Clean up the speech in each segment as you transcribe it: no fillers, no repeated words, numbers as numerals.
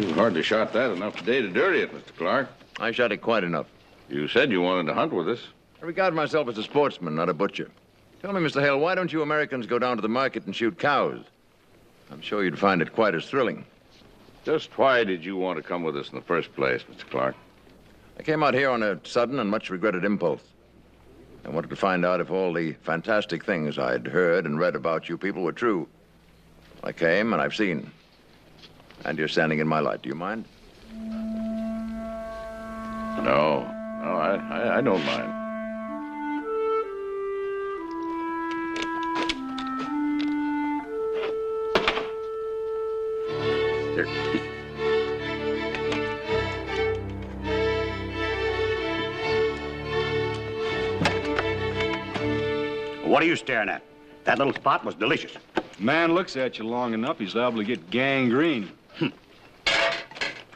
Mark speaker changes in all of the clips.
Speaker 1: You hardly shot that enough today to dirty it, Mr. Clark.
Speaker 2: I shot it quite enough.
Speaker 1: You said you wanted to hunt with us.
Speaker 2: I regard myself as a sportsman, not a butcher. Tell me, Mr. Hale, why don't you Americans go down to the market and shoot cows? I'm sure you'd find it quite as thrilling.
Speaker 1: Just why did you want to come with us in the first place, Mr. Clark?
Speaker 2: I came out here on a sudden and much regretted impulse. I wanted to find out if all the fantastic things I'd heard and read about you people were true. I came and I've seen. And you're standing in my light. Do you mind?
Speaker 1: No, I don't mind. Here.
Speaker 3: What are you staring at? That little spot was delicious.
Speaker 4: Man looks at you long enough, he's liable to get gangrene.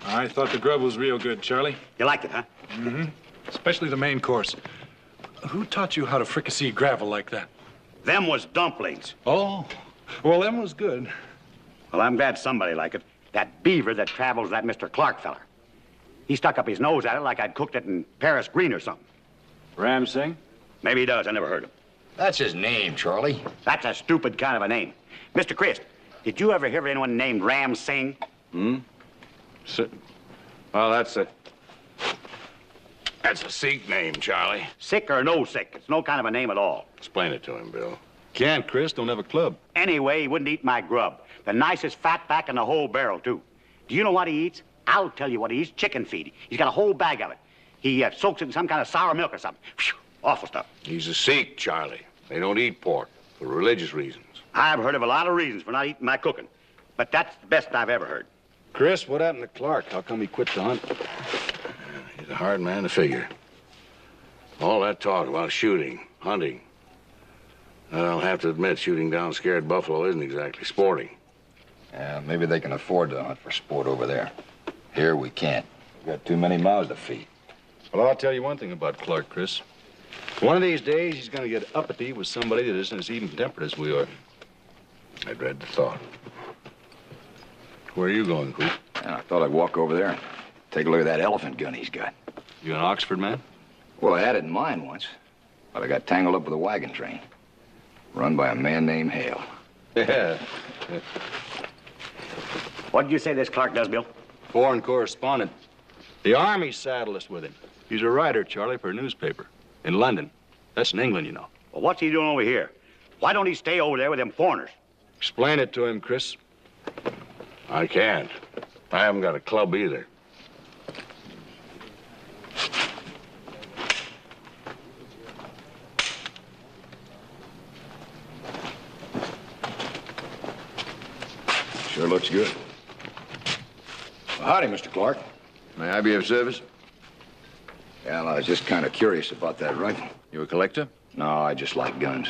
Speaker 4: I thought the grub was real good, Charlie.
Speaker 3: You liked it, huh?
Speaker 4: Mm-hmm. Especially the main course. Who taught you how to fricassee gravel like that?
Speaker 3: Them was dumplings.
Speaker 4: Oh, well, them was good.
Speaker 3: Well, I'm glad somebody liked it. That beaver that travels that Mr. Clark feller. He stuck up his nose at it like I'd cooked it in Paris green or something.
Speaker 4: Ram Singh?
Speaker 3: Maybe he does. I never heard him.
Speaker 5: That's his name, Charlie.
Speaker 3: That's a stupid kind of a name. Mr. Christ, did you ever hear of anyone named Ram Singh?
Speaker 1: Hmm? Well, that's a Sikh name, Charlie.
Speaker 3: Sick or no sick, it's no kind of a name at all.
Speaker 1: Explain it to him, Bill.
Speaker 4: Can't, Chris. Don't have a club.
Speaker 3: Anyway, he wouldn't eat my grub. The nicest fat back in the whole barrel, too. Do you know what he eats? I'll tell you what he eats. Chicken feed. He's got a whole bag of it. He soaks it in some kind of sour milk or something. Phew, awful stuff.
Speaker 1: He's a Sikh, Charlie. They don't eat pork for religious reasons.
Speaker 3: I've heard of a lot of reasons for not eating my cooking, but that's the best I've ever heard.
Speaker 4: Chris, what happened to Clark? How come he quit the hunt?
Speaker 1: He's a hard man to figure. All that talk about shooting, hunting. I'll have to admit, shooting down scared buffalo isn't exactly sporting.
Speaker 5: Yeah, maybe they can afford to hunt for sport over there. Here we can't. We've got too many mouths to feed.
Speaker 4: Well, I'll tell you one thing about Clark, Chris. One of these days, he's going to get uppity with somebody that isn't as even-tempered as we are.
Speaker 1: I dread the thought. Where are you going, Coop?
Speaker 5: Yeah, I thought I'd walk over there and take a look at that elephant gun he's got.
Speaker 4: You an Oxford man?
Speaker 5: Well, I had it in mind once, but I got tangled up with a wagon train. Run by a man named Hale.
Speaker 4: Yeah.
Speaker 3: What did you say this Clark does, Bill?
Speaker 4: Foreign correspondent. The Army saddled us with him. He's a writer, Charlie, for a newspaper. In London. That's in England, you know.
Speaker 3: Well, what's he doing over here? Why don't he stay over there with them foreigners?
Speaker 4: Explain it to him, Chris.
Speaker 1: I can't. I haven't got a club either.
Speaker 5: Sure looks good. Well, howdy, Mr. Clark.
Speaker 2: May I be of service?
Speaker 5: Well, I was just kind of curious about that rifle.
Speaker 2: You a collector?
Speaker 5: No, I just like guns.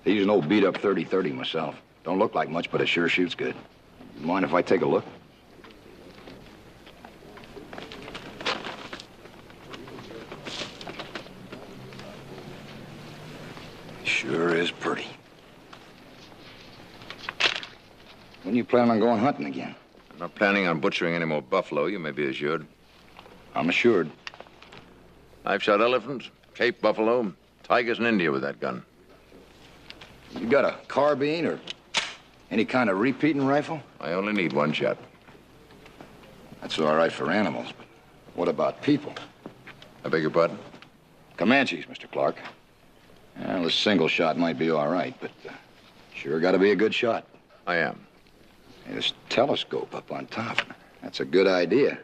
Speaker 5: I use an old beat-up 30-30 myself. Don't look like much, but it sure shoots good. Mind if I take a look? Sure is pretty. When you plan on going hunting again?
Speaker 2: I'm not planning on butchering any more buffalo, you may be assured.
Speaker 5: I'm assured.
Speaker 2: I've shot elephants, Cape buffalo, tigers in India with that gun.
Speaker 5: You got a carbine or any kind of repeating rifle?
Speaker 2: I only need one shot.
Speaker 5: That's all right for animals, but what about people?
Speaker 2: I beg your pardon?
Speaker 5: Comanches, Mr. Clark. Well, a single shot might be all right, but sure got to be a good shot.
Speaker 2: I am.
Speaker 5: Hey, this telescope up on top, that's a good idea.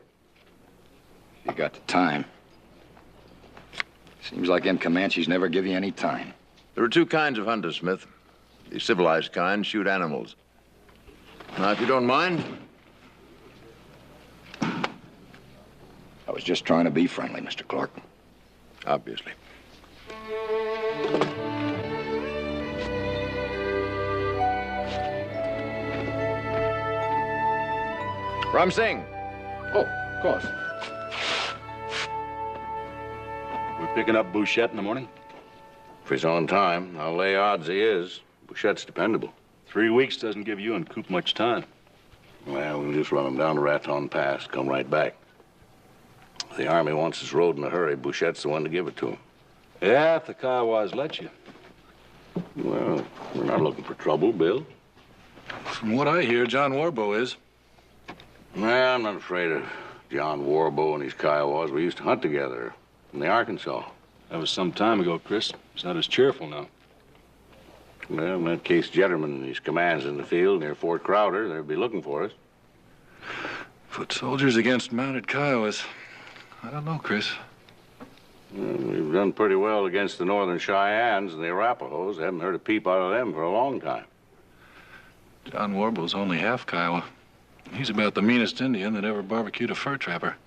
Speaker 5: If you got the time. Seems like them Comanches never give you any time.
Speaker 2: There are two kinds of hunters, Smith. The civilized kind shoot animals. Now, if you don't mind.
Speaker 5: I was just trying to be friendly, Mr. Clark.
Speaker 2: Obviously. Ram Singh.
Speaker 5: Oh, of course.
Speaker 4: We're picking up Bouchette in the morning?
Speaker 1: If he's on time, I'll lay odds he is. Bouchette's dependable.
Speaker 4: 3 weeks doesn't give you and Coop much time.
Speaker 1: Well, we'll just run them down to Raton Pass, come right back. If the Army wants this road in a hurry, Bouchette's the one to give it to him.
Speaker 4: Yeah, if the Kiowas let you.
Speaker 1: Well, we're not looking for trouble, Bill.
Speaker 6: From what I hear, John Warbo is.
Speaker 1: Well, I'm not afraid of John Warbo and his Kiowas. We used to hunt together in the Arkansas.
Speaker 4: That was some time ago, Chris. He's not as cheerful now.
Speaker 1: Well, in that case, Jetterman and his command's in the field near Fort Crowder. They'll be looking for us.
Speaker 6: Foot soldiers against mounted Kiowas. I don't know, Chris.
Speaker 1: Well, we've done pretty well against the Northern Cheyennes and the Arapahoes. Haven't heard a peep out of them for a long time.
Speaker 6: John Warbo's only half Kiowa. He's about the meanest Indian that ever barbecued a fur trapper.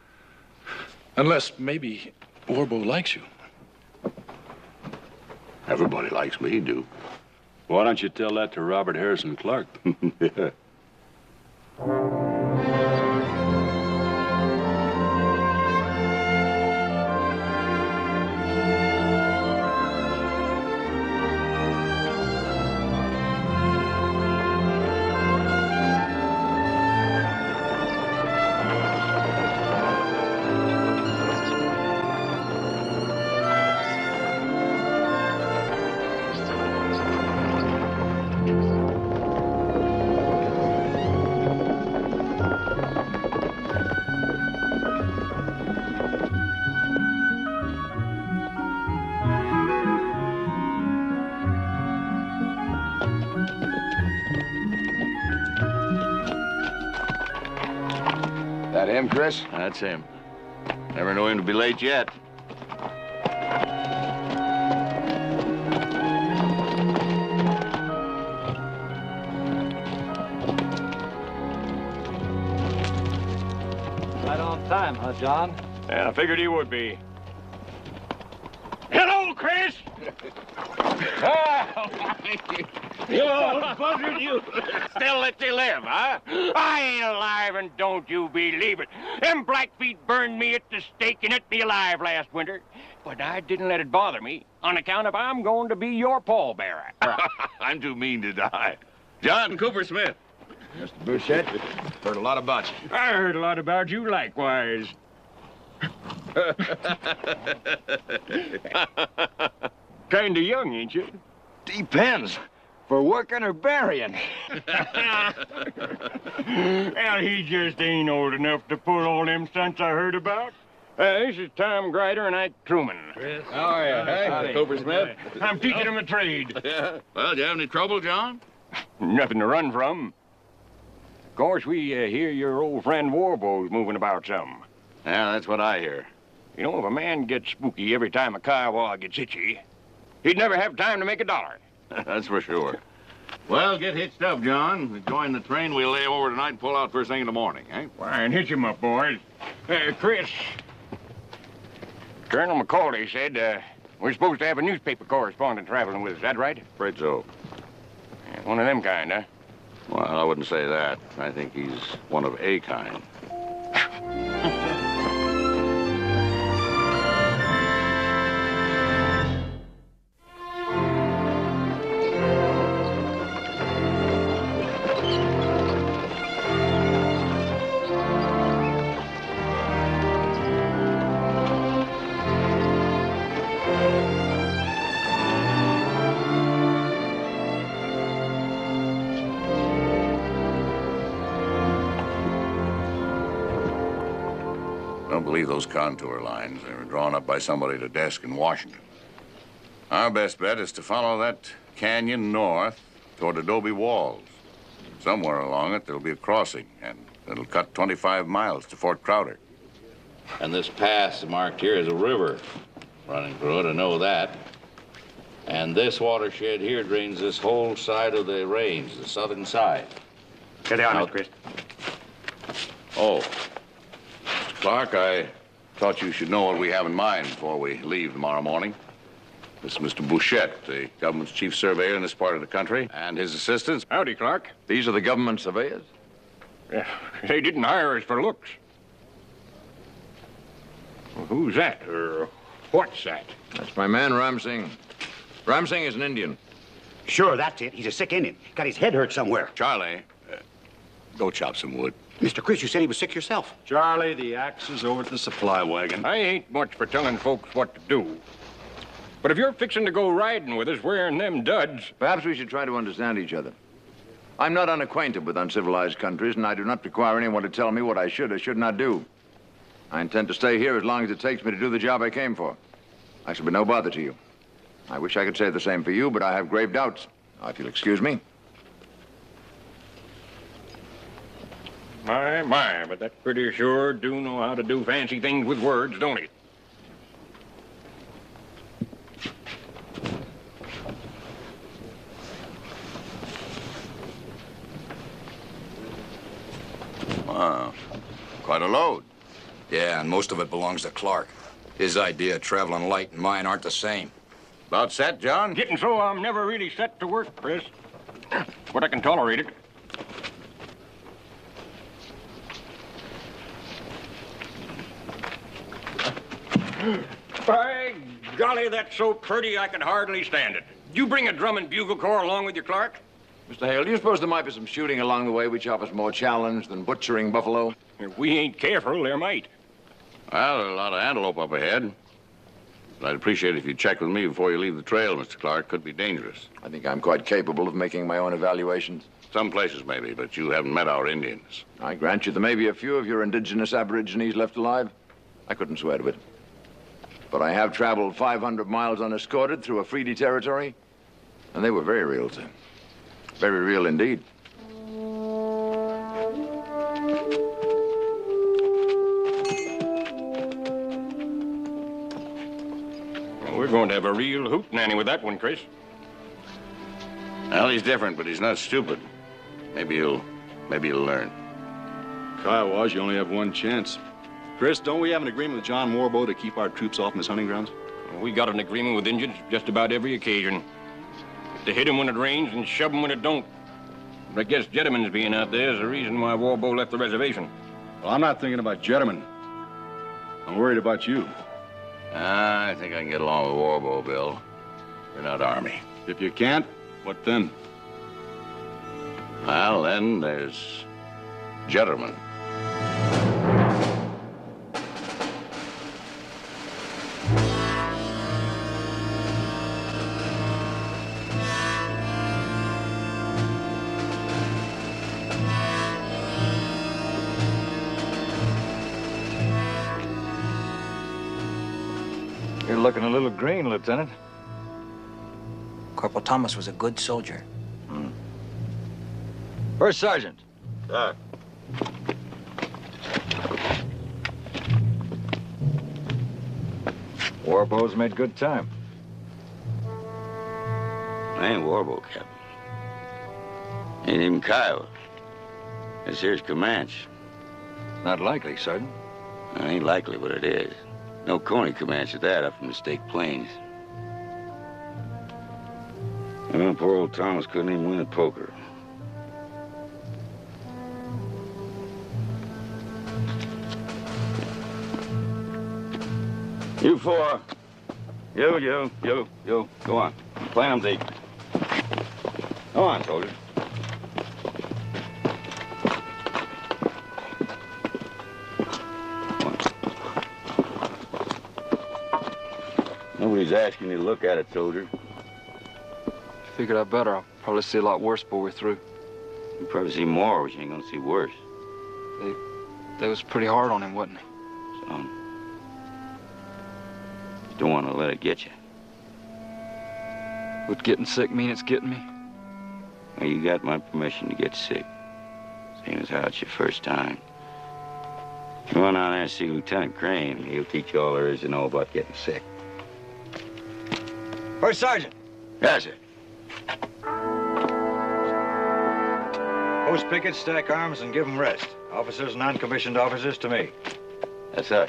Speaker 6: Unless maybe Warbo likes you.
Speaker 1: Everybody likes me, Duke.
Speaker 4: Why don't you tell that to Robert Harrison Clark?
Speaker 1: Yeah.
Speaker 5: That him, Chris?
Speaker 1: That's him. Never knew him to be late yet.
Speaker 7: Right on time, huh, John?
Speaker 8: Yeah, I figured he would be. Hello, Chris! You old buzzard, you still let you live, huh? I ain't alive, and don't you believe it. Them Blackfeet burned me at the stake and ate me alive last winter. But I didn't let it bother me, on account of I'm going to be your pallbearer.
Speaker 1: I'm too mean to die. John Cooper Smith.
Speaker 5: Mr. Bouchette, heard a lot about you.
Speaker 8: I heard a lot about you likewise. Kinda young, ain't you?
Speaker 5: Depends. For working or burying?
Speaker 8: Well, he just ain't old enough to pull all them stunts I heard about. This is Tom Grider and Ike Truman.
Speaker 7: Chris.
Speaker 1: How are you? Hey, Cooper Smith.
Speaker 8: I'm teaching them a trade.
Speaker 1: Yeah. Well, do you have any trouble, John?
Speaker 8: Nothing to run from. Of course, we hear your old friend Warbo's moving about some.
Speaker 1: Yeah, that's what I hear.
Speaker 8: You know, if a man gets spooky every time a Kiowa gets itchy, he'd never have time to make a dollar.
Speaker 1: That's for sure. Well, get hitched up, John. We join the train. We'll lay over tonight and pull out first thing in the morning, eh?
Speaker 8: Why, and hitch him up, boys. Chris, Colonel McCauley said we're supposed to have a newspaper correspondent traveling with us. Is that right?
Speaker 1: Afraid so.
Speaker 8: Yeah, one of them kind, huh?
Speaker 1: Well, I wouldn't say that. I think he's one of a kind. Don't believe those contour lines. They were drawn up by somebody at a desk in Washington. Our best bet is to follow that canyon north toward Adobe Walls. Somewhere along it, there'll be a crossing, and it'll cut 25 miles to Fort Crowder. And this pass marked here is a river running through it, I know that. And this watershed here drains this whole side of the range, the southern side.
Speaker 3: Here they are,
Speaker 1: Now-
Speaker 3: Mr. Chris.
Speaker 1: Oh, Mr. Clark, I thought you should know what we have in mind before we leave tomorrow morning. This is Mr. Bouchette, the government's chief surveyor in this part of the country, and his assistants.
Speaker 8: Howdy, Clark.
Speaker 2: These are the government surveyors?
Speaker 8: Yeah, they didn't hire us for looks. Well, who's that, or what's that?
Speaker 2: That's my man, Ramsing. Ramsing is an Indian.
Speaker 3: Sure, that's it. He's a sick Indian. Got his head hurt somewhere.
Speaker 1: Charlie, Go chop some wood.
Speaker 3: Mr. Chris, you said he was sick yourself.
Speaker 4: Charlie, the axe is over at the supply wagon.
Speaker 8: I ain't much for telling folks what to do. But if you're fixing to go riding with us wearing them duds...
Speaker 2: Perhaps we should try to understand each other. I'm not unacquainted with uncivilized countries, and I do not require anyone to tell me what I should or should not do. I intend to stay here as long as it takes me to do the job I came for. I shall be no bother to you. I wish I could say the same for you, but I have grave doubts. Now, if you'll excuse me.
Speaker 8: My, but that pretty sure do know how to do fancy things with words, don't he?
Speaker 1: Wow, quite a load.
Speaker 5: Yeah, and most of it belongs to Clark. His idea of traveling light and mine aren't the same.
Speaker 1: About set, John?
Speaker 8: Getting so I'm never really set to work, Chris. But I can tolerate it. By golly, that's so pretty I can hardly stand it. You bring a drum and bugle corps along with your Clark?
Speaker 2: Mr. Hale, do you suppose there might be some shooting along the way which offers more challenge than butchering buffalo?
Speaker 8: If we ain't careful, there might.
Speaker 1: Well, there's a lot of antelope up ahead. But I'd appreciate it if you'd check with me before you leave the trail, Mr. Clark. Could be dangerous.
Speaker 2: I think I'm quite capable of making my own evaluations.
Speaker 1: Some places, maybe, but you haven't met our Indians.
Speaker 2: I grant you there may be a few of your indigenous aborigines left alive. I couldn't swear to it. But I have traveled 500 miles unescorted through a Freedy territory, and they were very real, sir. Very real indeed.
Speaker 8: Well, we're going to have a real hootenanny with that one, Chris.
Speaker 1: Well, he's different, but he's not stupid. Maybe he'll learn.
Speaker 4: Kiowas, you only have one chance. Chris, don't we have an agreement with John Warbo to keep our troops off in his hunting grounds?
Speaker 8: We got an agreement with Indians just about every occasion. To hit 'em when it rains and shove 'em when it don't. But I guess Jettiman's being out there is the reason why Warbo left the reservation.
Speaker 4: Well, I'm not thinking about Jettiman. I'm worried about you.
Speaker 1: I think I can get along with Warbo, Bill. You're not Army.
Speaker 4: If you can't, what then?
Speaker 1: Well, then there's Jetterman.
Speaker 7: You're looking a little green, Lieutenant.
Speaker 9: Corporal Thomas was a good soldier.
Speaker 7: First Sergeant.
Speaker 1: Sir.
Speaker 7: Warbo's made good time.
Speaker 10: I ain't Warbo, Captain. Ain't even Kiowa. This here's Comanche.
Speaker 7: Not likely, Sergeant.
Speaker 10: Ain't likely, but it is. No Coney Comanche at that up from the State Plains. Well, poor old Thomas couldn't even win at poker. You four. You. Go on. Play them deep. Go on, soldier. Nobody's asking you to look at it, soldier.
Speaker 11: Figured I better. I'll probably see a lot worse before we're through.
Speaker 10: You'll probably see more, but you ain't gonna see worse.
Speaker 11: They was pretty hard on him, wasn't they?
Speaker 10: Son, you don't want to let it get you.
Speaker 11: Would getting sick mean it's getting me?
Speaker 10: Well, you got my permission to get sick. Same as how it's your first time. You run down there and see Lieutenant Crane. He'll teach you all there is to know about getting sick.
Speaker 7: First Sergeant.
Speaker 10: Yes, sir.
Speaker 7: Post pickets, stack arms, and give them rest. Officers and non-commissioned officers to me.
Speaker 10: Yes, sir.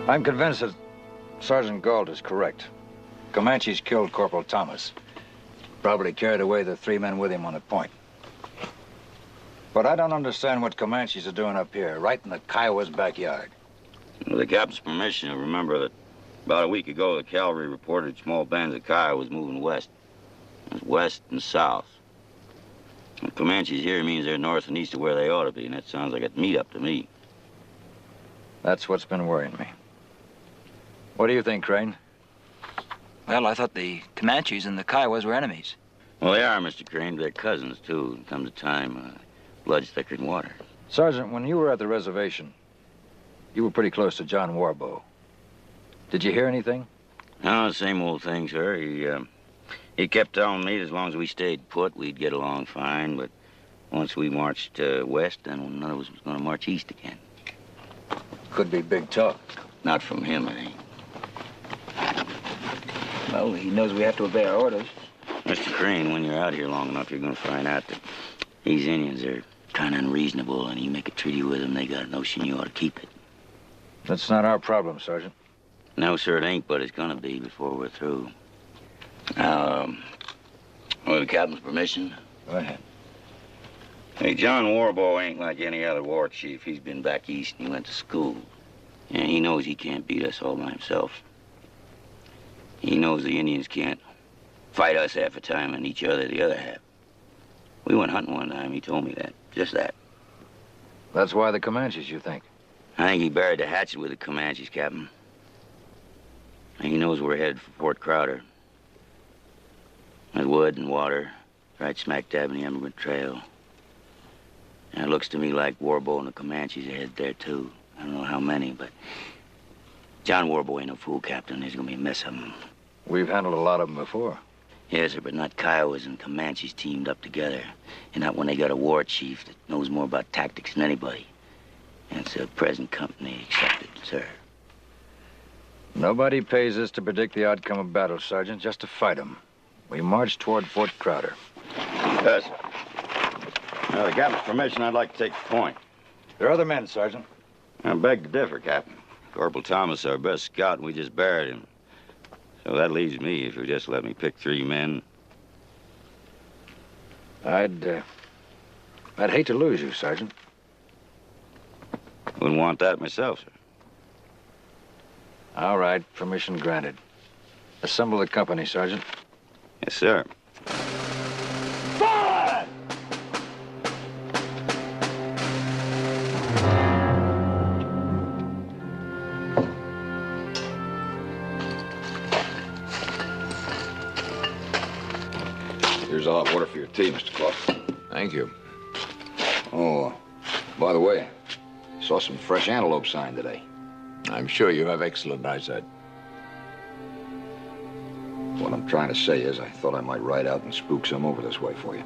Speaker 7: I'm convinced that Sergeant Galt is correct. Comanches killed Corporal Thomas. Probably carried away the 3 men with him on the point. But I don't understand what Comanches are doing up here, right in the Kiowa's backyard.
Speaker 10: With the captain's permission, I remember that about a week ago, the cavalry reported small bands of Kiowas moving west. It was west and south. And Comanches here means they're north and east of where they ought to be, and that sounds like a meet-up to me.
Speaker 7: That's what's been worrying me. What do you think, Crane?
Speaker 9: Well, I thought the Comanches and the Kiowas were enemies.
Speaker 10: Well, they are, Mr. Crane. They're cousins, too. Comes a time, blood's thicker than water.
Speaker 7: Sergeant, when you were at the reservation, you were pretty close to John Warbow. Did you hear anything?
Speaker 10: No, same old thing, sir. He kept telling me that as long as we stayed put, we'd get along fine, but once we marched west, then none of us was going to march east again.
Speaker 7: Could be big talk.
Speaker 10: Not from him, I think.
Speaker 9: Well, he knows we have to obey our orders.
Speaker 10: Mr. Crane, when you're out here long enough, you're going to find out that these Indians are kind of unreasonable, and you make a treaty with them, they got a notion you ought to keep it.
Speaker 7: That's not our problem, Sergeant.
Speaker 10: No, sir, it ain't, but it's going to be before we're through. With the captain's permission?
Speaker 7: Go ahead.
Speaker 10: Hey, John Warbow ain't like any other war chief. He's been back east and he went to school. And he knows he can't beat us all by himself. He knows the Indians can't fight us half the time and each other the other half. We went hunting one time, he told me that. Just that.
Speaker 7: That's why the Comanches, you think?
Speaker 10: I think he buried the hatchet with the Comanches, Captain. And he knows we're headed for Fort Crowder. With wood and water, right smack dab in the Westbound Trail. And it looks to me like Warbow and the Comanches are headed there, too. I don't know how many, but John Warbow ain't no fool, Captain. There's gonna be a mess of them.
Speaker 7: We've handled a lot of them before.
Speaker 10: Yes, sir, but not Kiowas and Comanches teamed up together. And not when they got a war chief that knows more about tactics than anybody. And it's a present company accepted, sir.
Speaker 7: Nobody pays us to predict the outcome of battles, Sergeant, just to fight them. We march toward Fort Crowder.
Speaker 10: Yes, sir. Now, with the captain's permission, I'd like to take the point.
Speaker 7: There are other men, Sergeant.
Speaker 10: I beg to differ, Captain. Corporal Thomas is our best scout, and we just buried him. So that leaves me, if you'll just let me pick 3 men.
Speaker 7: I'd hate to lose you, Sergeant.
Speaker 10: Wouldn't want that myself, sir.
Speaker 7: All right, permission granted. Assemble the company, Sergeant.
Speaker 10: Yes, sir.
Speaker 8: Forward!
Speaker 5: Here's a hot water for your tea, Mr. Clark.
Speaker 2: Thank you.
Speaker 5: Oh, by the way, saw some fresh antelope sign today.
Speaker 2: I'm sure you have excellent eyesight.
Speaker 5: What I'm trying to say is I thought I might ride out and spook some over this way for you.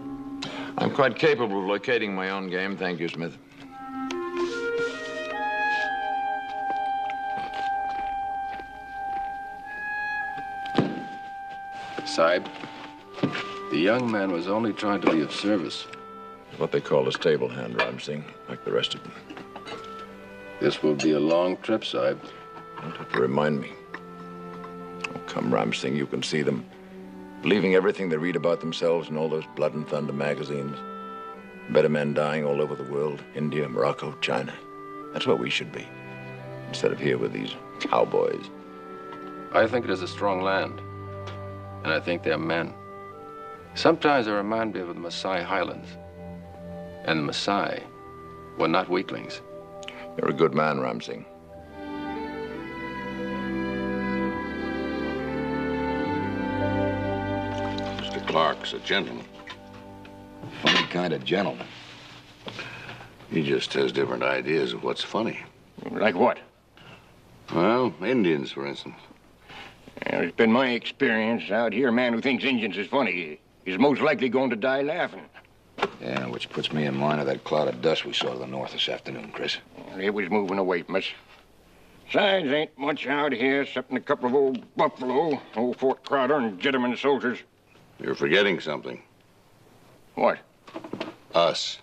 Speaker 2: I'm quite capable of locating my own game, thank you, Smith.
Speaker 6: Sahib, the young man was only trying to be of service.
Speaker 2: What they call a stable hand, Ramsing, like the rest of them.
Speaker 6: This will be a long trip, Sahib.
Speaker 2: You don't have to remind me. Oh, come, Ramsing, you can see them. Believing everything they read about themselves in all those blood and thunder magazines. Better men dying all over the world. India, Morocco, China. That's what we should be. Instead of here with these cowboys.
Speaker 6: I think it is a strong land. And I think they're men. Sometimes they remind me of the Maasai Highlands. And the Maasai were not weaklings.
Speaker 2: You're a good man, Ramsing.
Speaker 1: Mr. Clark's a gentleman.
Speaker 5: Funny kind of gentleman.
Speaker 1: He just has different ideas of what's funny.
Speaker 8: Like what?
Speaker 1: Well, Indians, for instance.
Speaker 8: Well, it's been my experience out here, a man who thinks Indians is funny is most likely going to die laughing.
Speaker 5: Yeah, which puts me in mind of that cloud of dust we saw to the north this afternoon, Chris.
Speaker 8: It was moving away from us. Besides, ain't much out here except a couple of old buffalo, old Fort Crowder, and gentlemen soldiers.
Speaker 1: You're forgetting something.
Speaker 8: What?
Speaker 1: Us.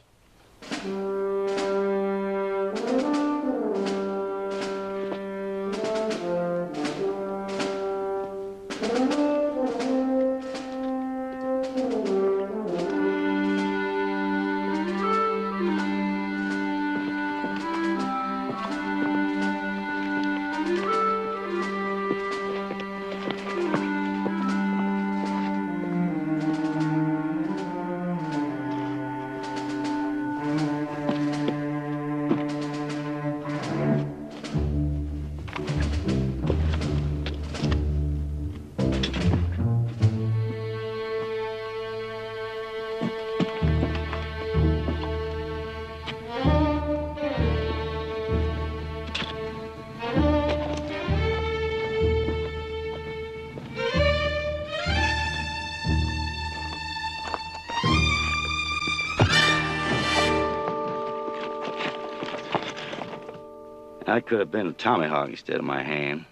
Speaker 10: I could have been a tomahawk instead of my hand.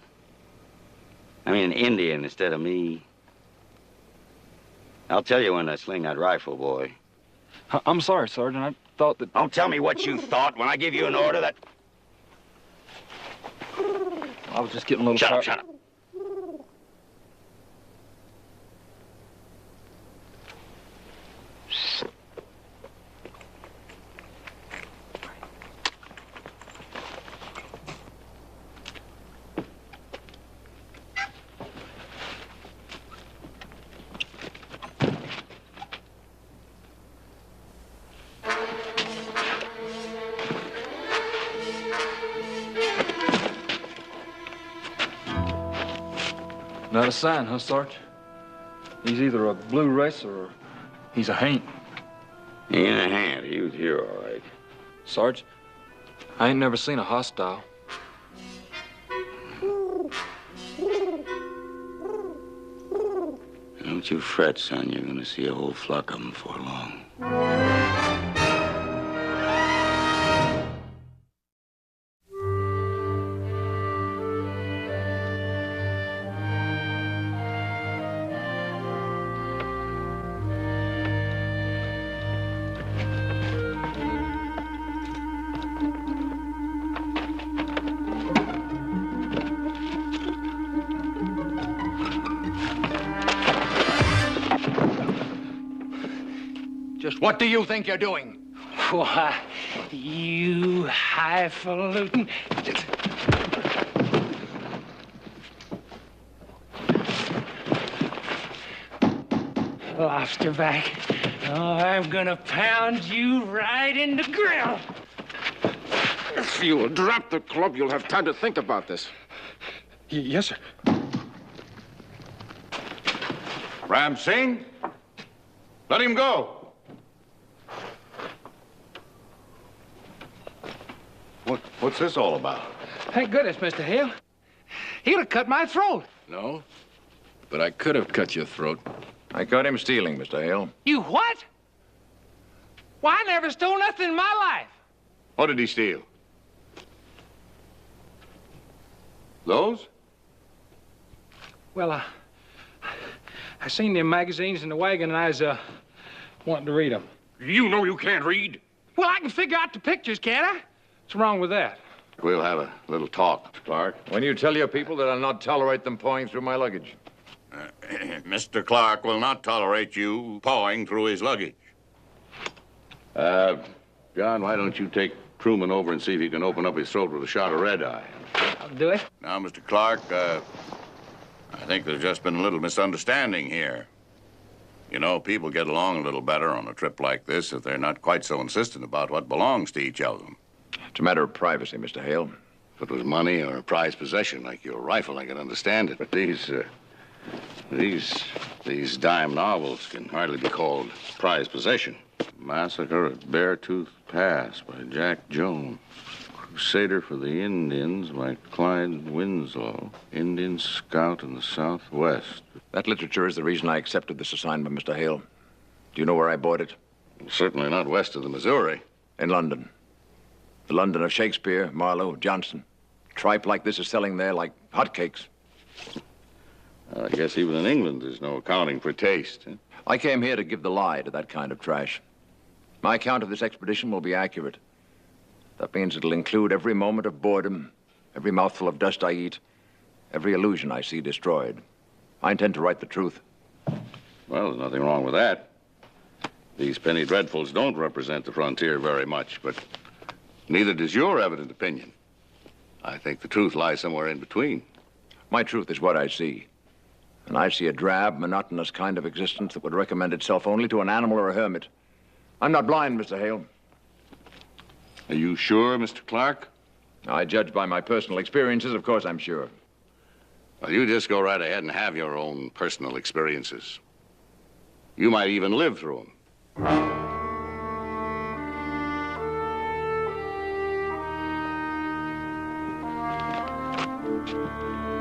Speaker 10: I mean, an Indian instead of me. I'll tell you when I sling that rifle, boy.
Speaker 11: I'm sorry, Sergeant. I thought that...
Speaker 10: Don't tell me what you thought when I give you an order that...
Speaker 11: I was just getting a little...
Speaker 10: Shut up, shut up.
Speaker 11: Not a sign, huh, Sarge? He's either a blue racer or he's a haint.
Speaker 10: He ain't a hand. He was here, all right.
Speaker 11: Sarge, I ain't never seen a hostile.
Speaker 10: Don't you fret, son. You're gonna see a whole flock of them before long.
Speaker 2: Just what do you think you're doing?
Speaker 12: Why, you highfalutin... Lobsterback. Oh, I'm gonna pound you right in the grill.
Speaker 6: If you'll drop the club, you'll have time to think about this.
Speaker 11: Yes, sir.
Speaker 1: Ram Singh? Let him go. What's this all about?
Speaker 12: Thank goodness, Mr. Hale. He'd have cut my throat.
Speaker 6: No, but I could have cut your throat.
Speaker 2: I caught him stealing, Mr. Hale.
Speaker 12: You what? Why, I never stole nothing in my life.
Speaker 1: What did he steal? Those?
Speaker 12: Well, I seen them magazines in the wagon, and I was, wanting to read them.
Speaker 6: You know you can't read.
Speaker 12: Well, I can figure out the pictures, can't I? What's wrong with that?
Speaker 1: We'll have a little talk, Clark.
Speaker 2: When you tell your people that I'll not tolerate them pawing through my luggage.
Speaker 1: Mr. Clark will not tolerate you pawing through his luggage. John, why don't you take Truman over and see if he can open up his throat with a shot of red eye?
Speaker 12: I'll do it.
Speaker 1: Now, Mr. Clark, I think there's just been a little misunderstanding here. You know, people get along a little better on a trip like this if they're not quite so insistent about what belongs to each of them.
Speaker 2: It's a matter of privacy, Mr. Hale.
Speaker 1: If it was money or a prized possession like your rifle, I could understand it. But these dime novels can hardly be called prized possession. Massacre at Beartooth Pass by Jack Jones. Crusader for the Indians by Clyde Winslow. Indian Scout in the Southwest.
Speaker 2: That literature is the reason I accepted this assignment, Mr. Hale. Do you know where I bought it?
Speaker 1: Well, certainly not west of the Missouri.
Speaker 2: In London. The London of Shakespeare, Marlowe, Johnson. Tripe like this is selling there like hotcakes.
Speaker 1: I guess even in England there's no accounting for taste. Huh?
Speaker 2: I came here to give the lie to that kind of trash. My account of this expedition will be accurate. That means it'll include every moment of boredom, every mouthful of dust I eat, every illusion I see destroyed. I intend to write the truth.
Speaker 1: Well, there's nothing wrong with that. These penny dreadfuls don't represent the frontier very much, but neither does your evident opinion. I think the truth lies somewhere in between.
Speaker 2: My truth is what I see. And I see a drab, monotonous kind of existence that would recommend itself only to an animal or a hermit. I'm not blind, Mr. Hale.
Speaker 1: Are you sure, Mr. Clark?
Speaker 2: I judge by my personal experiences, of course I'm sure.
Speaker 1: Well, you just go right ahead and have your own personal experiences. You might even live through them.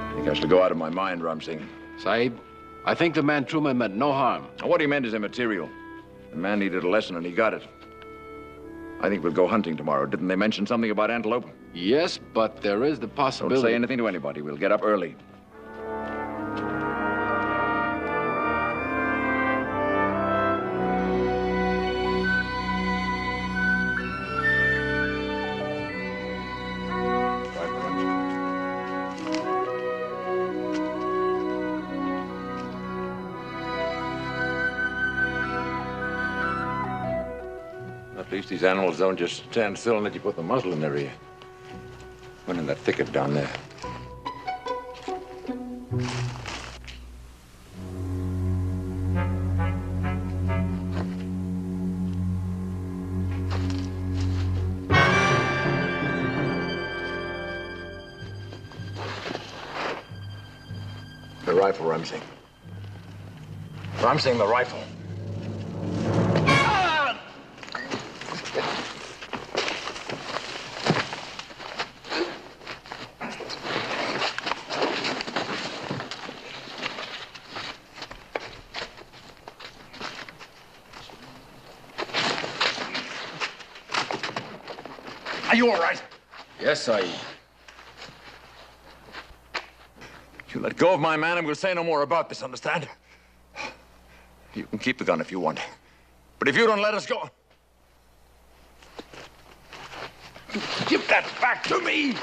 Speaker 2: I think I shall go out of my mind, Ram Singh.
Speaker 6: Sahib, I think the man Truman meant no harm.
Speaker 2: What he meant is immaterial. The man needed a lesson, and he got it. I think we'll go hunting tomorrow. Didn't they mention something about antelope?
Speaker 6: Yes, but there is the possibility.
Speaker 2: Don't say anything to anybody. We'll get up early. At least these animals don't just stand still and let you put the muzzle in their ear. One in that thicket down there. The rifle, Ramsey. Ramsey, the rifle. Are you all right?
Speaker 6: Yes, Saeed.
Speaker 2: You let go of my man and we'll say no more about this, understand? You can keep the gun if you want. But if you don't let us go... Give that back to me!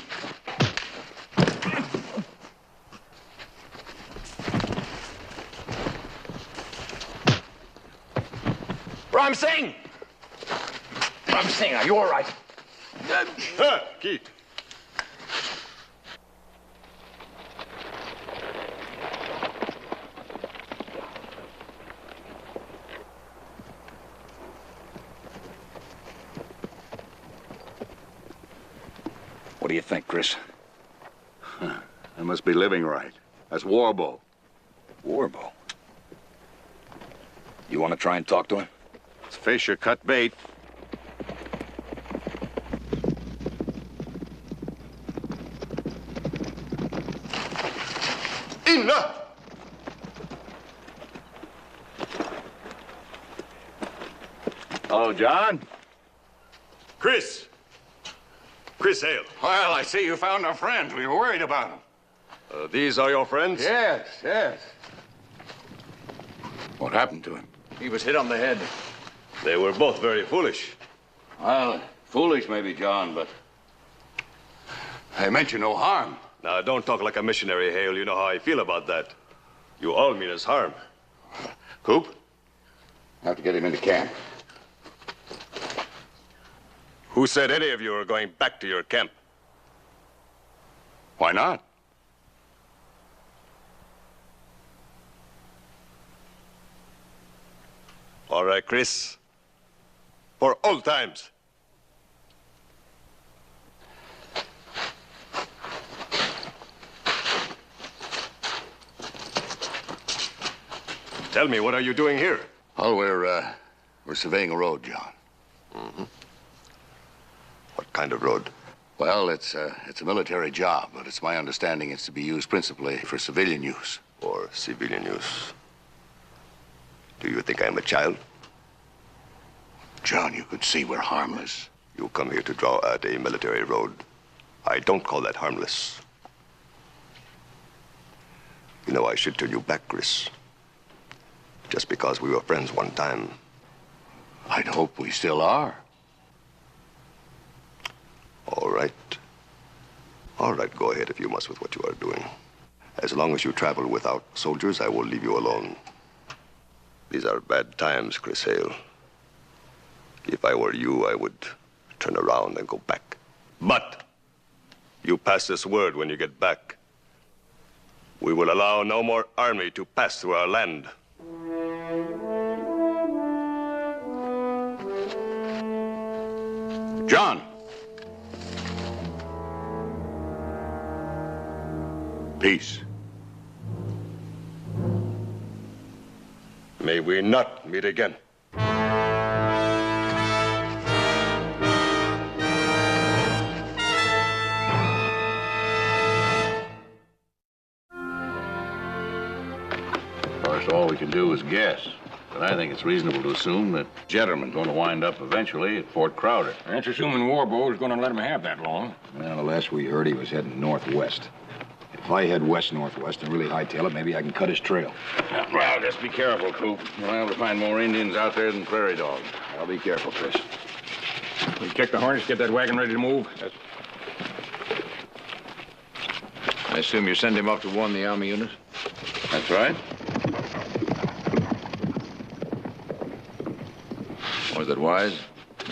Speaker 2: Ram Singh! Ram Singh, are you all right?
Speaker 13: Keith.
Speaker 5: What do you think, Chris?
Speaker 1: I must be living right. That's Warbo.
Speaker 5: Warbo? You want to try and talk to him?
Speaker 1: It's fish or cut bait.
Speaker 13: Enough!
Speaker 1: Hello, John.
Speaker 13: Chris. Chris Hale.
Speaker 1: Well, I see you found our friends. We were worried about them.
Speaker 13: These are your friends?
Speaker 1: Yes, yes. What happened to him?
Speaker 2: He was hit on the head.
Speaker 13: They were both very foolish.
Speaker 1: Well, foolish maybe, John, but I meant you no harm.
Speaker 13: Now, don't talk like a missionary, Hale. You know how I feel about that. You all mean us harm.
Speaker 1: Coop, I have to get him into camp.
Speaker 13: Who said any of you are going back to your camp?
Speaker 1: Why not?
Speaker 13: All right, Chris. For old times. Tell me, what are you doing here?
Speaker 1: Well, we're surveying a road, John.
Speaker 13: Mm-hmm. What kind of road?
Speaker 1: Well, it's a military job, but it's my understanding it's to be used principally for civilian use.
Speaker 13: For civilian use. Do you think I'm a child?
Speaker 1: John, you could see we're harmless.
Speaker 13: You come here to draw at a military road. I don't call that harmless. You know, I should turn you back, Chris. Just because we were friends one time.
Speaker 1: I'd hope we still are.
Speaker 13: All right. All right, go ahead if you must with what you are doing. As long as you travel without soldiers, I will leave you alone. These are bad times, Chris Hale. If I were you, I would turn around and go back. But you pass this word when you get back. We will allow no more army to pass through our land.
Speaker 1: John! Peace.
Speaker 13: May we not meet again.
Speaker 1: Of course, all we can do is guess. but I think it's reasonable to assume that Jetterman's going to wind up eventually at Fort Crowder.
Speaker 8: That's assuming Warbo's going to let him have that long.
Speaker 5: Well, the last we heard, he was heading northwest. If I head west-northwest and really hightail it, maybe I can cut his trail.
Speaker 1: Well, just be careful, Coop. You'll have to find more Indians out there than prairie dogs.
Speaker 5: I'll be careful, Chris.
Speaker 8: We check the harness, get that wagon ready to move.
Speaker 2: I assume you send him up to warn the Army unit?
Speaker 1: That's right.
Speaker 2: Was that wise?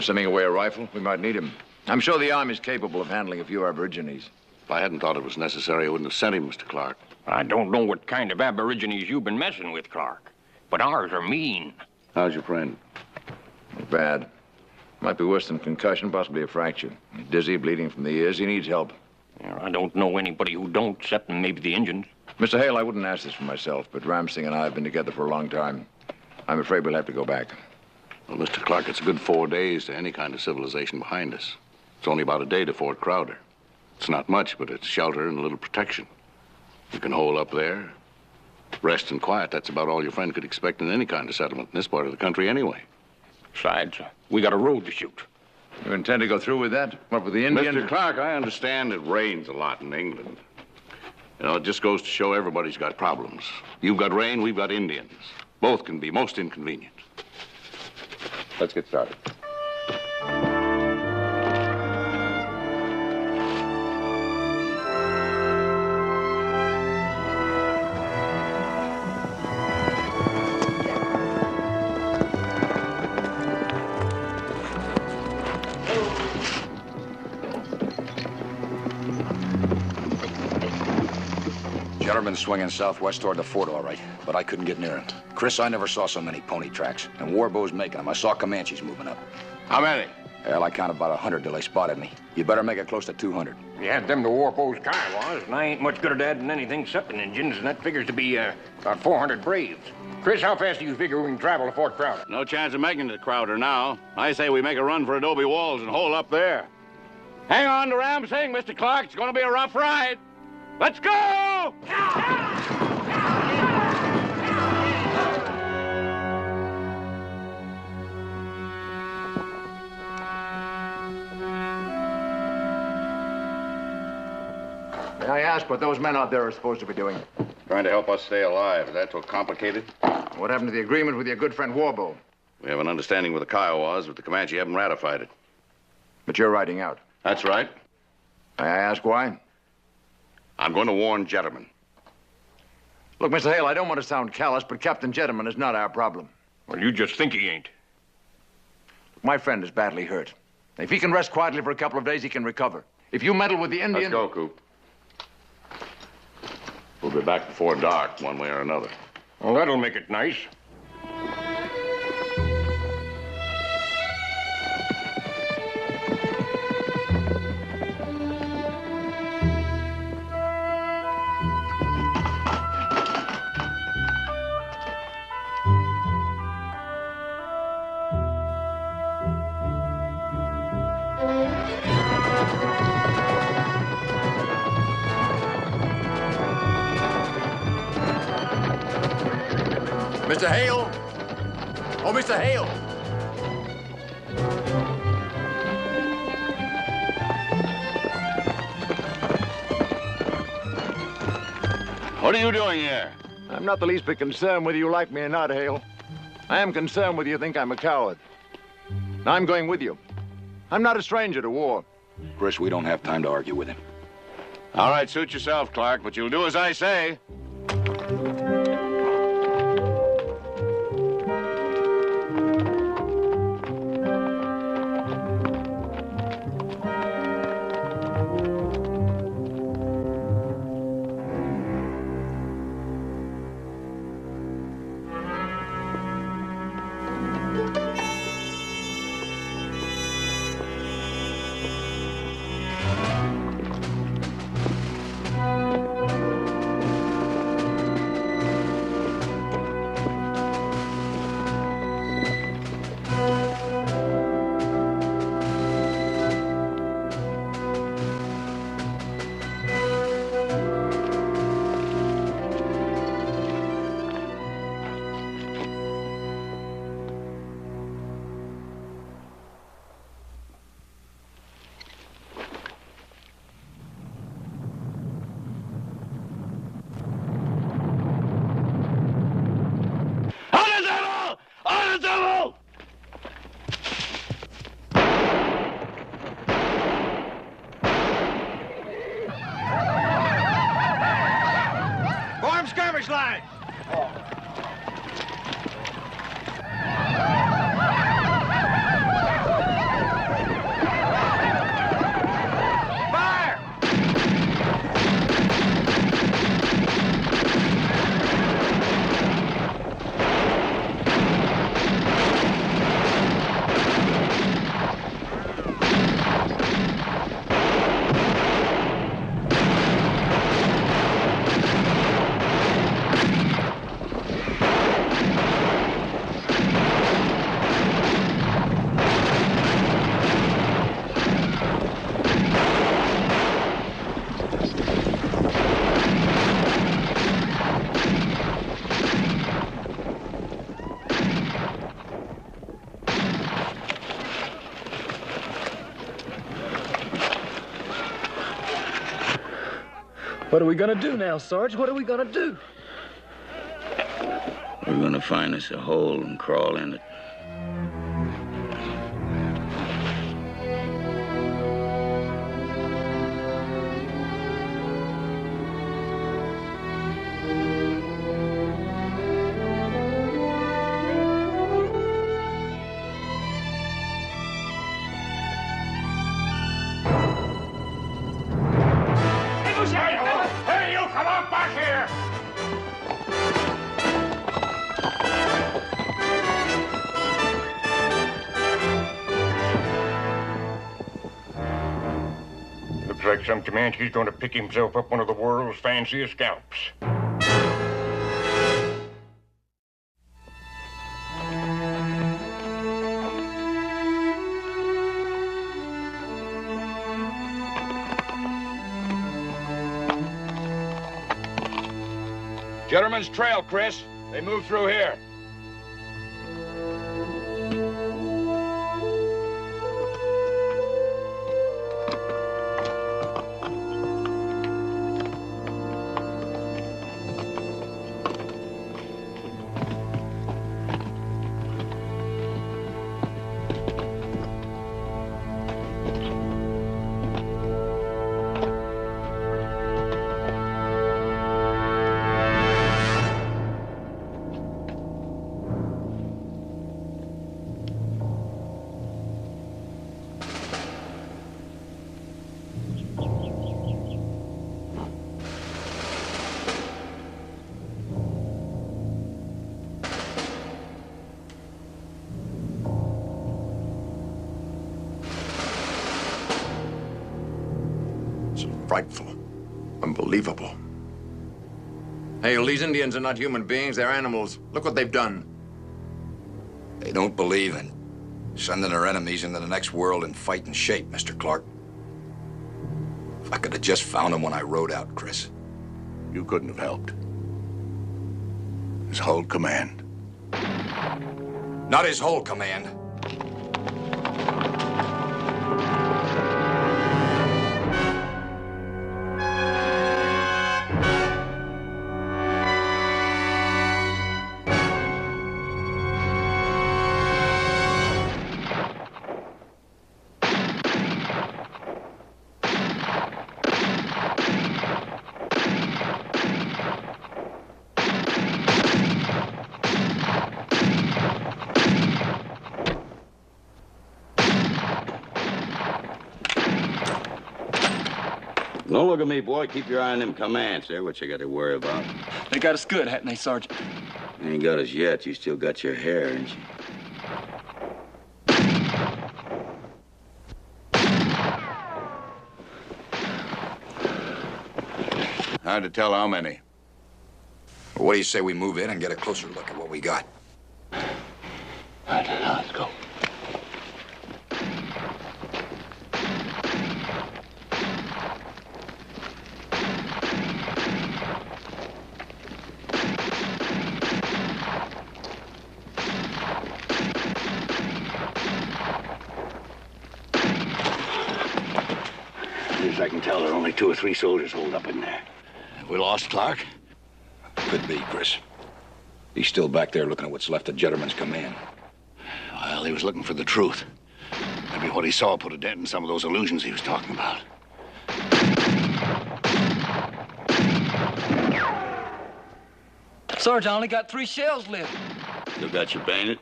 Speaker 2: Sending away a rifle? We might need him. I'm sure the Army's capable of handling a few Aborigines.
Speaker 1: If I hadn't thought it was necessary, I wouldn't have sent him, Mr. Clark.
Speaker 8: I don't know what kind of Aborigines you've been messing with, Clark, but ours are mean.
Speaker 1: How's your friend?
Speaker 2: Not bad. Might be worse than concussion, possibly a fracture. He's dizzy, bleeding from the ears. He needs help.
Speaker 8: Yeah, I don't know anybody who don't, except maybe the Indians.
Speaker 2: Mr. Hale, I wouldn't ask this for myself, but Ram Singh and I have been together for a long time. I'm afraid we'll have to go back.
Speaker 1: Well, Mr. Clark, it's a good 4 days to any kind of civilization behind us. It's only about a day to Fort Crowder. It's not much, but it's shelter and a little protection. You can hole up there, rest and quiet. That's about all your friend could expect in any kind of settlement in this part of the country anyway.
Speaker 8: Besides, we got a road to shoot.
Speaker 2: You intend to go through with that? What, with the Indians?
Speaker 1: Mr. Clark, I understand it rains a lot in England. You know, it just goes to show everybody's got problems. You've got rain, we've got Indians. Both can be most inconvenient. Let's get started.
Speaker 5: Jetterman's swinging southwest toward the fort, all right, but I couldn't get near him. Chris, I never saw so many pony tracks, and Warbo's making them. I saw Comanches moving up.
Speaker 1: How many?
Speaker 5: Hell, I counted about 100 till they spotted me. You better make it close to 200.
Speaker 8: You had them to Warbo's Kiowas, and I ain't much good at adding anything except Indians, and that figures to be about 400 braves. Chris, how fast do you figure we can travel to Fort Crowder?
Speaker 1: No chance of making it to Crowder now. I say we make a run for Adobe Walls and hole up there. Hang on to Ram Singh, Mr. Clark. It's going to be a rough ride. Let's go!
Speaker 2: May I ask what those men out there are supposed to be doing?
Speaker 1: Trying to help us stay alive. Is that so complicated?
Speaker 2: What happened to the agreement with your good friend Warbo?
Speaker 1: We have an understanding with the Kiowas, but the Comanche haven't ratified it.
Speaker 2: But you're riding out.
Speaker 1: That's right.
Speaker 2: May I ask why?
Speaker 1: I'm going to warn Jetterman.
Speaker 2: Look, Mr. Hale, I don't want to sound callous, but Captain Jetterman is not our problem.
Speaker 8: Well, you just think he ain't.
Speaker 2: My friend is badly hurt. If he can rest quietly for a couple of days, he can recover. If you meddle with the Indian...
Speaker 1: Let's go, Coop. We'll be back before dark, one way or another.
Speaker 8: Well, that'll make it nice.
Speaker 2: Mr. Hale! Oh, Mr. Hale!
Speaker 1: What are you doing here?
Speaker 2: I'm not the least bit concerned whether you like me or not, Hale. I am concerned whether you think I'm a coward. I'm going with you. I'm not a stranger to war.
Speaker 5: Chris, we don't have time to argue with him.
Speaker 1: All right, suit yourself, Clark, but you'll do as I say.
Speaker 8: line! Fire!
Speaker 11: What are we gonna do now, Sarge? What are we gonna do?
Speaker 10: We're gonna find us a hole and crawl in it.
Speaker 8: Hey, you come on back here! Looks like some Comanche's going to pick himself up one of the world's fanciest scalps.
Speaker 5: Gentleman's Trail, Chris. They moved through here.
Speaker 2: Frightful. Unbelievable. Hale, these Indians are not human beings, they're animals. Look what they've done.
Speaker 5: They don't believe in sending their enemies into the next world in fighting shape, Mr. Clark. If I could have just found them when I rode out, Chris.
Speaker 1: You couldn't have helped. His whole command.
Speaker 5: Not his whole command.
Speaker 10: Don't look at me, boy. Keep your eye on them commands. They're what you got to worry about.
Speaker 11: They got us good, hadn't they, Sergeant?
Speaker 10: They ain't got us yet. You still got your hair, ain't you?
Speaker 1: Hard to tell how many.
Speaker 5: Well, what do you say we move in and get a closer look at what we got?
Speaker 10: All right, now let's go. As I can tell, there are only 2 or 3 soldiers holed up in there. Have we lost Clark?
Speaker 5: Could be, Chris. He's still back there looking at what's left of Jetterman's command.
Speaker 10: Well, he was looking for the truth. Maybe what he saw put a dent in some of those illusions he was talking about.
Speaker 9: Sergeant, I only got 3 shells left.
Speaker 14: Still got your bayonet?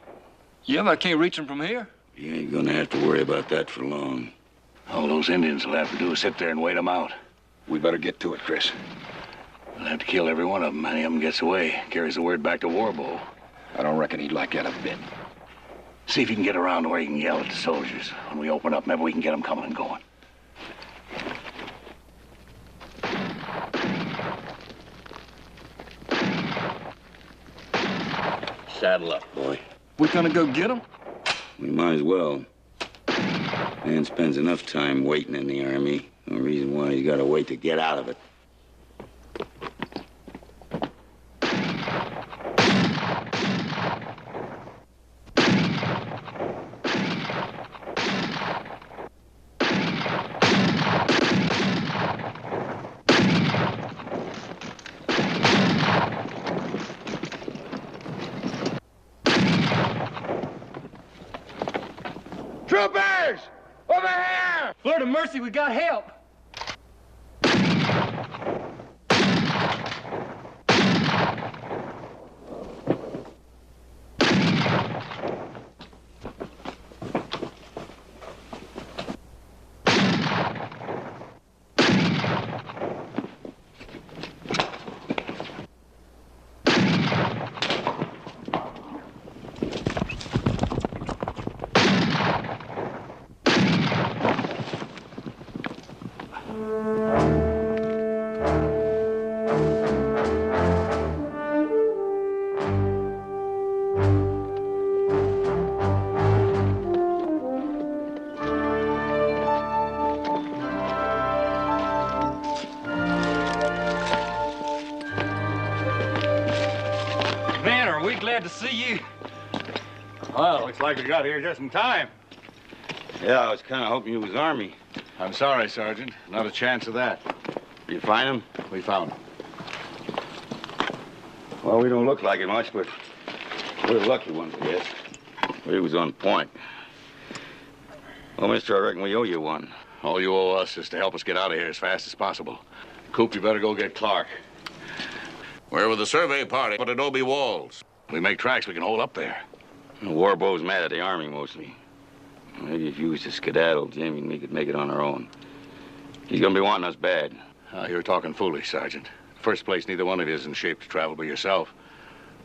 Speaker 9: Yeah, but I can't reach them from here.
Speaker 14: You ain't gonna have to worry about that for long.
Speaker 15: All those Indians will have to do is sit there and wait them out.
Speaker 4: We better get to it, Chris.
Speaker 15: We'll have to kill every one of them. Any of them gets away, carries the word back to Warbow.
Speaker 4: I don't reckon he'd like that a bit.
Speaker 15: See if you can get around to where you can yell at the soldiers. When we open up, maybe we can get them coming and going.
Speaker 14: Saddle up, boy.
Speaker 9: We gonna go get them?
Speaker 14: We might as well. Man spends enough time waiting in the Army. No reason why he's gotta wait to get out of it.
Speaker 9: Troopers! Over here! Lord of mercy, we got help. Glad to see you.
Speaker 1: Well, looks like we got here just in time.
Speaker 14: Yeah, I was kind of hoping you was Army.
Speaker 1: I'm sorry, Sergeant. Not a chance of that.
Speaker 14: Did you find him?
Speaker 1: We found him.
Speaker 14: Well, we don't look like it much, but we're the lucky ones, I guess. He was on point. Well, mister, I reckon we owe you one.
Speaker 1: All you owe us is to help us get out of here as fast as possible. Coop, you better go get Clark. We're with the survey party at Adobe Walls. We make tracks, we can hold up there.
Speaker 14: Warbow's mad at the Army, mostly. Maybe if you was to skedaddle, Jamie and me could make it on our own. He's gonna be wanting us bad.
Speaker 1: You're talking foolish, Sergeant. First place, neither one of you is in shape to travel by yourself.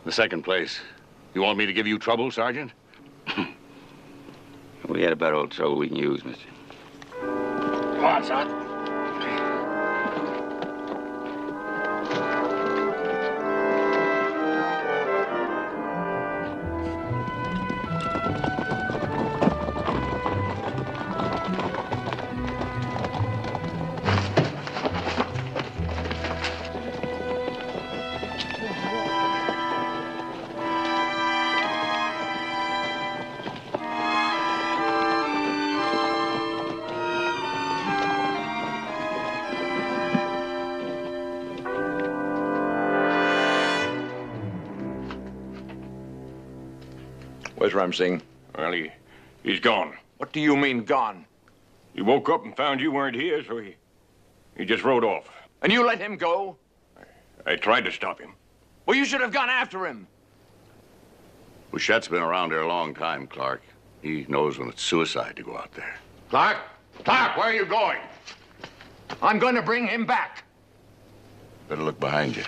Speaker 1: The second place, you want me to give you trouble, Sergeant?
Speaker 14: We had about all the trouble we can use, mister.
Speaker 1: Come on, son.
Speaker 2: Where's Ramsing?
Speaker 8: Well, he's gone.
Speaker 2: What do you mean, gone?
Speaker 8: He woke up and found you weren't here, so he just rode off.
Speaker 2: And you let him go?
Speaker 8: I tried to stop him.
Speaker 2: Well, you should have gone after him.
Speaker 1: Bouchette's been around here a long time, Clark. He knows when it's suicide to go out there.
Speaker 2: Clark? Clark, where are you going? I'm going to bring him back.
Speaker 1: Better look behind you.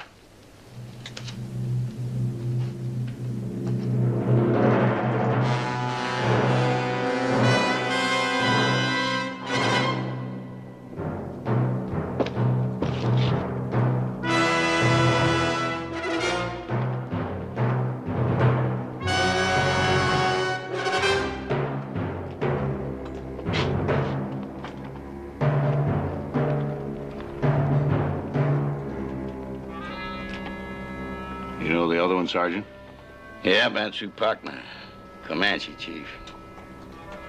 Speaker 1: You know the other one, Sergeant?
Speaker 14: Yeah, Bansu Pakna, Comanche chief.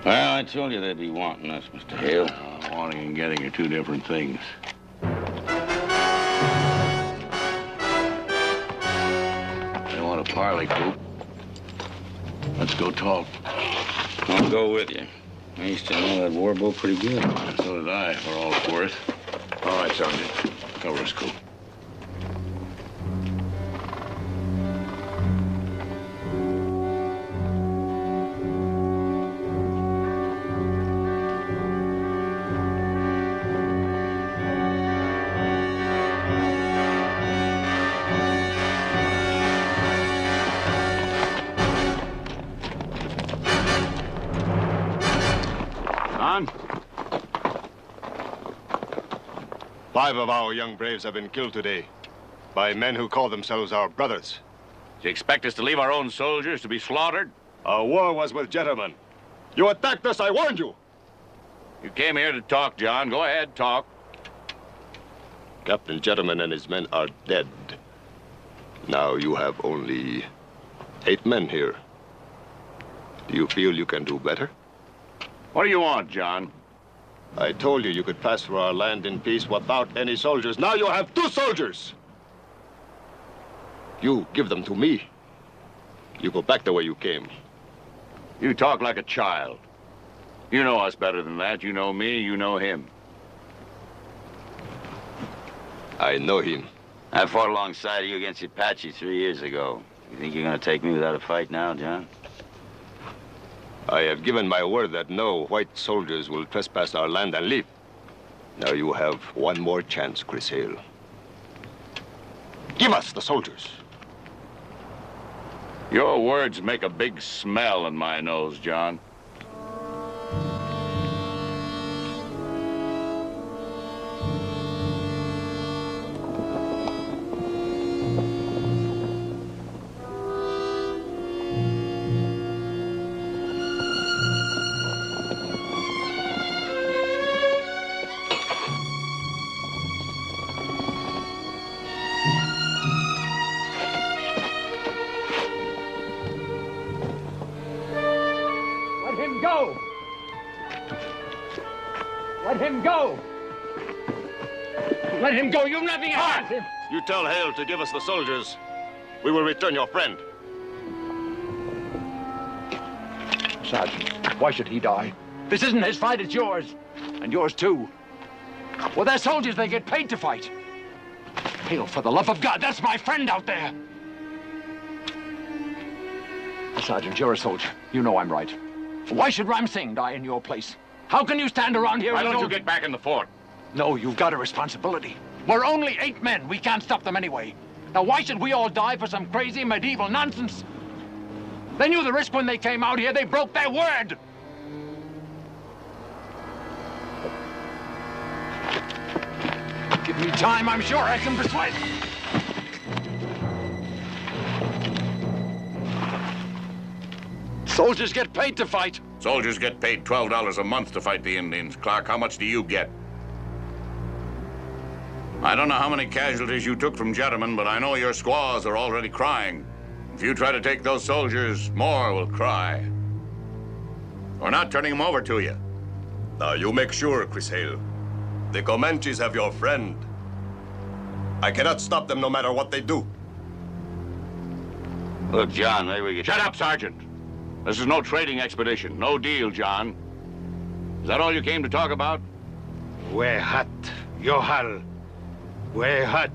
Speaker 14: Well, I told you they'd be wanting us, Mr. Hale.
Speaker 1: Wanting and getting are two different things. They want to parley, Coop. Let's go talk.
Speaker 14: I'll go with you. I used to know that Warbow pretty good.
Speaker 1: So did I, for all it's worth. All right, Sergeant. Cover us, Coop.
Speaker 13: 5 of our young braves have been killed today by men who call themselves our brothers.
Speaker 8: Do you expect us to leave our own soldiers to be slaughtered?
Speaker 13: Our war was with gentlemen. You attacked us, I warned you.
Speaker 8: You came here to talk, John. Go ahead, talk.
Speaker 13: Captain Gentleman and his men are dead. Now you have only 8 men here. Do you feel you can do better?
Speaker 8: What do you want, John?
Speaker 13: I told you you could pass through our land in peace without any soldiers. Now you have 2 soldiers. You give them to me. You go back the way you came.
Speaker 8: You talk like a child. You know us better than that. You know me, you know him.
Speaker 13: I know him.
Speaker 10: I fought alongside of you against the Apache 3 years ago. You think you're gonna take me without a fight now, John?
Speaker 13: I have given my word that no white soldiers will trespass our land and leave. Now you have one more chance, Chris Hale. Give us the soldiers.
Speaker 8: Your words make a big smell in my nose, John.
Speaker 12: Let him go! Let him go! You've nothing against him!
Speaker 13: You tell Hale to give us the soldiers. We will return your friend.
Speaker 12: Sergeant, why should he die? This isn't his fight, it's yours. And yours too. Well, they're soldiers, they get paid to fight. Hale, for the love of God, that's my friend out there. Sergeant, you're a soldier. You know I'm right. Why should Ram Singh die in your place? How can you stand around here
Speaker 8: Why
Speaker 12: and
Speaker 8: don't you get back in the fort?
Speaker 12: No, you've got a responsibility. We're only 8 men. We can't stop them anyway. Now, why should we all die for some crazy medieval nonsense? They knew the risk when they came out here. They broke their word. Give me time. I'm sure I can persuade them. Soldiers get paid to fight.
Speaker 1: Soldiers get paid $12 a month to fight the Indians. Clark, how much do you get? I don't know how many casualties you took from gentlemen, but I know your squaws are already crying. If you try to take those soldiers, more will cry. We're not turning them over to you.
Speaker 13: Now, you make sure, Chris Hale. The Comanches have your friend. I cannot stop them no matter what they do.
Speaker 10: Look, John, maybe we could...
Speaker 8: Shut up, Sergeant. This is no trading expedition. No deal, John. Is that all you came to talk about?
Speaker 15: Wehat, Yohal. Wehat,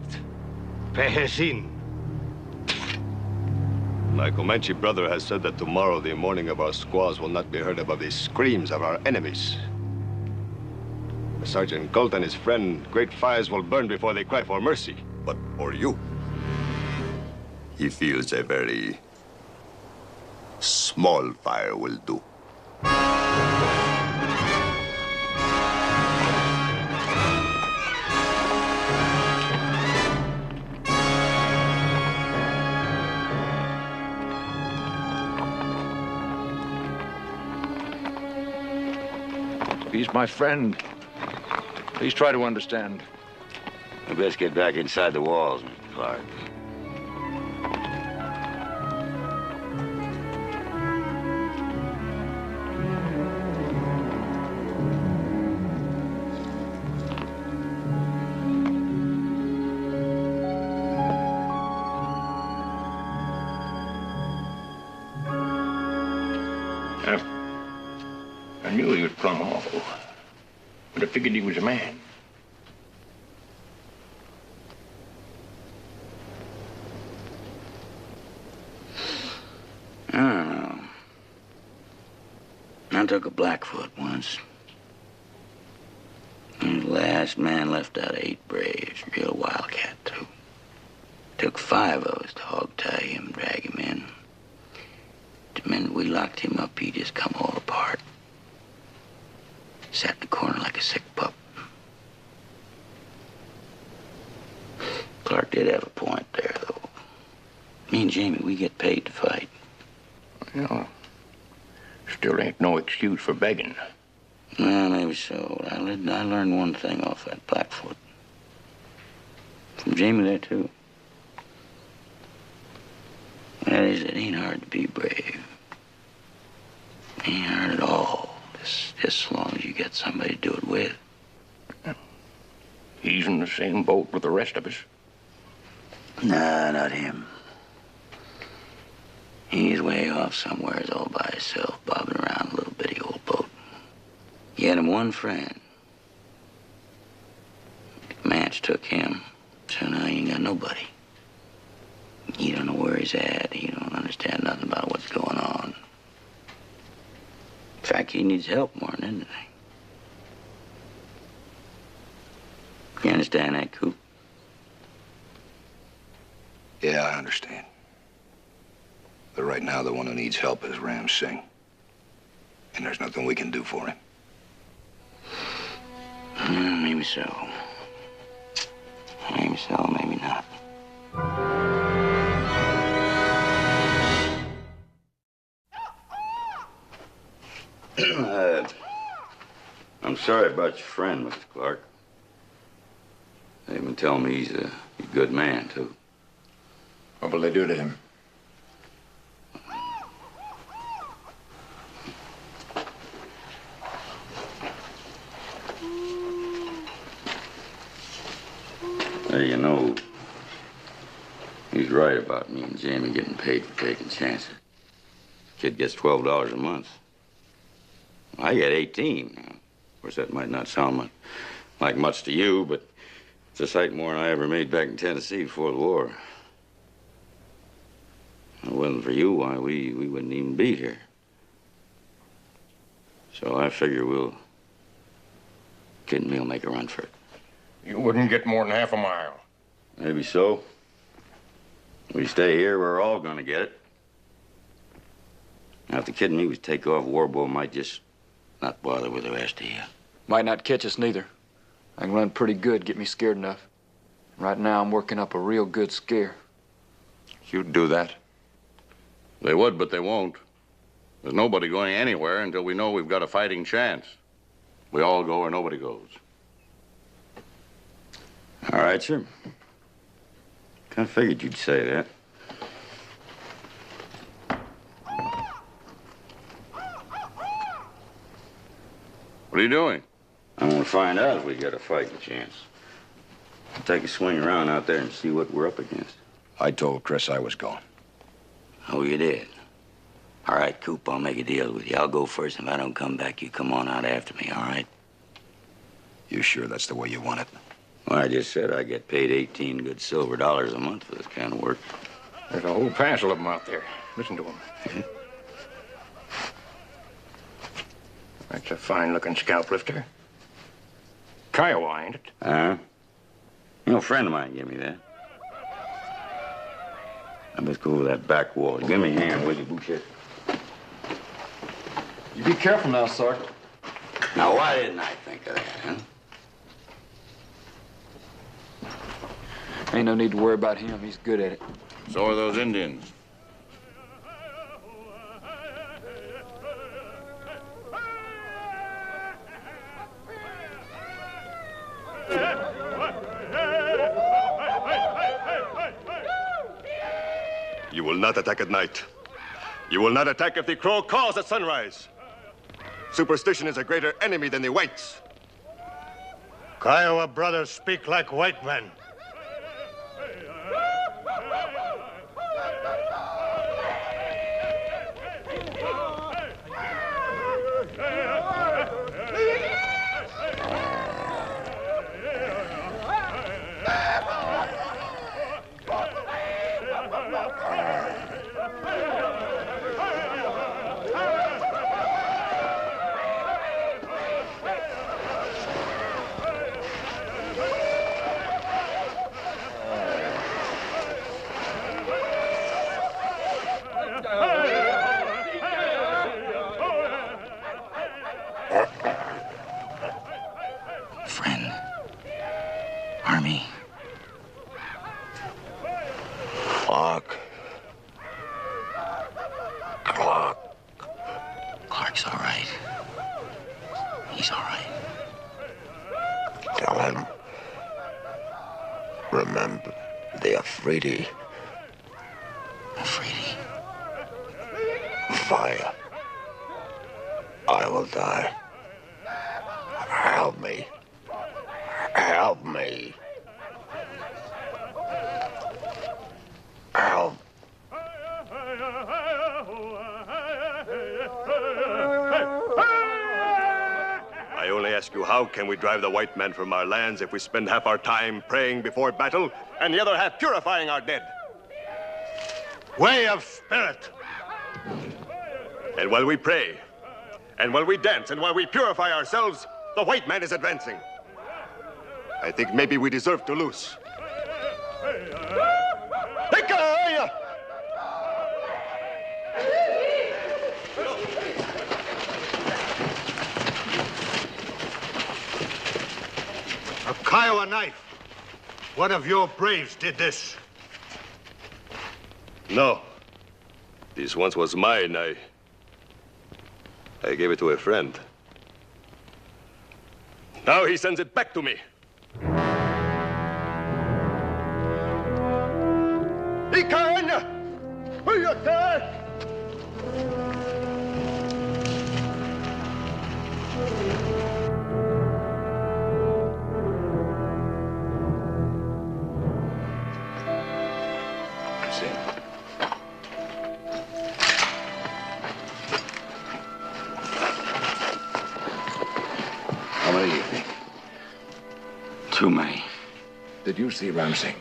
Speaker 15: Pehesin.
Speaker 13: My Comanche brother has said that tomorrow the mourning of our squaws will not be heard above the screams of our enemies. Sergeant Galt and his friend, great fires will burn before they cry for mercy. But for you, he feels a very small fire will do.
Speaker 12: He's my friend. Please try to understand.
Speaker 10: We best get back inside the walls, Mr. Clark.
Speaker 8: I knew he was plumb awful, but I figured he was a man.
Speaker 10: I don't know. I took a Blackfoot once. He was the last man left out of 8 braves. Real wildcat, too. Took 5 of us to hog-tie him, drag him in. The minute we locked him up, he just come all apart. Sat in the corner like a sick pup. did have a point there, though. Me and Jamie, we get paid to fight.
Speaker 8: You know, still ain't no excuse for begging.
Speaker 10: Well, maybe so. I learned one thing off that Blackfoot. From Jamie there, too. That is, it ain't hard to be brave. It ain't hard at all. Just as long as you get somebody to do it with.
Speaker 8: He's in the same boat with the rest of us.
Speaker 10: Nah, not him. He's way off somewhere all by himself, bobbing around a little bitty old boat. He had him one friend. Comanche took him, so now he ain't got nobody. He don't know where he's at. He don't understand nothing about what's going on. In fact, he needs help more than anything. You understand that, Coop?
Speaker 5: Yeah, I understand. But right now, the one who needs help is Ram Singh. And there's nothing we can do for him.
Speaker 10: Maybe so. Maybe so, maybe not.
Speaker 14: I'm sorry about your friend, Mr. Clark. They've been telling me he's a good man, too.
Speaker 2: What will they do to him?
Speaker 14: Hey, you know, he's right about me and Jamie getting paid for taking chances. Kid gets $12 a month. I get 18 now. Of course, that might not sound like much to you, but it's a sight more than I ever made back in Tennessee before the war. If it wasn't for you, why, we wouldn't even be here. So I figure Kid and me'll make a run for it.
Speaker 8: You wouldn't get more than half a mile.
Speaker 14: Maybe so. We stay here, we're all gonna get it. Now, if the Kid and me was take off, Warbo might just not bother with the rest of you.
Speaker 11: Might not catch us neither. I can run pretty good, get me scared enough. Right now, I'm working up a real good scare.
Speaker 2: You'd do that?
Speaker 1: They would, but they won't. There's nobody going anywhere until we know we've got a fighting chance. We all go or nobody goes.
Speaker 14: All right, sir. Kind of figured you'd say that.
Speaker 1: What are you doing?
Speaker 14: I want to find out if we got a fighting chance. I'll take a swing around out there and see what we're up against.
Speaker 5: I told Chris I was going.
Speaker 10: Oh, you did? All right, Coop, I'll make a deal with you. I'll go first. If I don't come back, you come on out after me, all right?
Speaker 5: You sure that's the way you want it?
Speaker 14: Well, I just said I get paid 18 good silver dollars a month for this kind of work.
Speaker 8: There's a whole passel of them out there. Listen to them. That's a fine-looking scalp lifter. Kiowa, ain't it?
Speaker 14: You know, a friend of mine gave me that. Now, let's go over that back wall. Give me a hand, will you, Boucher?
Speaker 11: You be careful now, Sergeant.
Speaker 10: Now, why didn't I think of that, huh?
Speaker 11: Ain't no need to worry about him. He's good at it.
Speaker 1: So are those Indians.
Speaker 13: You will not attack at night. You will not attack if the crow calls at sunrise. Superstition is a greater enemy than the whites.
Speaker 16: Kiowa brothers speak like white men.
Speaker 17: remember the Afridi.
Speaker 10: Afridi?
Speaker 17: Fire. I will die. Help me. Help me. Help.
Speaker 13: I only ask you, how can we drive the white man from our lands if we spend half our time praying before battle and the other half purifying our dead?
Speaker 16: Way of spirit.
Speaker 13: And while we pray, and while we dance, and while we purify ourselves, the white man is advancing. I think maybe we deserve to lose.
Speaker 16: A Kiowa knife. One of your braves did this.
Speaker 13: No. This once was mine. I gave it to a friend. Now he sends it back to me.
Speaker 2: How many do you think?
Speaker 10: Too many.
Speaker 2: Did you see Ramsey?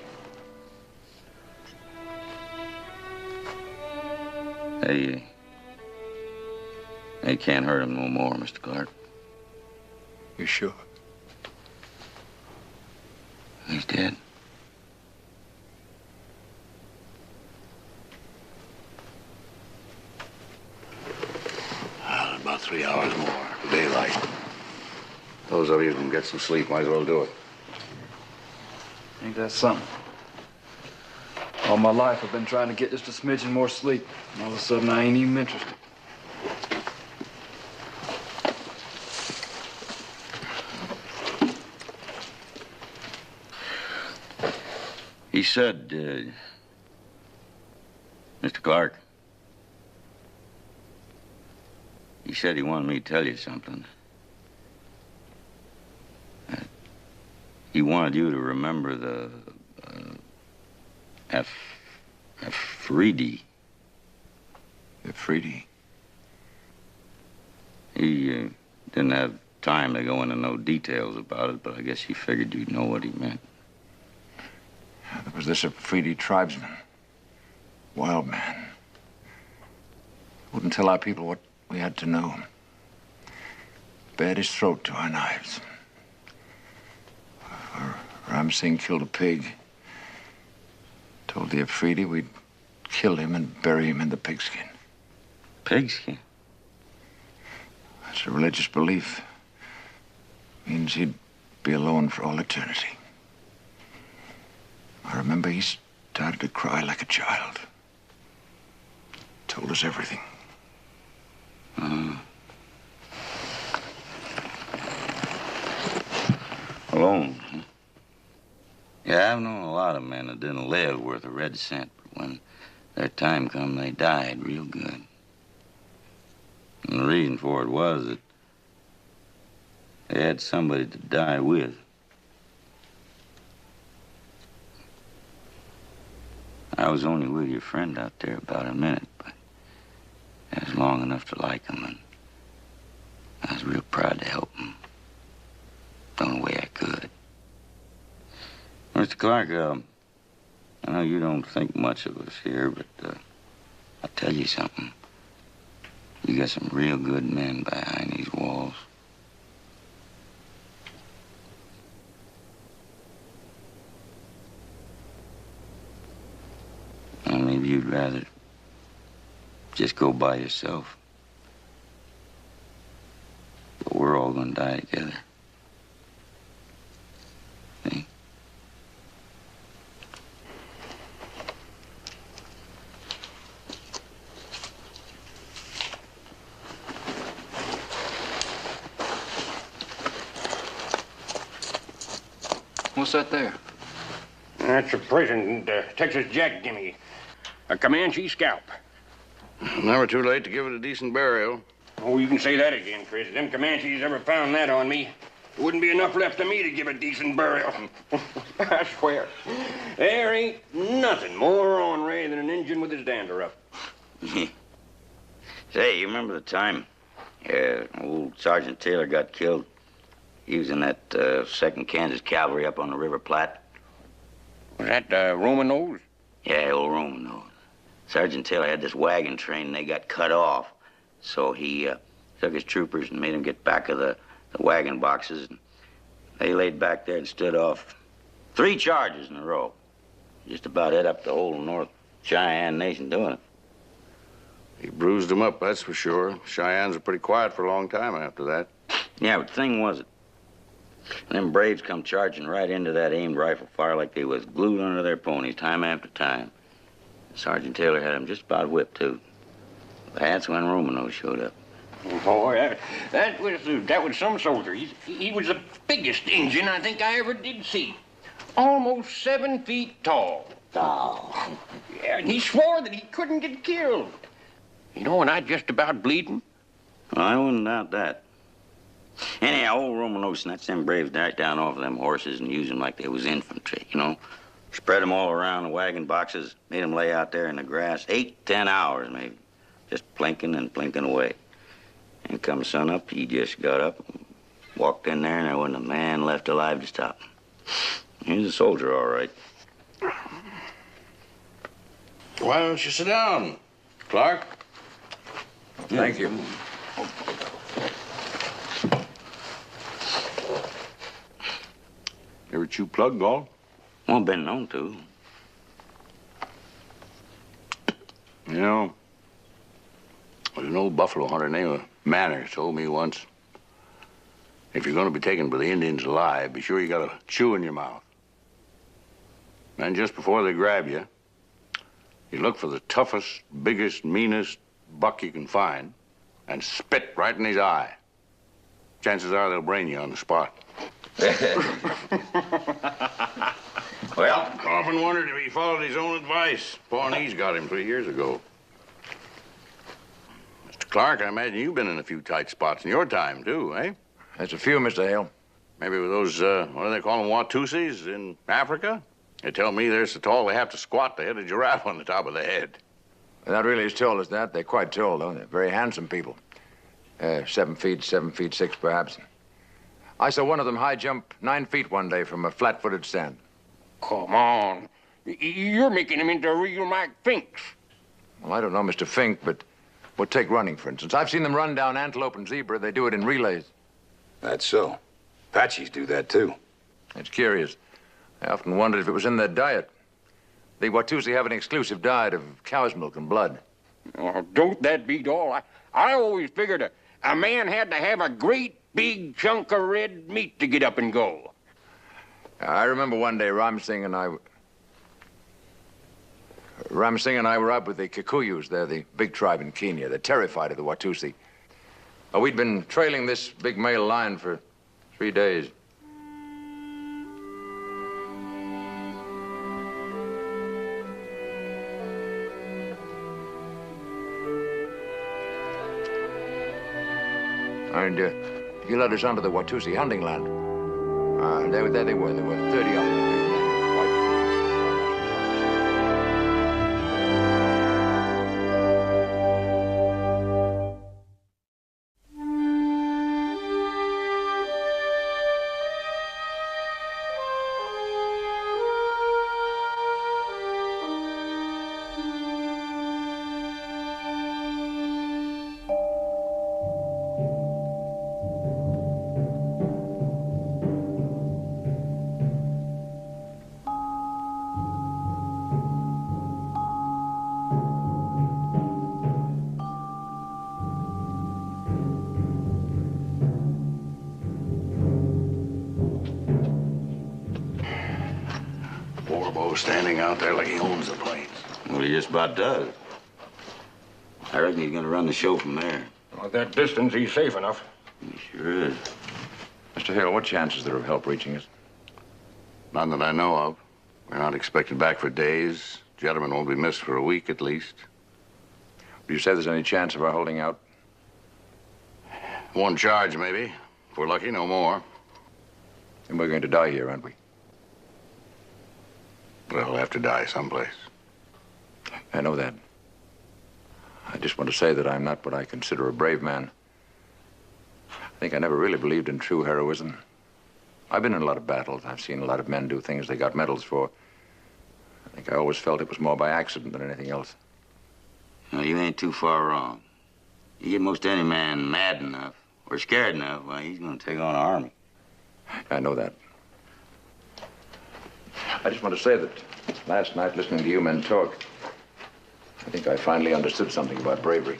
Speaker 10: They can't hurt him no more, Mr. Clark.
Speaker 2: You sure?
Speaker 10: He's dead.
Speaker 1: About 3 hours more. Daylight. Those of you who can get some sleep might as well do it.
Speaker 11: Ain't that something? All my life I've been trying to get just a smidgen more sleep. And all of a sudden I ain't even interested.
Speaker 10: He said, Mr. Clark, he said he wanted me to tell you something. He wanted you to remember the Afridi.
Speaker 2: Afridi?
Speaker 10: He didn't have time to go into no details about it, but I guess he figured you'd know what he meant.
Speaker 2: There was this Afridi tribesman. Wild man. Wouldn't tell our people what we had to know. Bared his throat to our knives. Ramsing killed a pig. Told the Afridi we'd kill him and bury him in the pigskin.
Speaker 10: Pigskin?
Speaker 2: That's a religious belief. Means he'd be alone for all eternity. I remember he started to cry like a child. Told us everything.
Speaker 10: Alone, huh? Yeah, I've known a lot of men that didn't live worth a red cent, but when their time come, they died real good. And the reason for it was that they had somebody to die with. I was only with your friend out there about a minute, but that was long enough to like him, and I was real proud to help him the only way I could. Mr. Clark, I know you don't think much of us here, but I'll tell you something. You got some real good men behind these walls. Well, maybe you'd rather just go by yourself. But we're all gonna die together. See?
Speaker 11: What's that there?
Speaker 8: That's a present Texas Jack give me. A Comanche scalp.
Speaker 1: Never too late to give it a decent burial.
Speaker 8: Oh, you can say that again, Chris. If them Comanches ever found that on me, there wouldn't be enough left of me to give a decent burial. I swear. There ain't nothing more ornery than an Injun with his dander up.
Speaker 10: Say, you remember the time old Sergeant Taylor got killed? He was in that 2nd Kansas Cavalry up on the River Platte.
Speaker 8: Was that Roman Nose?
Speaker 10: Yeah, old Roman Nose. Sergeant Taylor had this wagon train, and they got cut off. So he took his troopers and made them get back of the wagon boxes. And they laid back there and stood off 3 charges in a row. Just about ate up the whole North Cheyenne Nation doing it.
Speaker 1: He bruised them up, that's for sure. Cheyennes were pretty quiet for a long time after that.
Speaker 10: Yeah, but the thing was it. Them Braves come charging right into that aimed rifle fire like they was glued under their ponies time after time. Sergeant Taylor had them just about whipped, too. That's when Romano showed up.
Speaker 8: Boy, that was some soldier. He was the biggest Injun I think I ever did see. Almost 7 feet tall.
Speaker 10: Oh.
Speaker 8: Yeah, and he swore that he couldn't get killed. You know, and I just about bleeding.
Speaker 10: Well, I wouldn't doubt that. Anyhow, old Romano snatched them Braves right down off of them horses and used them like they was infantry, you know? Spread them all around the wagon boxes, made them lay out there in the grass 8, 10 hours maybe, just plinking and plinking away. And come sun up, he just got up and walked in there, and there wasn't a man left alive to stop him. He was a soldier, all right.
Speaker 1: Why don't you sit down, Clark?
Speaker 2: Thank you.
Speaker 1: Ever chew plug, Gall?
Speaker 10: Well, been known to.
Speaker 1: You know, there's an old buffalo hunter named Manners told me once, if you're going to be taken by the Indians alive, be sure you got a chew in your mouth. And just before they grab you, you look for the toughest, biggest, meanest buck you can find and spit right in his eye. Chances are they'll brain you on the spot. Well, I often wondered if he followed his own advice. Pawnees got him 3 years ago. Mr. Clark, I imagine you've been in a few tight spots in your time, too, eh?
Speaker 2: That's a few, Mr. Hale.
Speaker 1: Maybe with those, what do they call them, Watusis in Africa? They tell me they're so tall they have to squat to hit a giraffe on the top of the head.
Speaker 2: They're not really as tall as that. They're quite tall, though. They're very handsome people. 7 feet, 6 perhaps. I saw one of them high jump 9 feet one day from a flat-footed stand.
Speaker 8: Come on. You're making him into a real Mike Finks.
Speaker 2: Well, I don't know, Mr. Fink, but we'll take running, for instance. I've seen them run down antelope and zebra. They do it in relays.
Speaker 5: That's so. Apaches do that, too.
Speaker 2: It's curious. I often wondered if it was in their diet. The Watusi have an exclusive diet of cow's milk and blood.
Speaker 8: Oh, don't that beat all? I always figured a man had to have a great big chunk of red meat to get up and go.
Speaker 2: I remember one day Ram Singh and I were out with the Kikuyus. They're the big tribe in Kenya. They're terrified of the Watusi. We'd been trailing this big male lion for 3 days. And he led us onto the Watusi hunting land. There they were. There were 30 of them.
Speaker 1: Standing out there like he owns the place.
Speaker 10: Well, he just about does. I reckon he's gonna run the show from there.
Speaker 8: Well, at that distance, he's safe enough.
Speaker 10: He sure is.
Speaker 2: Mr. Hale, what chances are there of help reaching us?
Speaker 1: None that I know of. We're not expected back for days. Gentlemen won't be missed for a week at least.
Speaker 2: Do you say there's any chance of our holding out?
Speaker 1: One charge, maybe. If we're lucky, no more.
Speaker 2: And we're going to die here, aren't we?
Speaker 1: We'll have to die someplace.
Speaker 2: I know that. I just want to say that I'm not what I consider a brave man. I think I never really believed in true heroism. I've been in a lot of battles. I've seen a lot of men do things they got medals for. I think I always felt it was more by accident than anything else.
Speaker 14: No, you ain't too far wrong. You get most any man mad enough or scared enough, well, he's gonna take on an army.
Speaker 2: I know that. I just want to say that last night, listening to you men talk, I think I finally understood something about bravery.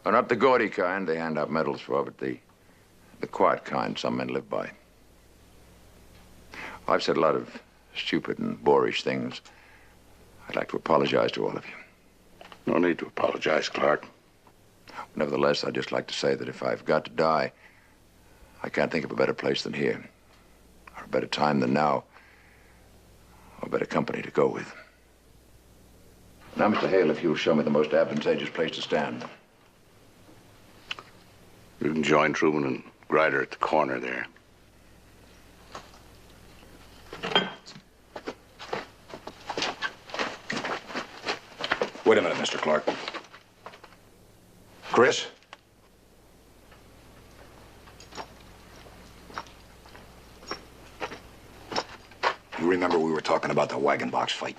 Speaker 2: Well, not the gaudy kind they hand out medals for, but the quiet kind some men live by. I've said a lot of stupid and boorish things. I'd like to apologize to all of you.
Speaker 1: No need to apologize, Clark.
Speaker 2: Nevertheless, I'd just like to say that if I've got to die, I can't think of a better place than here, or a better time than now, or better company to go with. Now, Mr. Hale, if you'll show me the most advantageous place to stand.
Speaker 1: You can join Truman and Grider at the corner there.
Speaker 5: Wait a minute, Mr. Clark. Chris? You remember we were talking about the wagon box fight?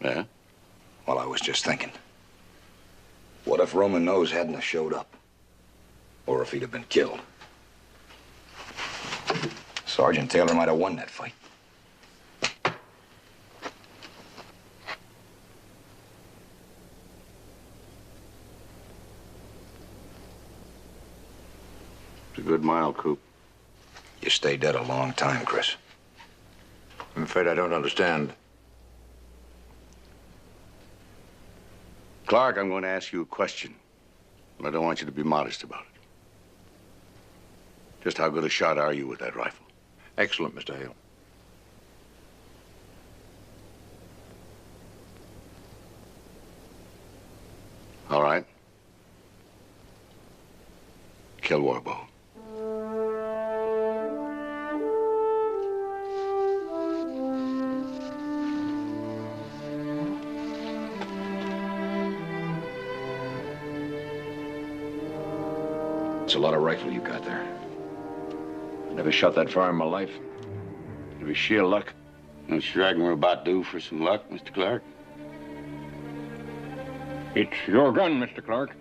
Speaker 1: Yeah?
Speaker 5: Well, I was just thinking. What if Roman Nose hadn't have showed up? Or if he'd have been killed? Sergeant Taylor might have won that fight.
Speaker 1: It's a good mile, Coop.
Speaker 5: You stayed dead a long time, Chris.
Speaker 2: I'm afraid I don't understand.
Speaker 1: Clark, I'm going to ask you a question. I don't want you to be modest about it. Just how good a shot are you with that rifle?
Speaker 2: Excellent, Mr. Hale.
Speaker 1: All right. Kill Warbow.
Speaker 2: It's a lot of rifle you got there. I never shot that far in my life. It was sheer luck.
Speaker 14: Don't you reckon we're about due for some luck, Mr. Clark?
Speaker 8: It's your gun, Mr. Clark.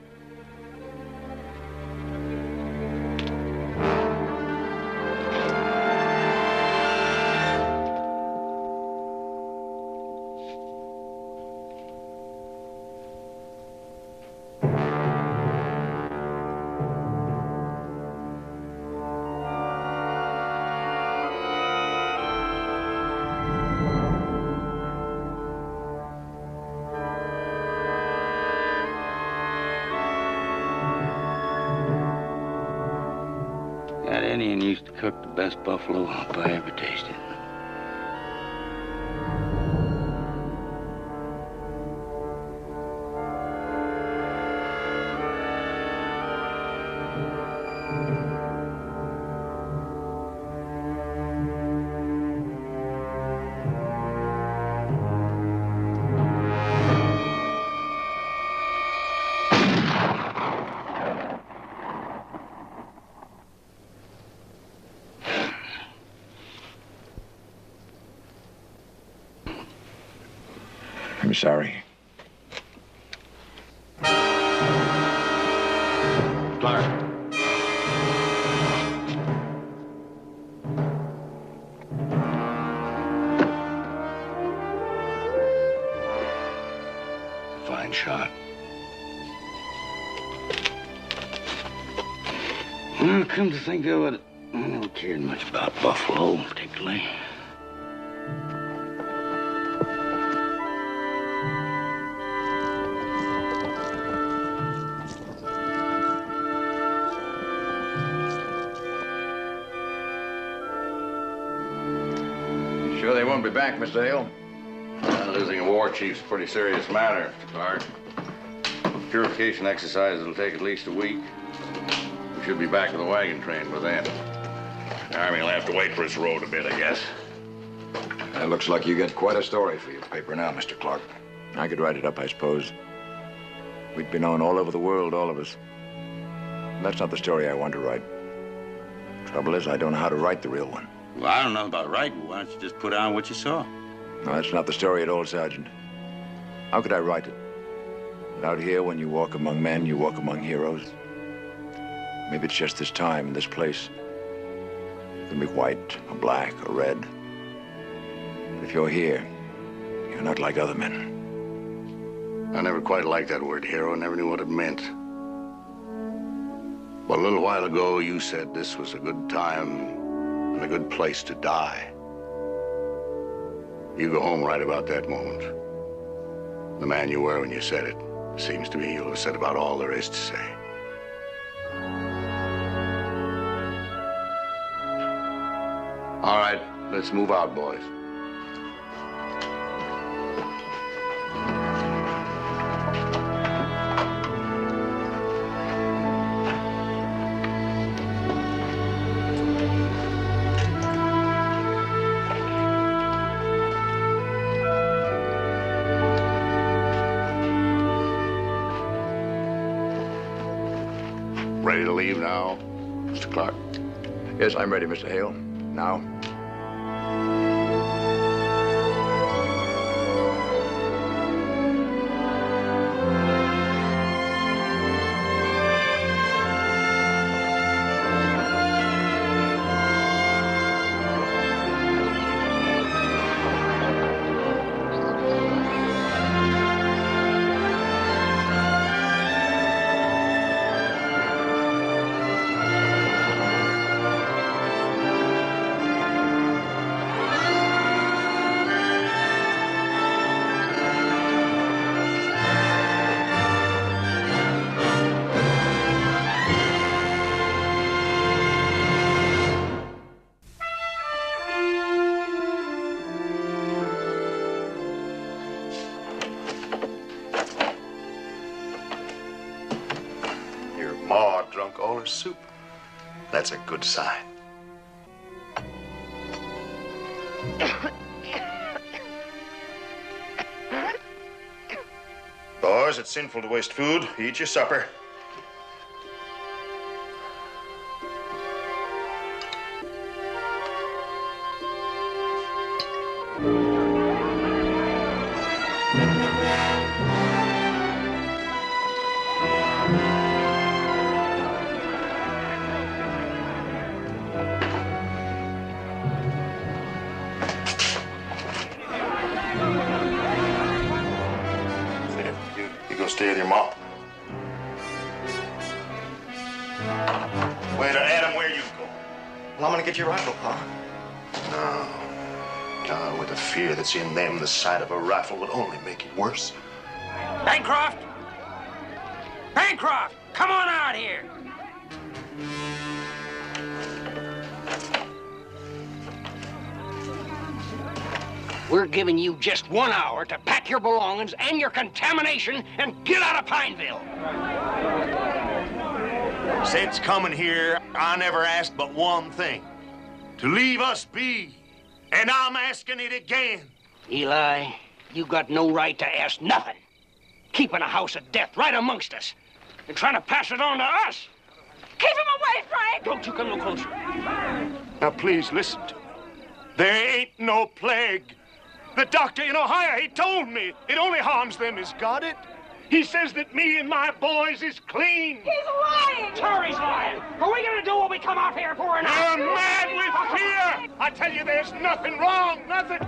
Speaker 14: That Indian used to cook the best buffalo hump I ever tasted.
Speaker 2: I'm sorry.
Speaker 1: Clark. Fine shot.
Speaker 14: Well, come to think of it, I never cared much about buffalo, particularly.
Speaker 2: Sure they won't be back, Mr. Hale?
Speaker 1: Losing a war chief's a pretty serious matter, Mr. Clark. Purification exercises will take at least a week. We should be back with the wagon train by then. The Army will have to wait for its road a bit, I guess.
Speaker 5: It looks like you get quite a story for your paper now, Mr. Clark.
Speaker 2: I could write it up, I suppose. We'd be known all over the world, all of us. That's not the story I want to write. Trouble is, I don't know how to write the real one.
Speaker 18: Well, I don't know about writing. Why don't you just put on what you saw?
Speaker 2: No, that's not the story at all, Sergeant. How could I write it? Out here, when you walk among men, you walk among heroes. Maybe it's just this time and this place. It can be white or black or red. But if you're here, you're not like other men.
Speaker 1: I never quite liked that word hero, never knew what it meant. But a little while ago, you said this was a good time and a good place to die. You go home right about that moment. The man you were when you said it. Seems to me you'll have said about all there is to say. All right, let's move out, boys. Ready to leave now, Mr. Clark?
Speaker 2: Yes, I'm ready, Mr. Hale. Now.
Speaker 16: Drunk all her soup. That's a good sign. Boys, it's sinful to waste food. Eat your supper. Stay with your mom. Wait, Adam, where you go?
Speaker 17: Well, I'm gonna get your rifle, Pa.
Speaker 16: No, with the fear that's in them, the sight of a rifle would only make it worse.
Speaker 8: Bancroft! Bancroft! Come on out here! We're giving you just 1 hour to pack your belongings and your contamination and get out of Pineville.
Speaker 16: Since coming here, I never asked but one thing. To leave us be. And I'm asking it again.
Speaker 8: Eli, you got no right to ask nothing. Keeping a house of death right amongst us and trying to pass it on to us.
Speaker 19: Keep him away, Frank!
Speaker 8: Don't you come no closer.
Speaker 16: Now, please listen to me. There ain't no plague. The doctor in Ohio, he told me it only harms them as got it. He says that me and my boys is clean.
Speaker 19: He's lying!
Speaker 8: Terry's lying. Are we gonna do what we come out here for or not?
Speaker 16: You're mad with fear. I tell you, there's nothing wrong, nothing.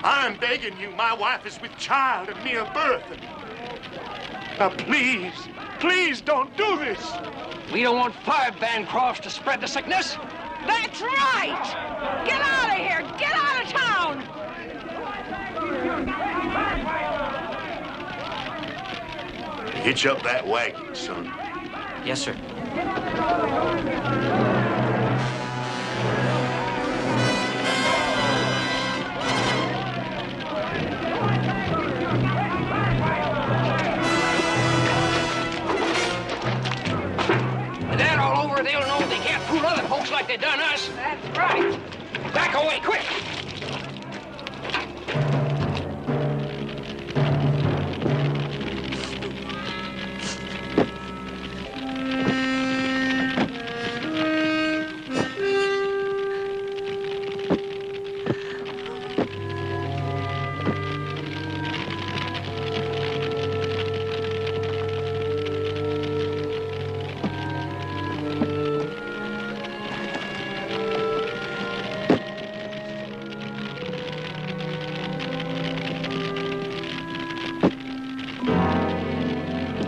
Speaker 16: I'm begging you. My wife is with child and near birth. Now, please, please don't do this.
Speaker 8: We don't want 5 Bancrofts to spread the sickness.
Speaker 19: That's right! Get out of here! Get out of town!
Speaker 16: Hitch up that wagon, son.
Speaker 9: Yes, sir.
Speaker 8: With that all over, they'll know they can't fool other folks like they done us. That's right. Back away, quick!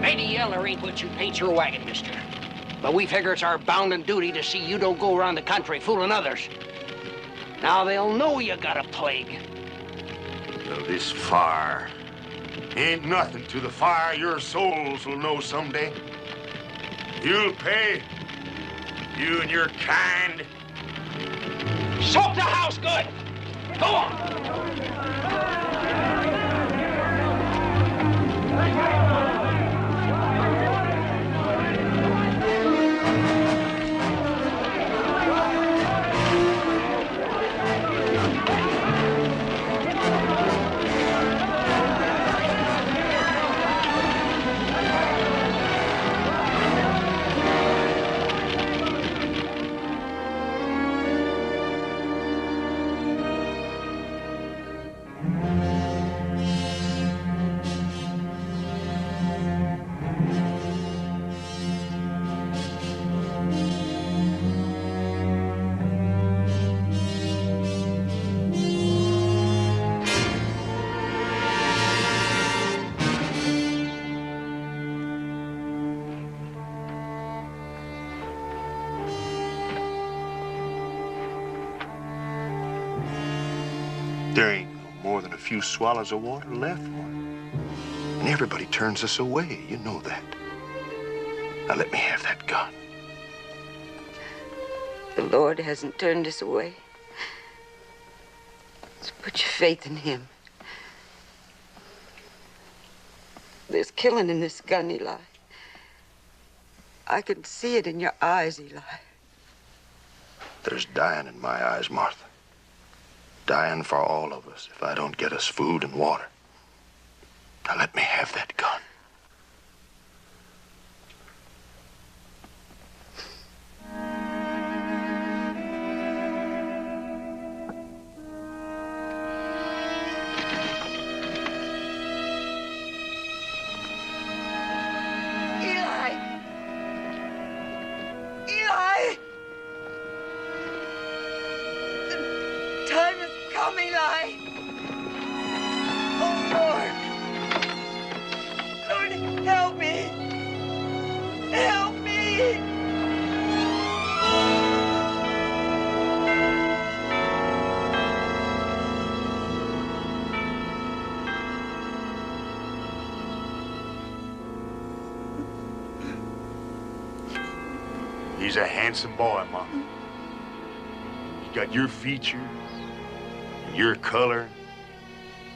Speaker 8: Lady Yeller ain't what you paint your wagon, mister. But we figure it's our bounden duty to see you don't go around the country fooling others. Now they'll know you got a plague.
Speaker 16: Well, this fire ain't nothing to the fire your souls will know someday. You'll pay. You and your kind.
Speaker 8: Soak the house good! Go on!
Speaker 16: There ain't no more than a few swallows of water left for him. And everybody turns us away. You know that. Now let me have that gun.
Speaker 20: The Lord hasn't turned us away. So put your faith in him. There's killing in this gun, Eli. I can see it in your eyes, Eli.
Speaker 16: There's dying in my eyes, Martha. Dying for all of us if I don't get us food and water. Now let me have that gun.
Speaker 20: Eli! Eli! The time has come, Eli! Oh, Lord! Lord, help me! Help me!
Speaker 16: He's a handsome boy, Mama. He's got your features and your color,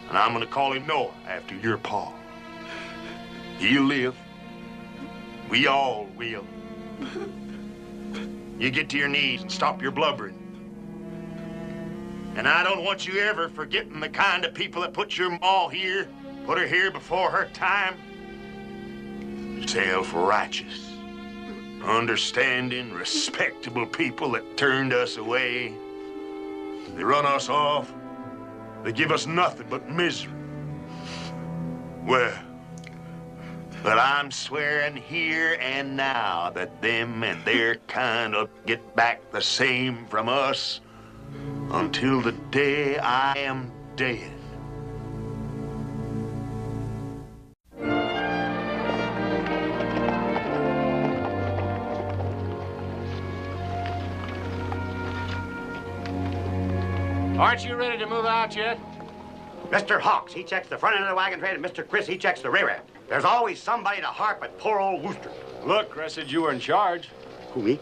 Speaker 16: and I'm gonna call him Noah after your pa. He'll live. We all will. You get to your knees and stop your blubbering. And I don't want you ever forgetting the kind of people that put your ma here, put her here before her time. Self-righteous, understanding, respectable people that turned us away. They run us off. They give us nothing but misery. Well, but I'm swearing here and now that them and their kind will get back the same from us until the day I am dead.
Speaker 1: Aren't you ready to move out yet?
Speaker 3: Mr. Hawks, he checks the front end of the wagon train, and Mr. Chris, he checks the rear end. There's always somebody to harp at poor old Wooster.
Speaker 4: Look, Chris said you were in charge.
Speaker 3: Who, me?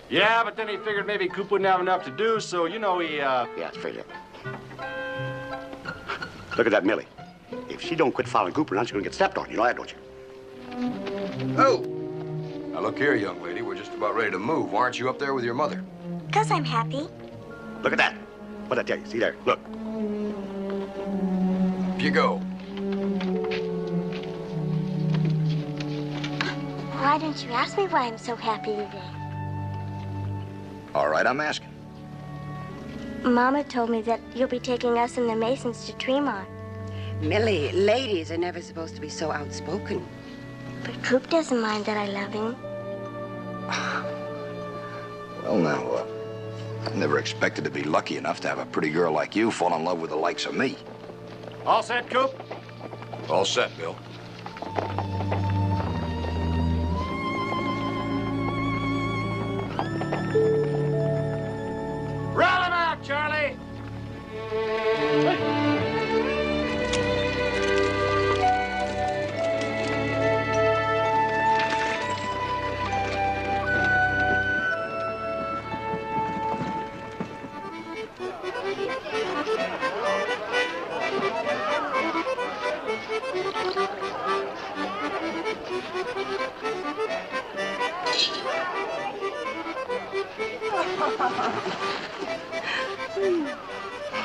Speaker 4: Yeah, but then he figured maybe Coop wouldn't have enough to do, so, you know, he,
Speaker 3: Yeah, it's figured. Look at that Millie. If she don't quit following Cooper, now she's gonna get stepped on. You know that, don't you?
Speaker 2: Oh! Now, look here, young lady. We're just about ready to move. Why aren't you up there with your mother?
Speaker 21: 'Cause I'm happy.
Speaker 3: Look at that. What'd I tell you? See there? Look.
Speaker 2: Up you go.
Speaker 21: Why don't you ask me why I'm so happy today?
Speaker 5: All right, I'm asking.
Speaker 21: Mama told me that you'll be taking us and the Masons to Tremont.
Speaker 22: Millie, ladies are never supposed to be so outspoken.
Speaker 21: But Coop doesn't mind that I love him.
Speaker 5: Well, now, I've never expected to be lucky enough to have a pretty girl like you fall in love with the likes of me.
Speaker 4: All set, Coop?
Speaker 5: All set, Bill.
Speaker 8: Roll him out, Charlie.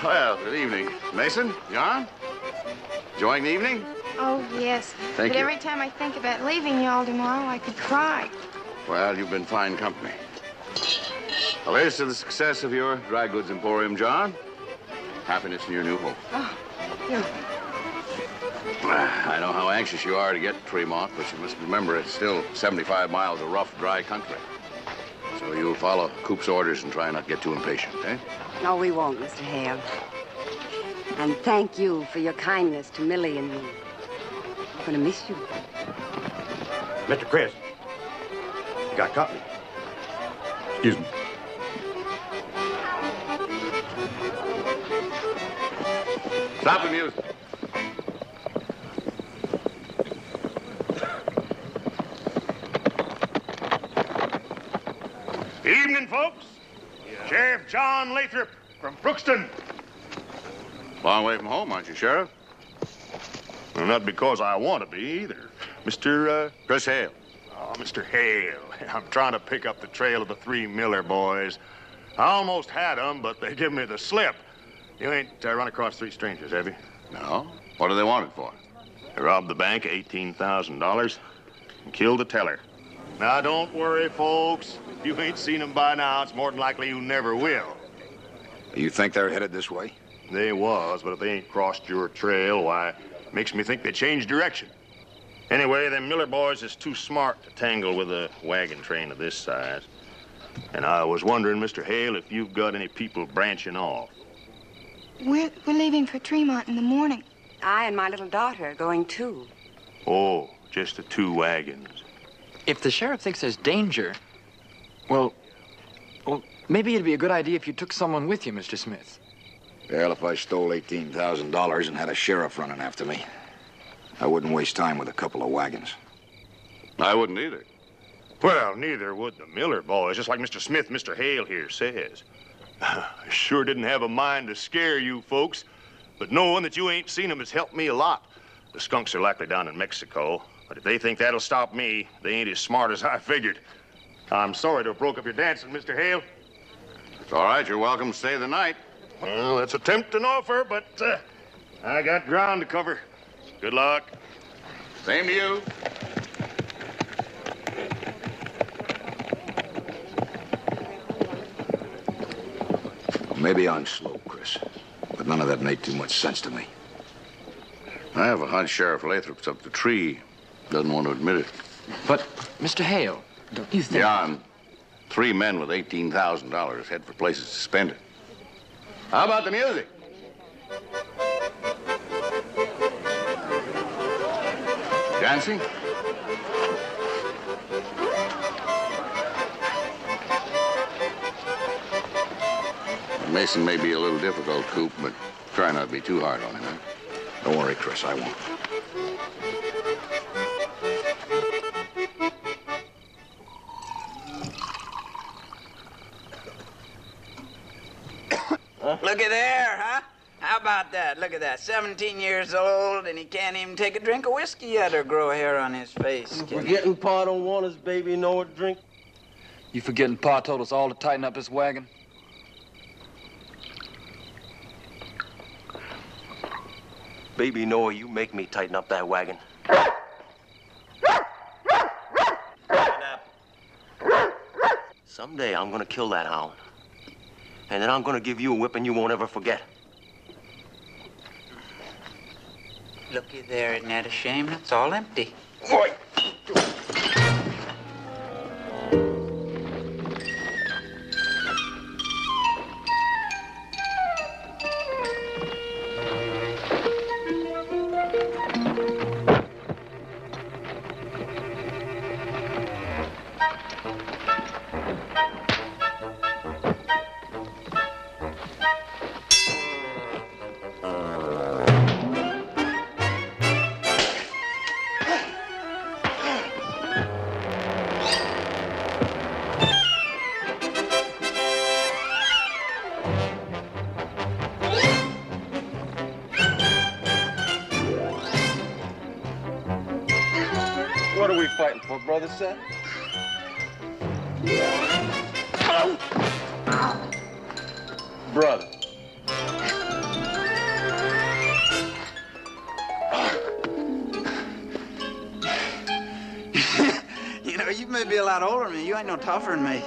Speaker 1: Well, good evening. Mason, John? Enjoying the evening?
Speaker 23: Oh, yes.
Speaker 1: Thank
Speaker 23: but
Speaker 1: you.
Speaker 23: every time I think about leaving y'all tomorrow, I could cry.
Speaker 1: Well, you've been fine company. Well, here's to the success of your dry goods emporium, John. Happiness in your new home.
Speaker 23: Oh, yeah.
Speaker 1: I know how anxious you are to get to Tremont, but you must remember it's still 75 miles of rough, dry country. So you'll follow Coop's orders and try not to get too impatient, eh?
Speaker 22: No, we won't, Mr. Hale. And thank you for your kindness to Millie and me. I'm gonna miss you.
Speaker 3: Mr. Chris, you got company. Excuse me.
Speaker 1: Stop the music.
Speaker 16: Evening, folks. Sheriff John Lathrop from Brookston.
Speaker 1: Long way from home, aren't you, Sheriff?
Speaker 16: Well, not because I want to be, either. Mr.
Speaker 1: Chris Hale.
Speaker 16: Oh, Mr. Hale. I'm trying to pick up the trail of the 3 Miller boys. I almost had them, but they give me the slip. You ain't run across 3 strangers, have you?
Speaker 1: No. What do they want it for?
Speaker 16: They robbed the bank of $18,000 and killed the teller. Now, don't worry, folks. If you ain't seen them by now, it's more than likely you never will.
Speaker 5: You think they're headed this way?
Speaker 16: They was, but if they ain't crossed your trail, why, it makes me think they changed direction. Anyway, them Miller boys is too smart to tangle with a wagon train of this size. And I was wondering, Mr. Hale, if you've got any people branching off.
Speaker 23: We're leaving for Tremont in the morning.
Speaker 22: I and my little daughter are going too.
Speaker 16: Oh, just the 2 wagons.
Speaker 11: If the sheriff thinks there's danger, well, maybe it'd be a good idea if you took someone with you, Mr. Smith.
Speaker 5: Well, if I stole $18,000 and had a sheriff running after me, I wouldn't waste time with a couple of wagons.
Speaker 1: I wouldn't either.
Speaker 16: Well, neither would the Miller boys, just like Mr. Smith, Mr. Hale here says. I sure didn't have a mind to scare you folks, but knowing that you ain't seen them has helped me a lot. The skunks are likely down in Mexico, but if they think that'll stop me, they ain't as smart as I figured. I'm sorry to have broke up your dancing, Mr. Hale.
Speaker 1: It's all right. You're welcome to stay the night.
Speaker 16: Well, that's a tempting offer, but I got ground to cover. Good luck.
Speaker 1: Same to you.
Speaker 5: Well, maybe I'm slow, Chris, but none of that made too much sense to me.
Speaker 1: I have a hunch Sheriff Lathrop's up the tree. Doesn't want to admit it.
Speaker 11: But, Mr. Hale, don't you think...
Speaker 1: John, 3 men with $18,000 head for places to spend it. How about the music? Dancing? Mason may be a little difficult, Coop, but try not to be too hard on him, huh?
Speaker 5: Don't worry, Chris, I won't.
Speaker 6: Looky there, huh? How about that? Look at that. 17 years old, and he can't even take a drink of whiskey yet or grow a hair on his face.
Speaker 7: Forgetting Pa don't want his baby Noah drink?
Speaker 11: You forgetting Pa told us all to tighten up his wagon?
Speaker 7: Baby Noah, you make me tighten up that wagon. Someday I'm gonna kill that hound. And then I'm gonna give you a whipping you won't ever forget.
Speaker 6: Looky there, isn't that a shame? It's all empty.
Speaker 7: Boy!
Speaker 16: What are we fighting for, brother, son? Brother.
Speaker 6: You know, you may be a lot older than me. You ain't no tougher than me.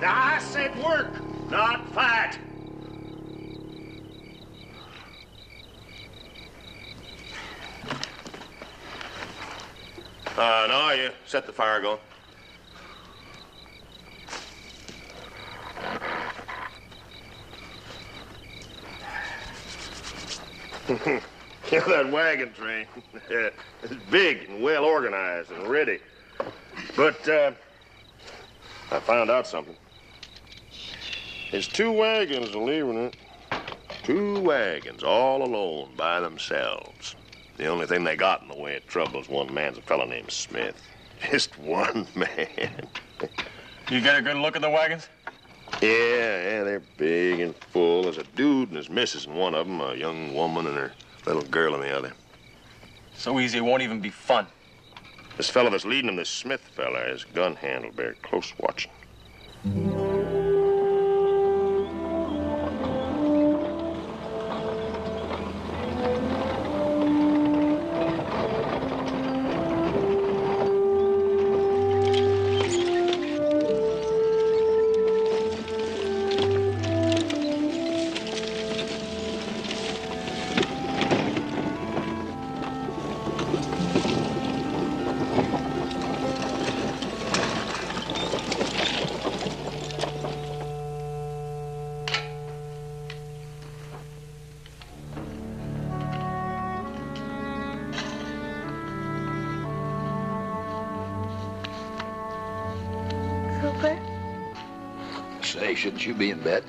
Speaker 16: I said work, not fight. Now you set the fire going. Yeah, that wagon train. It's big and well organized and ready. But I found out something. There's 2 wagons leaving it. 2 wagons all alone by themselves. The only thing they got in the way of trouble is one man's a fellow named Smith. Just one man.
Speaker 4: You get a good look at the wagons?
Speaker 16: Yeah, they're big and full. There's a dude and his missus in one of them, a young woman and her little girl in the other.
Speaker 4: So easy it won't even be fun.
Speaker 16: This fellow that's leading them, this Smith fella, his gun handle bear close watching.
Speaker 21: Cooper,
Speaker 2: Say, shouldn't you be in bed?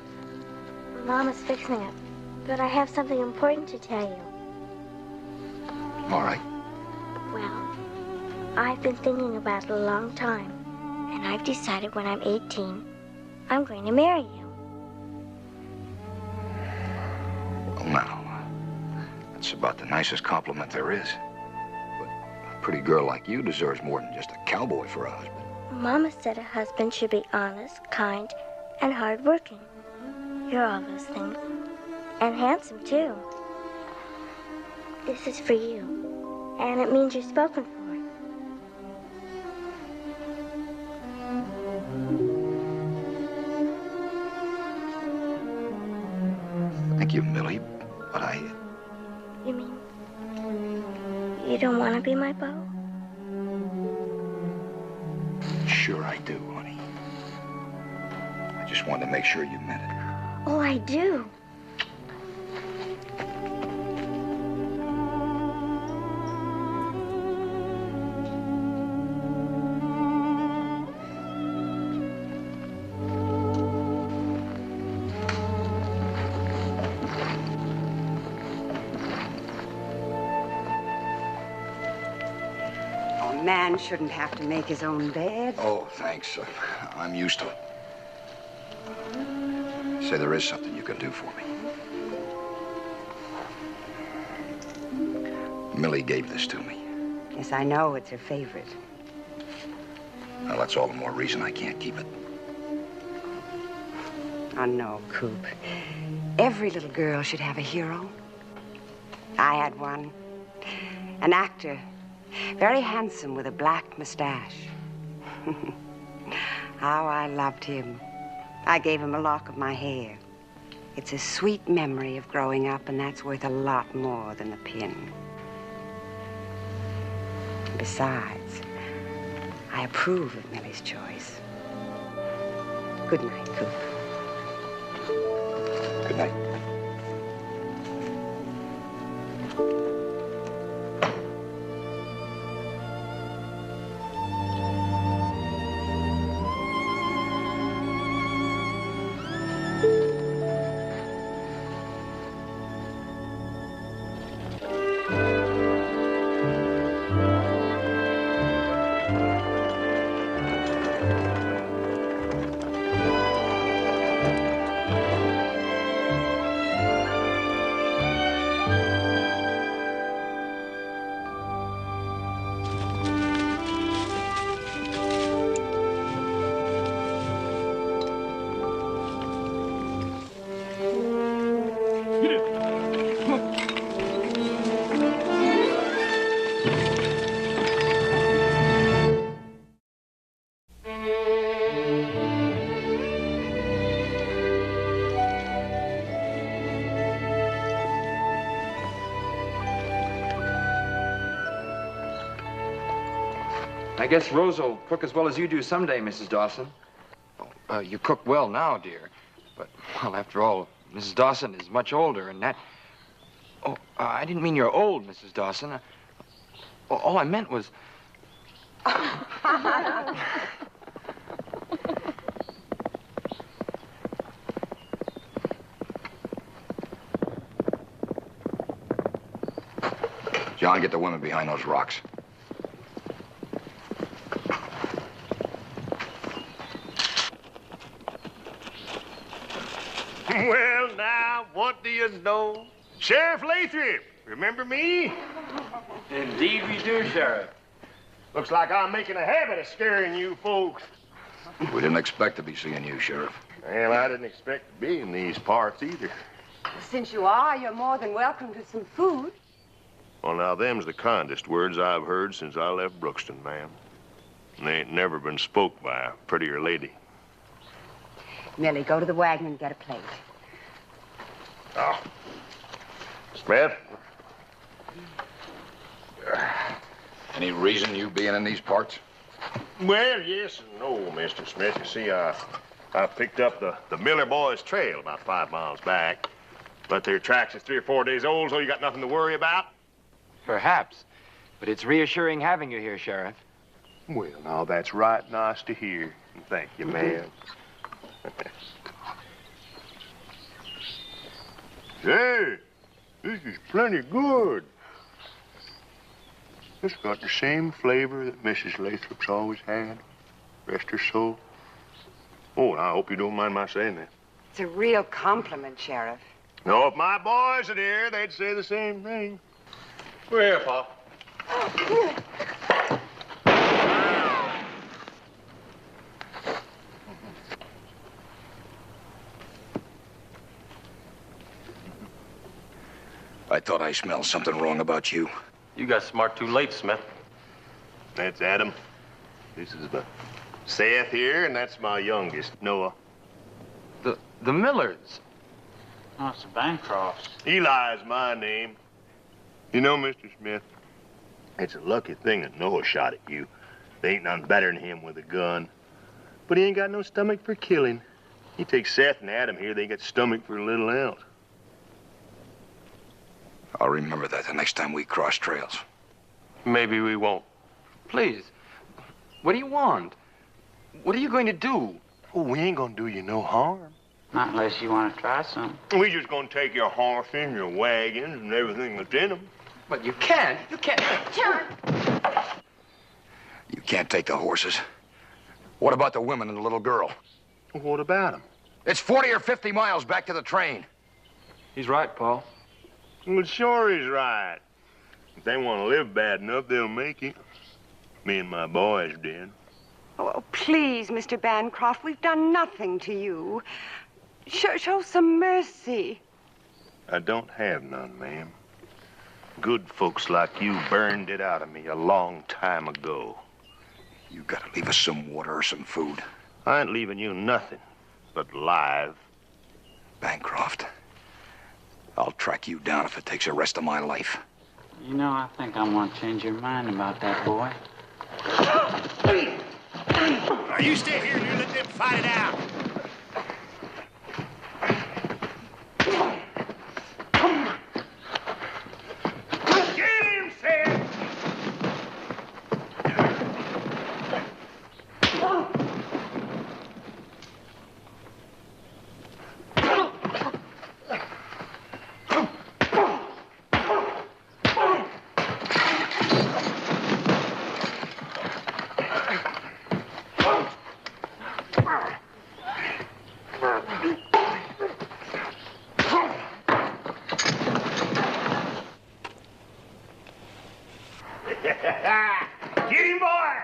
Speaker 21: Mama's fixing it, but I have something important to tell you.
Speaker 2: All right.
Speaker 21: Well, I've been thinking about it a long time, and I've decided when I'm 18, I'm going to marry you.
Speaker 5: Well, now, that's about the nicest compliment there is. But a pretty girl like you deserves more than just a cowboy for a husband.
Speaker 21: Mama said a husband should be honest, kind, and hardworking. You're all those things. And handsome, too. This is for you, and it means you're spoken for.
Speaker 5: Thank you, Millie, but
Speaker 21: You mean you don't want to be my beau?
Speaker 5: Sure I do, honey. I just wanted to make sure you meant it.
Speaker 21: Oh, I do.
Speaker 22: A man shouldn't have to make his own bed.
Speaker 5: Oh, thanks. I'm used to it. Say there is something you can do for me. Millie gave this to me.
Speaker 22: Yes, I know it's her favorite.
Speaker 5: Well, that's all the more reason I can't keep it.
Speaker 22: Oh, no, Coop. Every little girl should have a hero. I had one. An actor. Very handsome with a black mustache. How I loved him. I gave him a lock of my hair. It's a sweet memory of growing up, and that's worth a lot more than a pin. Besides, I approve of Millie's choice. Good night, Coop.
Speaker 5: Good night.
Speaker 11: I guess Rose will cook as well as you do someday, Mrs. Dawson. Oh, you cook well now, dear. But, well, after all, Mrs. Dawson is much older, and that... Oh, I didn't mean you're old, Mrs. Dawson. All I meant was...
Speaker 5: John, get the women behind those rocks.
Speaker 16: Well, now, what do you know? Sheriff Lathrop, remember me?
Speaker 12: Indeed we do, Sheriff.
Speaker 16: Looks like I'm making a habit of scaring you folks.
Speaker 5: We didn't expect to be seeing you, Sheriff.
Speaker 16: Well, I didn't expect to be in these parts either.
Speaker 22: Since you are, you're more than welcome to some food.
Speaker 16: Well, now, them's the kindest words I've heard since I left Brookston, ma'am. And they ain't never been spoke by a prettier lady.
Speaker 22: Millie, go to the wagon and get a plate.
Speaker 16: Oh. Smith?
Speaker 5: Any reason you being in these parts?
Speaker 16: Well, yes and no, Mr. Smith. You see, I picked up the Miller boys' trail about 5 miles back. But their tracks is 3 or 4 days old, so you got nothing to worry about?
Speaker 11: Perhaps. But it's reassuring having you here, Sheriff.
Speaker 16: Well, now, that's right nice to hear. Thank you, ma'am. Hey, this is plenty good. It's got the same flavor that Mrs. Lathrop's always had. Rest her soul. Oh, and I hope you don't mind my saying that.
Speaker 22: It's a real compliment, Sheriff.
Speaker 16: No, if my boys are here, they'd say the same thing.
Speaker 12: We're here, Pa.
Speaker 5: I thought I smelled something wrong about you.
Speaker 12: You got smart too late, Smith.
Speaker 16: That's Adam. This is the Seth here, and that's my youngest, Noah.
Speaker 11: The Millers.
Speaker 12: Oh, it's the Bancrofts.
Speaker 16: Eli's my name. You know, Mr. Smith, it's a lucky thing that Noah shot at you. There ain't none better than him with a gun. But he ain't got no stomach for killing. You take Seth and Adam here, they got stomach for little else.
Speaker 5: I'll remember that the next time we cross trails.
Speaker 12: Maybe we won't.
Speaker 11: Please. What do you want? What are you going to do?
Speaker 16: Oh, we ain't gonna do you no harm.
Speaker 12: Not unless you want to try some.
Speaker 16: We just gonna take your horses, your wagons, and everything that's in them.
Speaker 11: But you can't. You can't.
Speaker 22: John!
Speaker 5: You can't take the horses. What about the women and the little girl?
Speaker 16: What about them?
Speaker 5: It's 40 or 50 miles back to the train.
Speaker 11: He's right, Paul.
Speaker 16: Well, sure he's right. If they want to live bad enough, they'll make it. Me and my boys did.
Speaker 22: Oh, please, Mr. Bancroft, we've done nothing to you. Show some mercy.
Speaker 16: I don't have none, ma'am. Good folks like you burned it out of me a long time ago.
Speaker 5: You gotta leave us some water or some food.
Speaker 16: I ain't leaving you nothing but live.
Speaker 5: Bancroft, I'll track you down if it takes the rest of my life.
Speaker 12: You know, I think I'm going to change your mind about that boy.
Speaker 16: Now, you stay here and you let them fight it out. Get him, Sam! Get him, boy!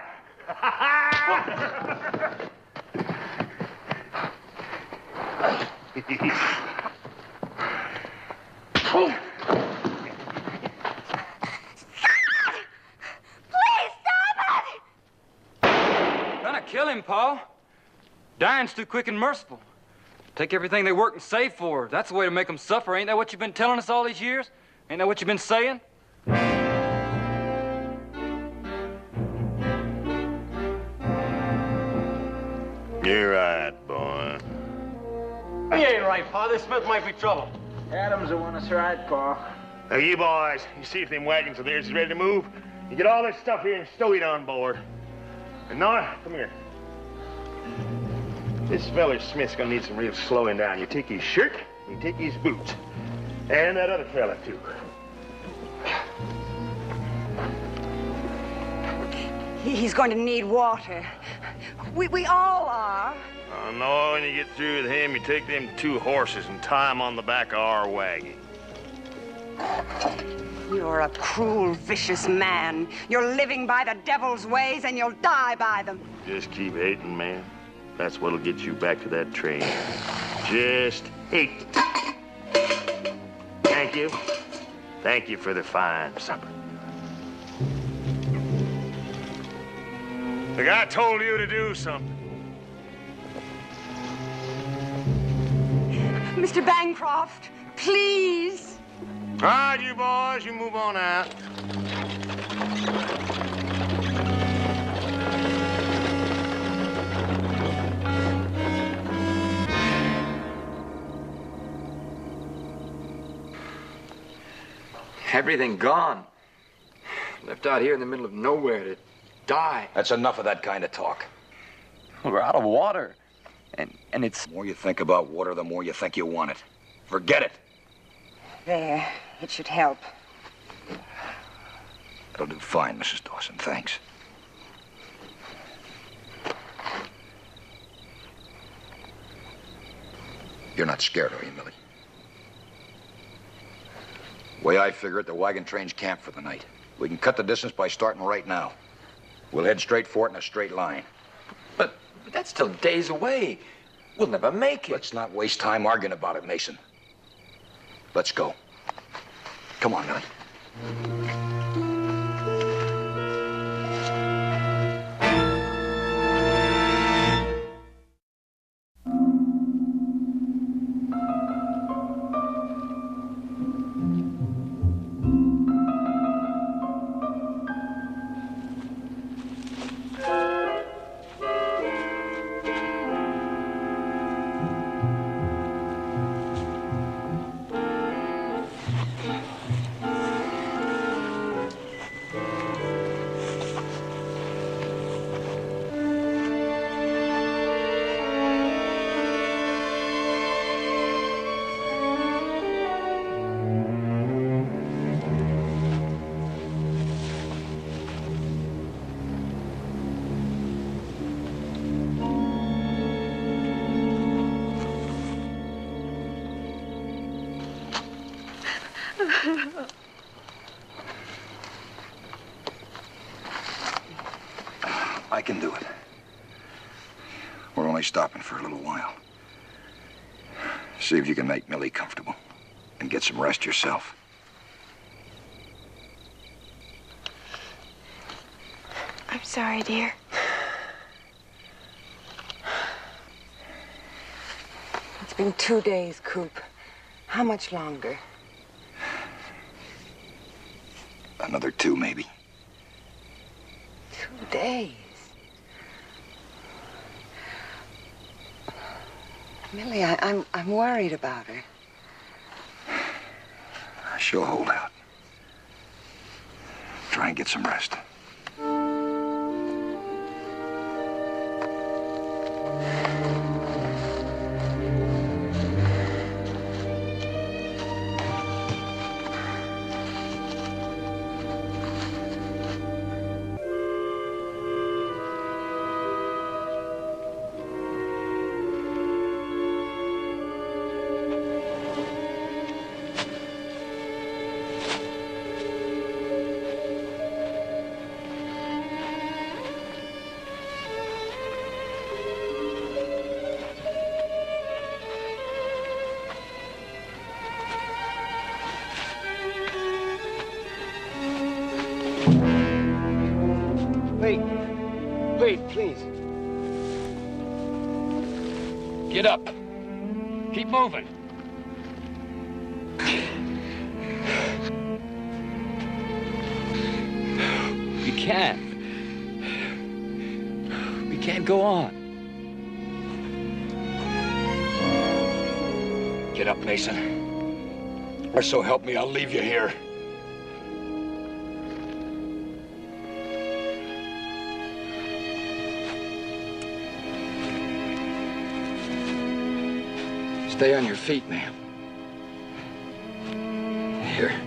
Speaker 11: Gonna kill him, Paul. Dying's too quick and merciful. Take everything they work and save for. That's the way to make them suffer. Ain't that what you've been telling us all these years? Ain't that what you've been saying?
Speaker 16: You're right, boy.
Speaker 12: He ain't right, Pa. This Smith might be trouble.
Speaker 6: Adam's the one that's right, Paul.
Speaker 16: Now, you boys, you see if them wagons of theirs is ready to move. You get all this stuff here and stow it on board. And Nora, come here. This feller Smith's gonna need some real slowing down. You take his shirt, you take his boots. And that other fella, too.
Speaker 22: He's going to need water. We all are.
Speaker 16: I know when you get through with him, you take them 2 horses and tie them on the back of our wagon.
Speaker 22: You're a cruel, vicious man. You're living by the devil's ways, and you'll die by them.
Speaker 16: Just keep hating, man. That's what'll get you back to that train. Just hate. Thank you. Thank you for the fine supper. The guy told you to do something.
Speaker 22: Mr. Bancroft, please.
Speaker 16: All right, you boys, you move on out.
Speaker 11: Everything gone. Left out here in the middle of nowhere to die.
Speaker 5: That's enough of that kind of talk.
Speaker 11: We're out of water. And it's...
Speaker 5: The more you think about water, the more you think you want it. Forget it.
Speaker 22: There. It should help.
Speaker 5: That'll do fine, Mrs. Dawson. Thanks. You're not scared, are you, Millie? The way I figure it, the wagon train's camped for the night. We can cut the distance by starting right now. We'll head straight for it in a straight line.
Speaker 11: But that's still days away. We'll never make it.
Speaker 5: Let's not waste time arguing about it, Mason. Let's go. Come on, Millie. I can do it. We're only stopping for a little while. See if you can make Millie comfortable and get some rest yourself.
Speaker 23: I'm sorry, dear.
Speaker 22: It's been 2 days, Coop. How much longer?
Speaker 5: Another 2, maybe.
Speaker 22: 2 days. Millie, I'm worried about her.
Speaker 5: She'll hold out. Try and get some rest.
Speaker 11: Wait, please.
Speaker 8: Get up. Keep moving.
Speaker 11: We can't. We can't go on.
Speaker 8: Get up, Mason. Or so help me, I'll leave you here.
Speaker 11: Stay on your feet, ma'am. Here.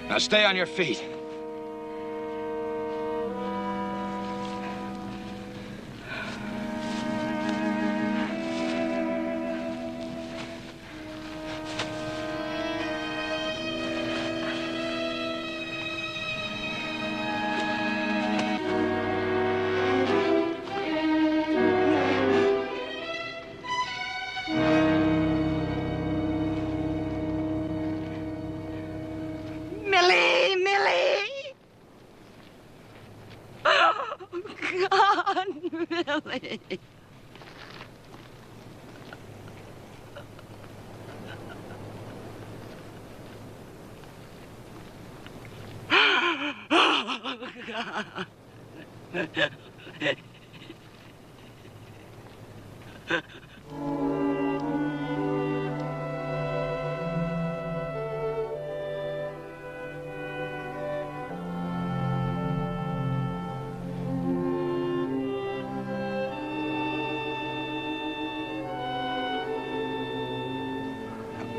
Speaker 8: Now stay on your feet.
Speaker 19: Millie! Oh, God, Millie. Oh, God.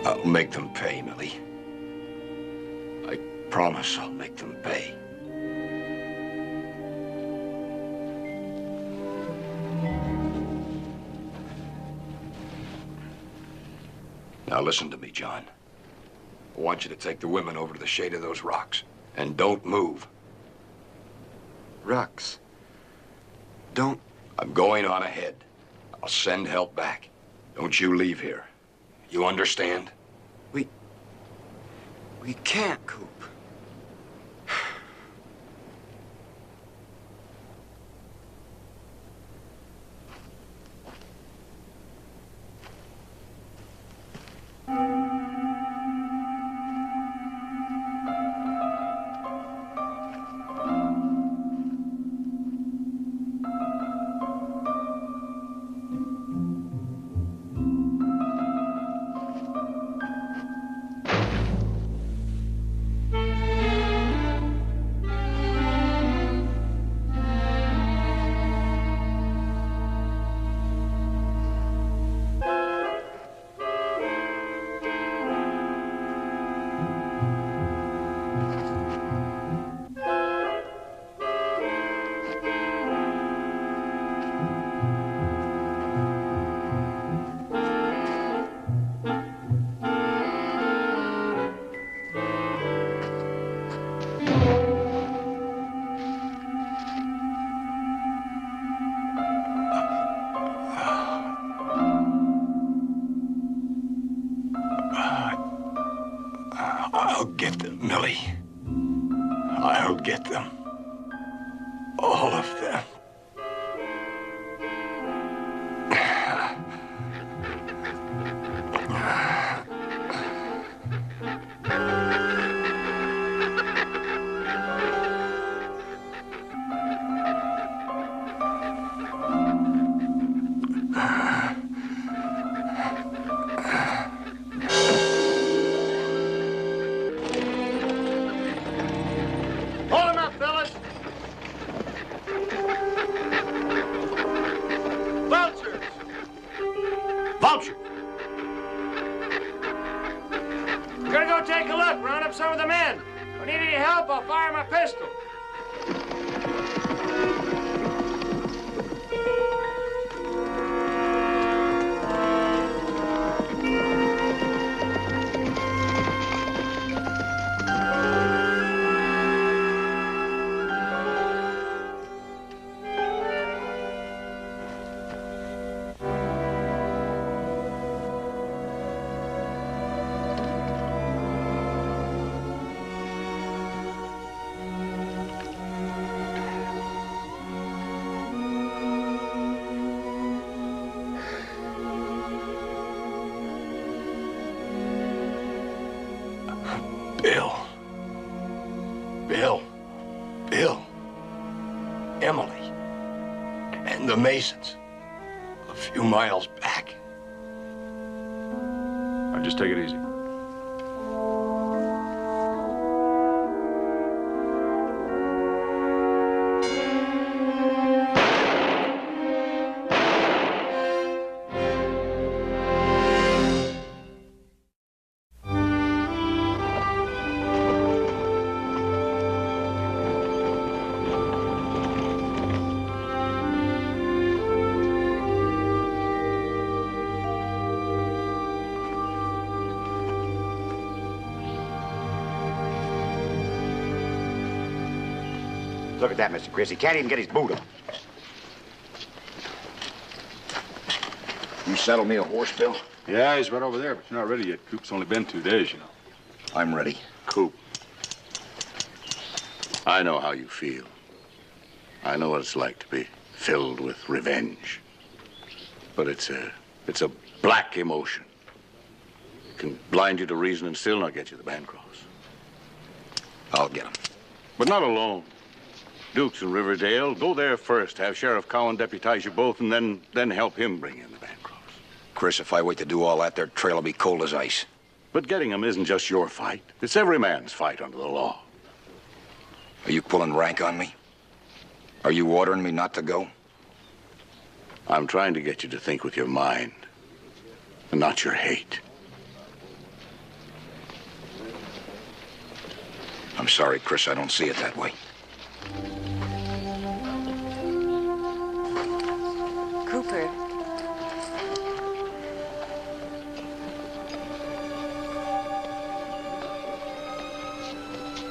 Speaker 5: I'll make them pay, Millie. I promise I'll make them pay. Now listen to me, John. I want you to take the women over to the shade of those rocks. And don't move.
Speaker 11: Rocks. Don't.
Speaker 5: I'm going on ahead. I'll send help back. Don't you leave here. You understand?
Speaker 11: We can't, Coop.
Speaker 16: I'll get them, Millie. I'll get them. All of them. Vulture! I'm gonna go take a look, round up some of the men. If I need any help, I'll fire my pistol. Bill, Emily, and the Masons, a few miles back.
Speaker 4: Now, just take it easy.
Speaker 3: Look at that, Mr. Chris. He can't even get his boot on.
Speaker 5: You saddle me a horse, Bill?
Speaker 4: Yeah, he's right over there, but you're not ready yet. Coop's only been 2 days, you know.
Speaker 5: I'm ready.
Speaker 1: Coop, I know how you feel. I know what it's like to be filled with revenge. But it's a black emotion. It can blind you to reason and still not get you the Bancross.
Speaker 5: I'll get him.
Speaker 1: But not alone. Duke's in Riverdale. Go there first. Have Sheriff Cowan deputize you both, and then help him bring in the Bancross.
Speaker 5: Chris, if I wait to do all that, their trail will be cold as ice.
Speaker 1: But getting him isn't just your fight. It's every man's fight under the law.
Speaker 5: Are you pulling rank on me? Are you ordering me not to go?
Speaker 1: I'm trying to get you to think with your mind, and not your hate.
Speaker 5: I'm sorry, Chris. I don't see it that way.
Speaker 22: Cooper.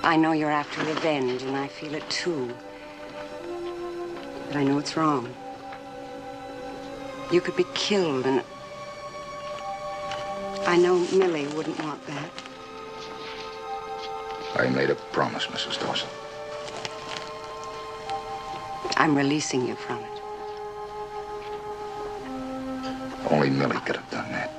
Speaker 22: I know you're after revenge, and I feel it too. But I know it's wrong. You could be killed, and I know Millie wouldn't want that.
Speaker 5: I made a promise, Mrs. Dawson.
Speaker 22: I'm releasing you from it.
Speaker 5: Only Millie could have done that.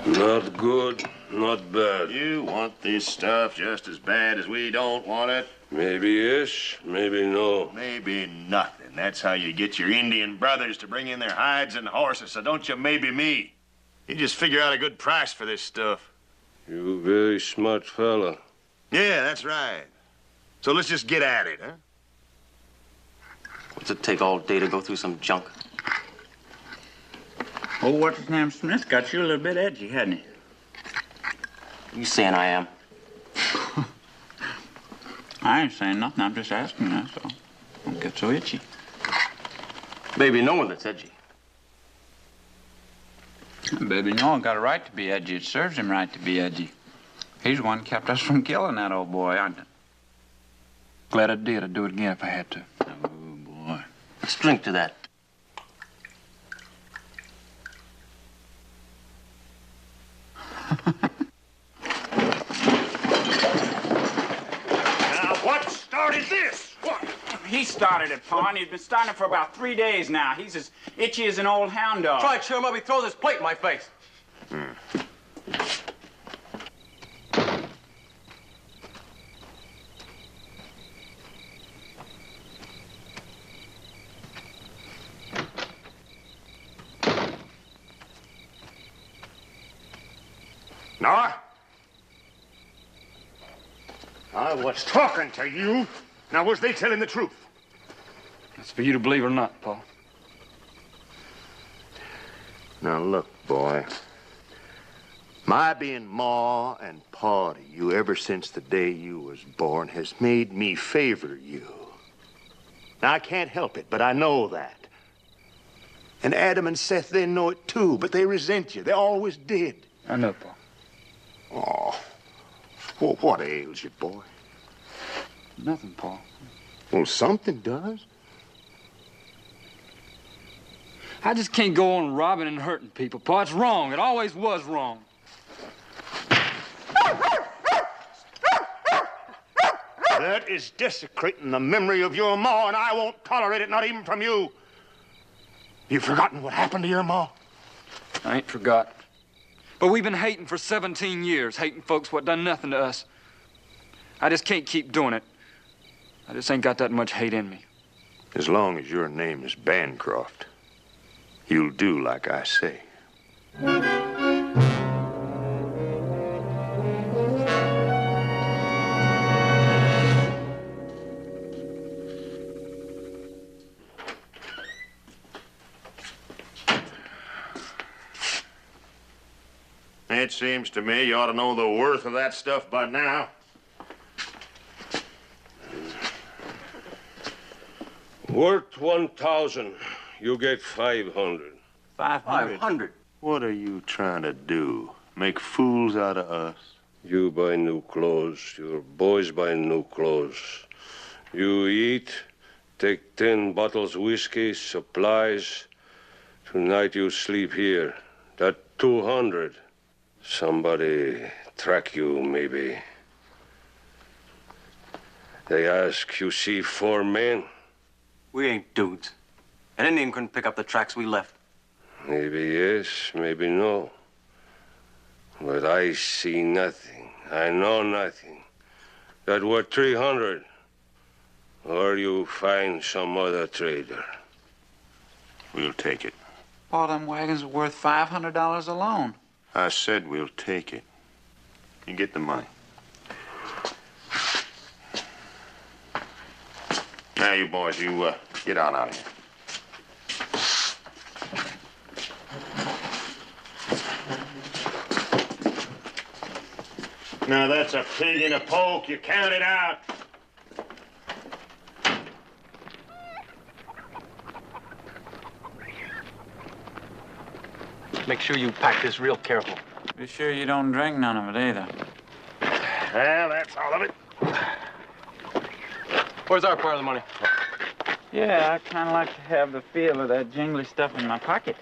Speaker 10: Not good, not bad.
Speaker 18: You want this stuff just as bad as we don't want it?
Speaker 10: Maybe yes, maybe no.
Speaker 18: Maybe nothing. That's how you get your Indian brothers to bring in their hides and horses, so don't you maybe me. You just figure out a good price for this stuff.
Speaker 10: You very smart fella.
Speaker 18: Yeah, that's right. So let's just get at it, huh?
Speaker 7: What's it take all day to go through some junk?
Speaker 12: Oh, what's his name? Smith got you a little bit edgy, hadn't he?
Speaker 7: You saying I am?
Speaker 12: I ain't saying nothing. I'm just asking, that's all. Don't get so itchy.
Speaker 7: Baby, no one that's edgy.
Speaker 12: Baby Noah got a right to be edgy. It serves him right to be edgy. He's the one who kept us from killing that old boy. I'm glad I did. I'd do it again if I had to. Oh, boy.
Speaker 7: Let's drink to that.
Speaker 16: Now, what started this?
Speaker 12: What? He started it, Pa, and he's been starting it for about 3 days now. He's as itchy as an old hound dog.
Speaker 7: Try to cheer him up, he throws his plate in my face.
Speaker 16: Noah? I was talking to you. Now, was they telling the truth?
Speaker 11: That's for you to believe or not, Paul.
Speaker 16: Now, look, boy. My being Ma and Pa to you ever since the day you was born has made me favor you. Now, I can't help it, but I know that. And Adam and Seth, they know it too, but they resent you. They always did.
Speaker 11: I know, Paul.
Speaker 16: Oh, well, what ails you, boy?
Speaker 11: Nothing, Paul.
Speaker 16: Well, something does.
Speaker 11: I just can't go on robbing and hurting people, Paul. It's wrong. It always was wrong.
Speaker 16: That is desecrating the memory of your Ma, and I won't tolerate it, not even from you. You've forgotten what happened to your Ma?
Speaker 11: I ain't forgot. But we've been hating for 17 years, hating folks what done nothing to us. I just can't keep doing it. I just ain't got that much hate in me.
Speaker 16: As long as your name is Bancroft, you'll do like I say. It seems to me you ought to know the worth of that stuff by now.
Speaker 10: Worth 1,000. You get 500.
Speaker 12: 500?
Speaker 16: What are you trying to do? Make fools out of us?
Speaker 10: You buy new clothes. Your boys buy new clothes. You eat, take 10 bottles whiskey, supplies. Tonight you sleep here. That 200. Somebody track you, maybe. They ask, you see 4 men?
Speaker 7: We ain't dudes. An Indian couldn't pick up the tracks we left.
Speaker 10: Maybe yes, maybe no. But I see nothing. I know nothing. That worth 300. Or you find some other trader.
Speaker 16: We'll take it.
Speaker 12: All them wagons are worth $500 alone.
Speaker 16: I said we'll take it. You get the money. Now, you boys, you get on out of here. Now, that's a pig in a poke. You count it out.
Speaker 7: Make sure you pack this real careful.
Speaker 12: Be sure you don't drink none of it either.
Speaker 16: Well, that's all of it.
Speaker 7: Where's our part of the money?
Speaker 12: Yeah, I kind of like to have the feel of that jingly stuff in my pocket.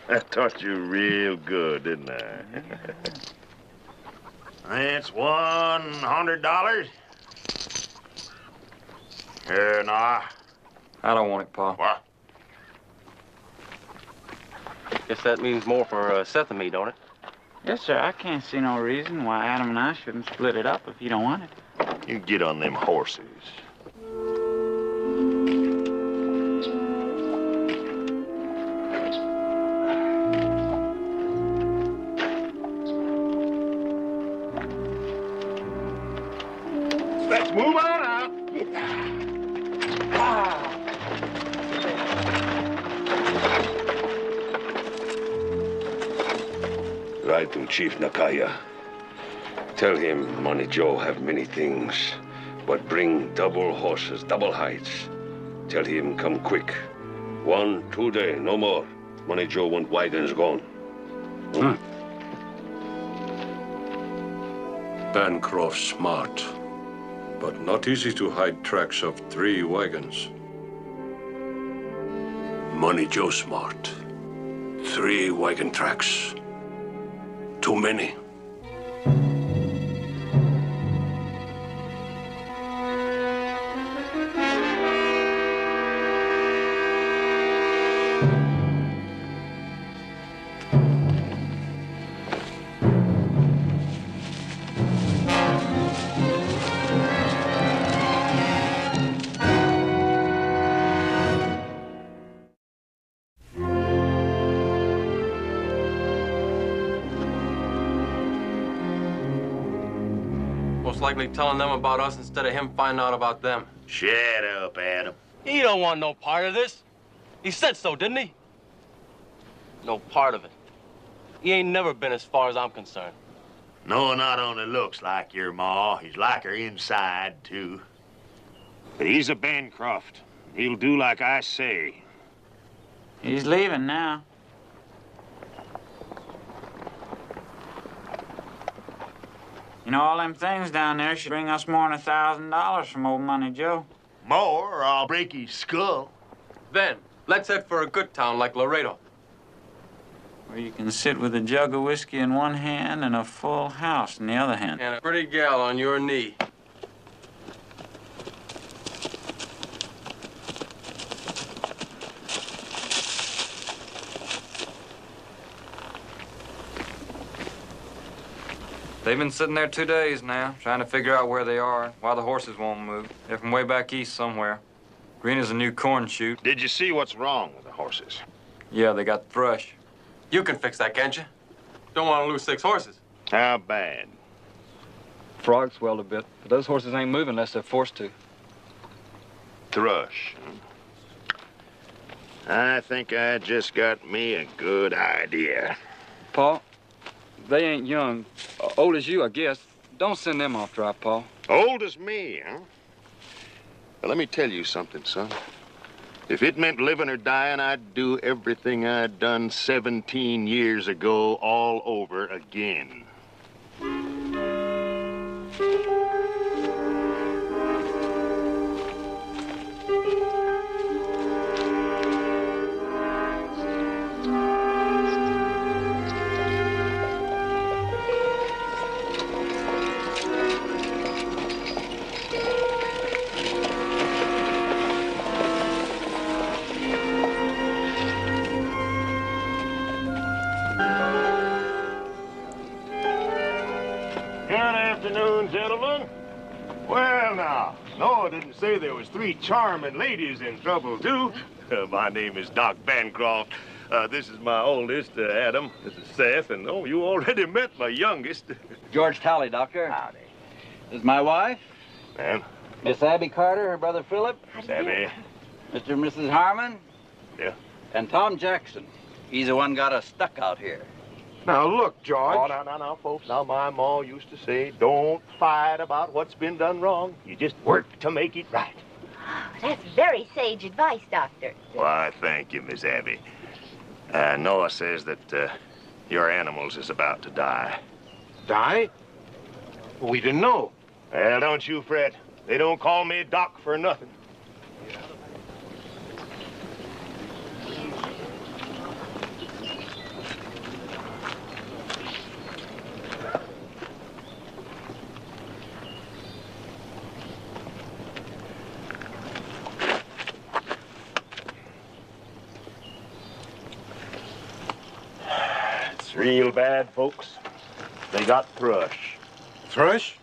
Speaker 16: I taught you real good, didn't I? That's $100. Here, nah.
Speaker 11: I don't want it, Pa.
Speaker 16: What?
Speaker 7: Guess that means more for Seth and me, don't it?
Speaker 12: Yes, sir. I can't see no reason why Adam and I shouldn't split it up if you don't want it.
Speaker 16: You get on them horses. Let's move on out.
Speaker 10: Right to Chief Nakaya. Tell him Money Joe have many things, but bring double horses, double hides. Tell him come quick. 1, 2 day, no more. Money Joe want wagons gone. Bancroft smart, but not easy to hide tracks of 3 wagons. Money Joe smart. 3 wagon tracks. Too many.
Speaker 13: Most likely telling them about us instead of him finding out about them.
Speaker 18: Shut up, Adam.
Speaker 13: He don't want no part of this. He said so, didn't he? No part of it. He ain't never been as far as I'm concerned.
Speaker 18: No, not only looks like your ma, he's like her inside, too. But he's a Bancroft. He'll do like I say.
Speaker 12: He's leaving now. You know, all them things down there should bring us more than $1,000 from old Money Joe.
Speaker 18: More, or I'll break his skull.
Speaker 13: Then, let's head for a good town like Laredo.
Speaker 12: Where you can sit with a jug of whiskey in one hand and a full house in the other hand.
Speaker 13: And a pretty gal on your knee.
Speaker 11: They've been sitting there 2 days now, trying to figure out where they are, why the horses won't move. They're from way back east somewhere. Green is a new corn chute.
Speaker 18: Did you see what's wrong with the horses?
Speaker 11: Yeah, they got thrush.
Speaker 13: You can fix that, can't you? Don't want to lose 6 horses.
Speaker 18: How bad?
Speaker 11: Frog swelled a bit, but those horses ain't moving unless they're forced to.
Speaker 18: Thrush. I think I just got me a good idea.
Speaker 11: Pa, they ain't young. Old as you, I guess. Don't send them off dry, Pa.
Speaker 18: Old as me, huh? Well, let me tell you something, son. If it meant living or dying, I'd do everything I'd done 17 years ago all over again. Gentlemen. Well, now, Noah didn't say there was 3 charming ladies in trouble, too. My name is Doc Bancroft. This is my oldest, Adam. This is Seth, and, oh, you already met my youngest.
Speaker 14: George Talley, Doctor. Howdy. This is my wife.
Speaker 18: Ma'am.
Speaker 14: Miss Abby Carter, her brother Philip.
Speaker 18: Miss Abby.
Speaker 14: Mr. and Mrs. Harmon.
Speaker 18: Yeah.
Speaker 14: And Tom Jackson. He's the one got us stuck out here.
Speaker 18: Now, look, George. Oh, now, folks. Now, my ma used to say, don't fight about what's been done wrong. You just work to make it right.
Speaker 21: Oh, that's very sage advice, Doctor.
Speaker 18: Why, thank you, Miss Abby. Noah says that your animals is about to die. Die? We didn't know. Well, don't you fret. They don't call me Doc for nothing. Real bad, folks. They got thrush.
Speaker 14: Thrush?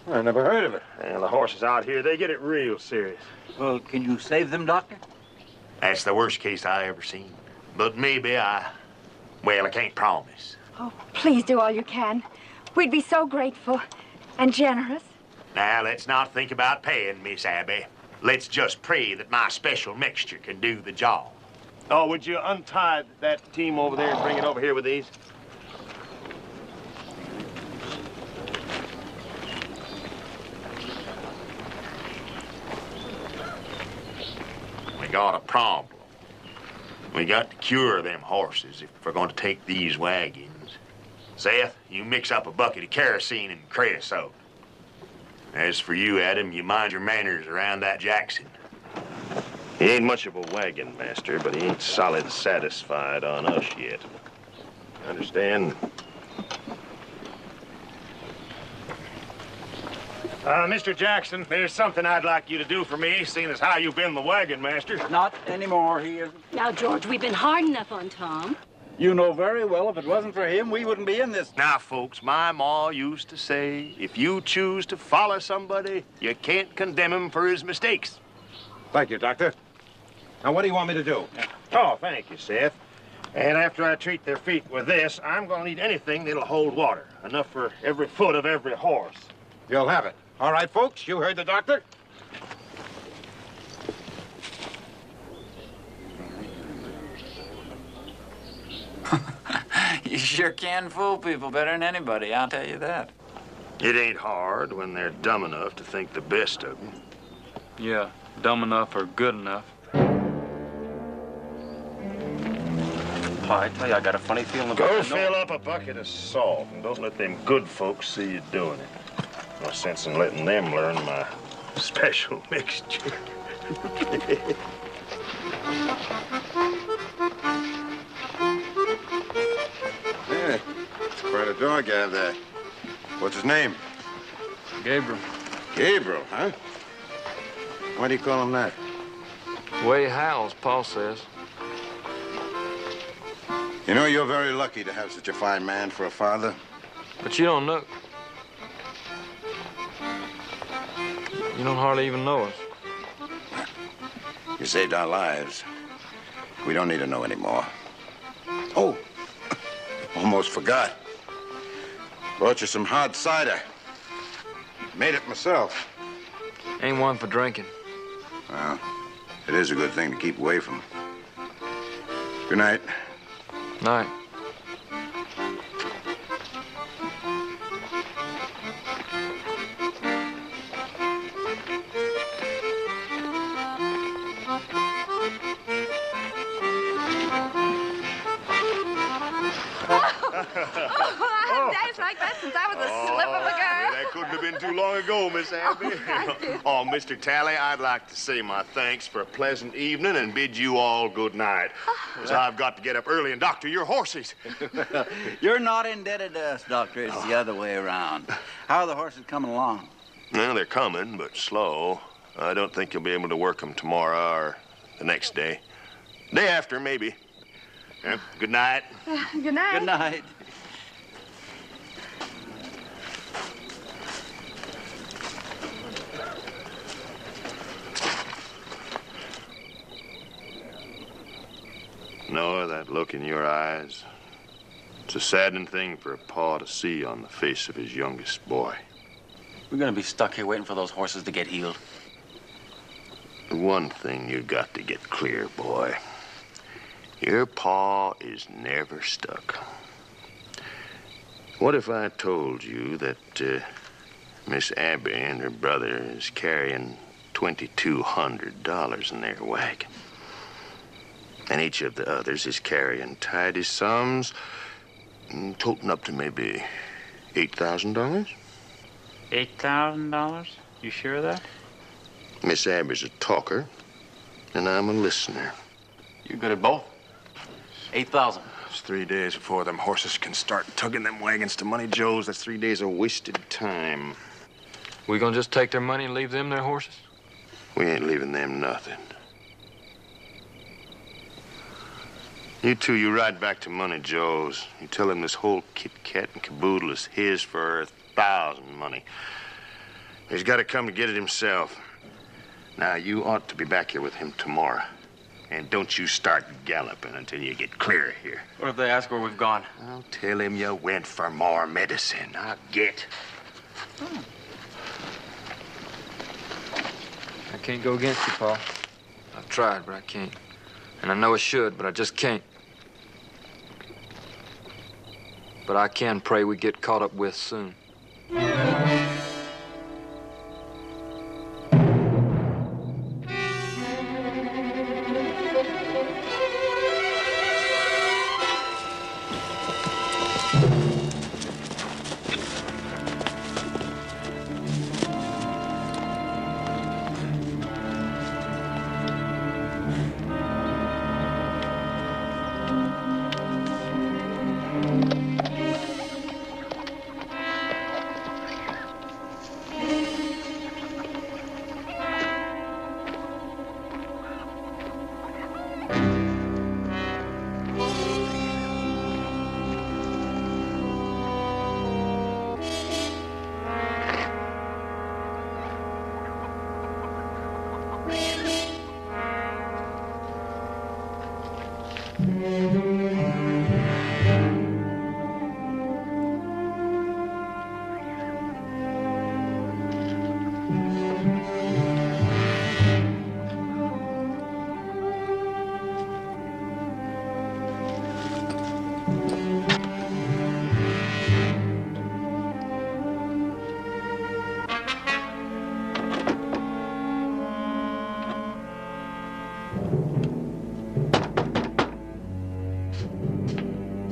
Speaker 14: I never heard of it.
Speaker 18: And the horses out here, they get it real serious.
Speaker 14: Well, can you save them, Doctor?
Speaker 18: That's the worst case I ever seen. But maybe I can't promise.
Speaker 23: Oh, please do all you can. We'd be so grateful and generous.
Speaker 18: Now, let's not think about paying, Miss Abby. Let's just pray that my special mixture can do the job. Oh, would you untie that team over there and bring it over here with these? got a problem. We got to cure them horses if we're going to take these wagons. Seth, you mix up a bucket of kerosene and creosote. As for you, Adam, you mind your manners around that Jackson.
Speaker 10: He ain't much of a wagon master, but he ain't solid satisfied on us yet. Understand?
Speaker 18: Mr. Jackson, there's something I'd like you to do for me, seeing as how you've been the wagon master.
Speaker 14: Not anymore, he isn't.
Speaker 9: Now, George, we've been hard enough on Tom.
Speaker 14: You know very well if it wasn't for him, we wouldn't be in this.
Speaker 18: Now, folks, my ma used to say, if you choose to follow somebody, you can't condemn him for his mistakes.
Speaker 15: Thank you, Doctor. Now, what do you want me to do?
Speaker 18: Oh, thank you, Seth. And after I treat their feet with this, I'm going to need anything that'll hold water. Enough for every foot of every horse.
Speaker 15: You'll have it. All right, folks, you heard the doctor.
Speaker 12: You sure can fool people better than anybody, I'll tell you that.
Speaker 18: It ain't hard when they're dumb enough to think the best of them.
Speaker 4: Yeah, dumb enough or good enough.
Speaker 13: Pa, I tell you, I got a funny feeling about
Speaker 18: Go
Speaker 13: the
Speaker 18: fill up a bucket of salt and don't let them good folks see you doing it. No sense in letting them learn my special mixture.
Speaker 15: Hey, it's quite a dog you have there. What's his name?
Speaker 4: Gabriel.
Speaker 15: Gabriel, huh? Why do you call him that?
Speaker 4: Way he howls, Paul says.
Speaker 15: You know, you're very lucky to have such a fine man for a father.
Speaker 4: But you don't know. You don't hardly even know us.
Speaker 15: You saved our lives. We don't need to know anymore. Oh, almost forgot. Brought you some hard cider. Made it myself.
Speaker 4: Ain't one for drinking.
Speaker 15: Well, it is a good thing to keep away from. Good night.
Speaker 4: Night.
Speaker 19: Days like that since I was a slip of a girl.
Speaker 18: That couldn't have been too long ago, Miss Abby. Oh, Mr. Tally, I'd like to say my thanks for a pleasant evening and bid you all good night. Because I've got to get up early and doctor your horses.
Speaker 14: You're not indebted to us, Doctor. It's the other way around. How are the horses coming along?
Speaker 18: Well, they're coming, but slow. I don't think you'll be able to work them tomorrow or the next day. Day after, maybe. Yeah, good night.
Speaker 19: Good night.
Speaker 14: Good night.
Speaker 18: Noah, that look in your eyes, it's a saddening thing for a pa to see on the face of his youngest boy.
Speaker 13: We're gonna be stuck here waiting for those horses to get healed.
Speaker 18: One thing you got to get clear, boy. Your pa is never stuck. What if I told you that Miss Abby and her brother is carrying $2,200 in their wagon? And each of the others is carrying tidy sums, totaling up to maybe $8,000?
Speaker 12: $8,000? You sure of that?
Speaker 18: Miss Abby's a talker, and I'm a listener.
Speaker 13: You're good at both. 8,000.
Speaker 18: It's 3 days before them horses can start tugging them wagons to Money Joe's. That's 3 days of wasted time.
Speaker 4: We gonna just take their money and leave them their horses?
Speaker 18: We ain't leaving them nothing. You two, you ride back to Money Joe's. You tell him this whole Kit Kat and caboodle is his for 1,000 money. He's got to come to get it himself. Now, you ought to be back here with him tomorrow. And don't you start galloping until you get clear of here.
Speaker 13: What if they ask where we've gone?
Speaker 18: I'll tell him you went for more medicine. I'll get.
Speaker 4: I can't go against you, Paul. I've tried, but I can't. And I know I should, but I just can't. But I can pray we get caught up with soon.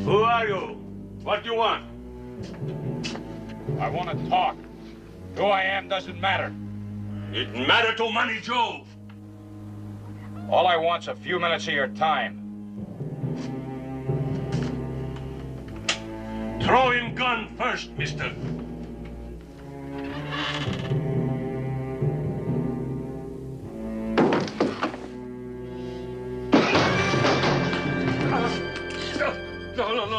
Speaker 18: Who are you? What do you want?
Speaker 2: I want to talk. Who I am doesn't matter.
Speaker 18: It matter to Money Joe.
Speaker 2: All I want's a few minutes of your time.
Speaker 18: Throw in gun first, mister.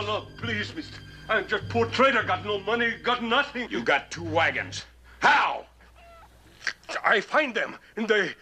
Speaker 18: No, please, mister. I'm just poor trader, got no money, got nothing.
Speaker 2: You got 2 wagons. How?
Speaker 18: I find them, and they...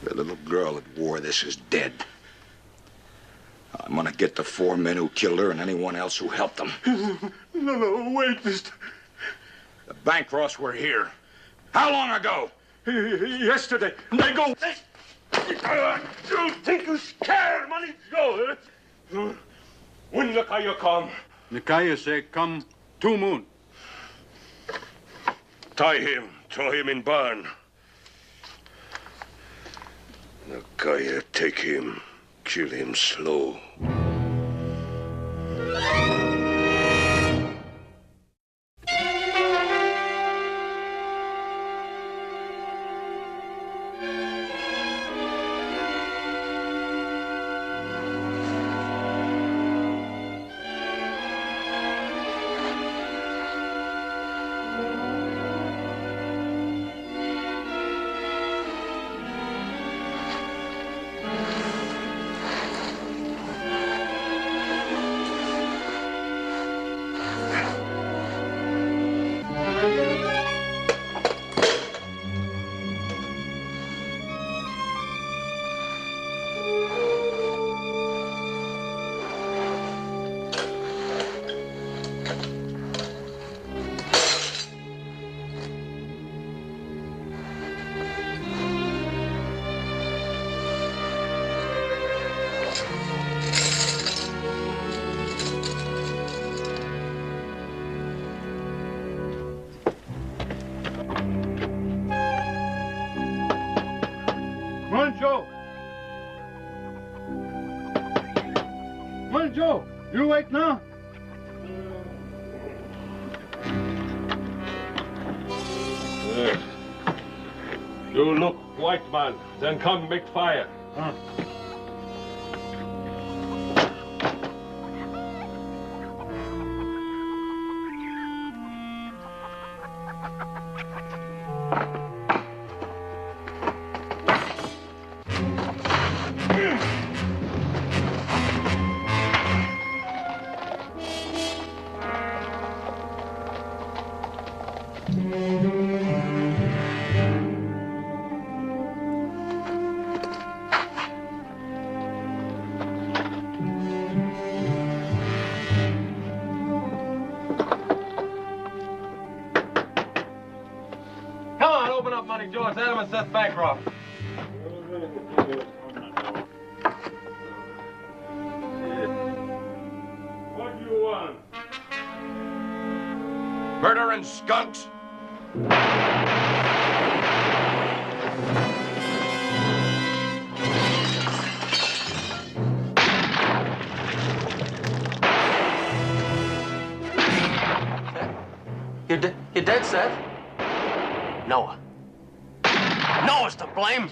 Speaker 5: The little girl that wore this is dead. I'm gonna get the 4 men who killed her and anyone else who helped them.
Speaker 18: No, wait, mister.
Speaker 2: The Bancrofts were here. How long ago?
Speaker 18: Yesterday. And they go... You think you scared, Money Joe? When Nikaya come?
Speaker 2: Nikaya say come 2 moon.
Speaker 18: Tie him. Throw him in barn. Nikaya take him. Kill him slow.
Speaker 2: Joe, you awake now?
Speaker 18: You look white man, then come make fire.
Speaker 13: Come on, open up, Money Joe. It's Adam and Seth Bancroft.
Speaker 18: What do you want?
Speaker 2: Murdering skunks?
Speaker 13: You're dead, Seth? Noah. Noah's to blame.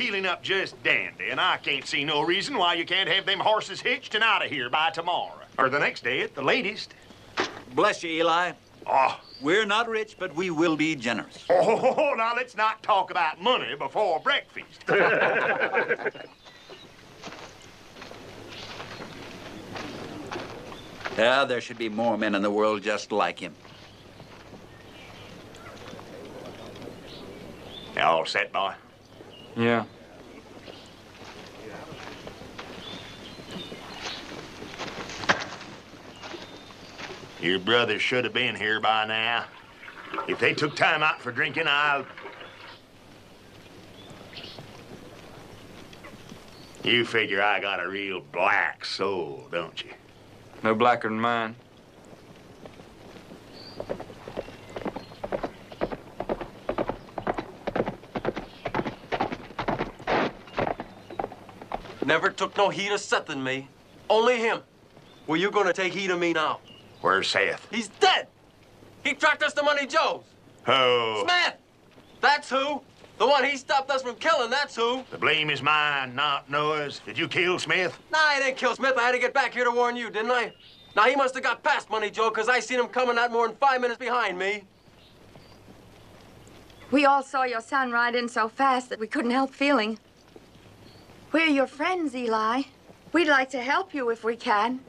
Speaker 16: healing up just dandy, and I can't see no reason why you can't have them horses hitched and out of here by tomorrow. Or the next day at the latest.
Speaker 14: Bless you, Eli.
Speaker 16: Oh.
Speaker 14: We're not rich, but we will be generous.
Speaker 16: Oh, now let's not talk about money before breakfast.
Speaker 14: Yeah, there should be more men in the world just like him.
Speaker 16: You all set, boy?
Speaker 11: Yeah.
Speaker 16: Your brothers should have been here by now. If they took time out for drinking, You figure I got a real black soul, don't you?
Speaker 11: No blacker than mine.
Speaker 13: Never took no heed of Seth and me. Only him. Well, you gonna take heed of me now?
Speaker 16: Where's Seth?
Speaker 13: He's dead. He tracked us to Money Joe's.
Speaker 16: Oh.
Speaker 13: Smith! That's who. The one he stopped us from killing, that's who.
Speaker 16: The blame is mine, not Noah's. Did you kill Smith?
Speaker 13: Nah, I didn't kill Smith. I had to get back here to warn you, didn't I? Now, he must have got past Money Joe, because I seen him coming not more than 5 minutes behind me.
Speaker 23: We all saw your son ride in so fast that we couldn't help feeling. We're your friends, Eli. We'd like to help you if we can.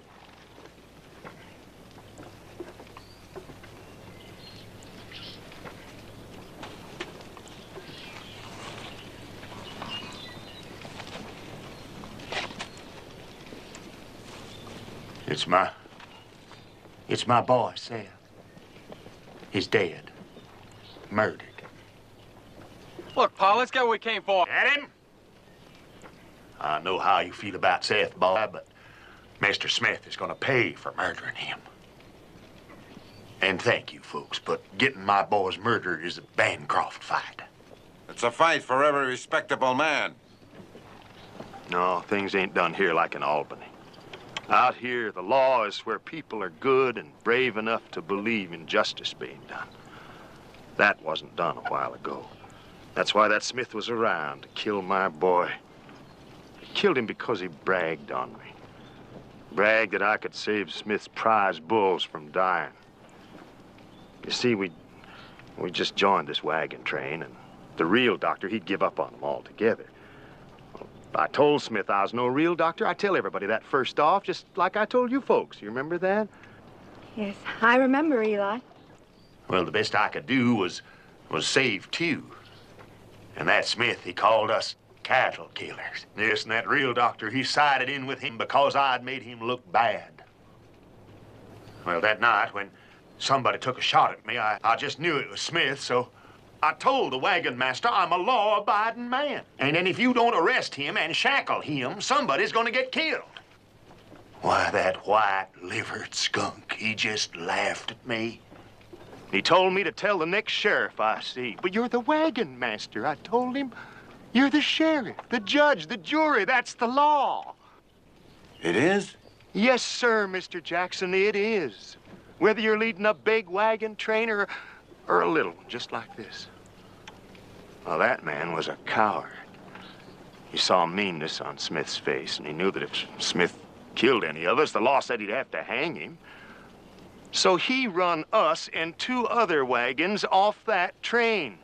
Speaker 16: It's my boy, Seth. He's dead. Murdered.
Speaker 13: Look, Pa, let's get what we came for.
Speaker 16: Adam? I know how you feel about Seth, boy, but Mr. Smith is gonna pay for murdering him. And thank you, folks, but getting my boys murdered is a Bancroft fight.
Speaker 15: It's a fight for every respectable man.
Speaker 18: No, things ain't done here like in Albany. Out here, the law is where people are good and brave enough to believe in justice being done. That wasn't done a while ago. That's why that Smith was around, to kill my boy. He killed him because he bragged on me. Bragged that I could save Smith's prize bulls from dying. You see, we just joined this wagon train, and the real doctor, he'd give up on them altogether. I told Smith I was no real doctor. I tell everybody that first off, just like I told you folks. You remember that?
Speaker 23: Yes, I remember, Eli.
Speaker 16: Well, the best I could do was save two. And that Smith, he called us cattle killers. Yes, and that real doctor, he sided in with him because I'd made him look bad. Well, that night when somebody took a shot at me, I just knew it was Smith, so I told the wagon master I'm a law-abiding man. And then if you don't arrest him and shackle him, somebody's gonna get killed. Why, that white-livered skunk, he just laughed at me.
Speaker 18: He told me to tell the next sheriff I see. But you're the wagon master, I told him. You're the sheriff, the judge, the jury. That's the law.
Speaker 15: It is?
Speaker 18: Yes, sir, Mr. Jackson, it is. Whether you're leading a big wagon train or a little one, just like this. Well, that man was a coward. He saw meanness on Smith's face, and he knew that if Smith killed any of us, the law said he'd have to hang him. So he run us and two other wagons off that train.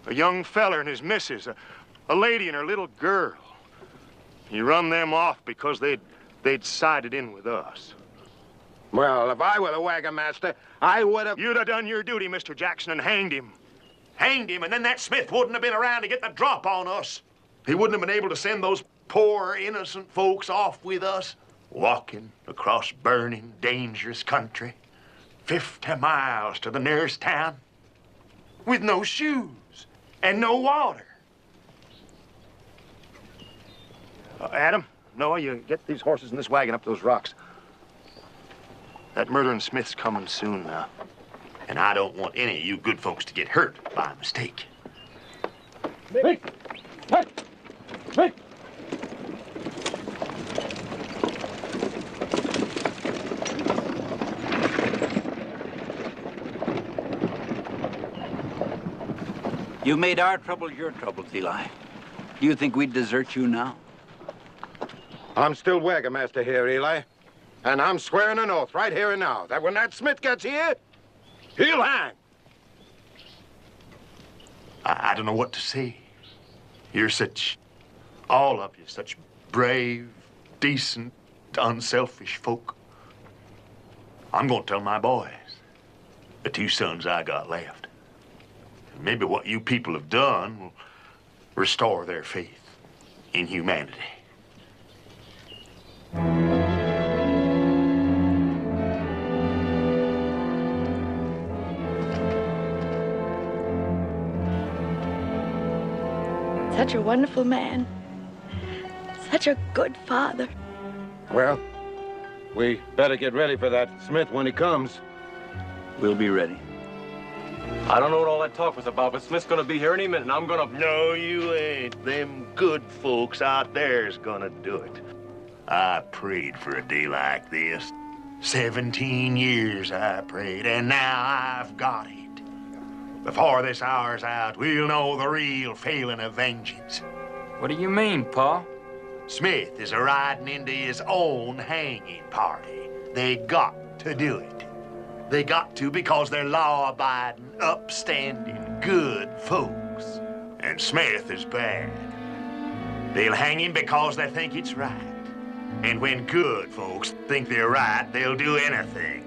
Speaker 18: A young feller and his missus, a lady and her little girl. He run them off because they'd sided in with us.
Speaker 15: Well, if I were the wagon master, I would have...
Speaker 18: You'd have done your duty, Mr. Jackson, and hanged him.
Speaker 16: Hanged him, and then that Smith wouldn't have been around to get the drop on us. He wouldn't have been able to send those poor, innocent folks off with us, walking across burning, dangerous country, 50 miles to the nearest town, with no shoes and no water.
Speaker 18: Adam, Noah, you get these horses in this wagon up those rocks. That murdering Smith's coming soon now.
Speaker 16: And I don't want any of you good folks to get hurt by mistake.
Speaker 2: Hey! Hey! Hey!
Speaker 14: You made our troubles your troubles, Eli. Do you think we'd desert you now?
Speaker 15: I'm still wagon master here, Eli. And I'm swearing an oath right here and now that when that Smith gets here, he'll hang.
Speaker 16: I don't know what to say. You're all of you, such brave, decent, unselfish folk. I'm going to tell my boys, the 2 sons I got left. Maybe what you people have done will restore their faith in humanity.
Speaker 23: Such a wonderful man. Such a good father.
Speaker 15: Well, we better get ready for that Smith when he comes.
Speaker 14: We'll be ready.
Speaker 13: I don't know what all that talk was about, but Smith's gonna be here any minute, and I'm gonna...
Speaker 16: No, you ain't. Them good folks out there's gonna do it. I prayed for a day like this. 17 years I prayed, and now I've got it. Before this hour's out, we'll know the real feeling of vengeance.
Speaker 12: What do you mean, Pa?
Speaker 16: Smith is riding into his own hanging party. They got to do it. They got to because they're law-abiding, upstanding, good folks. And Smith is bad. They'll hang him because they think it's right. And when good folks think they're right, they'll do anything.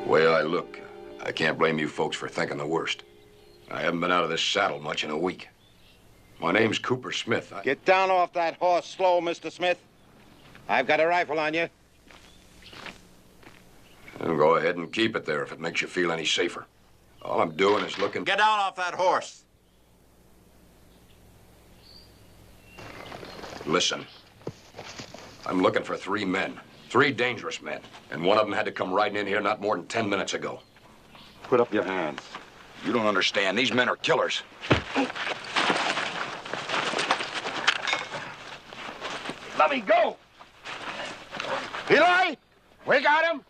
Speaker 5: The way I look, I can't blame you folks for thinking the worst. I haven't been out of this saddle much in a week. My name's Cooper Smith.
Speaker 15: Get down off that horse slow, Mr. Smith. I've got a rifle on you.
Speaker 5: Well, go ahead and keep it there if it makes you feel any safer. All I'm doing is looking...
Speaker 14: Get down off that horse.
Speaker 5: Listen. I'm looking for 3 men. 3 dangerous men. And one of them had to come riding in here not more than 10 minutes ago.
Speaker 15: Put up your hands.
Speaker 5: You don't understand. These men are killers.
Speaker 16: Let me go! Eli, we got him.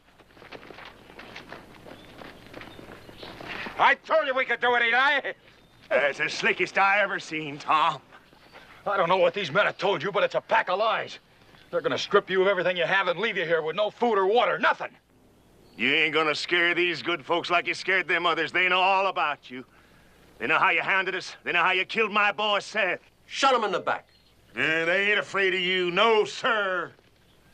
Speaker 16: I told you we could do it, Eli. It's the slickest I ever seen, Tom.
Speaker 4: I don't know what these men have told you, but it's a pack of lies. They're gonna strip you of everything you have and leave you here with no food or water, nothing.
Speaker 16: You ain't gonna scare these good folks like you scared them others. They know all about you. They know how you hounded us. They know how you killed my boy, Seth.
Speaker 13: Shot him in the back.
Speaker 16: They ain't afraid of you, no, sir.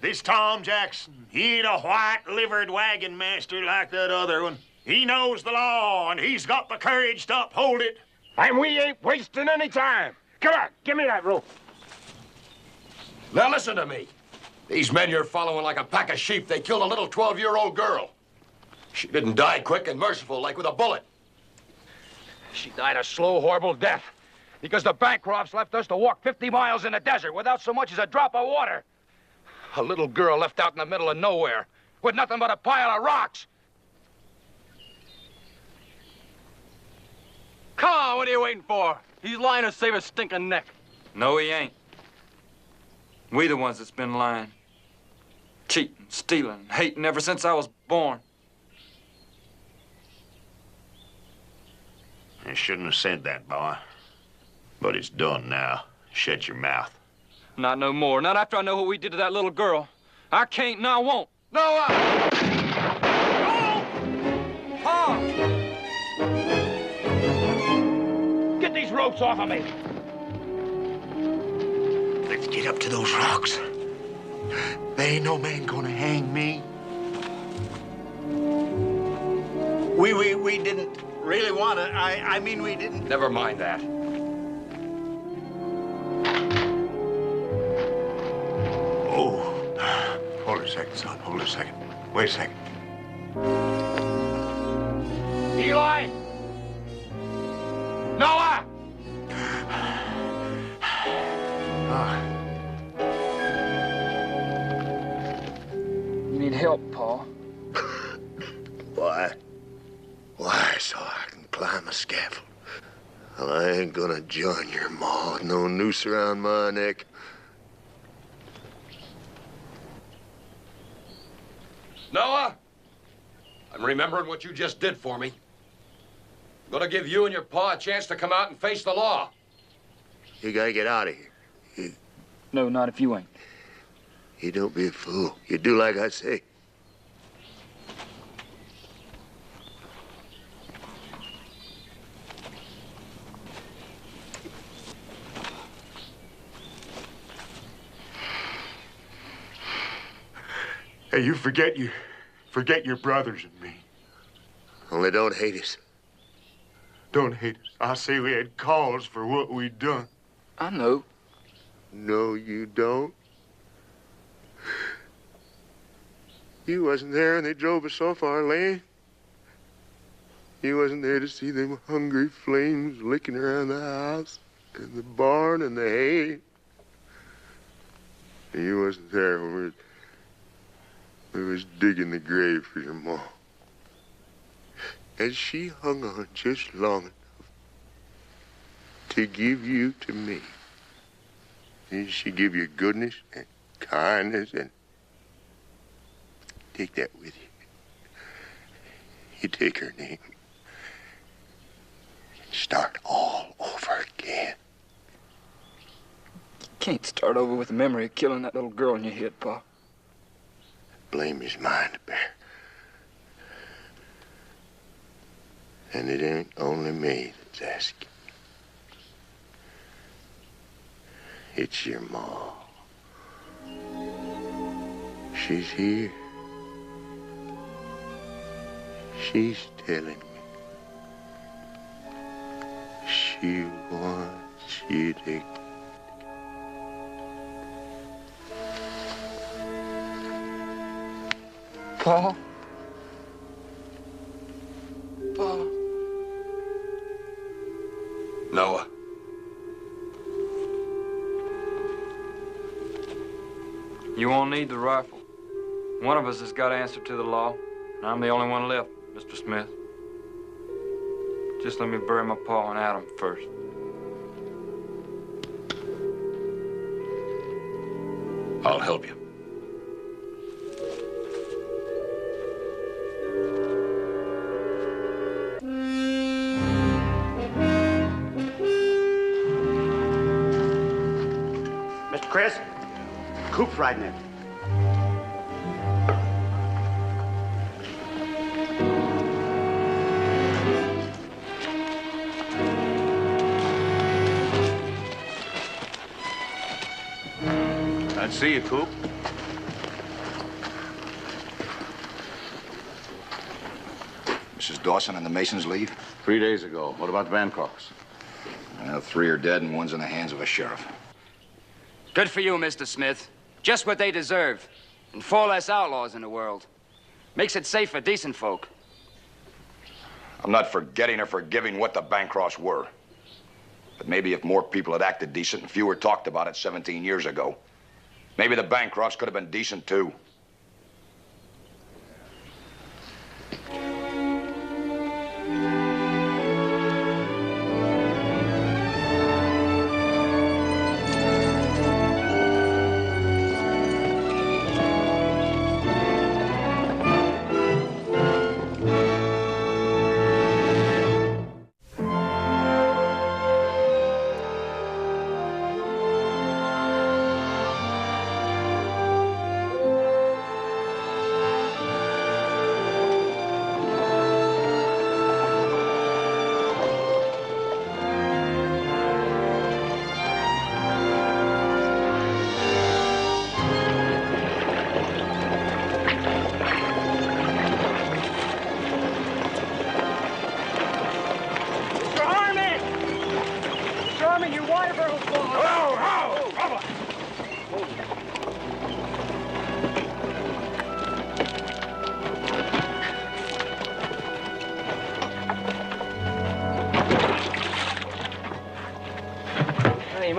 Speaker 16: This Tom Jackson, he ain't a white-livered wagon master like that other one. He knows the law, and he's got the courage to uphold it.
Speaker 18: And we ain't wasting any time. Come on, give me that rope.
Speaker 5: Now listen to me. These men you're following like a pack of sheep, they killed a little 12-year-old girl. She didn't die quick and merciful like with a bullet.
Speaker 4: She died a slow, horrible death because the Bancrofts left us to walk 50 miles in the desert without so much as a drop of water. A little girl left out in the middle of nowhere with nothing but a pile of rocks.
Speaker 13: Come on, what are you waiting for? He's lying to save his stinking neck.
Speaker 12: No, he ain't. We the ones that's been lying. Cheating, stealing, hating ever since I was born.
Speaker 16: I shouldn't have said that, boy. But it's done now. Shut your mouth.
Speaker 12: Not no more. Not after I know what we did to that little girl. I can't and I won't.
Speaker 4: No,
Speaker 12: Pa!
Speaker 18: Get these ropes off of me.
Speaker 16: Let's get up to those rocks. There ain't no man gonna hang me.
Speaker 14: We didn't really want to. I mean, we didn't.
Speaker 5: Never mind that.
Speaker 15: Son, hold a second. Wait a second.
Speaker 4: Eli! Noah!
Speaker 11: You need help, Paul.
Speaker 18: Why? Why, so I can climb a scaffold. Well, I ain't gonna join your ma with no noose around my neck.
Speaker 6: Noah, I'm remembering what you just did for me. I'm gonna give you and your pa a chance to come out and face the law.
Speaker 18: You gotta get out of here.
Speaker 11: No, not if you ain't.
Speaker 18: You don't be a fool. You do like I say.
Speaker 16: Hey, you forget your brothers and me.
Speaker 18: Only don't hate us.
Speaker 16: Don't hate us. I say we had cause for what we done.
Speaker 11: I know.
Speaker 18: No, you don't. You wasn't there when they drove us off our land. You wasn't there to see them hungry flames licking around the house and the barn and the hay. And you wasn't there when we was digging the grave for your mom. And she hung on just long enough to give you to me. And she give you goodness and kindness and take that with you. You take her name and start all over again.
Speaker 11: You can't start over with the memory of killing that little girl in your head, Pa.
Speaker 18: Blame is mine to bear. And it ain't only me that's asking. It's your ma. She's here. She's telling me. She wants you to...
Speaker 11: Paul? Paul?
Speaker 6: Noah.
Speaker 11: You won't need the rifle. One of us has got to answer to the law, and I'm the only one left, Mr. Smith. Just let me bury my pa and Adam first.
Speaker 6: I'll help you.
Speaker 3: Mr. Chris, Coop's riding in.
Speaker 1: I'd see you, Coop.
Speaker 5: Mrs. Dawson and the Masons leave?
Speaker 1: 3 days ago. What about the Bancrofts?
Speaker 5: 3 are dead and one's in the hands of a sheriff.
Speaker 17: Good for you, Mr. Smith. Just what they deserve. And 4 less outlaws in the world. Makes it safe for decent folk.
Speaker 5: I'm not forgetting or forgiving what the Bancrofts were. But maybe if more people had acted decent and fewer talked about it 17 years ago, maybe the Bancrofts could have been decent too.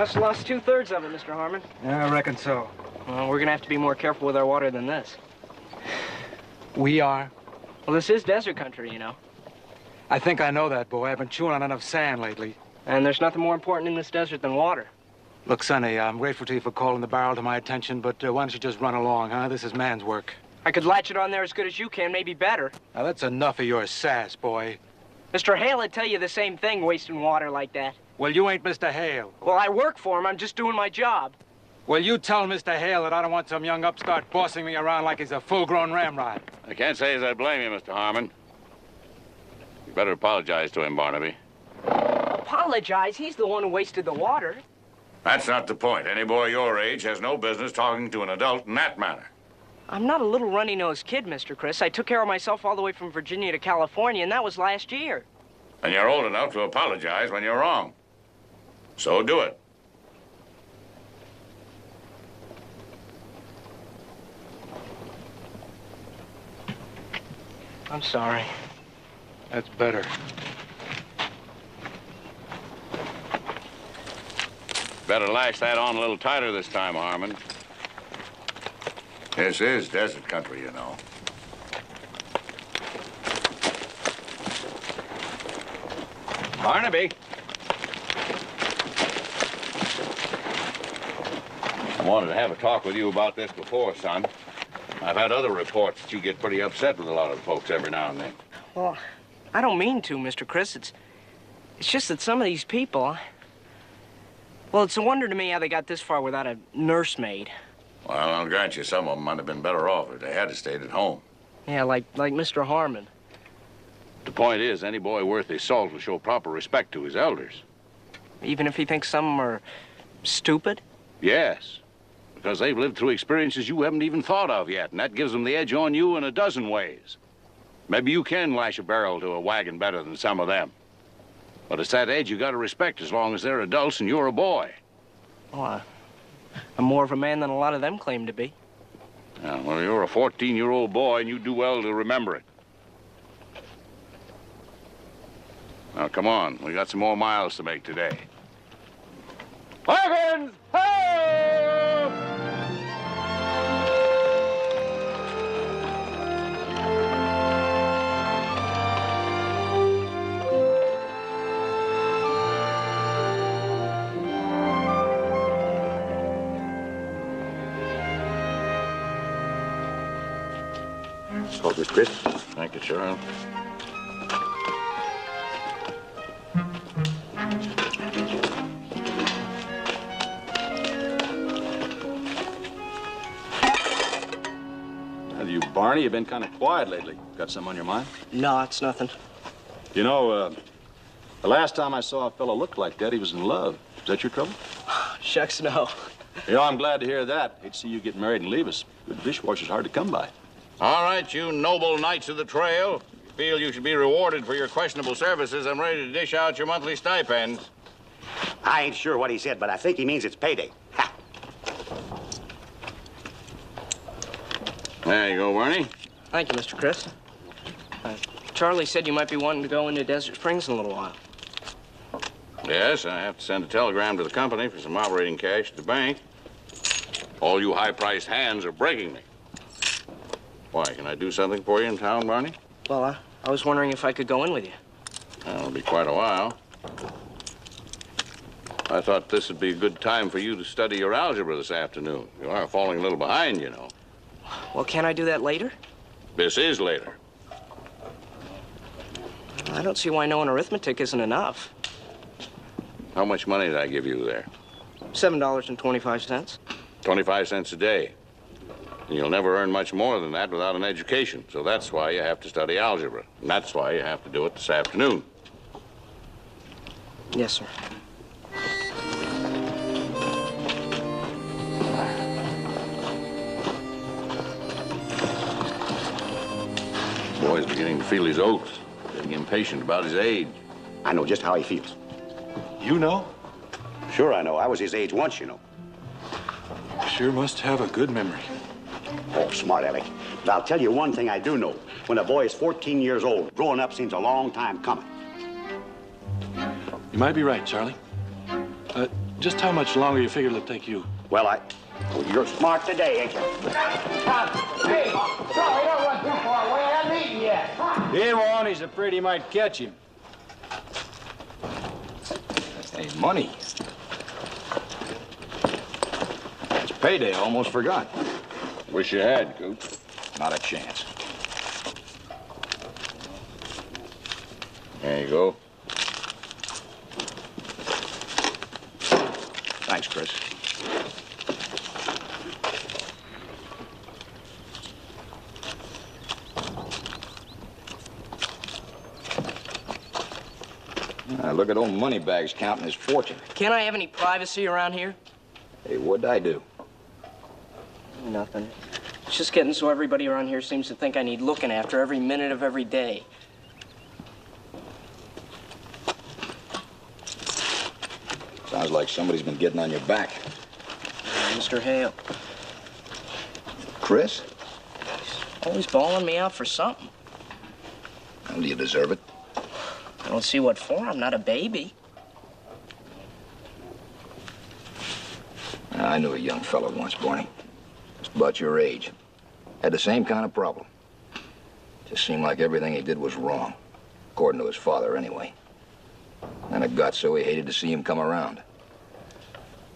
Speaker 8: must have lost 2/3 of it, Mr. Harmon.
Speaker 11: Yeah, I reckon so.
Speaker 8: Well, we're gonna have to be more careful with our water than this.
Speaker 11: We are?
Speaker 8: Well, this is desert country, you know.
Speaker 11: I think I know that, boy. I've been chewing on enough sand lately.
Speaker 8: And there's nothing more important in this desert than water.
Speaker 11: Look, Sonny, I'm grateful to you for calling the barrel to my attention, but why don't you just run along, huh? This is man's work.
Speaker 8: I could latch it on there as good as you can, maybe better.
Speaker 11: Now, that's enough of your sass, boy.
Speaker 8: Mr. Hale would tell you the same thing, wasting water like that.
Speaker 11: Well, you ain't Mr. Hale.
Speaker 8: Well, I work for him. I'm just doing my job.
Speaker 11: Well, you tell Mr. Hale that I don't want some young upstart bossing me around like he's a full-grown ramrod.
Speaker 1: I can't say as I blame you, Mr. Harmon. You better apologize to him, Barnaby.
Speaker 8: Apologize? He's the one who wasted the water.
Speaker 1: That's not the point. Any boy your age has no business talking to an adult in that manner.
Speaker 8: I'm not a little runny-nosed kid, Mr. Chris. I took care of myself all the way from Virginia to California, and that was last year.
Speaker 1: And you're old enough to apologize when you're wrong. So do it.
Speaker 8: I'm sorry.
Speaker 11: That's better.
Speaker 1: Better lash that on a little tighter this time, Harmon. This is desert country, you know.
Speaker 12: Barnaby.
Speaker 1: I wanted to have a talk with you about this before, son. I've had other reports that you get pretty upset with a lot of the folks every now and then.
Speaker 8: Well, I don't mean to, Mr. Chris. It's just that some of these people... Well, it's a wonder to me how they got this far without a nursemaid.
Speaker 1: Well, I'll grant you some of them might have been better off if they had stayed at home.
Speaker 8: Yeah, like Mr. Harmon.
Speaker 1: The point is, any boy worth his salt will show proper respect to his elders.
Speaker 8: Even if he thinks some are stupid?
Speaker 1: Yes, because they've lived through experiences you haven't even thought of yet, and that gives them the edge on you in a dozen ways. Maybe you can lash a barrel to a wagon better than some of them. But it's that edge you got to respect as long as they're adults and you're a boy.
Speaker 8: Well, I'm more of a man than a lot of them claim to be.
Speaker 1: Yeah, well, you're a 14-year-old boy, and you do well to remember it. Now, come on. We got some more miles to make today.
Speaker 2: Wagons! Ho!
Speaker 3: Excuse me, Chris.
Speaker 1: Thank you, Charles.
Speaker 20: Barney, you've been kind of quiet lately. Got something on your mind?
Speaker 8: No, it's nothing.
Speaker 20: You know, the last time I saw a fellow look like that, he was in love. Is that your trouble?
Speaker 8: Shucks, no.
Speaker 20: You know, I'm glad to hear that. Hate to see you get married and leave us. Good dishwasher's hard to come by.
Speaker 1: All right, you noble knights of the trail. You feel you should be rewarded for your questionable services. I'm ready to dish out your monthly stipends.
Speaker 3: I ain't sure what he said, but I think he means it's payday. Ha!
Speaker 1: There you go, Barney.
Speaker 8: Thank you, Mr. Chris. Charlie said you might be wanting to go into Desert Springs in a little while.
Speaker 1: Yes, I have to send a telegram to the company for some operating cash at the bank. All you high-priced hands are breaking me. Why, can I do something for you in town, Barney?
Speaker 8: Well, I was wondering if I could go in with you.
Speaker 1: It'll be quite a while. I thought this would be a good time for you to study your algebra this afternoon. You are falling a little behind, you know.
Speaker 8: Well, can't I do that later?
Speaker 1: This is later.
Speaker 8: I don't see why knowing arithmetic isn't enough.
Speaker 1: How much money did I give you there?
Speaker 8: $7.25.
Speaker 1: 25 cents a day. And you'll never earn much more than that without an education. So that's why you have to study algebra. And that's why you have to do it this afternoon.
Speaker 8: Yes, sir.
Speaker 1: Boy's beginning to feel his oats. Getting impatient about his age.
Speaker 3: I know just how he feels.
Speaker 20: You know?
Speaker 3: Sure I know. I was his age once, you know.
Speaker 20: Sure must have a good memory.
Speaker 3: Oh, smart Alec. But I'll tell you one thing I do know. When a boy is 14 years old, growing up seems a long time coming.
Speaker 20: You might be right, Charlie. Just how much longer you figure it'll take you?
Speaker 3: Well, you're smart today, ain't you?
Speaker 17: Hey, Charlie, don't run too far away. I haven't eaten yet.
Speaker 7: He won't. He's afraid he might catch him.
Speaker 5: Hey, money. It's payday. I almost forgot.
Speaker 15: Wish you had, Coop.
Speaker 5: Not a chance.
Speaker 15: There you go.
Speaker 5: Thanks, Chris. Look at old Moneybags counting his fortune.
Speaker 8: Can't I have any privacy around here?
Speaker 5: Hey, what'd I do?
Speaker 8: Nothing. It's just getting so everybody around here seems to think I need looking after every minute of every day.
Speaker 5: Sounds like somebody's been getting on your back.
Speaker 8: Mr. Hale.
Speaker 5: Chris?
Speaker 8: He's always bawling me out for something.
Speaker 5: Well, do you deserve it?
Speaker 8: I don't see what for. I'm not a baby.
Speaker 5: I knew a young fellow once, Barney. Just about your age. Had the same kind of problem. Just seemed like everything he did was wrong. According to his father, anyway. And it got so he hated to see him come around.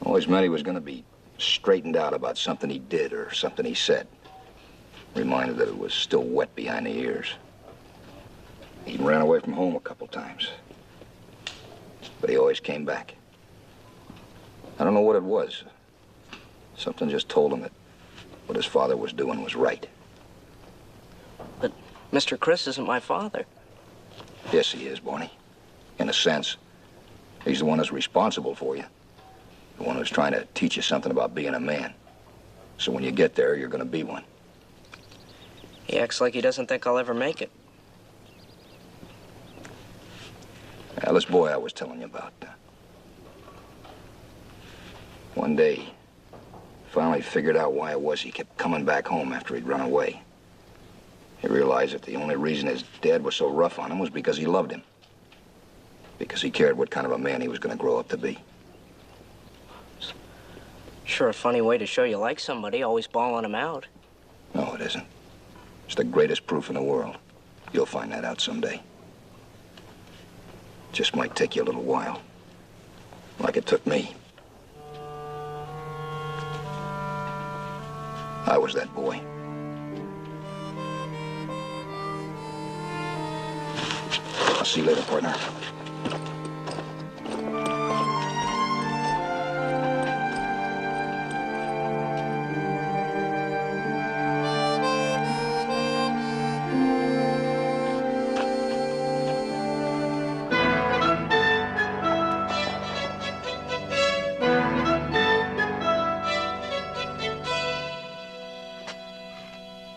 Speaker 5: Always meant he was going to be straightened out about something he did or something he said. Reminded that it was still wet behind the ears. He even ran away from home a couple times. But he always came back. I don't know what it was. Something just told him that what his father was doing was right.
Speaker 8: But Mr. Chris isn't my father.
Speaker 5: Yes, he is, Barney. In a sense. He's the one who's responsible for you. The one who's trying to teach you something about being a man. So when you get there, you're going to be one.
Speaker 8: He acts like he doesn't think I'll ever make it.
Speaker 5: Now, this boy I was telling you about. One day, finally figured out why it was he kept coming back home after he'd run away. He realized that the only reason his dad was so rough on him was because he loved him. Because he cared what kind of a man he was going to grow up to be.
Speaker 8: Sure a funny way to show you like somebody, always bawling him out.
Speaker 5: No, it isn't. It's the greatest proof in the world. You'll find that out someday. Just might take you a little while. Like it took me. I was that boy. I'll see you later, partner.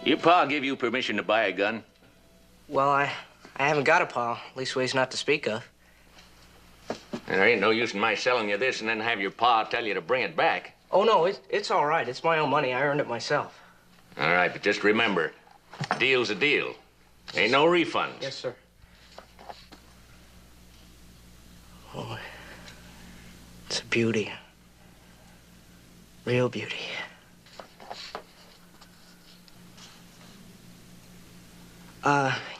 Speaker 21: Your pa give you permission to buy a gun?
Speaker 8: Well, I haven't got a pa. Leastways not to speak of.
Speaker 21: And there ain't no use in my selling you this and then have your pa tell you to bring it back.
Speaker 8: Oh, no, it's all right. It's my own money. I earned it myself.
Speaker 21: All right, but just remember, a deal's a deal. Ain't no refunds.
Speaker 8: Yes, sir. Oh, it's a beauty. Real beauty.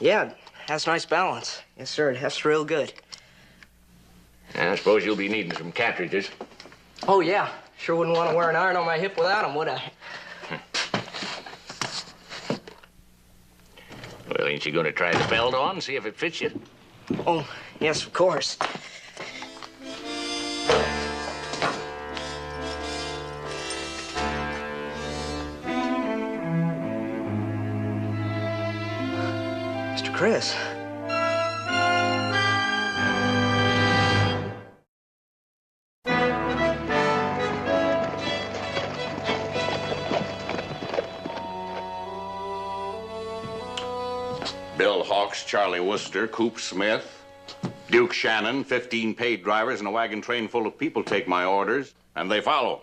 Speaker 8: Yeah, it has nice balance. Yes, sir, it has real good.
Speaker 21: I suppose you'll be needing some cartridges.
Speaker 8: Oh, yeah. Sure wouldn't want to wear an iron on my hip without them, would I?
Speaker 21: Well, ain't you going to try the belt on and see if it fits you?
Speaker 8: Oh, yes, of course. Mr. Chris.
Speaker 1: Bill Hawks, Charlie Worcester, Coop Smith, Duke Shannon, 15 paid drivers, and a wagon train full of people take my orders, and they follow.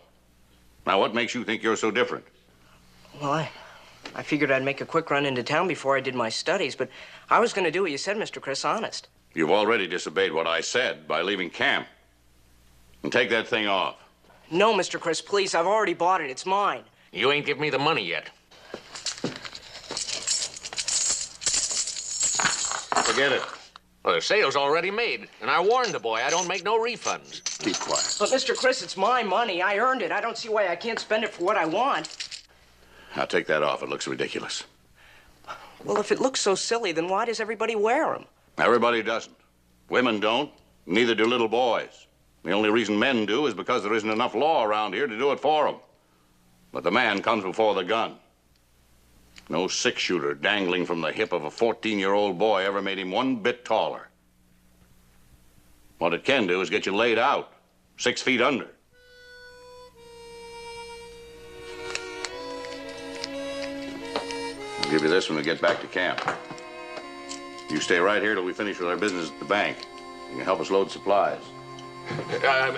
Speaker 1: Now, what makes you think you're so different?
Speaker 8: Well, I figured I'd make a quick run into town before I did my studies, but I was going to do what you said, Mr. Chris, honest.
Speaker 1: You've already disobeyed what I said by leaving camp. And take that thing off.
Speaker 8: No, Mr. Chris, please. I've already bought it. It's mine.
Speaker 21: You ain't give me the money yet.
Speaker 1: Forget it.
Speaker 21: Well, the sale's already made, and I warned the boy I don't make no refunds.
Speaker 1: Keep quiet.
Speaker 8: But, Mr. Chris, it's my money. I earned it. I don't see why I can't spend it for what I want.
Speaker 1: Now, take that off. It looks ridiculous.
Speaker 8: Well, if it looks so silly, then why does everybody wear them?
Speaker 1: Everybody doesn't. Women don't. Neither do little boys. The only reason men do is because there isn't enough law around here to do it for them. But the man comes before the gun. No six-shooter dangling from the hip of a 14-year-old boy ever made him one bit taller. What it can do is get you laid out, 6 feet under. I'll give you this when we get back to camp. You stay right here till we finish with our business at the bank. You can help us load supplies.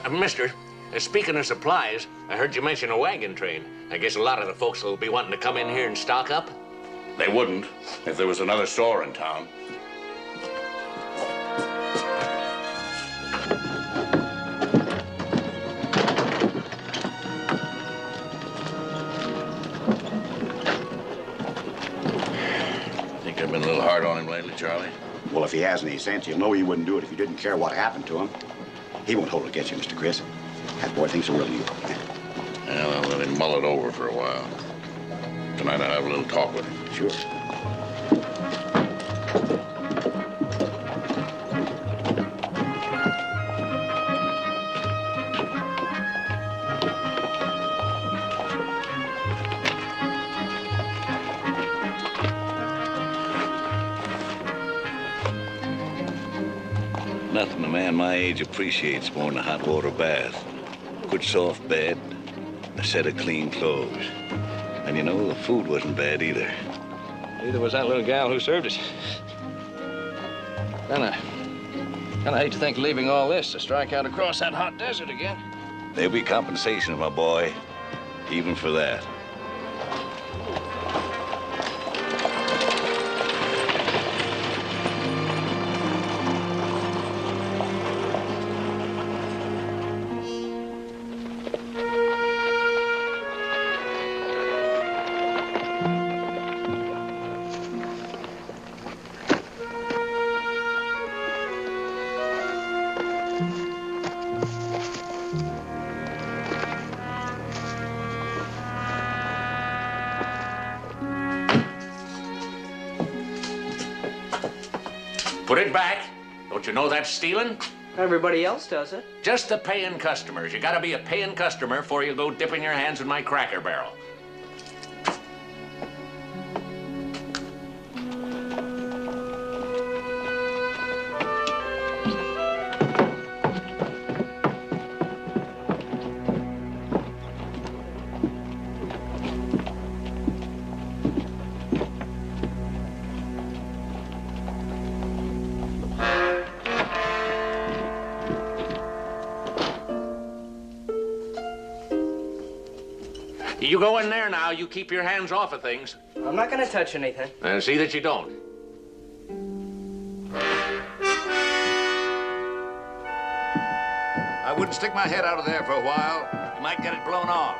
Speaker 21: Mister, speaking of supplies, I heard you mention a wagon train. I guess a lot of the folks will be wanting to come in here and stock up.
Speaker 1: They wouldn't if there was another store in town. Think I've been a little hard on him lately, Charlie?
Speaker 3: Well, if he has any sense, he'll know he wouldn't do it if he didn't care what happened to him. He won't hold it against you, Mr. Chris. That boy thinks the world of you.
Speaker 1: Well, I'll let him mull it over for a while. Tonight I'll have a little talk with him.
Speaker 3: Sure.
Speaker 9: Nothing a man my age appreciates more than a hot water bath. Good soft bed, a set of clean clothes. And you know, the food wasn't bad either.
Speaker 11: Neither was that little gal who served us. Kinda hate to think of leaving all this to strike out across that hot desert again.
Speaker 9: There'll be compensation, my boy, even for that.
Speaker 21: Put it back. Don't you know that's stealing?
Speaker 8: Everybody else does it.
Speaker 21: Just the paying customers. You gotta be a paying customer before you go dipping your hands in my Cracker Barrel. You go in there now. You keep your hands off of things.
Speaker 8: I'm not going to touch anything.
Speaker 21: And see that you don't.
Speaker 9: I wouldn't stick my head out of there for a while. You might get it blown off.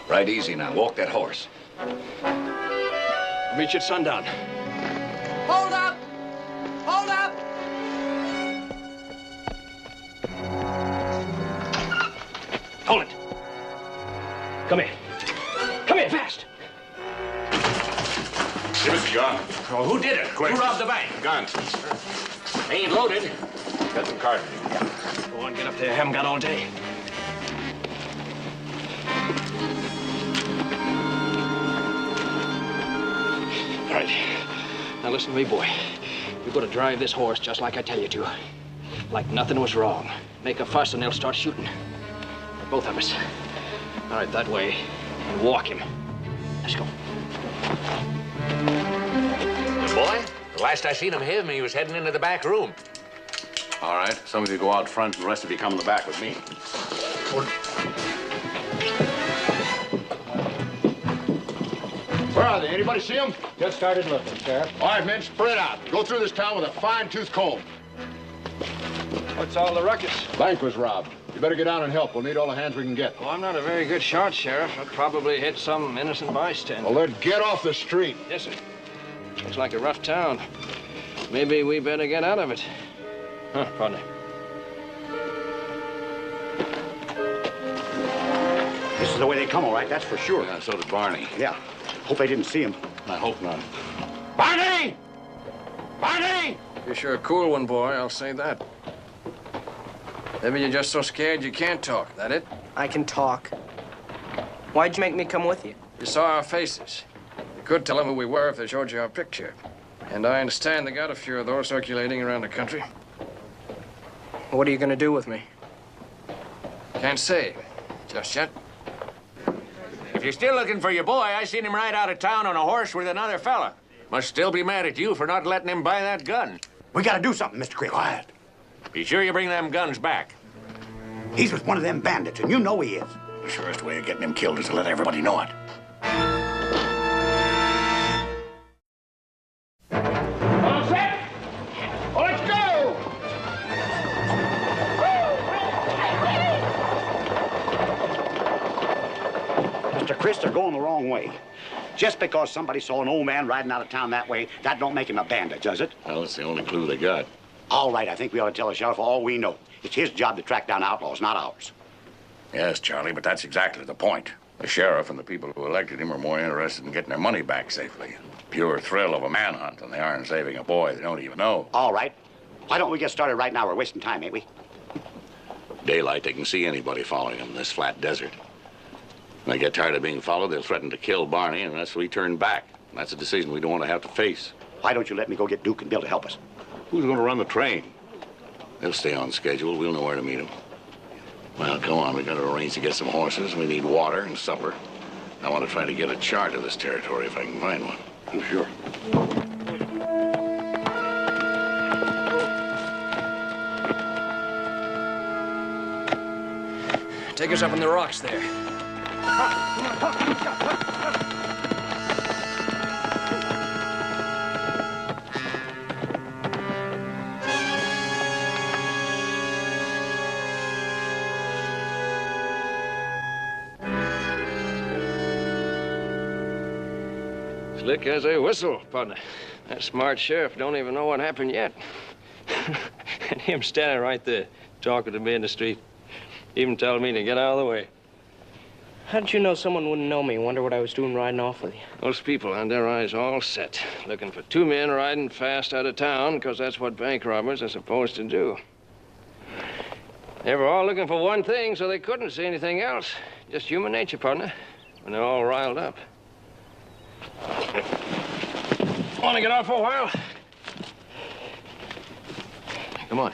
Speaker 9: Right easy now. Walk that horse.
Speaker 11: I'll meet you at sundown.
Speaker 19: Hold up! Hold up!
Speaker 11: Hold it. Come here. Come here, fast.
Speaker 1: Give us a gun.
Speaker 21: Oh, who did it?
Speaker 1: Quick.
Speaker 21: Who robbed the bank?
Speaker 1: Gun.
Speaker 21: Ain't loaded.
Speaker 1: Got some cartridges.
Speaker 11: Go on, get up there. Haven't got all day. All right. Now listen to me, boy. You're going to drive this horse just like I tell you to. Like nothing was wrong. Make a fuss and they'll start shooting. Both of us. All right, that way. And walk him. Let's go.
Speaker 21: The boy? The last I seen him, he was heading into the back room.
Speaker 1: All right. Some of you go out front and the rest of you come in the back with me.
Speaker 15: Where are they? Anybody see them?
Speaker 7: Just started looking, Sheriff.
Speaker 15: All right, men, spread out. Go through this town with a fine-tooth comb.
Speaker 11: What's all the ruckus?
Speaker 15: Bank was robbed. You better get down and help. We'll need all the hands we can get.
Speaker 11: Oh, I'm not a very good shot, Sheriff. I'd probably hit some innocent bystander.
Speaker 15: Well, then get off the street.
Speaker 11: Yes, sir. Looks like a rough town. Maybe we better get out of it. Huh, partner.
Speaker 3: This is the way they come, all right, that's for sure.
Speaker 9: Yeah, so did Barney.
Speaker 3: Yeah. Hope they didn't see him.
Speaker 9: I hope not.
Speaker 11: Barney! Barney! You're sure a cool one, boy, I'll say that. Maybe you're just so scared you can't talk, that it?
Speaker 8: I can talk. Why'd you make me come with you?
Speaker 11: You saw our faces. You could tell them who we were if they showed you our picture. And I understand they got a few of those circulating around the country.
Speaker 8: What are you gonna do with me?
Speaker 11: Can't say. Just yet.
Speaker 21: If you're still looking for your boy, I seen him ride out of town on a horse with another fella. Must still be mad at you for not letting him buy that gun.
Speaker 3: We gotta do something, Mr. Crick. Quiet.
Speaker 21: Be sure you bring them guns back.
Speaker 3: He's with one of them bandits, and you know he is.
Speaker 1: The surest way of getting him killed is to let everybody know it.
Speaker 16: All set? Well, let's go!
Speaker 3: Mr. Chris, they're going the wrong way. Just because somebody saw an old man riding out of town that way, that don't make him a bandit, does it?
Speaker 9: Well, it's the only clue they got.
Speaker 3: All right, I think we ought to tell the sheriff all we know. It's his job to track down outlaws, not ours.
Speaker 1: Yes, Charlie, but that's exactly the point. The sheriff and the people who elected him are more interested in getting their money back safely. Pure thrill of a manhunt than they are in saving a boy they don't even know.
Speaker 3: All right. Why don't we get started right now? We're wasting time, ain't we?
Speaker 9: Daylight, they can see anybody following them in this flat desert. When they get tired of being followed, they'll threaten to kill Barney unless we turn back. That's a decision we don't want to have to face.
Speaker 3: Why don't you let me go get Duke and Bill to help us?
Speaker 9: Who's going to run the train? They'll stay on schedule. We'll know where to meet them. Well, come on. We got to arrange to get some horses. We need water and supper. I want to try to get a chart of this territory if I can find one.
Speaker 3: I'm sure.
Speaker 11: Take us up on the rocks there. Slick as a whistle, partner. That smart sheriff don't even know what happened yet. And him standing right there, talking to me in the street, even telling me to get out of the way.
Speaker 8: How did you know someone wouldn't know me? Wonder what I was doing riding off with you.
Speaker 11: Those people had their eyes all set, looking for two men riding fast out of town, because that's what bank robbers are supposed to do. They were all looking for one thing, so they couldn't see anything else. Just human nature, partner, when they're all riled up. Want to get out for a while? Come on.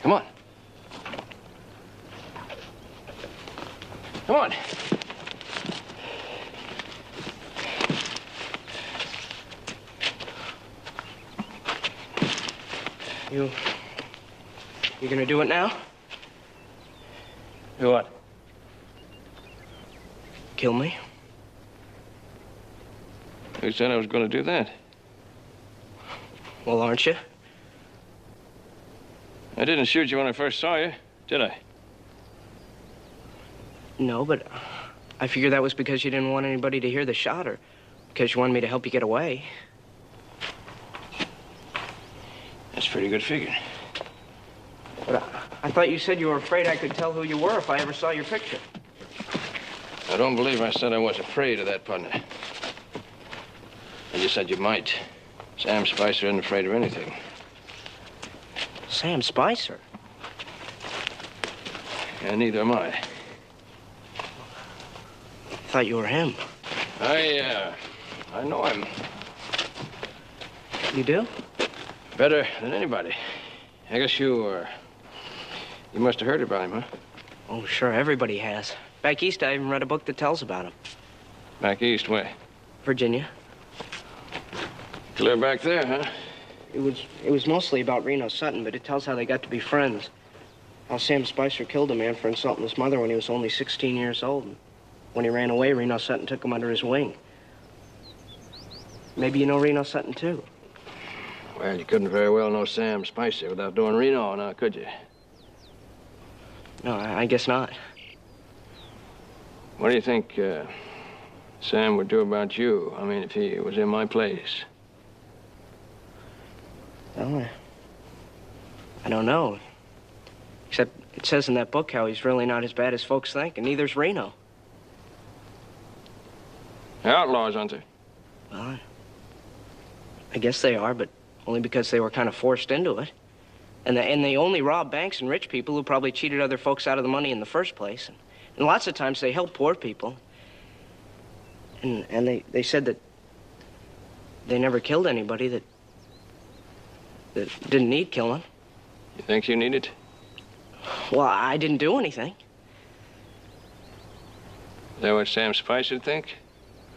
Speaker 11: Come on. Come on.
Speaker 8: You gonna do it now?
Speaker 11: Do what?
Speaker 8: Kill me?
Speaker 11: Who said I was going to do that?
Speaker 8: Well, aren't you?
Speaker 11: I didn't shoot you when I first saw you, did I?
Speaker 8: No, but I figured that was because you didn't want anybody to hear the shot, or because you wanted me to help you get away.
Speaker 11: That's pretty good figuring.
Speaker 8: But I thought you said you were afraid I could tell who you were if I ever saw your picture.
Speaker 11: I don't believe I said I was afraid of that, partner. I just said you might. Sam Spicer isn't afraid of anything.
Speaker 8: Sam Spicer?
Speaker 11: And neither am I.
Speaker 8: Thought you were him.
Speaker 11: I know him.
Speaker 8: You do?
Speaker 11: Better than anybody. I guess you must have heard about him, huh?
Speaker 8: Oh, sure, everybody has. Back east, I even read a book that tells about him.
Speaker 11: Back east, where?
Speaker 8: Virginia.
Speaker 11: Clear back there, huh?
Speaker 8: It was mostly about Reno Sutton, but it tells how they got to be friends. How Sam Spicer killed a man for insulting his mother when he was only 16 years old. And when he ran away, Reno Sutton took him under his wing. Maybe you know Reno Sutton, too.
Speaker 11: Well, you couldn't very well know Sam Spicer without knowing Reno, now, could you?
Speaker 8: No, I guess not.
Speaker 11: What do you think Sam would do about you? I mean, if he was in my place.
Speaker 8: Well, I don't know. Except it says in that book how he's really not as bad as folks think, and neither's Reno.
Speaker 11: They're outlaws, aren't they?
Speaker 8: Well, I guess they are, but only because they were kind of forced into it. And they only rob banks and rich people who probably cheated other folks out of the money in the first place. And lots of times they help poor people. And they said that they never killed anybody that didn't need killing.
Speaker 11: You think you need it?
Speaker 8: Well, I didn't do anything.
Speaker 11: Is that what Sam Spicer would think?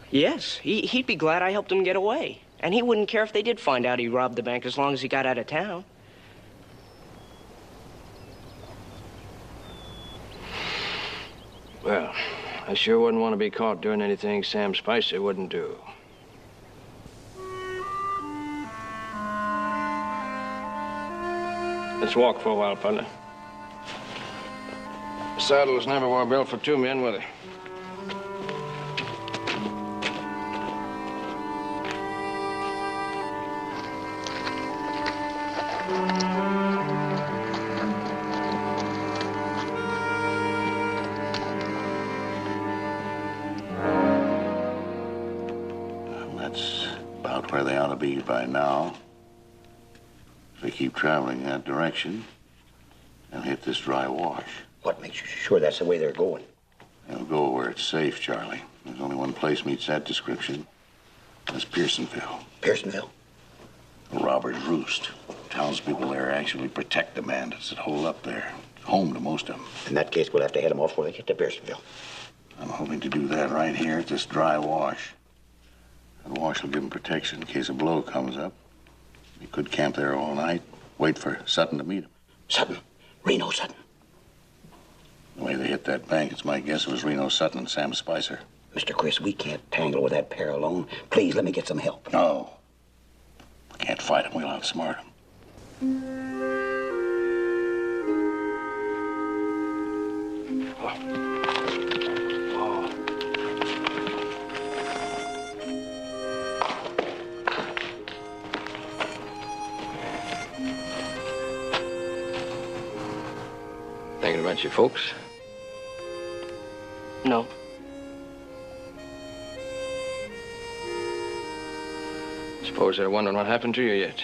Speaker 8: Yes, he'd be glad I helped him get away. And he wouldn't care if they did find out he robbed the bank as long as he got out of town.
Speaker 11: Well, I sure wouldn't want to be caught doing anything Sam Spicer wouldn't do. Let's walk for a while, partner. Saddles never were built for two men, were they?
Speaker 9: That's about where they ought to be by now. If they keep traveling that direction, they'll hit this dry wash.
Speaker 3: What makes you sure that's the way they're going?
Speaker 9: They'll go where it's safe, Charlie. There's only one place meets that description. That's Pearsonville.
Speaker 3: Pearsonville?
Speaker 9: A robber's roost. Townspeople there actually protect the bandits that hole up there. Home to most of them.
Speaker 3: In that case, we'll have to head them off before they get to Pearsonville.
Speaker 9: I'm hoping to do that right here at this dry wash. That wash will give them protection in case a blow comes up. You could camp there all night, wait for Sutton to meet him.
Speaker 3: Sutton? Reno Sutton?
Speaker 9: The way they hit that bank, it's my guess it was Reno Sutton and Sam Spicer.
Speaker 3: Mr. Chris, we can't tangle with that pair alone. Please, let me get some help.
Speaker 9: No. We can't fight them. We'll outsmart them.
Speaker 11: Thinking about your folks?
Speaker 8: No.
Speaker 11: Suppose they're wondering what happened to you yet.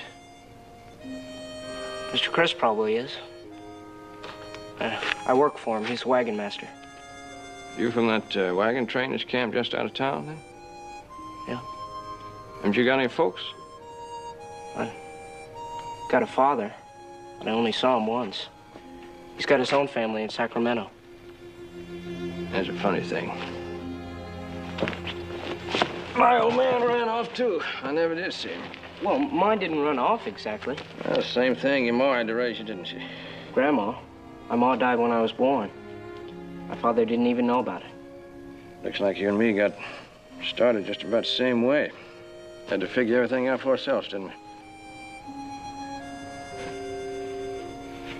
Speaker 8: Mr. Chris probably is. I work for him. He's a wagon master.
Speaker 11: You from that wagon train that's camped just out of town, then?
Speaker 8: Yeah.
Speaker 11: Haven't you got any folks?
Speaker 8: I got a father, but I only saw him once. He's got his own family in Sacramento.
Speaker 11: That's a funny thing. My old man ran off, too. I never did see him.
Speaker 8: Well, mine didn't run off exactly.
Speaker 11: Well, same thing. Your ma had to raise you, didn't she?
Speaker 8: Grandma. My ma died when I was born. My father didn't even know about it.
Speaker 11: Looks like you and me got started just about the same way. Had to figure everything out for ourselves, didn't we?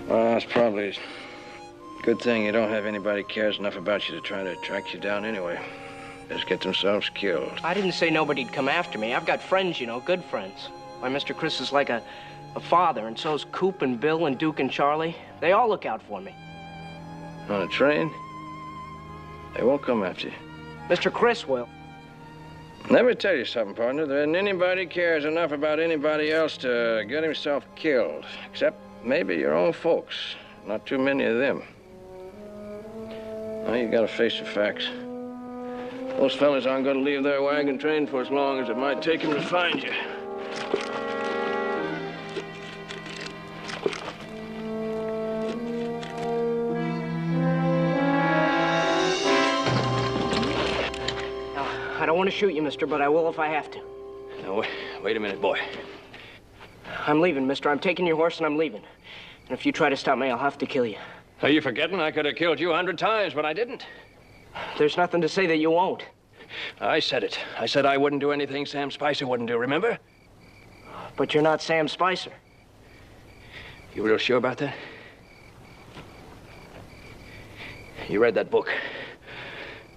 Speaker 11: Well, that's probably a good thing you don't have anybody cares enough about you to try to track you down anyway. Just get themselves killed.
Speaker 8: I didn't say nobody'd come after me. I've got friends, you know, good friends. Why, Mr. Chris is like a father, and so's Coop and Bill and Duke and Charlie. They all look out for me.
Speaker 11: On a train? They won't come after you.
Speaker 8: Mr. Chris will.
Speaker 11: Let me tell you something, partner. There isn't anybody cares enough about anybody else to get himself killed, except maybe your own folks. Not too many of them. Now you gotta face the facts. Those fellas aren't gonna leave their wagon train for as long as it might take them to find you.
Speaker 8: Now, I don't want to shoot you, mister, but I will if I have to.
Speaker 11: Now, wait a minute, boy.
Speaker 8: I'm leaving, mister. I'm taking your horse and I'm leaving. And if you try to stop me, I'll have to kill you.
Speaker 11: Are you forgetting I could have killed you 100 times, but I didn't?
Speaker 8: There's nothing to say that you won't.
Speaker 7: I said it. I said I wouldn't do anything Sam Spicer wouldn't do, remember?
Speaker 8: But you're not Sam Spicer.
Speaker 7: You real sure about that? You read that book.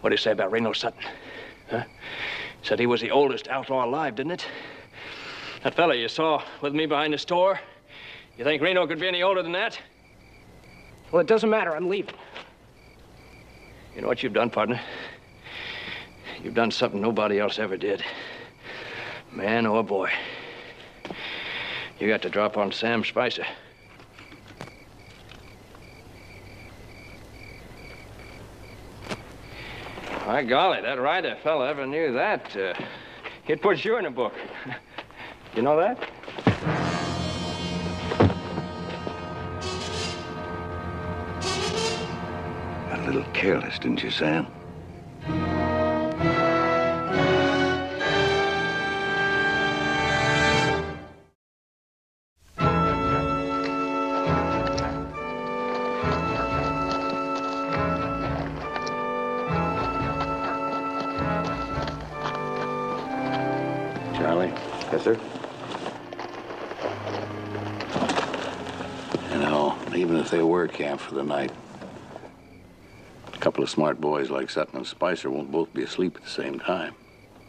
Speaker 7: What did it say about Reno Sutton? Huh? Said he was the oldest outlaw alive, didn't it? That fella you saw with me behind the store, you think Reno could be any older than that?
Speaker 8: Well, it doesn't matter. I'm leaving.
Speaker 7: You know what you've done, partner? You've done something nobody else ever did. Man or boy. You got to drop on Sam Spicer. By golly, that Ryder fella ever knew that, he'd put you in a book. You know that?
Speaker 9: Got a little careless, didn't you, Sam? Charlie?
Speaker 3: Yes, sir?
Speaker 9: You know, even if they were camped for the night, a couple of smart boys like Sutton and Spicer won't both be asleep at the same time.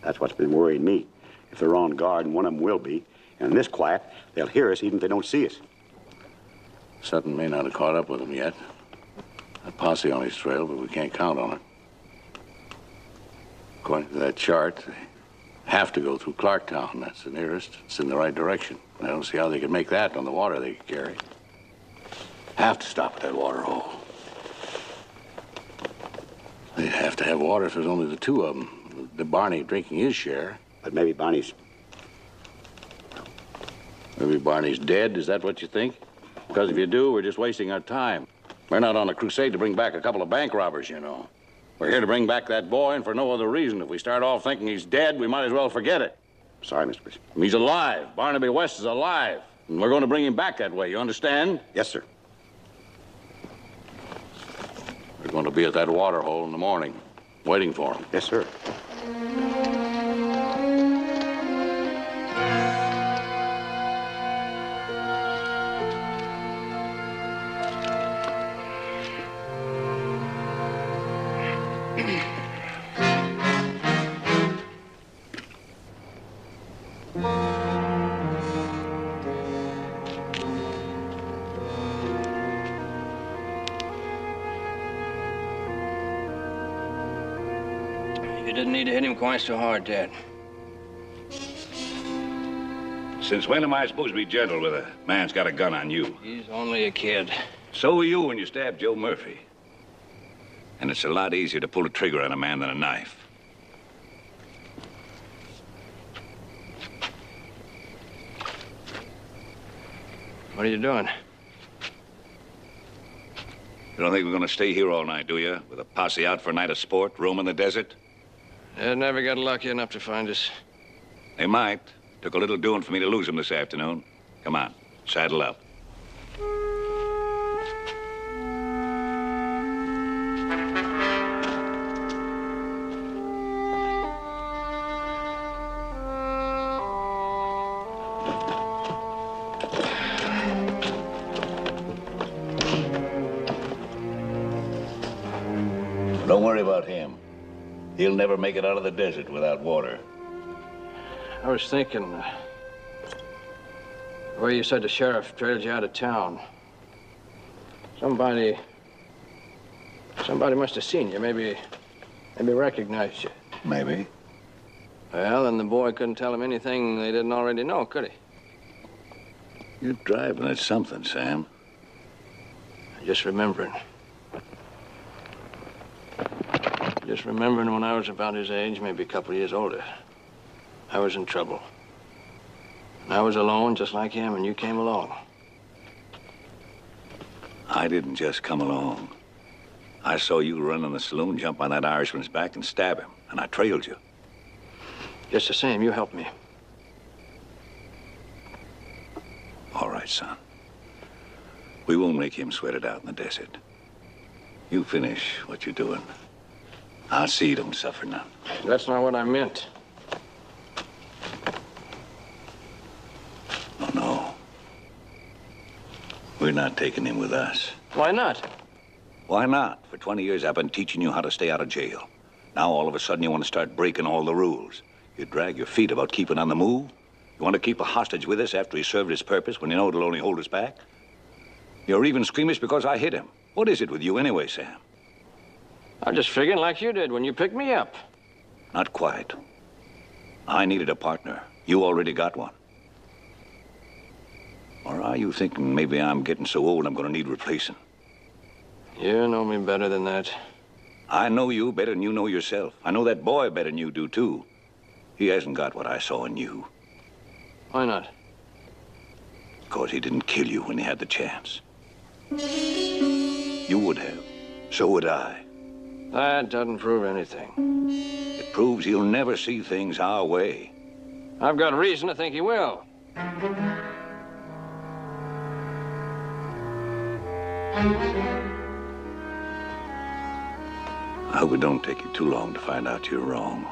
Speaker 3: That's what's been worrying me. If they're on guard, and one of them will be, and in this quiet, they'll hear us even if they don't see us.
Speaker 9: Sutton may not have caught up with them yet. A posse on his trail, but we can't count on it. According to that chart, they have to go through Clarktown. That's the nearest. It's in the right direction. I don't see how they could make that on the water they could carry. Have to stop at that water hole. They'd have to have water if there's only the two of them. The Barney drinking his share.
Speaker 3: But maybe Barney's...
Speaker 9: Maybe Barney's dead? Is that what you think? Because if you do, we're just wasting our time. We're not on a crusade to bring back a couple of bank robbers, you know. We're here to bring back that boy, and for no other reason. If we start off thinking he's dead, we might as well forget it.
Speaker 3: Sorry, Mr. Bishop.
Speaker 9: He's alive. Barnaby West is alive. And we're going to bring him back that way, you understand?
Speaker 3: Yes, sir.
Speaker 9: We're going to be at that water hole in the morning, waiting for him.
Speaker 3: Yes, sir.
Speaker 7: You didn't need to hit him quite so hard, Dad.
Speaker 9: Since when am I supposed to be gentle with a man's got a gun on you?
Speaker 7: He's only a kid.
Speaker 9: So were you when you stabbed Joe Murphy. And it's a lot easier to pull a trigger on a man than a knife.
Speaker 7: What are you doing?
Speaker 9: You don't think we're going to stay here all night, do you? With a posse out for a night of sport, roaming the desert?
Speaker 7: They never got lucky enough to find us.
Speaker 9: They might. Took a little doing for me to lose them this afternoon. Come on, saddle up. Don't worry about him. He'll never make it out of the desert without water.
Speaker 7: I was thinking, the way you said the sheriff trailed you out of town. Somebody must have seen you, maybe recognized you.
Speaker 9: Maybe.
Speaker 7: Well, then the boy couldn't tell him anything they didn't already know, could he?
Speaker 9: You're driving at something, Sam.
Speaker 7: Just remembering. Just remembering when I was about his age, maybe a couple of years older. I was in trouble. And I was alone, just like him, and you came along.
Speaker 9: I didn't just come along. I saw you run in the saloon, jump on that Irishman's back, and stab him. And I trailed you.
Speaker 7: Just the same, you helped me.
Speaker 9: All right, son. We won't make him sweat it out in the desert. You finish what you're doing. I'll see you don't suffer none.
Speaker 7: That's not what I meant.
Speaker 9: Oh, no. We're not taking him with us.
Speaker 7: Why not?
Speaker 9: Why not? For 20 years, I've been teaching you how to stay out of jail. Now, all of a sudden, you want to start breaking all the rules. You drag your feet about keeping on the move? You want to keep a hostage with us after he served his purpose when you know it'll only hold us back? You're even squeamish because I hit him. What is it with you anyway, Sam?
Speaker 7: I'm just figuring like you did when you picked me up.
Speaker 9: Not quite. I needed a partner. You already got one. Or are you thinking maybe I'm getting so old I'm going to need replacing?
Speaker 7: You know me better than that.
Speaker 9: I know you better than you know yourself. I know that boy better than you do, too. He hasn't got what I saw in you.
Speaker 7: Why not?
Speaker 9: Because he didn't kill you when he had the chance. You would have. So would I.
Speaker 7: That doesn't prove anything.
Speaker 9: It proves he'll never see things our way.
Speaker 7: I've got reason to think he will.
Speaker 9: I hope it don't take you too long to find out you're wrong.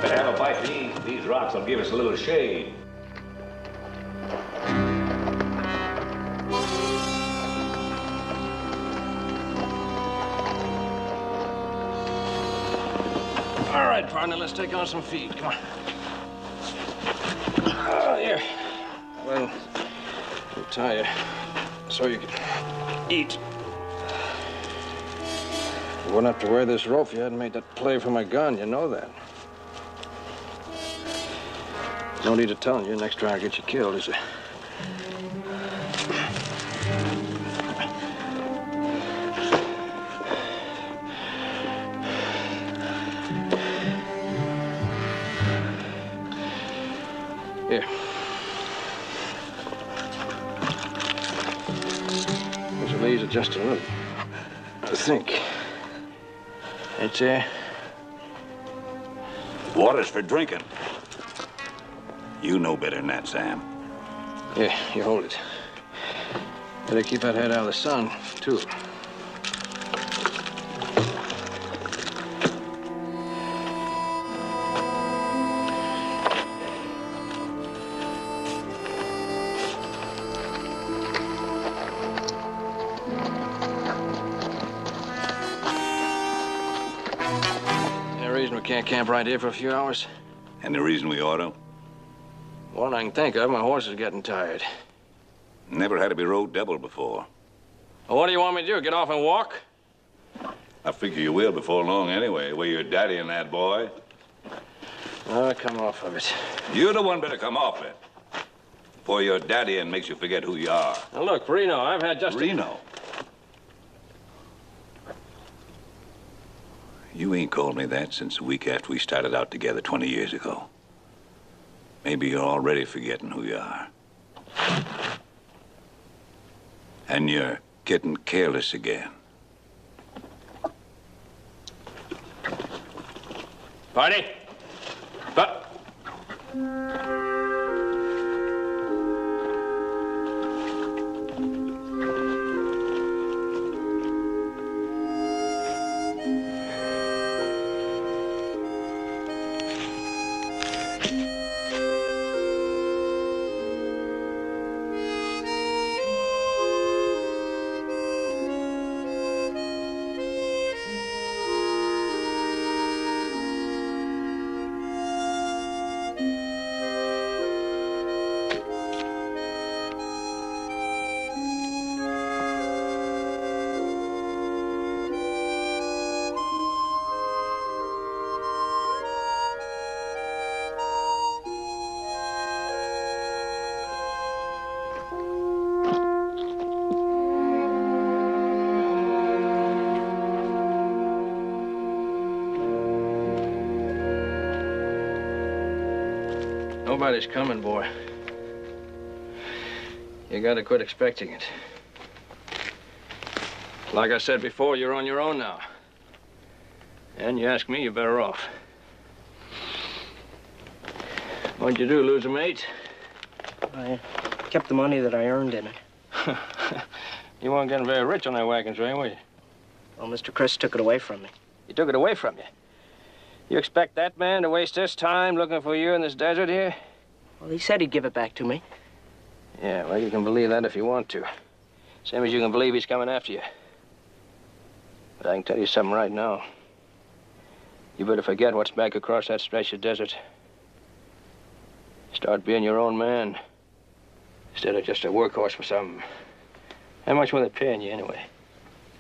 Speaker 10: Better have a bite to eat. These rocks will give us a little shade.
Speaker 7: All right, partner, let's take on some feed. Come on. Oh, here. Well, I'll tie you so you can eat. You wouldn't have to wear this rope if you hadn't made that play for my gun. You know that. No need of telling you, next try I'll get you killed, is it? Here. This will ease it just a little. I think. It's
Speaker 9: Water's for drinking. You know better than that, Sam.
Speaker 7: Yeah, you hold it. Better keep that head out of the sun, too. Any reason we can't camp right here for a few hours?
Speaker 9: And the reason we ought to?
Speaker 7: One I can think of, my horse is getting tired.
Speaker 9: Never had to be rode double before.
Speaker 7: Well, what do you want me to do, get off and walk?
Speaker 9: I figure you will before long anyway, where your daddy and that boy.
Speaker 7: Come off of it.
Speaker 9: You're the one better come off it. Before your daddy and makes you forget who you are.
Speaker 7: Now, look, Reno, I've had just
Speaker 9: Reno? You ain't called me that since the week after we started out together 20 years ago. Maybe you're already forgetting who you are. And you're getting careless again.
Speaker 7: Party? But. Somebody's coming, boy. You gotta quit expecting it. Like I said before, you're on your own now. And you ask me, you're better off. What'd you do, lose a mate?
Speaker 8: I kept the money that I earned in it.
Speaker 7: You weren't getting very rich on that wagon train, were you?
Speaker 8: Well, Mr. Chris took it away from me.
Speaker 7: He took it away from you? You expect that man to waste his time looking for you in this desert here?
Speaker 8: Well, he said he'd give it back to me.
Speaker 7: Yeah, well, you can believe that if you want to. Same as you can believe he's coming after you. But I can tell you something right now. You better forget what's back across that stretch of desert. Start being your own man, instead of just a workhorse for something. How much were they paying you, anyway?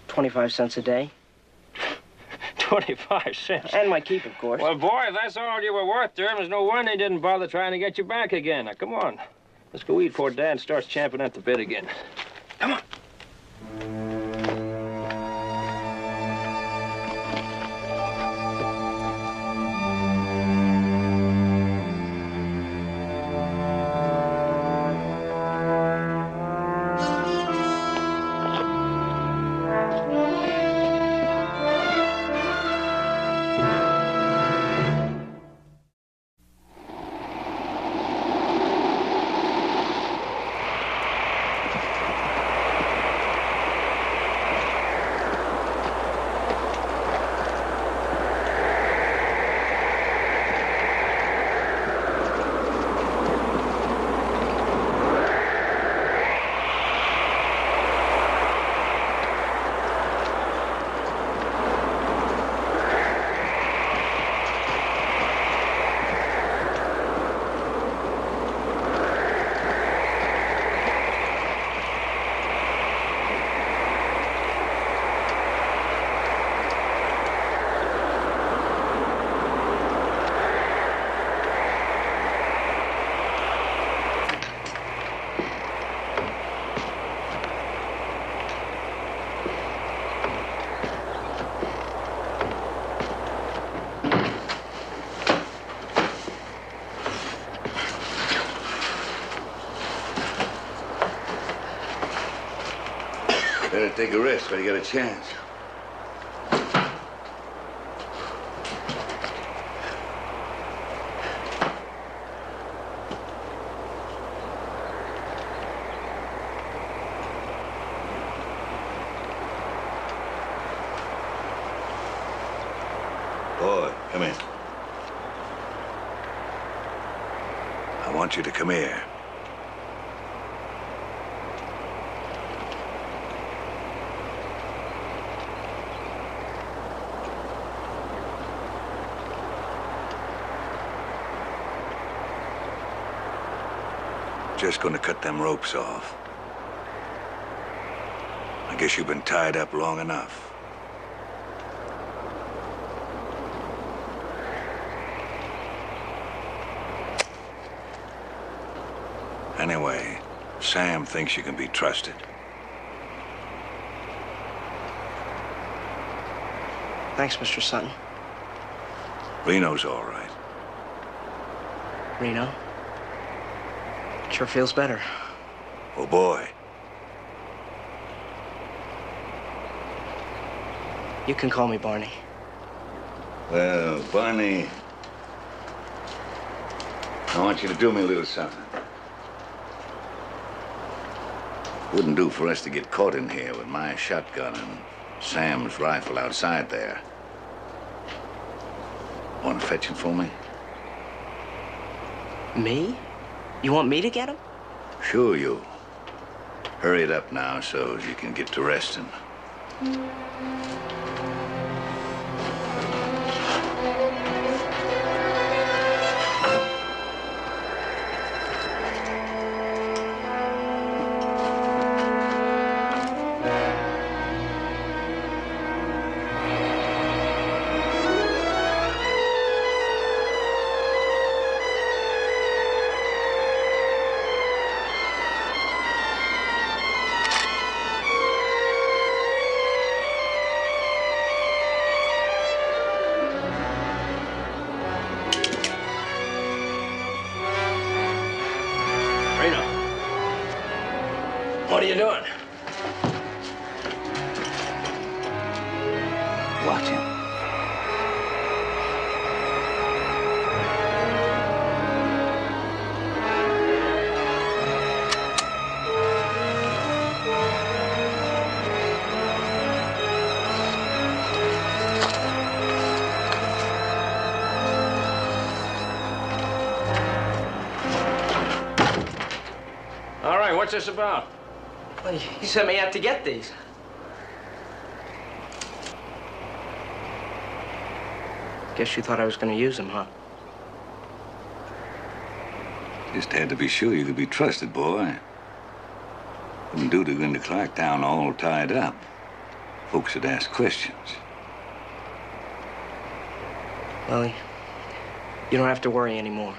Speaker 8: 25 cents a day.
Speaker 7: 25 cents?
Speaker 8: And my keep, of course.
Speaker 7: Well, boy, if that's all you were worth to him, there's no wonder they didn't bother trying to get you back again. Now, come on. Let's go eat before Dad starts champing at the bit again. Come on.
Speaker 9: Better take a rest while you got a chance. Boy, come in. I want you to come here. Just gonna cut them ropes off. I guess you've been tied up long enough. Anyway, Sam thinks you can be trusted.
Speaker 8: Thanks, Mr. Sutton.
Speaker 9: Reno's all right.
Speaker 8: Reno? Sure feels better.
Speaker 9: Oh, boy.
Speaker 8: You can call me Barney.
Speaker 9: Well, Barney, I want you to do me a little something. Wouldn't do for us to get caught in here with my shotgun and Sam's rifle outside there. Want to fetch him for me?
Speaker 8: Me? You want me to get him?
Speaker 9: Sure you. Hurry it up now so you can get to resting.
Speaker 7: What are you doing?
Speaker 14: Watch him.
Speaker 7: All right, what's this about?
Speaker 8: Well, you sent me out to get these. Guess you thought I was going to use them, huh?
Speaker 9: Just had to be sure you could be trusted, boy. Wouldn't do to go into Clarktown all tied up. Folks would ask questions.
Speaker 8: Well, you don't have to worry anymore.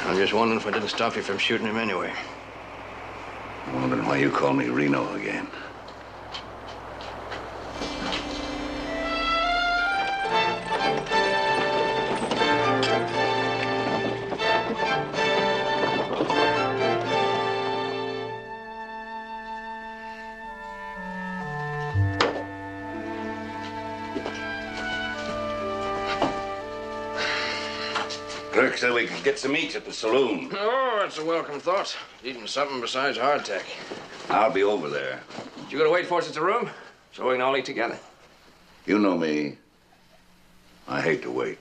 Speaker 7: I'm just wondering if I didn't stop you from shooting him anyway.
Speaker 9: I'm wondering why you call me Reno again. Kirk said we could get some eats at the saloon.
Speaker 7: Oh, that's a welcome thought. Eating something besides hardtack.
Speaker 9: I'll be over there.
Speaker 7: You gonna wait for us at the room? So we can all eat together.
Speaker 9: You know me. I hate to wait.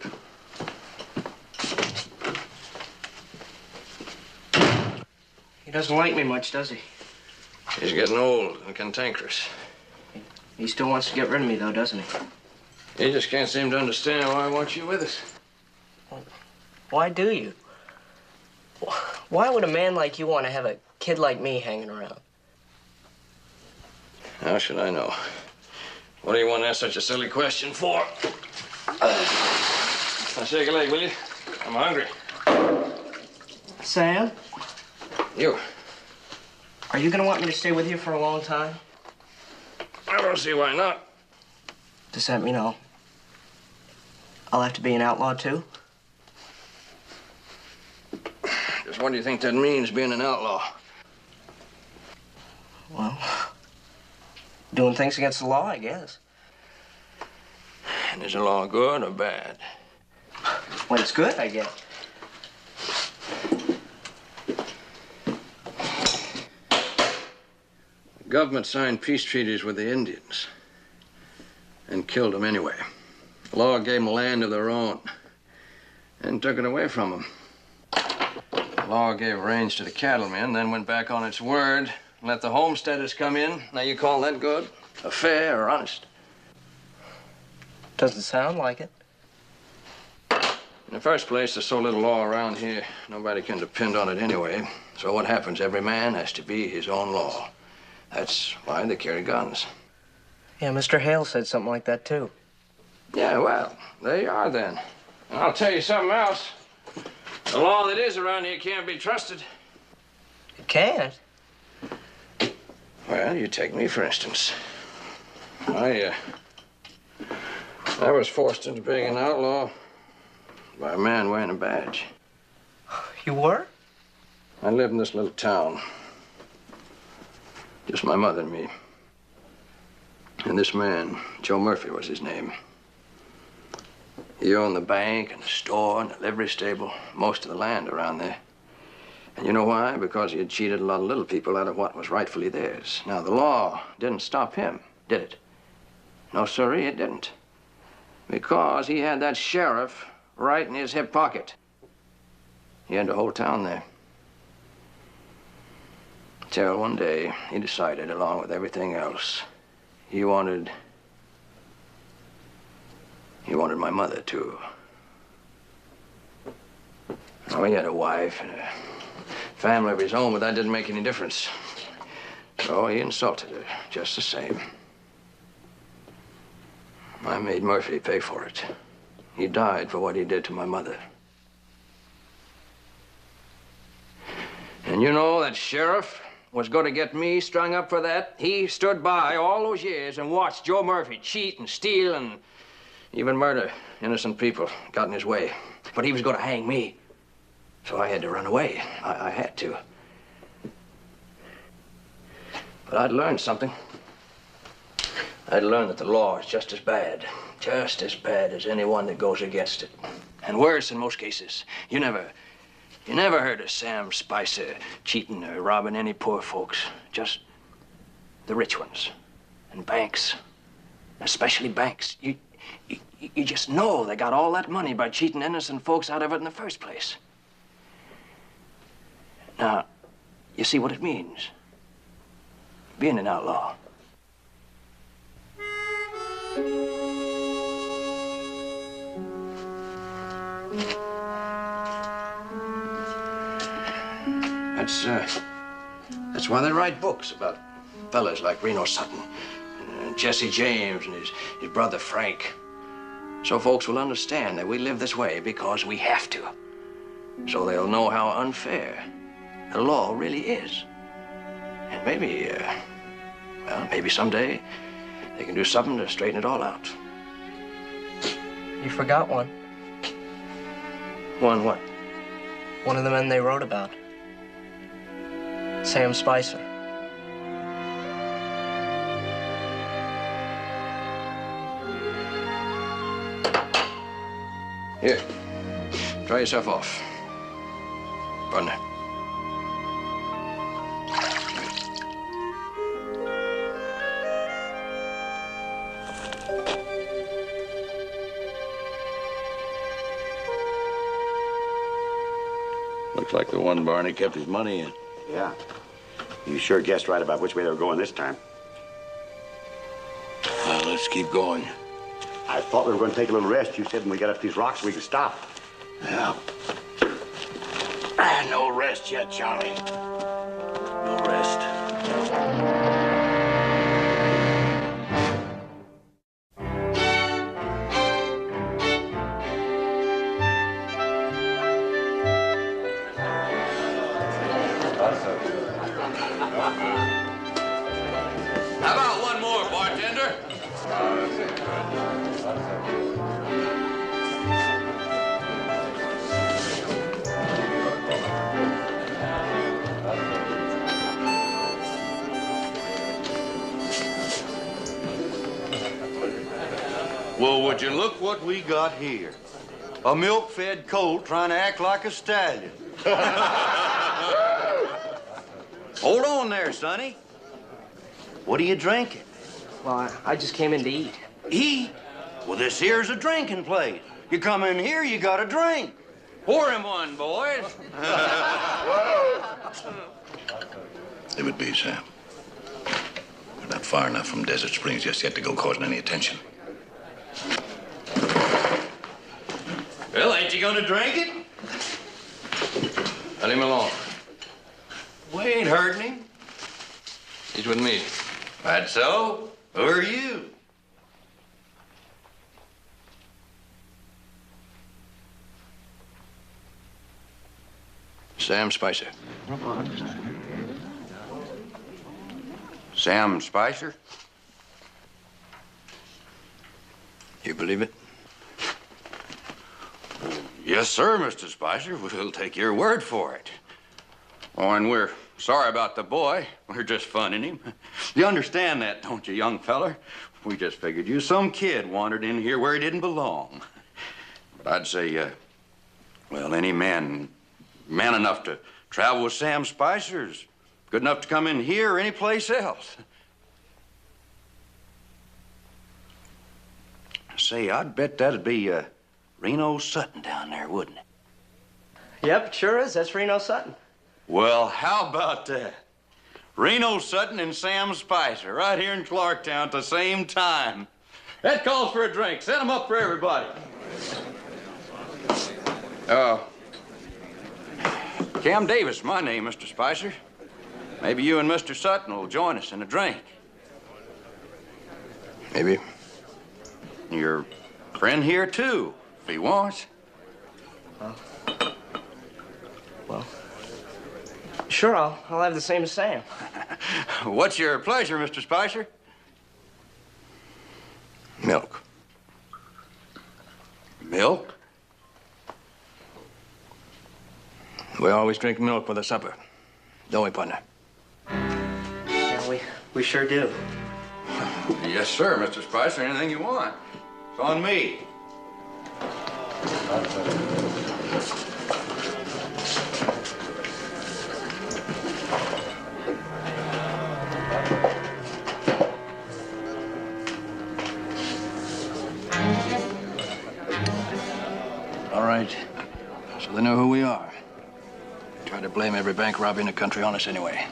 Speaker 8: He doesn't like me much, does he?
Speaker 7: He's getting old and cantankerous.
Speaker 8: He still wants to get rid of me, though, doesn't he?
Speaker 7: He just can't seem to understand why I want you with us.
Speaker 8: Why do you? Why would a man like you want to have a kid like me hanging around?
Speaker 7: How should I know? What do you want to ask such a silly question for? Now, shake a leg, will you? I'm hungry.
Speaker 8: Sam?
Speaker 7: You.
Speaker 8: Are you going to want me to stay with you for a long time?
Speaker 7: I don't see why not.
Speaker 8: Does that mean I'll have to be an outlaw, too?
Speaker 7: Just what do you think that means, being an outlaw?
Speaker 8: Well, doing things against the law, I guess.
Speaker 7: And is the law good or bad?
Speaker 8: When it's good, I guess.
Speaker 7: The government signed peace treaties with the Indians and killed them anyway. The law gave them land of their own and took it away from them. The law gave range to the cattlemen, then went back on its word and let the homesteaders come in. Now, you call that good? Or fair or honest?
Speaker 8: Doesn't sound like it.
Speaker 7: In the first place, there's so little law around here, nobody can depend on it anyway. So what happens? Every man has to be his own law. That's why they carry guns.
Speaker 8: Yeah, Mr. Hale said something like that, too.
Speaker 7: Yeah, well, there you are then. And I'll tell you something else. The law that is around here can't be trusted.
Speaker 8: It can't?
Speaker 7: Well, you take me, for instance. I was forced into being an outlaw by a man wearing a badge.
Speaker 8: You were?
Speaker 7: I lived in this little town. Just my mother and me. And this man, Joe Murphy was his name. He owned the bank and the store and the livery stable, most of the land around there. And you know why? Because he had cheated a lot of little people out of what was rightfully theirs. Now, the law didn't stop him, did it? No, sirree, it didn't. Because he had that sheriff right in his hip pocket. He had the whole town there. Till one day, he decided, along with everything else, he wanted my mother, too. Oh, he had a wife and a family of his own, but that didn't make any difference. So he insulted her, just the same. I made Murphy pay for it. He died for what he did to my mother. And you know, that sheriff was going to get me strung up for that. He stood by all those years and watched Joe Murphy cheat and steal and Even murder innocent people got in his way. But he was going to hang me. So I had to run away. I had to. But I'd learned something. I'd learned that the law is just as bad as anyone that goes against it. And worse in most cases. You never heard of Sam Spicer cheating or robbing any poor folks. Just the rich ones. And banks. Especially banks. You just know they got all that money by cheating innocent folks out of it in the first place. Now, you see what it means. Being an outlaw. That's why they write books about fellas like Reno Sutton and Jesse James and his brother Frank. So folks will understand that we live this way because we have to. So they'll know how unfair the law really is. And maybe, maybe someday they can do something to straighten it all out.
Speaker 8: You forgot one.
Speaker 7: One what?
Speaker 8: One of the men they wrote about. Sam Spicer.
Speaker 7: Here, dry yourself off. Partner.
Speaker 9: Looks like the one Barney kept his money in.
Speaker 3: Yeah. You sure guessed right about which way they were going this time.
Speaker 9: Well, let's keep going.
Speaker 3: I thought we were going to take a little rest. You said when we got up these rocks, we could stop.
Speaker 9: Yeah. No rest yet, Charlie. No rest.
Speaker 6: How about one more, bartender?
Speaker 13: Well, would you look what we got here? A milk-fed colt trying to act like a stallion. Hold on there, Sonny. What are you drinking?
Speaker 8: Well, I just came in to eat.
Speaker 13: Eat? Well, this here's a drinking place. You come in here, you got a drink. Pour him one, boys.
Speaker 9: Leave it be, Sam. We're not far enough from Desert Springs just yet to go causing any attention.
Speaker 13: Well, ain't you gonna drink it?
Speaker 7: Let him alone.
Speaker 13: We ain't hurting him.
Speaker 7: He's with me.
Speaker 13: That's so. Who are you?
Speaker 7: Sam Spicer.
Speaker 13: Sam Spicer?
Speaker 7: You believe it?
Speaker 13: Yes, sir, Mr. Spicer. We'll take your word for it. Oh, and we're sorry about the boy. We're just funning him. You understand that, don't you, young feller? We just figured you some kid wandered in here where he didn't belong. But I'd say, well, any man enough to travel with Sam Spicer's good enough to come in here or any place else. Say, I'd bet that'd be, Reno Sutton down there, wouldn't it?
Speaker 8: Yep, it sure is. That's Reno Sutton.
Speaker 13: Well, how about that? Reno Sutton and Sam Spicer right here in Clarktown at the same time. That calls for a drink. Set them up for everybody. Cam Davis, my name, Mr. Spicer. Maybe you and Mr. Sutton will join us in a drink.
Speaker 7: Maybe.
Speaker 13: Your friend here, too, if he wants.
Speaker 8: Well, sure, I'll have the same as Sam.
Speaker 13: What's your pleasure, Mr. Spicer?
Speaker 7: Milk. We always drink milk with a supper. Don't we, partner?
Speaker 8: Yeah, we sure do.
Speaker 13: Yes, sir, Mr. Spicer. Anything you want. It's on me.
Speaker 7: All right. So they know who we are. Try to blame every bank robbery in the country on us anyway.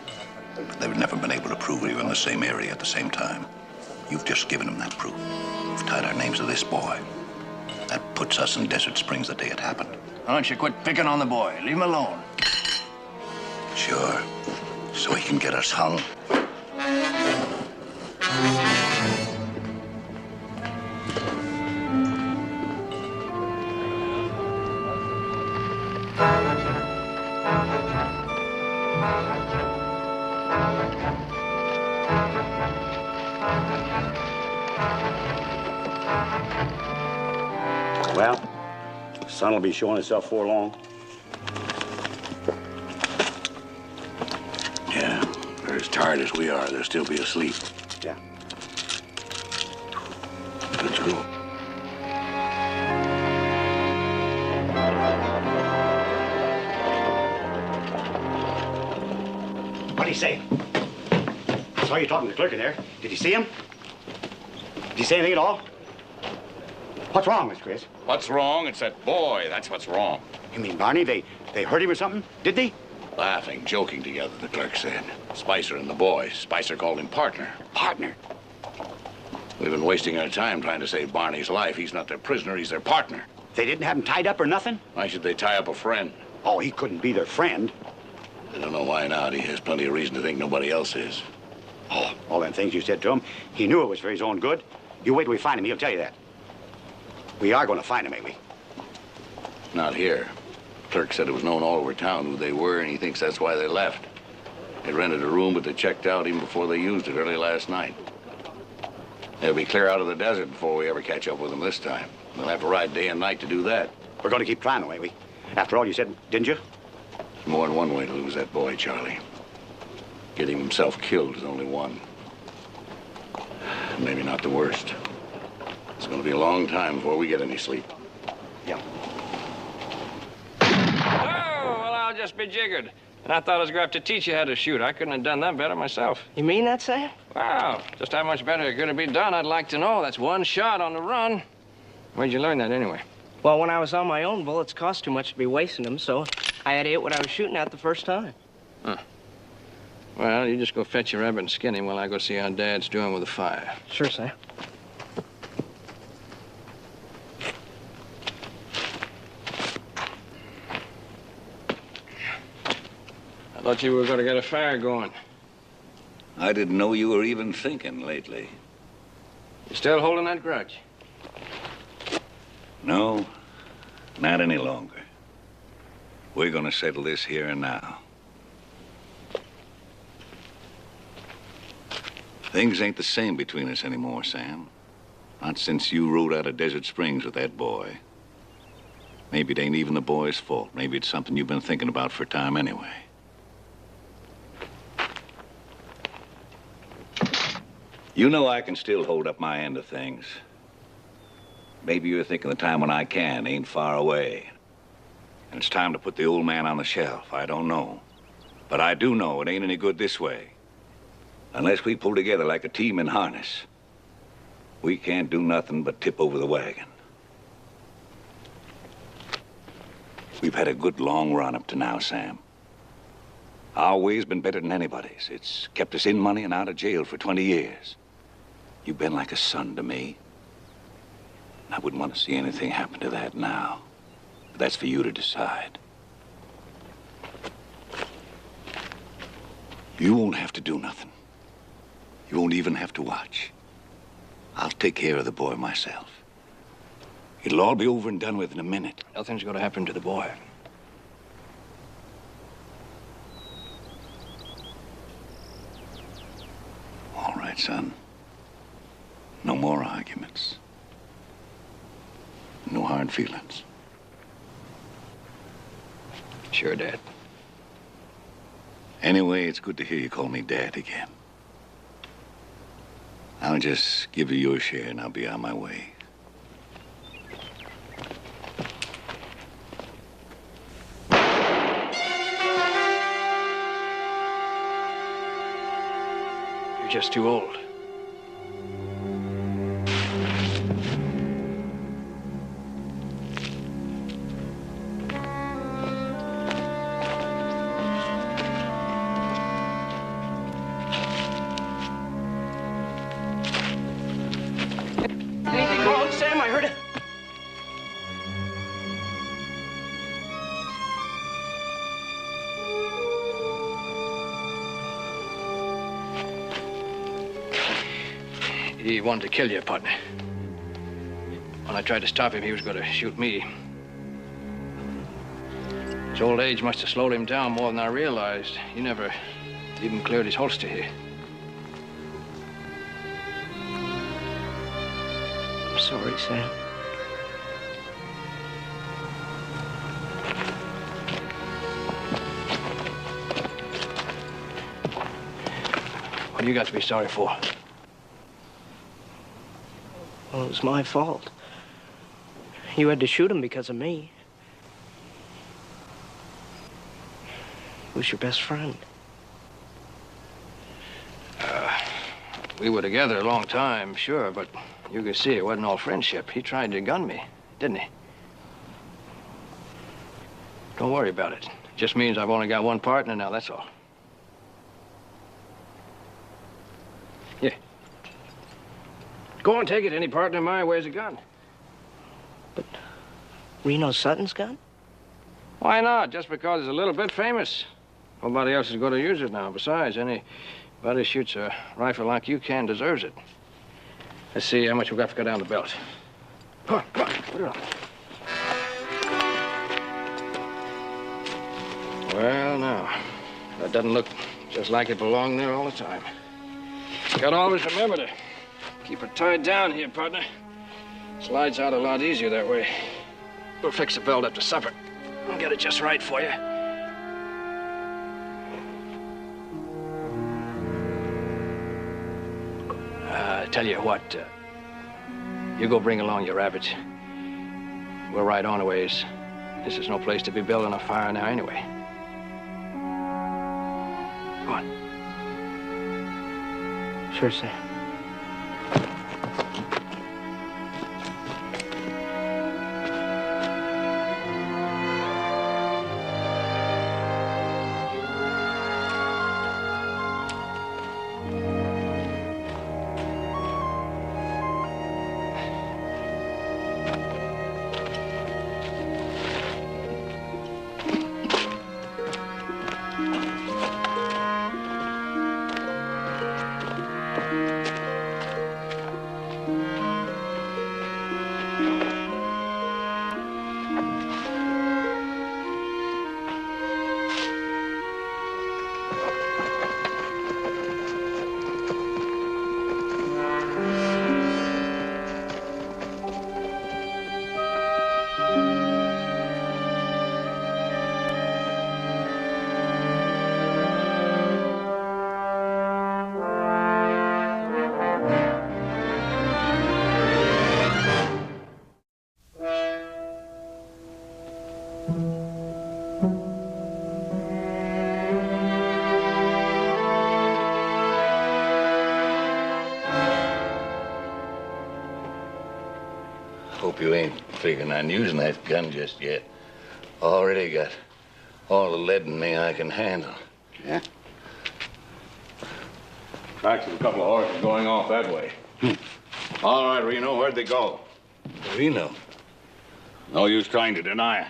Speaker 9: They've never been able to prove we were in the same area at the same time. You've just given them that proof. You've tied our names to this boy. That puts us in Desert Springs the day it happened.
Speaker 7: Why don't you quit picking on the boy? Leave him alone.
Speaker 9: Sure. So he can get us hung.
Speaker 3: Well, the sun will be showing itself before long.
Speaker 9: Yeah, they're as tired as we are. They'll still be asleep.
Speaker 3: Yeah.
Speaker 9: Let's go.
Speaker 3: What did he say? I saw you talking to the clerk in there. Did you see him? Did he say anything at all? What's wrong, Miss Chris?
Speaker 1: What's wrong? It's that boy. That's what's wrong.
Speaker 3: You mean Barney? They hurt him or something? Did they?
Speaker 9: Laughing, joking together, the clerk said. Spicer and the boy. Spicer called him partner.
Speaker 3: Partner?
Speaker 9: We've been wasting our time trying to save Barney's life. He's not their prisoner, he's their partner.
Speaker 3: They didn't have him tied up or nothing?
Speaker 9: Why should they tie up a friend?
Speaker 3: Oh, he couldn't be their friend.
Speaker 9: I don't know why not. He has plenty of reason to think nobody else is.
Speaker 3: Oh, all them things you said to him, he knew it was for his own good. You wait till we find him, he'll tell you that. We are going to find him, ain't we?
Speaker 9: Not here. Clerk said it was known all over town who they were, and he thinks that's why they left. They rented a room, but they checked out even before they used it early last night. They'll be clear out of the desert before we ever catch up with them this time. We'll have to ride day and night to do that.
Speaker 3: We're going to keep trying, ain't we? After all, you said, didn't you?
Speaker 9: There's more than one way to lose that boy, Charlie. Getting himself killed is only one. Maybe not the worst. It's going to be a long time before we get any sleep.
Speaker 3: Yeah.
Speaker 7: Oh, well, I'll just be jiggered. And I thought I was going to have to teach you how to shoot. I couldn't have done that better myself.
Speaker 8: You mean that, Sam?
Speaker 7: Wow, just how much better it could have been done, I'd like to know. That's one shot on the run. Where'd you learn that anyway?
Speaker 8: Well, when I was on my own, bullets cost too much to be wasting them, so I had to hit what I was shooting at the first time.
Speaker 7: Huh. Well, you just go fetch your rabbit and skin him while I go see how Dad's doing with the fire.
Speaker 8: Sure, Sam.
Speaker 7: I thought you were going to get a fire going.
Speaker 9: I didn't know you were even thinking lately.
Speaker 7: You still holding that grudge?
Speaker 9: No, not any longer. We're going to settle this here and now. Things ain't the same between us anymore, Sam. Not since you rode out of Desert Springs with that boy. Maybe it ain't even the boy's fault. Maybe it's something you've been thinking about for a time anyway. You know I can still hold up my end of things. Maybe you're thinking the time when I can ain't far away. And it's time to put the old man on the shelf. I don't know. But I do know it ain't any good this way. Unless we pull together like a team in harness, we can't do nothing but tip over the wagon. We've had a good long run up to now, Sam. Our way's been better than anybody's. It's kept us in money and out of jail for 20 years. You've been like a son to me. I wouldn't want to see anything happen to that now. But that's for you to decide. You won't have to do nothing. You won't even have to watch. I'll take care of the boy myself. It'll all be over and done with in a minute.
Speaker 7: Nothing's going to happen to the boy.
Speaker 9: All right, son. No more arguments. No hard feelings.
Speaker 7: Sure, Dad.
Speaker 9: Anyway, it's good to hear you call me Dad again. I'll just give you your share and I'll be on my way.
Speaker 7: You're just too old.
Speaker 8: Anything wrong, Sam? I heard it.
Speaker 7: He wanted to kill you, partner. When I tried to stop him, he was going to shoot me. His old age must have slowed him down more than I realized. He never even cleared his holster here.
Speaker 8: I'm sorry, Sam.
Speaker 7: What do you got to be sorry for?
Speaker 8: Well, it was my fault. You had to shoot him because of me. Who's your best friend?
Speaker 7: We were together a long time, sure, but you could see it wasn't all friendship. He tried to gun me, didn't he? Don't worry about it. Just means I've only got one partner now, that's all. Yeah. Go on, take it. Any partner of mine wears a gun.
Speaker 8: But Reno Sutton's gun?
Speaker 7: Why not? Just because it's a little bit famous. Nobody else is going to use it now. Besides, anybody who shoots a rifle like you can deserves it. Let's see how much we've got to go down the belt. Come on, put it on. Well, now, that doesn't look just like it belonged there all the time. Gotta always remember to keep it tied down here, partner. Slides out a lot easier that way. We'll fix the belt after supper. I'll get it just right for you. Tell you what, you go bring along your rabbits. We're right on a ways. This is no place to be building a fire now anyway. Go on.
Speaker 8: Sure, Sam.
Speaker 9: Hope you ain't figuring on using that gun just yet. Already got all the lead in me I can handle.
Speaker 15: Yeah?
Speaker 9: Tracks of a couple of horses going off that way. All right, Reno, where'd they go? Reno? No use trying to deny it.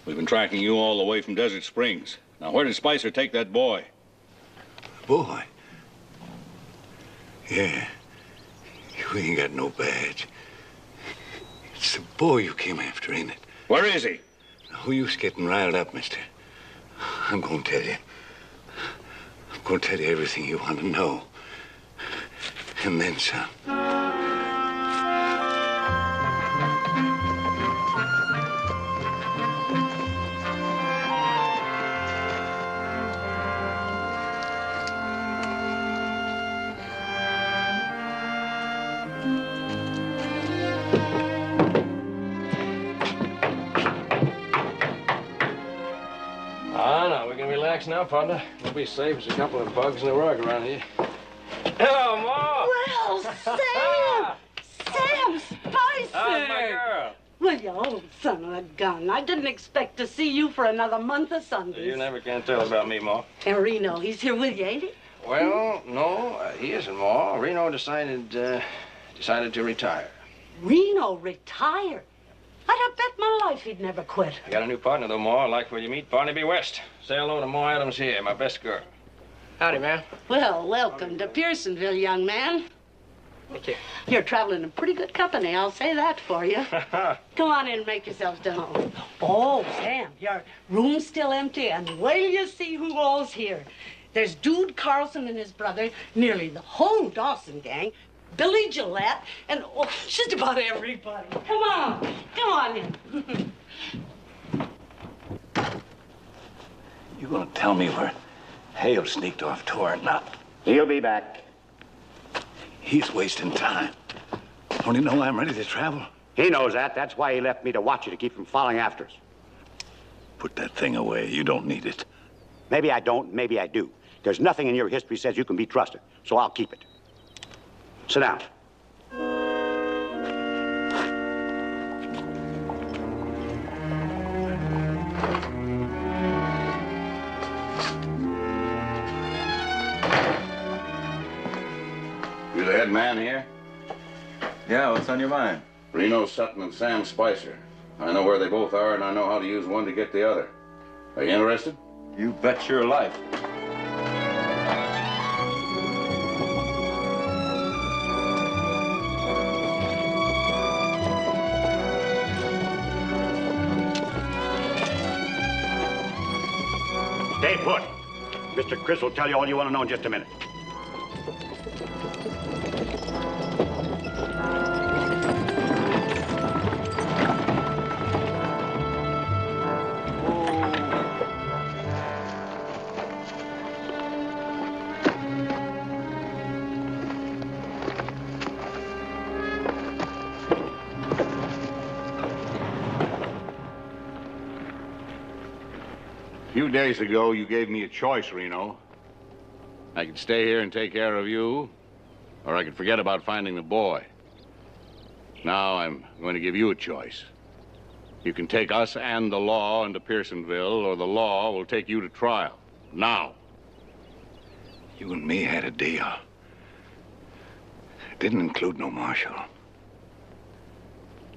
Speaker 9: We've been tracking you all the way from Desert Springs. Now, where did Spicer take that boy?
Speaker 15: Boy? Yeah. You ain't got no badge. It's the boy you came after, ain't it?
Speaker 9: Where is he?
Speaker 15: Who you's getting riled up, mister? I'm gonna tell you. I'm gonna tell you everything you want to know. And then some.
Speaker 7: Relax now, partner. We'll be safe as a couple of bugs in a rug around here. Hello, Ma!
Speaker 4: Well, Sam! Sam Spicer!
Speaker 7: How's my girl?
Speaker 4: Well, you old son of a gun. I didn't expect to see you for another month of Sundays.
Speaker 7: You never can tell about me, Ma.
Speaker 4: And Reno, he's here with you, ain't he?
Speaker 7: Well, no, he isn't, Ma. Reno decided to retire.
Speaker 4: Reno retired? I'd have bet my life he'd never quit.
Speaker 7: I got a new partner, though, Ma. I'd like for you to meet Barnaby West. Say hello to Ma Adams here, my best girl. Howdy, ma'am.
Speaker 4: Well, welcome to Pearsonville, young man.
Speaker 7: Thank you.
Speaker 4: You're traveling in pretty good company, I'll say that for you. Come on in and make yourselves to home. Oh, Sam, your room's still empty, and wait till you see who all's here. There's Dude Carlson and his brother, nearly the whole Dawson gang, Billy Gillette, and oh, just about everybody. Come on in.
Speaker 9: You gonna tell me where Hale sneaked off to or not?
Speaker 3: He'll be back.
Speaker 9: He's wasting time. Don't he know I'm ready to travel?
Speaker 3: He knows that. That's why he left me to watch you, to keep from falling after us.
Speaker 9: Put that thing away. You don't need it.
Speaker 3: Maybe I don't, maybe I do. There's nothing in your history says you can be trusted, so I'll keep it. Sit down.
Speaker 1: You the head man here?
Speaker 22: Yeah, what's on your mind?
Speaker 1: Reno Sutton and Sam Spicer. I know where they both are, and I know how to use one to get the other. Are you interested?
Speaker 22: You bet your life.
Speaker 3: Stay put. Mr. Chris will tell you all you want to know in just a minute.
Speaker 1: A few days ago, you gave me a choice, Reno. I could stay here and take care of you, or I could forget about finding the boy. Now I'm going to give you a choice. You can take us and the law into Pearsonville, or the law will take you to trial. Now.
Speaker 9: You and me had a deal. It didn't include no marshal.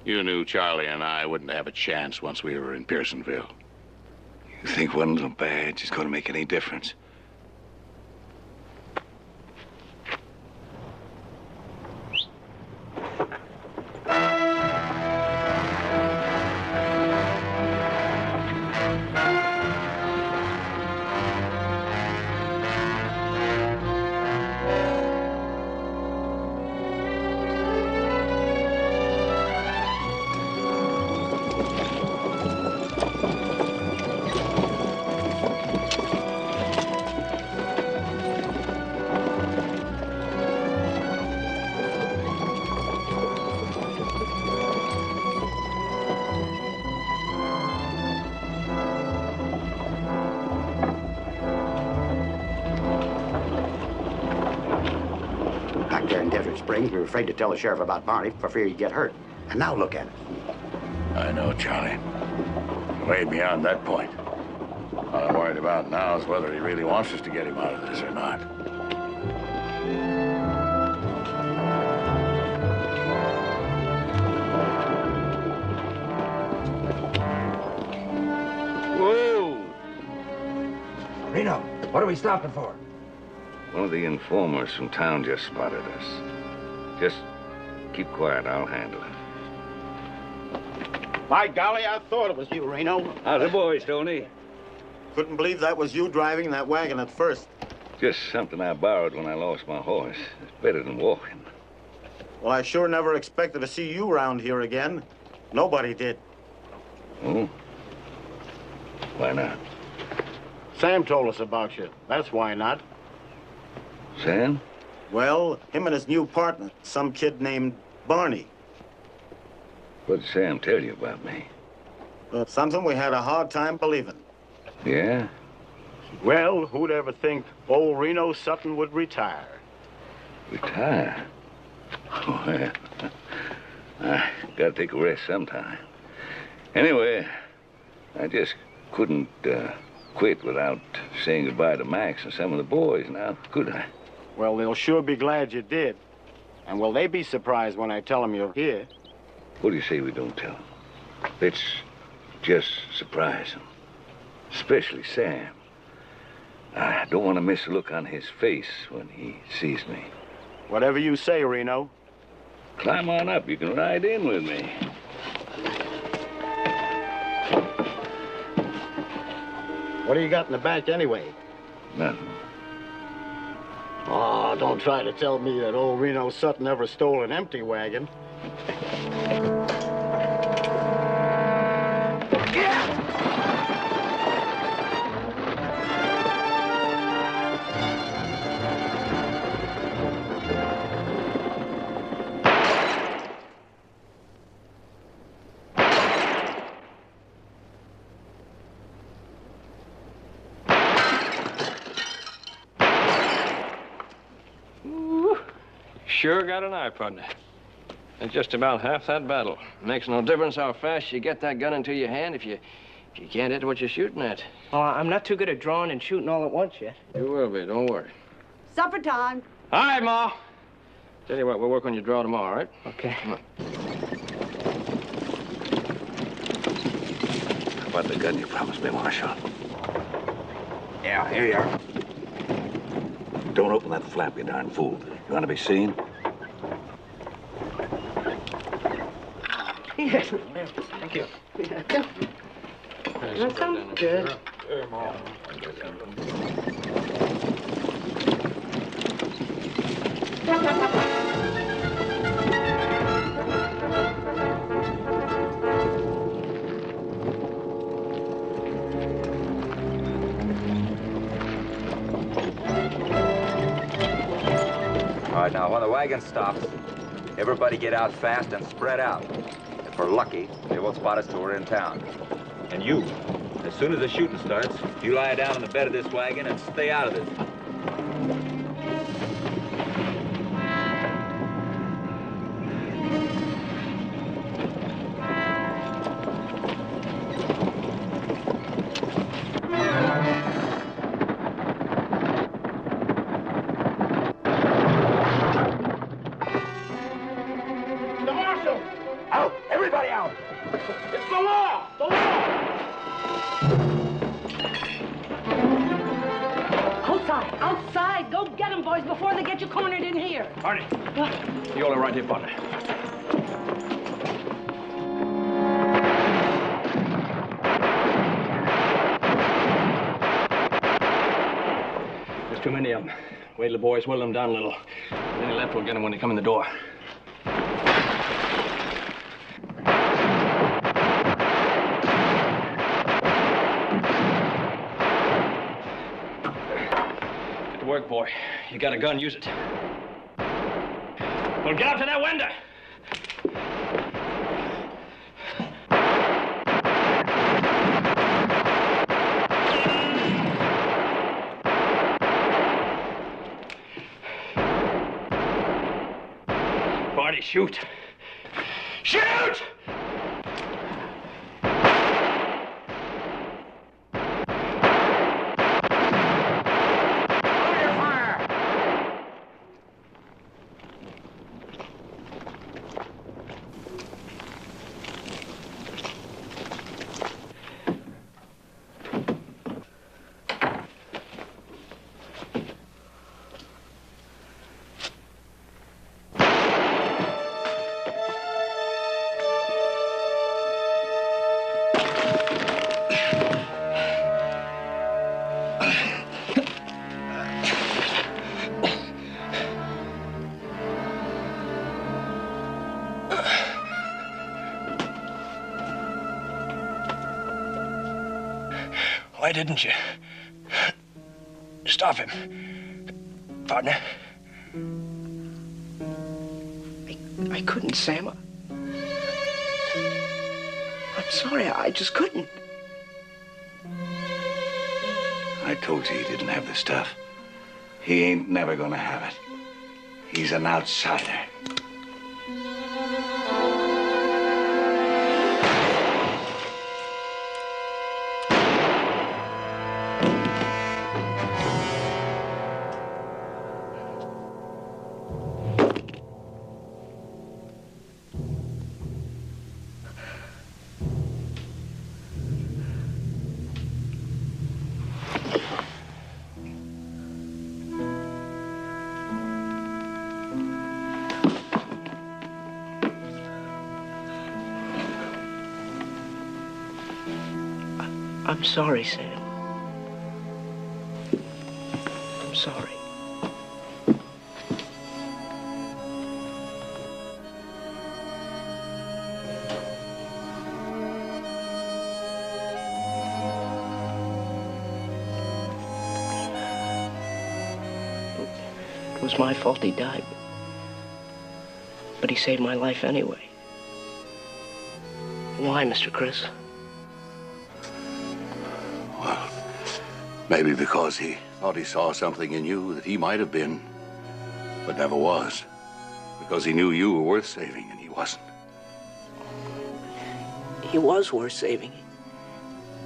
Speaker 1: You knew Charlie and I wouldn't have a chance once we were in Pearsonville.
Speaker 9: You think one little badge is going to make any difference?
Speaker 3: We were afraid to tell the sheriff about Barney for fear he'd get hurt. And now look at it.
Speaker 1: I know, Charlie. Way beyond that point. All I'm worried about now is whether he really wants us to get him out of this or not.
Speaker 22: Whoa! Reno, what are we stopping for?
Speaker 9: One of the informers from town just spotted us. Just keep quiet, I'll handle it.
Speaker 23: By golly, I thought it was you, Reno.
Speaker 9: How's the boys, Tony?
Speaker 23: Couldn't believe that was you driving that wagon at first.
Speaker 9: Just something I borrowed when I lost my horse. It's better than walking.
Speaker 23: Well, I sure never expected to see you around here again. Nobody did.
Speaker 9: Oh? Why not?
Speaker 23: Sam told us about you. That's why not.
Speaker 9: Sam?
Speaker 23: Well, him and his new partner, some kid named Barney.
Speaker 9: What did Sam tell you about me?
Speaker 23: Something we had a hard time believing.
Speaker 9: Yeah?
Speaker 23: Well, who'd ever think old Reno Sutton would retire?
Speaker 9: Retire? Oh, well, I gotta take a rest sometime. Anyway, I just couldn't quit without saying goodbye to Max and some of the boys now, could I?
Speaker 23: Well, they'll sure be glad you did. And will they be surprised when I tell them you're here?
Speaker 9: What do you say we don't tell them? Let's just surprise them. Especially Sam. I don't want to miss the look on his face when he sees me.
Speaker 23: Whatever you say, Reno.
Speaker 9: Climb on up. You can ride in with me.
Speaker 23: What do you got in the back anyway?
Speaker 9: Nothing.
Speaker 23: Oh, don't try to tell me that old Reno Sutton ever stole an empty wagon.
Speaker 7: Sure got an eye, partner. That's just about half that battle. Makes no difference how fast you get that gun into your hand if you can't hit what you're shooting at.
Speaker 8: Well, I'm not too good at drawing and shooting all at once yet.
Speaker 7: You will be, don't worry.
Speaker 4: Supper time.
Speaker 7: All right, Ma. Tell you what, we'll work on your draw tomorrow, all right?
Speaker 8: Okay.
Speaker 7: Come on.
Speaker 9: How about the gun you promised me, Marshal?
Speaker 14: Yeah, here you are.
Speaker 9: Don't open that flap, you darn fool. You want to be seen?
Speaker 4: Yes.
Speaker 7: Thank you.
Speaker 4: That sounds good.
Speaker 22: All right, now, when the wagon stops, everybody get out fast and spread out. If we're lucky, they won't spot us till we're in town. And you, as soon as the shooting starts, you lie down on the bed of this wagon and stay out of it.
Speaker 4: Outside! Go get them, boys, before they get you cornered in here.
Speaker 7: Artie.
Speaker 4: What?
Speaker 7: You all right here, partner. There's too many of them. Wait till the boys whittle them down a little. Any left will get them when they come in the door. Work, boy. You got a gun, use it. Well, get up to that window. Barney, shoot. Shoot! Why didn't you stop him, partner?
Speaker 8: I couldn't, Sam. I'm sorry, I just couldn't.
Speaker 9: I I told you he didn't have the stuff. He ain't never gonna have it. He's an outsider.
Speaker 8: I'm sorry, Sam. I'm sorry. It was my fault he died. But he saved my life anyway. Why, Mr. Chris?
Speaker 9: Maybe because he thought he saw something in you that he might have been, but never was. Because he knew you were worth saving, and he wasn't.
Speaker 8: He was worth saving.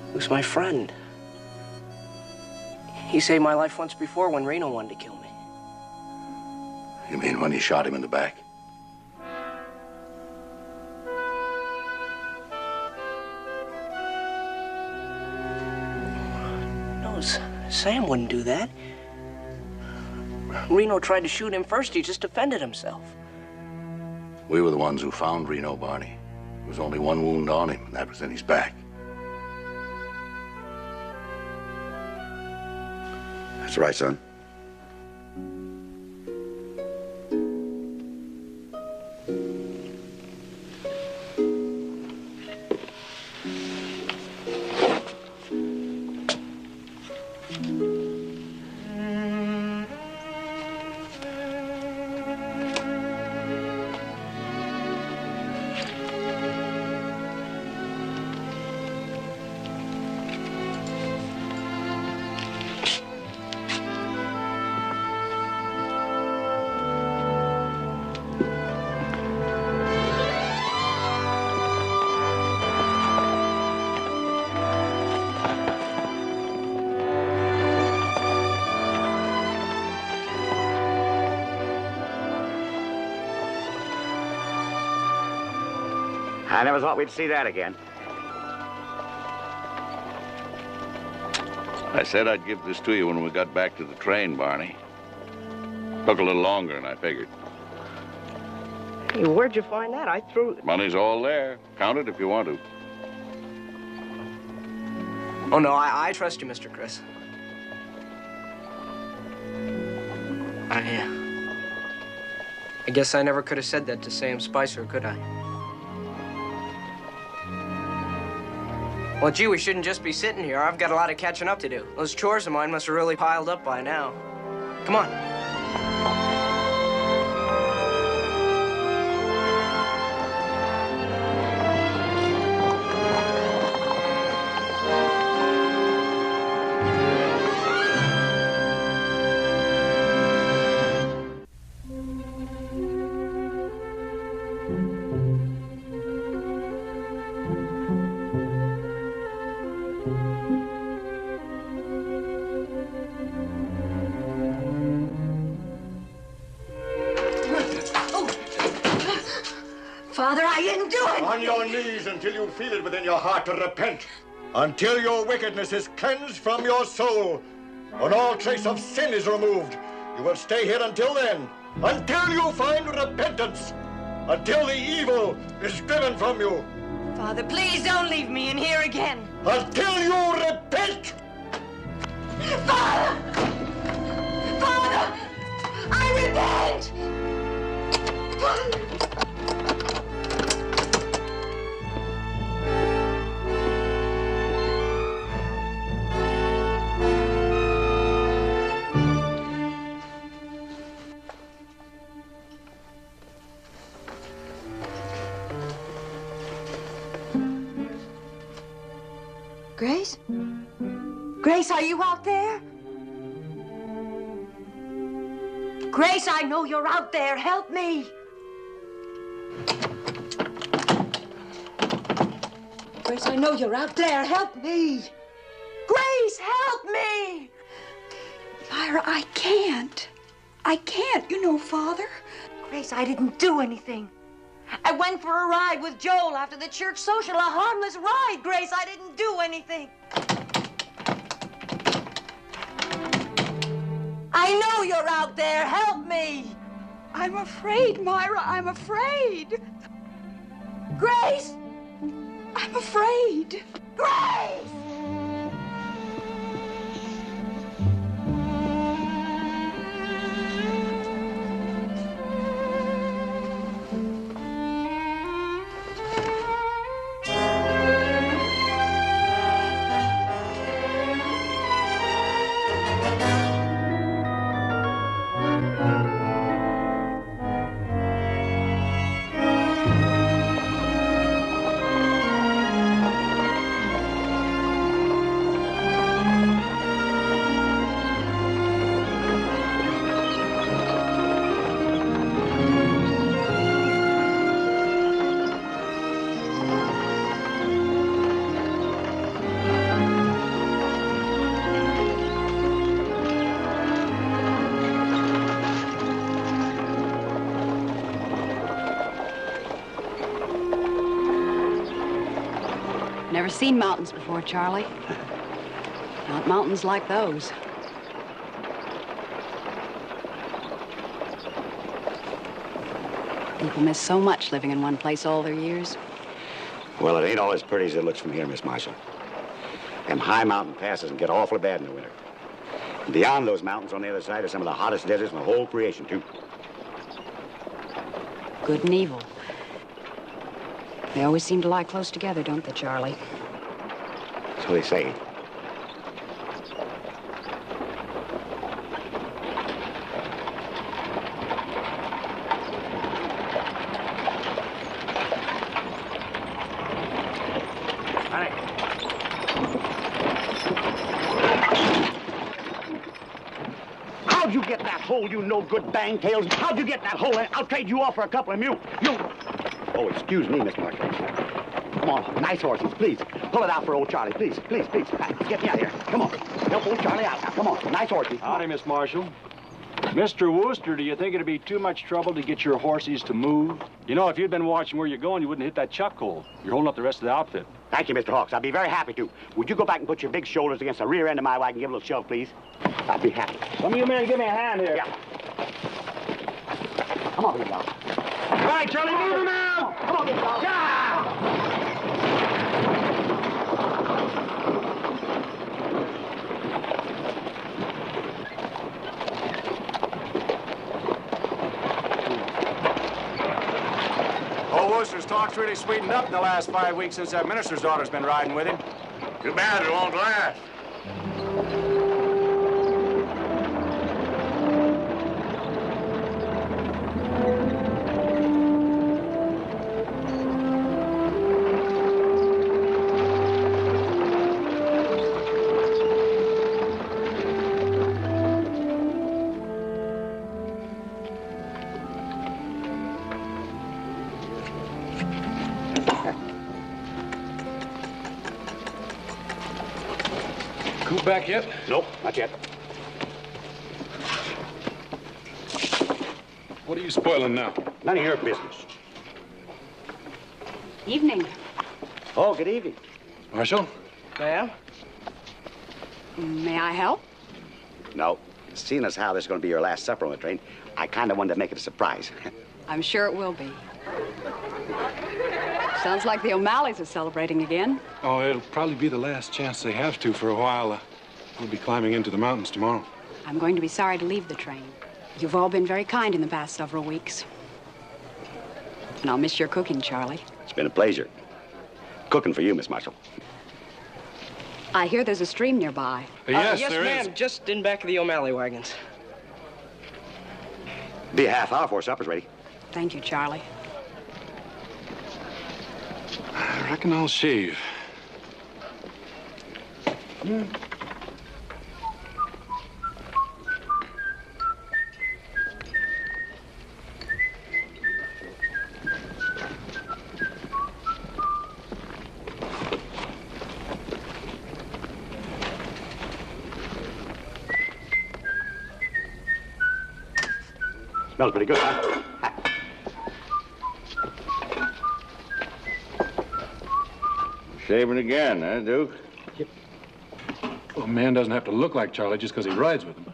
Speaker 8: He was my friend. He saved my life once before when Reno wanted to kill me.
Speaker 9: You mean when he shot him in the back?
Speaker 8: Sam wouldn't do that. Reno tried to shoot him first. He just defended himself.
Speaker 9: We were the ones who found Reno, Barney. There was only one wound on him, and that was in his back.
Speaker 15: That's right, son.
Speaker 3: I never thought we'd see that again.
Speaker 1: I said I'd give this to you when we got back to the train, Barney. Took a little longer than I figured.
Speaker 8: Hey, where'd you find that? I threw it.
Speaker 1: Money's all there. Count it if you want to.
Speaker 8: Oh, no, I trust you, Mr. Chris. I guess I never could have said that to Sam Spicer, could I? Well, gee, we shouldn't just be sitting here. I've got a lot of catching up to do. Those chores of mine must have really piled up by now. Come on.
Speaker 19: Father, I didn't do it!
Speaker 16: On your knees until you feel it within your heart to repent. Until your wickedness is cleansed from your soul. When all trace of sin is removed, you will stay here until then. Until you find repentance. Until the evil is driven from you.
Speaker 19: Father, please don't leave me in here again.
Speaker 16: Until you repent!
Speaker 19: Father! Father! I repent!
Speaker 2: Grace?
Speaker 19: Grace, are you out there? Grace, I know you're out there. Help me. Grace, I know you're out there. Help me. Grace, help me.
Speaker 2: Myra, I can't. I can't, you know, Father.
Speaker 19: Grace, I didn't do anything. I went for a ride with Joel after the church social, a harmless ride. Grace, I didn't do anything. I know you're out there. Help me.
Speaker 2: I'm afraid, Myra. I'm afraid.
Speaker 19: Grace!
Speaker 2: I'm afraid.
Speaker 19: Grace!
Speaker 12: Never seen mountains before, Charlie. Not mountains like those. People miss so much living in one place all their years.
Speaker 3: Well, it ain't all as pretty as it looks from here, Miss Marshall. Them high mountain passes can get awfully bad in the winter. And beyond those mountains on the other side are some of the hottest deserts in the whole creation, too.
Speaker 12: Good and evil. They always seem to lie close together, don't they, Charlie?
Speaker 3: So they say. How'd you get that hole, you no-good bang-tails? How'd you get that hole? I'll trade you off for a couple of mule. Oh, excuse me, Miss Marshall. Come on, nice horses, please. Pull it out for old Charlie, please, please, please. Get me out here. Come on. Help old Charlie out now. Come on, nice horses.
Speaker 18: Howdy, Miss Marshall. Mr. Wooster, do you think it'd be too much trouble to get your horses to move? You know, if you'd been watching where you're going, you wouldn't hit that chuck hole. You're holding up the rest of the outfit.
Speaker 3: Thank you, Mr. Hawks. I'd be very happy to. Would you go back and put your big shoulders against the rear end of my wagon and give a little shove, please? I'd be happy.
Speaker 18: Some of you men give me a hand here.
Speaker 3: Yeah. Come on, big dog.
Speaker 18: All right, Charlie, move him out!
Speaker 3: Come on, big dog. Yeah!
Speaker 18: Old Wooster's talk's really sweetened up in the last 5 weeks since that minister's daughter's been riding with him.
Speaker 1: Too bad it won't last.
Speaker 18: Cool back yet?
Speaker 3: Nope, not yet.
Speaker 18: What are you spoiling now?
Speaker 3: None of your business.
Speaker 12: Evening.
Speaker 3: Oh, good evening.
Speaker 18: Marshall?
Speaker 8: Ma'am?
Speaker 12: May I help?
Speaker 3: No. Seeing as how this is going to be your last supper on the train, I kind of wanted to make it a surprise.
Speaker 12: I'm sure it will be. Sounds like the O'Malleys are celebrating again.
Speaker 24: Oh, it'll probably be the last chance they have to for a while. We'll be climbing into the mountains tomorrow.
Speaker 12: I'm going to be sorry to leave the train. You've all been very kind in the past several weeks. And I'll miss your cooking, Charlie.
Speaker 3: It's been a pleasure. Cooking for you, Miss Marshall.
Speaker 12: I hear there's a stream nearby.
Speaker 8: Yes, ma'am. Just in back of the O'Malley wagons.
Speaker 3: Be a half hour before supper's ready.
Speaker 12: Thank you, Charlie.
Speaker 24: I reckon I'll shave.
Speaker 3: Smells pretty good, huh?
Speaker 9: Shaving again, huh, Duke?
Speaker 24: Well, a man doesn't have to look like Charlie just because he rides with him.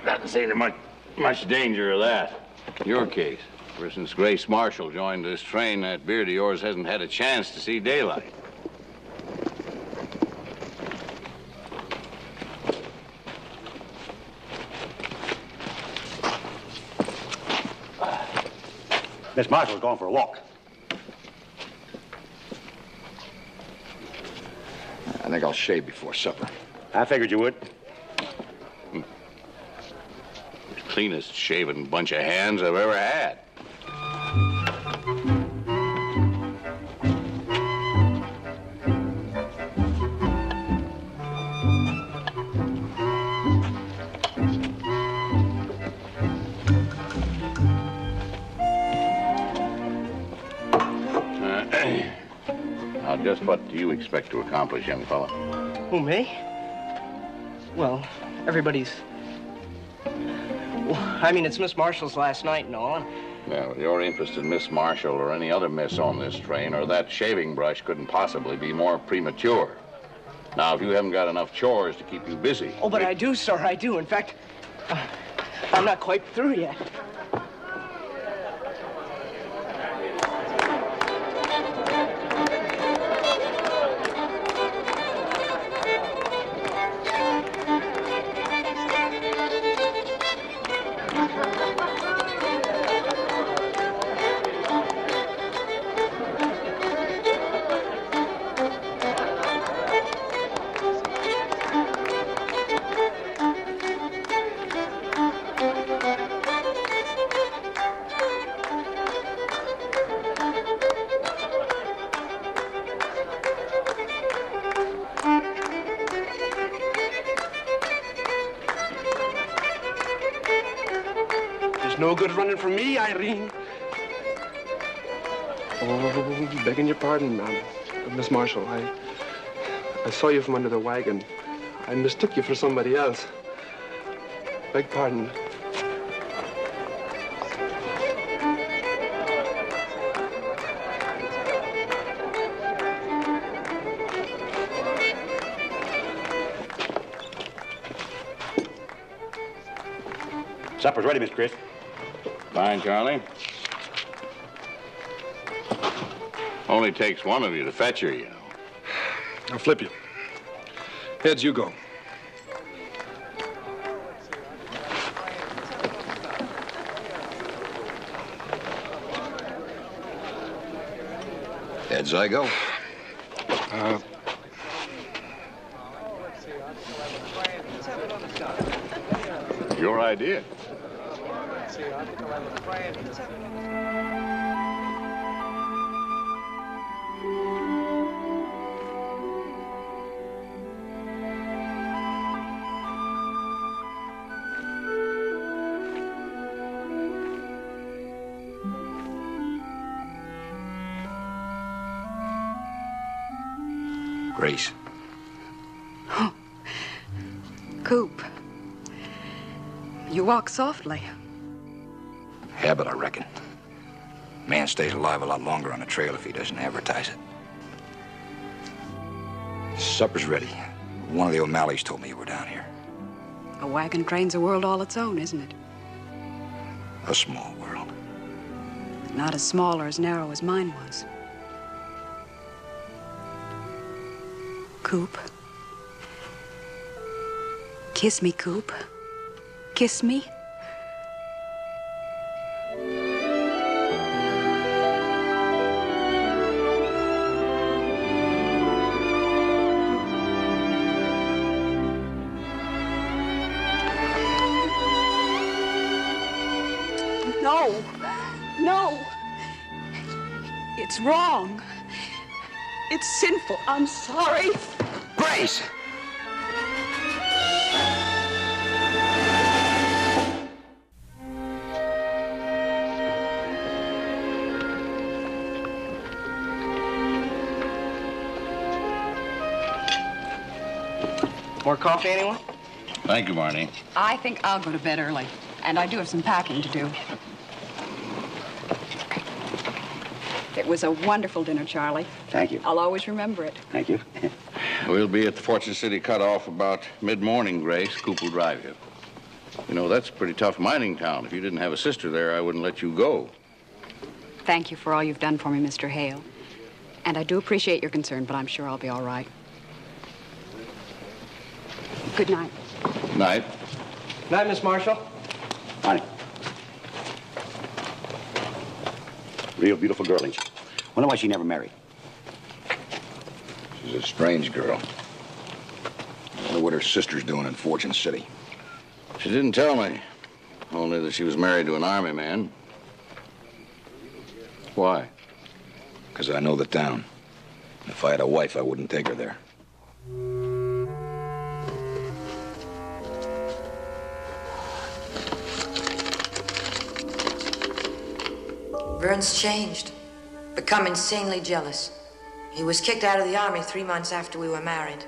Speaker 9: Doesn't seem to much danger of that. Your case. Ever since Grace Marshall joined this train, that beard of yours hasn't had a chance to see daylight.
Speaker 3: Miss Marshall's going for a walk.
Speaker 15: I think I'll shave before supper.
Speaker 3: I figured you would.
Speaker 9: Cleanest shaven bunch of hands I've ever had. Now, just what do you expect to accomplish, young fella?
Speaker 8: Who, me? Well, everybody's... Well, I mean, it's Miss Marshall's last night and all.
Speaker 9: Now, if you're interested in Miss Marshall or any other miss on this train, or that shaving brush couldn't possibly be more premature. Now, if you haven't got enough chores to keep you busy...
Speaker 8: Oh, but I do, sir, I do. In fact, I'm not quite through yet.
Speaker 16: No good running from me, Irene.
Speaker 24: Oh, begging your pardon, Miss Marshall. I saw you from under the wagon. I mistook you for somebody else. Beg pardon.
Speaker 3: Supper's ready, Miss Chris.
Speaker 9: Fine, Charlie. Only takes one of you to fetch her, you know.
Speaker 24: I'll flip you. Heads, you go.
Speaker 15: Heads I go.
Speaker 9: Your idea.
Speaker 15: Grace.
Speaker 12: Coop. You walk softly.
Speaker 15: Habit, I reckon. Man stays alive a lot longer on the trail if he doesn't advertise it. Supper's ready. One of the O'Malleys told me you were down here.
Speaker 12: A wagon train's a world all its own, isn't it?
Speaker 15: A small world.
Speaker 12: Not as small or as narrow as mine was. Coop. Kiss me, Coop. Kiss me. No. No. It's wrong. It's sinful. I'm sorry.
Speaker 15: Grace!
Speaker 8: More coffee, anyone?
Speaker 9: Thank you, Marnie.
Speaker 12: I think I'll go to bed early. And I do have some packing to do. It was a wonderful dinner, Charlie.
Speaker 3: Thank you.
Speaker 12: I'll always remember it.
Speaker 3: Thank you.
Speaker 9: We'll be at the Fortune City cutoff about mid-morning, Grace. Coop will drive you. You know, that's a pretty tough mining town. If you didn't have a sister there, I wouldn't let you go.
Speaker 12: Thank you for all you've done for me, Mr. Hale. And I do appreciate your concern, but I'm sure I'll be all right. Good night.
Speaker 9: Night.
Speaker 8: Night, Miss Marshall.
Speaker 3: Honey. Real beautiful girl, ain't she? Wonder why she never married.
Speaker 15: She's a strange girl. I wonder what her sister's doing in Fortune City.
Speaker 9: She didn't tell me. Only that she was married to an army man. Why?
Speaker 15: Because I know the town. If I had a wife, I wouldn't take her there.
Speaker 5: Vern's changed, become insanely jealous. He was kicked out of the army 3 months after we were married.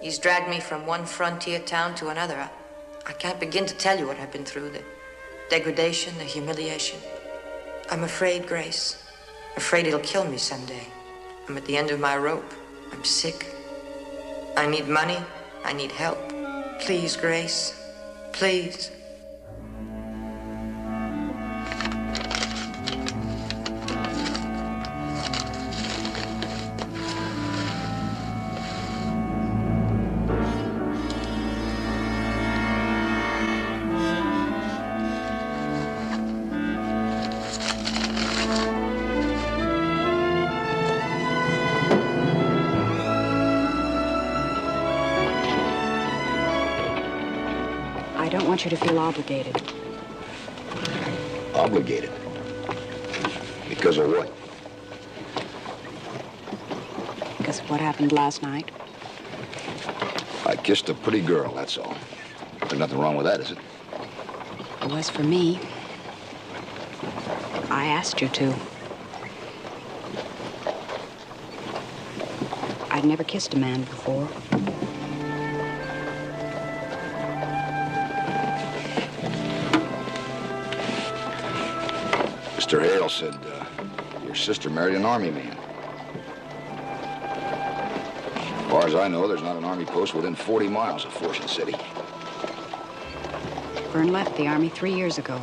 Speaker 5: He's dragged me from one frontier town to another. I can't begin to tell you what I've been through, the degradation, the humiliation. I'm afraid, Grace. Afraid he'll kill me someday. I'm at the end of my rope. I'm sick. I need money. I need help. Please, Grace. Please.
Speaker 12: I don't want you to feel obligated.
Speaker 15: Obligated? Because of what?
Speaker 12: Because of what happened last night.
Speaker 15: I kissed a pretty girl, that's all. There's nothing wrong with that, is it?
Speaker 12: It was for me. I asked you to. I'd never kissed a man before.
Speaker 15: Mr. Hale said your sister married an army man. As far as I know, there's not an army post within 40 miles of Fortune City.
Speaker 12: Vern left the army 3 years ago.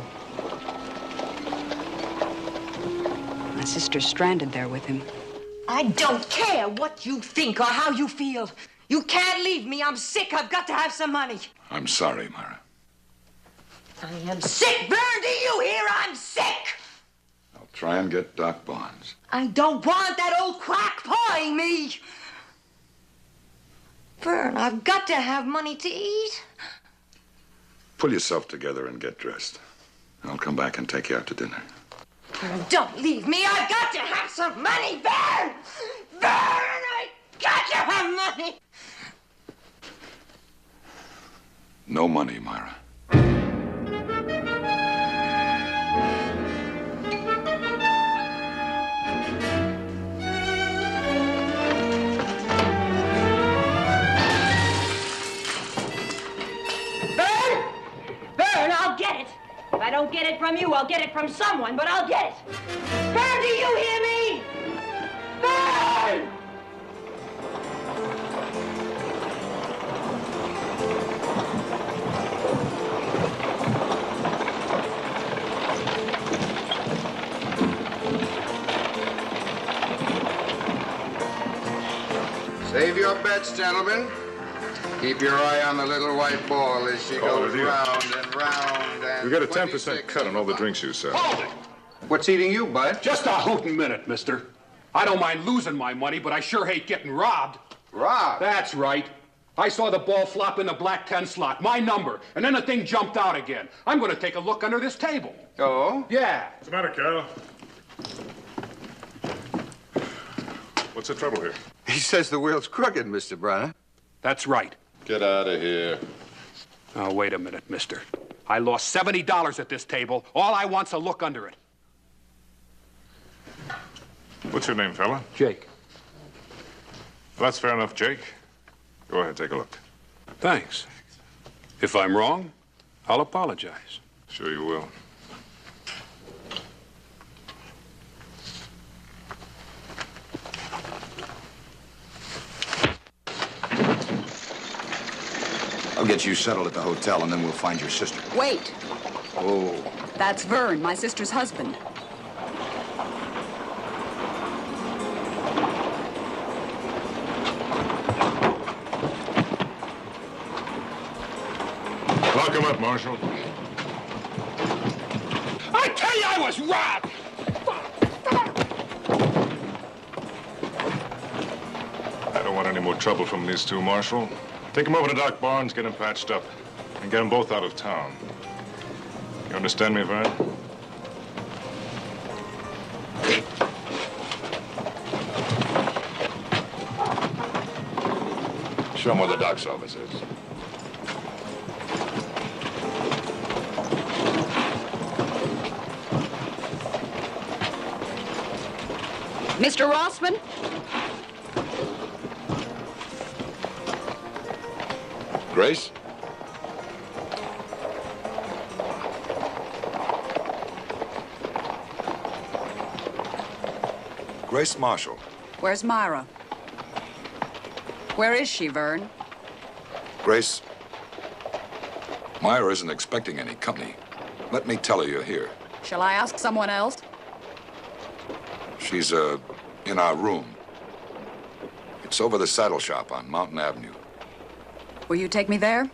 Speaker 12: My sister's stranded there with him.
Speaker 19: I don't care what you think or how you feel. You can't leave me. I'm sick. I've got to have some money.
Speaker 15: I'm sorry, Myra.
Speaker 19: I am sick, Vern. Do you hear? I'm sick.
Speaker 15: I'll try and get Doc Barnes.
Speaker 19: I don't want that old quack pawing me. Vern, I've got to have money to eat.
Speaker 15: Pull yourself together and get dressed. I'll come back and take you out to dinner.
Speaker 19: Vern, don't leave me. I've got to have some money, Vern. Vern, I got to have money.
Speaker 15: No money, Myra.
Speaker 19: Vern, I'll get it. If I don't get it from you, I'll get it from someone, but I'll get it. Vern, do you hear me? Vern!
Speaker 15: Save your bets, gentlemen. Keep your eye on the little white ball as she goes round and round and...
Speaker 17: You get a 10% cut on all the drinks you sell.
Speaker 16: Hold it!
Speaker 15: What's eating you, Bud?
Speaker 16: Just a hootin' minute, mister. I don't mind losing my money, but I sure hate getting robbed.
Speaker 15: Robbed?
Speaker 16: That's right. I saw the ball flop in the black 10 slot, my number, and then the thing jumped out again. I'm going to take a look under this table.
Speaker 15: Oh?
Speaker 16: Yeah.
Speaker 17: What's the matter, Carol? What's the trouble here?
Speaker 15: He says the wheel's crooked, Mr. Brenner.
Speaker 16: That's right.
Speaker 17: Get out of here.
Speaker 16: Oh, wait a minute, mister. I lost $70 at this table. All I want's a look under it.
Speaker 17: What's your name, fella?
Speaker 16: Jake.
Speaker 17: Well, that's fair enough, Jake. Go ahead, take a look.
Speaker 16: Thanks. If I'm wrong, I'll apologize.
Speaker 17: Sure you will.
Speaker 10: I'll get you settled at the hotel, and then we'll find your sister.
Speaker 12: Wait.
Speaker 10: Oh.
Speaker 12: That's Vern, my sister's husband.
Speaker 17: Lock him up, Marshal.
Speaker 16: I tell you I was robbed!
Speaker 17: I don't want any more trouble from these two, Marshal. Take him over to Doc Barnes, get him patched up, and get them both out of town. You understand me, Vern?
Speaker 9: Show him where the doc's office is.
Speaker 12: Mr. Rossman?
Speaker 9: Grace?
Speaker 10: Grace Marshall.
Speaker 12: Where's Myra? Where is she, Vern?
Speaker 10: Grace, Myra isn't expecting any company. Let me tell her you're here.
Speaker 12: Shall I ask someone else?
Speaker 10: She's, in our room. It's over the saddle shop on Mountain Avenue.
Speaker 12: Will you take me there?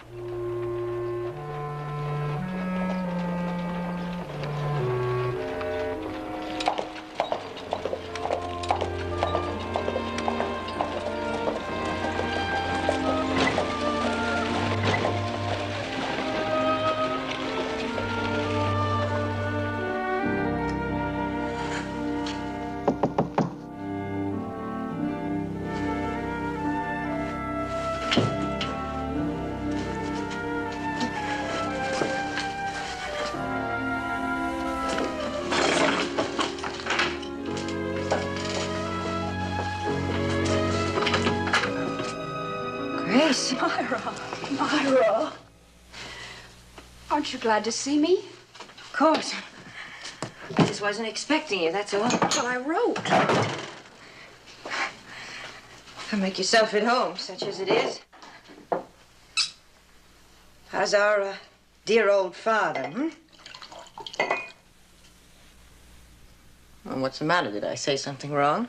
Speaker 2: Grace. Myra. Aren't you glad to see me?
Speaker 5: Of course. I just wasn't expecting you, that's all.
Speaker 2: But I wrote.
Speaker 5: Make yourself at home, such as it is. How's our dear old father, Well, what's the matter? Did I say something wrong?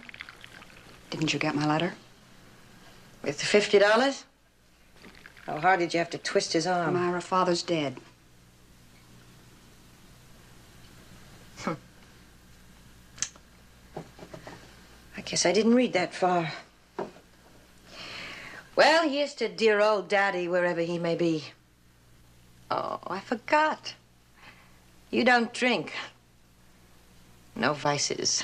Speaker 12: Didn't you get my letter?
Speaker 5: With the $50? How hard did you have to twist his arm?
Speaker 12: Myra, father's dead.
Speaker 5: I guess I didn't read that far. Well, here's to dear old Daddy, wherever he may be. Oh, I forgot. You don't drink. No vices.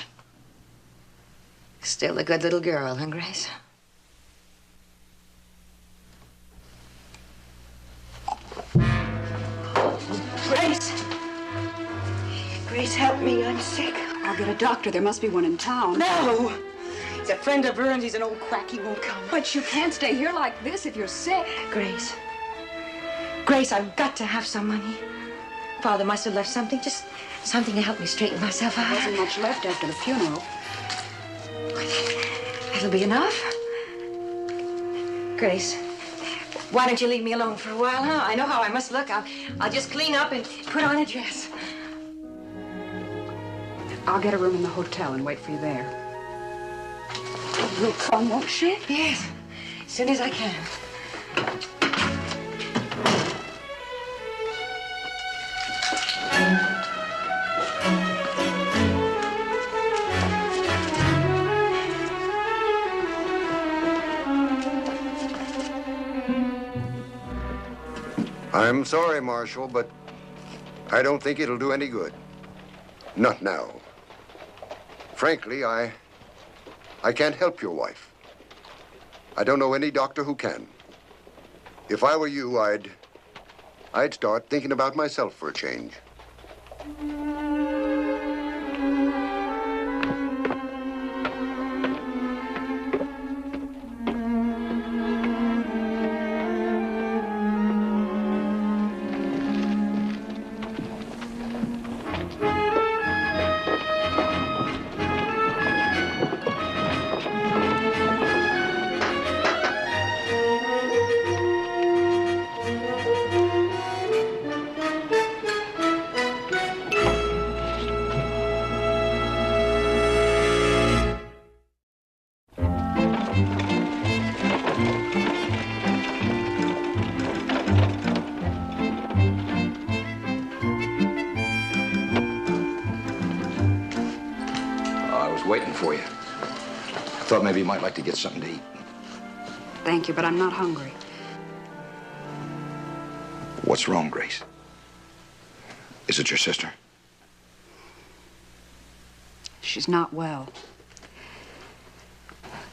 Speaker 5: Still a good little girl, huh, Grace? Grace! Grace, help me. I'm sick.
Speaker 12: I'll get a doctor. There must be one in town.
Speaker 5: No! He's a friend of Vern's. He's an old quack. He won't come.
Speaker 12: But you can't stay here like this if you're sick.
Speaker 5: Grace. Grace, I've got to have some money. Father must have left something, just something to help me straighten myself out.
Speaker 12: There wasn't much left after the funeral.
Speaker 5: That'll be enough. Grace, why don't you leave me alone for a while, huh? I know how I must look. I'll just clean up and put on a dress.
Speaker 12: I'll get a room in the hotel and wait for you there. You'll come, won't she?
Speaker 5: Yes, as soon as I can.
Speaker 11: I'm sorry, Marshal, but I don't think it'll do any good. Not now. Frankly, I can't help your wife. I don't know any doctor who can. If I were you, I'd start thinking about myself for a change.
Speaker 10: waiting for you. I thought maybe you might like to get something to eat.
Speaker 12: Thank you, but I'm not hungry.
Speaker 10: What's wrong, Grace? Is it your sister?
Speaker 12: She's not well.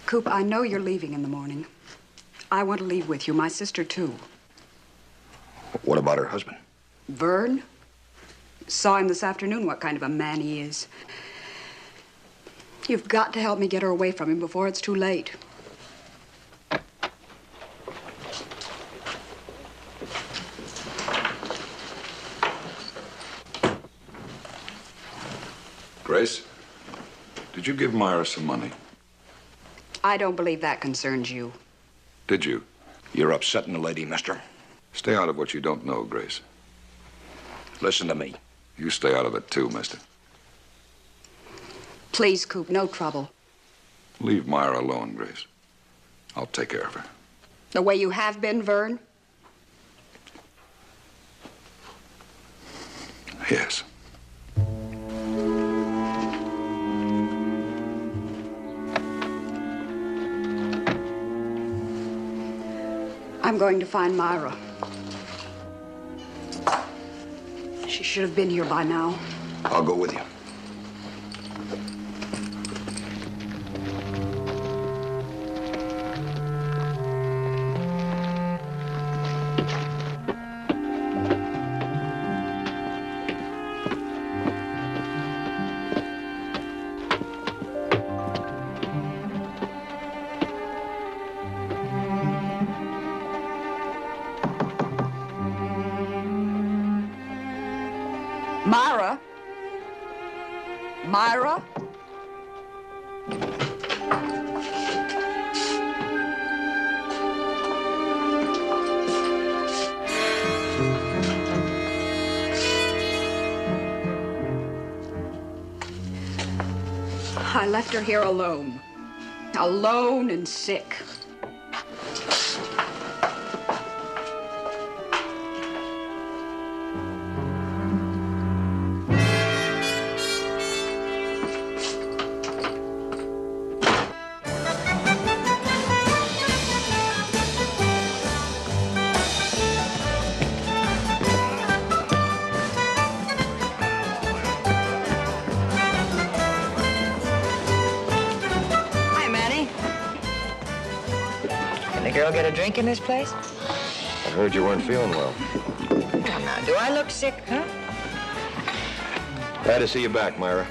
Speaker 12: Coop, I know you're leaving in the morning. I want to leave with you, my sister, too.
Speaker 10: What about her husband?
Speaker 12: Vern? Saw him this afternoon, what kind of a man he is. You've got to help me get her away from him before it's too late.
Speaker 10: Grace, did you give Myra some money?
Speaker 12: I don't believe that concerns you.
Speaker 10: Did you? You're upsetting the lady, mister. Stay out of what you don't know, Grace. Listen to me. You stay out of it too, mister.
Speaker 12: Please, Coop, no trouble.
Speaker 10: Leave Myra alone, Grace. I'll take care of her.
Speaker 12: The way you have been, Vern?
Speaker 10: Yes.
Speaker 12: I'm going to find Myra. She should have been here by now.
Speaker 10: I'll go with you.
Speaker 12: Myra? Myra? I left her here alone. Alone and sick.
Speaker 5: Get a drink in this place?
Speaker 10: I heard you weren't feeling well.
Speaker 5: Come now, do I look sick, huh?
Speaker 10: Glad to see you back, Myra.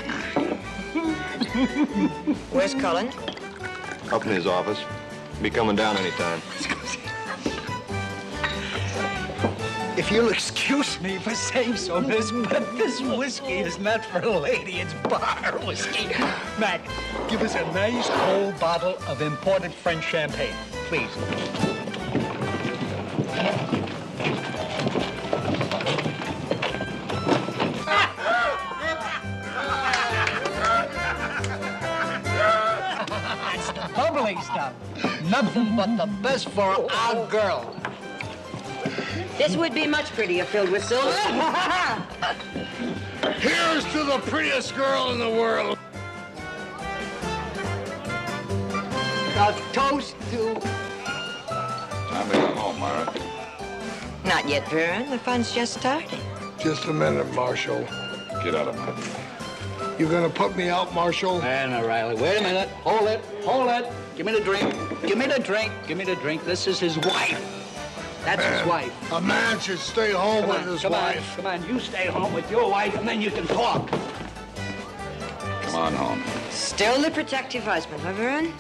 Speaker 5: Where's Cullen?
Speaker 10: Up in his office. Be coming down anytime.
Speaker 6: If you'll excuse me for saying so, miss, but this whiskey is not for a lady, it's bar whiskey. Mac, give us a nice cold bottle of imported French champagne, please. It's the bubbly stuff. Nothing but the best for our girl.
Speaker 4: This would be much prettier filled with silver.
Speaker 16: Here's to the prettiest girl in the world.
Speaker 6: A toast to...
Speaker 10: Time to go home, Myra.
Speaker 5: Not yet, Vern. The fun's just starting.
Speaker 16: Just a minute, Marshal.
Speaker 10: Get out of my way.
Speaker 16: You gonna put me out, Marshal?
Speaker 6: Now, Riley, wait a minute. Hold it. Hold it. Give me the drink. Give me the drink. Give me the drink. This is his wife. That's his wife.
Speaker 16: A man should stay home with his wife.
Speaker 6: Come on, you stay home with your wife, and then you can talk.
Speaker 10: Come on home.
Speaker 5: Still the protective husband, huh, Vern?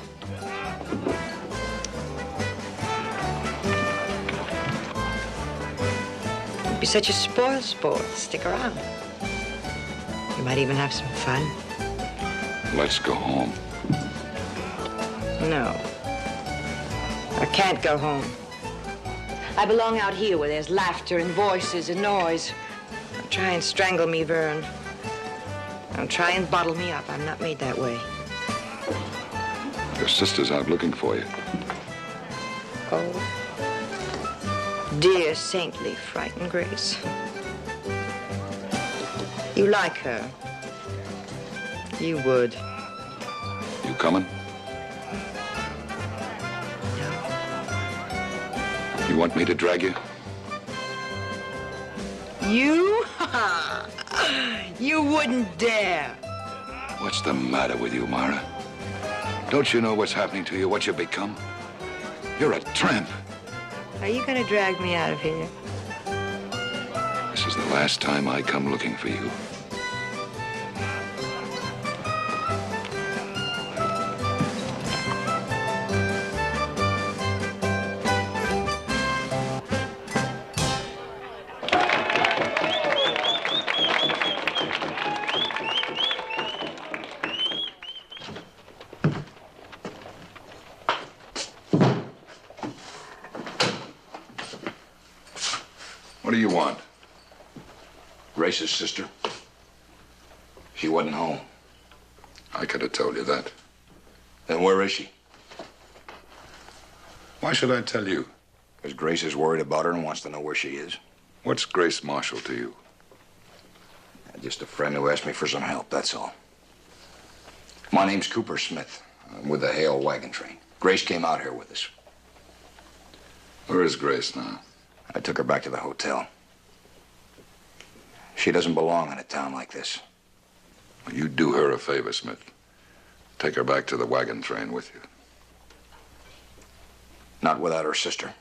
Speaker 5: You'd be such a spoil sport. Stick around. You might even have some fun.
Speaker 10: Let's go home.
Speaker 5: No. I can't go home. I belong out here where there's laughter and voices and noise. Don't try and strangle me, Vern. Don't try and bottle me up. I'm not made that way.
Speaker 10: Your sister's out looking for you.
Speaker 5: Oh. Dear, saintly, frightened Grace. You like her. You would.
Speaker 10: You coming? You want me to drag you?
Speaker 13: You? You wouldn't dare.
Speaker 10: What's the matter with you, Myra? Don't you know what's happening to you, what you've become? You're a tramp.
Speaker 13: Are you gonna drag me out of here?
Speaker 10: This is the last time I come looking for you. What do you want? Grace's sister? She wasn't home. I could have told you that. Then where is she? Why should I tell you? Because Grace is worried about her and wants to know where she is. What's Grace Marshall to you? Just a friend who asked me for some help, that's all. My name's Cooper Smith. I'm with the Hale wagon train. Grace came out here with us. Where is Grace now? I took her back to the hotel. She doesn't belong in a town like this. Well, you do her a favor, Smith. Take her back to the wagon train with you. Not without her sister.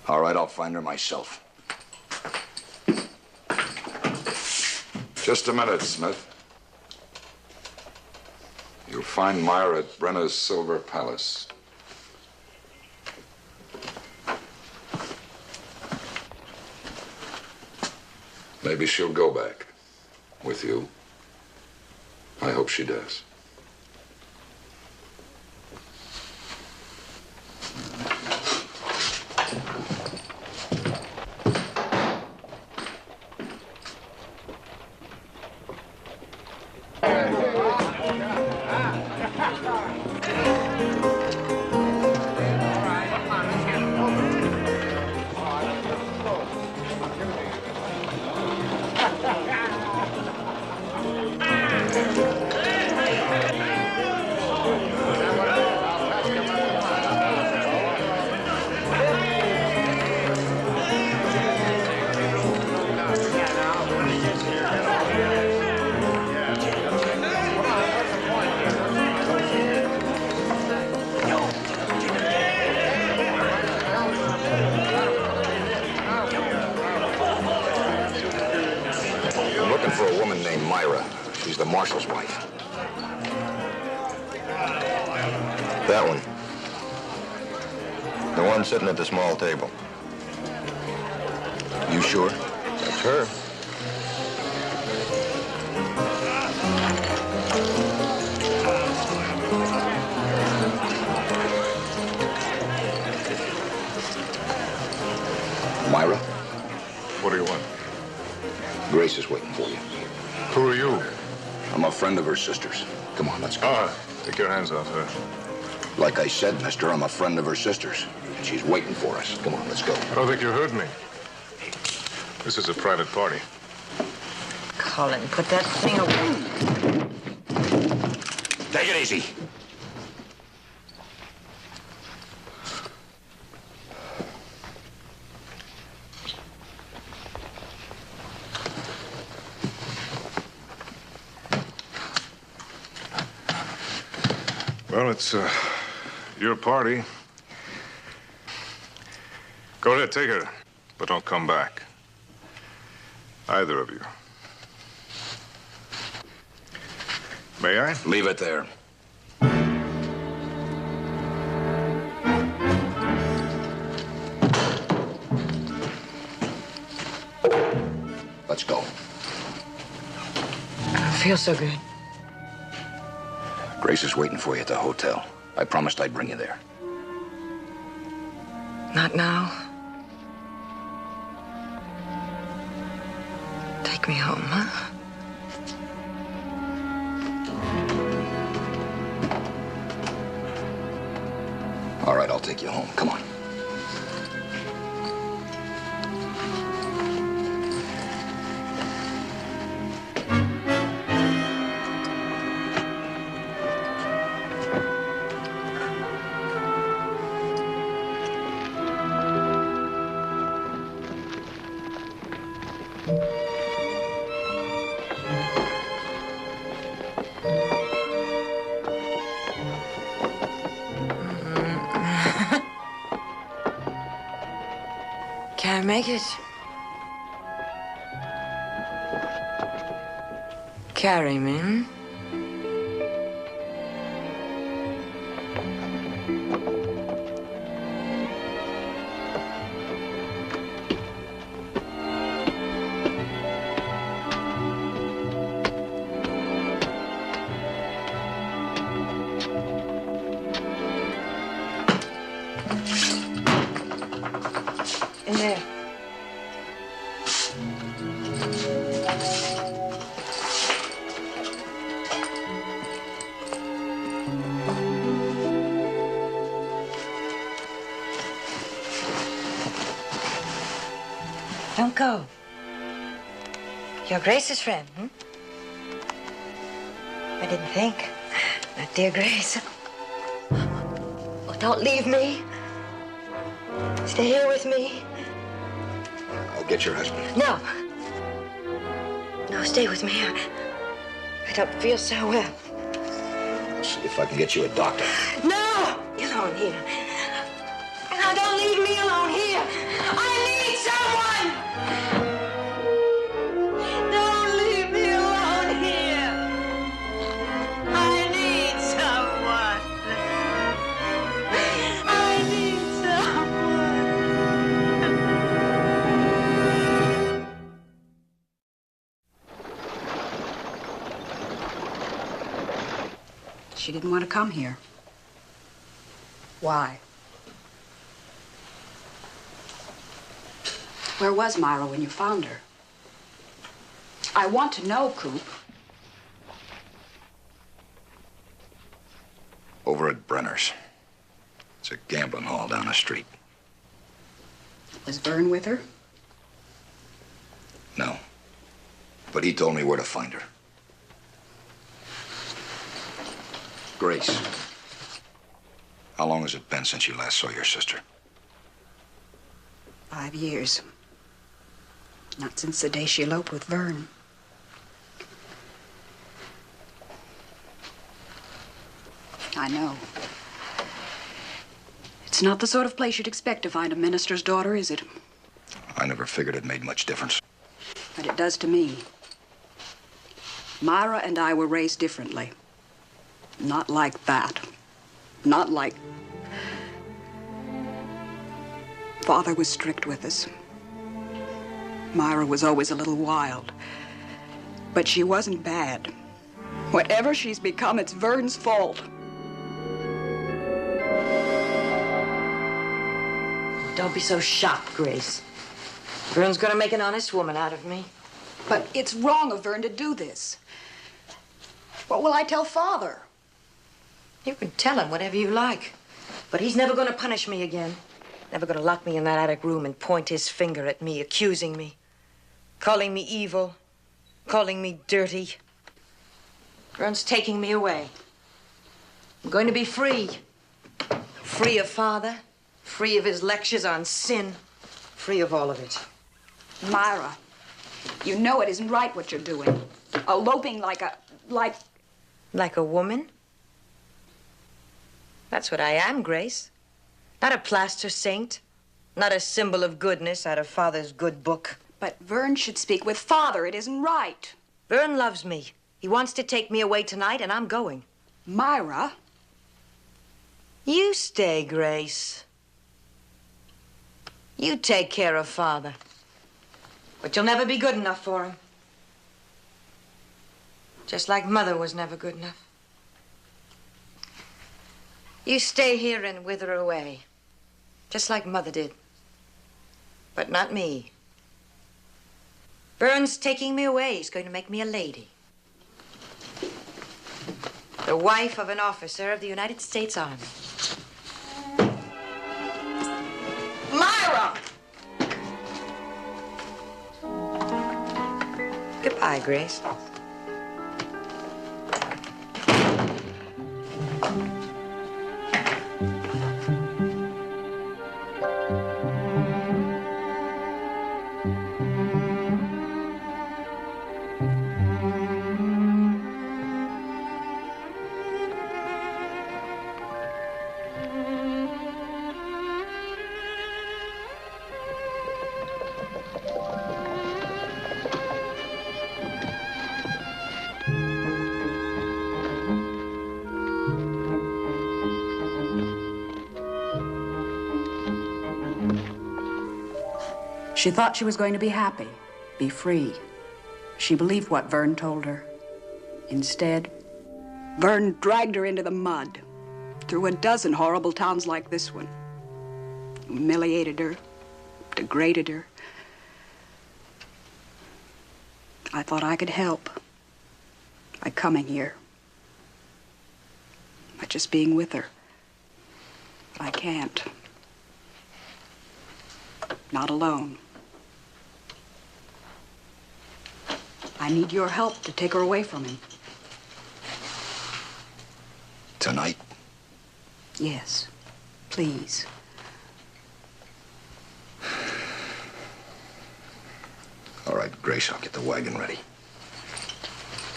Speaker 10: All right, I'll find her myself. Just a minute, Smith. You'll find Myra at Brenner's Silver Palace. Maybe she'll go back with you. I hope she does. For a woman named Myra. She's the marshal's wife.
Speaker 11: That one. The one sitting at the small table.
Speaker 10: You sure?
Speaker 11: That's her.
Speaker 10: Myra?
Speaker 17: What do you want?
Speaker 10: Grace is waiting for you.
Speaker 17: Who are you?
Speaker 10: I'm a friend of her sister's. Come on, let's go.
Speaker 17: Take your hands off her.
Speaker 10: Like I said, mister, I'm a friend of her sister's. And she's waiting for us. Come on, let's go.
Speaker 17: I don't think you heard me. This is a private party.
Speaker 13: Colin, put that thing away.
Speaker 10: Take it easy.
Speaker 17: Well, it's your party. Go ahead, take her, but don't come back. Either of you. May I?
Speaker 10: Leave it there. Let's go.
Speaker 13: I feel so good.
Speaker 10: Grace is waiting for you at the hotel. I promised I'd bring you there.
Speaker 13: Not now. Take me home, huh?
Speaker 10: All right, I'll take you home. Come on.
Speaker 13: I make it? Carry me, hmm? In there. Don't go. You're Grace's friend, hmm? I didn't think. Not dear Grace. Oh, don't leave me. Stay here with me.
Speaker 10: I'll get your husband.
Speaker 13: No. No, stay with me. I don't feel so well.
Speaker 10: I'll see if I can get you a doctor.
Speaker 13: No! You're alone here. No, don't leave me alone here. I need someone! Don't leave me alone here. I need someone. I need
Speaker 12: She didn't want to come here. Why? Where was Myra when you found her? I want to know, Coop.
Speaker 10: Over at Brenner's. It's a gambling hall down the street.
Speaker 12: Was Vern with her?
Speaker 10: No. But he told me where to find her. Grace. How long has it been since you last saw your sister?
Speaker 12: 5 years. Not since the day she eloped with Vern. I know. It's not the sort of place you'd expect to find a minister's daughter, is it?
Speaker 10: I never figured it made much difference.
Speaker 12: But it does to me. Myra and I were raised differently. Not like that. Not like... Father was strict with us. Myra was always a little wild. But she wasn't bad. Whatever she's become, it's Vern's fault.
Speaker 13: Don't be so shocked, Grace. Vern's gonna make an honest woman out of me.
Speaker 12: But it's wrong of Vern to do this. What will I tell Father?
Speaker 13: You can tell him whatever you like. But he's never gonna punish me again. Never gonna lock me in that attic room and point his finger at me, accusing me. Calling me evil. Calling me dirty. Vern's taking me away. I'm going to be free. Free of Father. Free of his lectures on sin. Free of all of it.
Speaker 12: Myra, you know it isn't right what you're doing. Eloping like a...
Speaker 13: Like a woman? That's what I am, Grace. Not a plaster saint. Not a symbol of goodness out of Father's good book.
Speaker 12: But Vern should speak with Father. It isn't right.
Speaker 13: Vern loves me. He wants to take me away tonight, and I'm going.
Speaker 12: Myra?
Speaker 13: You stay, Grace. You take care of Father. But you'll never be good enough for him. Just like Mother was never good enough. You stay here and wither away. Just like Mother did. But not me. Vern's taking me away. He's going to make me a lady. The wife of an officer of the United States Army. Myra! Goodbye, Grace.
Speaker 12: She thought she was going to be happy, be free. She believed what Vern told her. Instead, Vern dragged her into the mud, through a dozen horrible towns like this one. Humiliated her, degraded her. I thought I could help by coming here, by just being with her. But I can't. Not alone. I need your help to take her away from him.
Speaker 10: Tonight?
Speaker 12: Yes, please.
Speaker 10: All right, Grace, I'll get the wagon ready.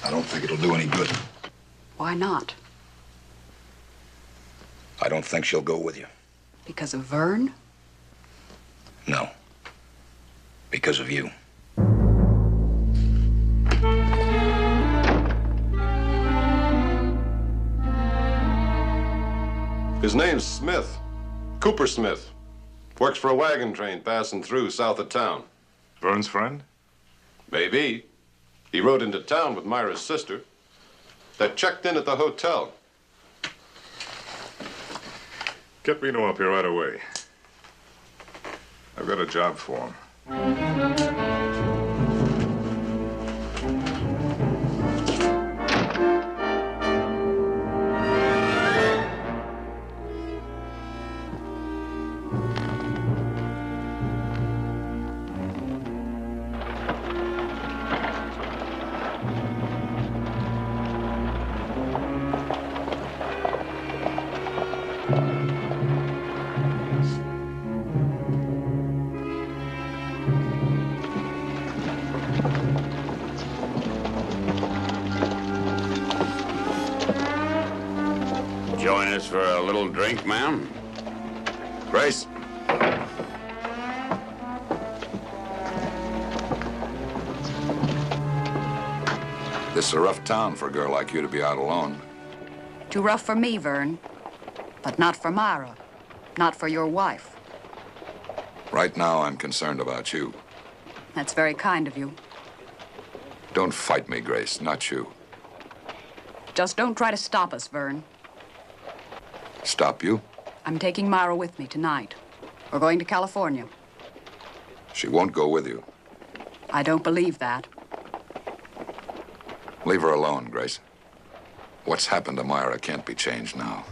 Speaker 10: I don't think it'll do any good.
Speaker 12: Why not?
Speaker 10: I don't think she'll go with you.
Speaker 12: Because of Vern?
Speaker 10: No. Because of you.
Speaker 14: His name's Smith. Cooper Smith. Works for a wagon train passing through south of town.
Speaker 17: Vern's friend?
Speaker 14: Maybe. He rode into town with Myra's sister. They checked in at the hotel.
Speaker 17: Get Reno up here right away. I've got a job for him.
Speaker 1: Join us for a little drink, ma'am?
Speaker 10: Grace? This is a rough town for a girl like you to be out alone.
Speaker 12: Too rough for me, Vern. But not for Myra. Not for your wife.
Speaker 10: Right now, I'm concerned about you.
Speaker 12: That's very kind of you.
Speaker 10: Don't fight me, Grace, not you.
Speaker 12: Just don't try to stop us, Vern.
Speaker 10: Stop you?
Speaker 12: I'm taking Myra with me tonight. We're going to California.
Speaker 10: She won't go with you.
Speaker 12: I don't believe that.
Speaker 10: Leave her alone, Grace. What's happened to Myra can't be changed now.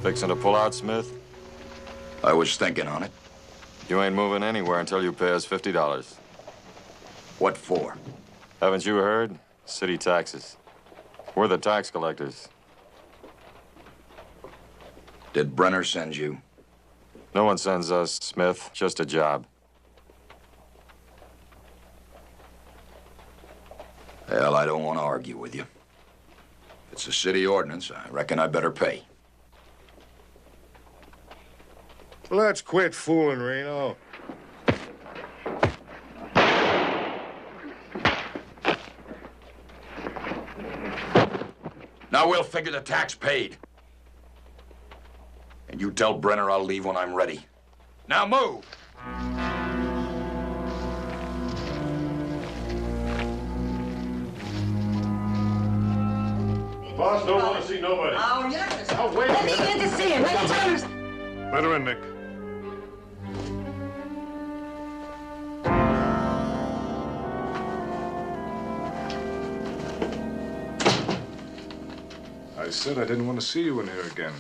Speaker 14: Fixing to pull out, Smith?
Speaker 10: I was thinking on it.
Speaker 14: You ain't moving anywhere until you pay us $50.
Speaker 10: What for?
Speaker 14: Haven't you heard? City taxes. We're the tax collectors.
Speaker 10: Did Brenner send you?
Speaker 14: No one sends us, Smith. Just a job.
Speaker 10: Well, I don't want to argue with you. It's a city ordinance. I reckon I better pay.
Speaker 16: Let's quit fooling, Reno.
Speaker 10: Now we'll figure the tax paid. And you tell Brenner I'll leave when I'm ready. Now move!
Speaker 17: Boss don't want to see nobody.
Speaker 19: Oh, yes.
Speaker 16: Oh, wait a
Speaker 19: Let me
Speaker 16: minute.
Speaker 19: in to see him. Let me tell him.
Speaker 17: Let her in, Nick. I said I didn't want to see you in here again.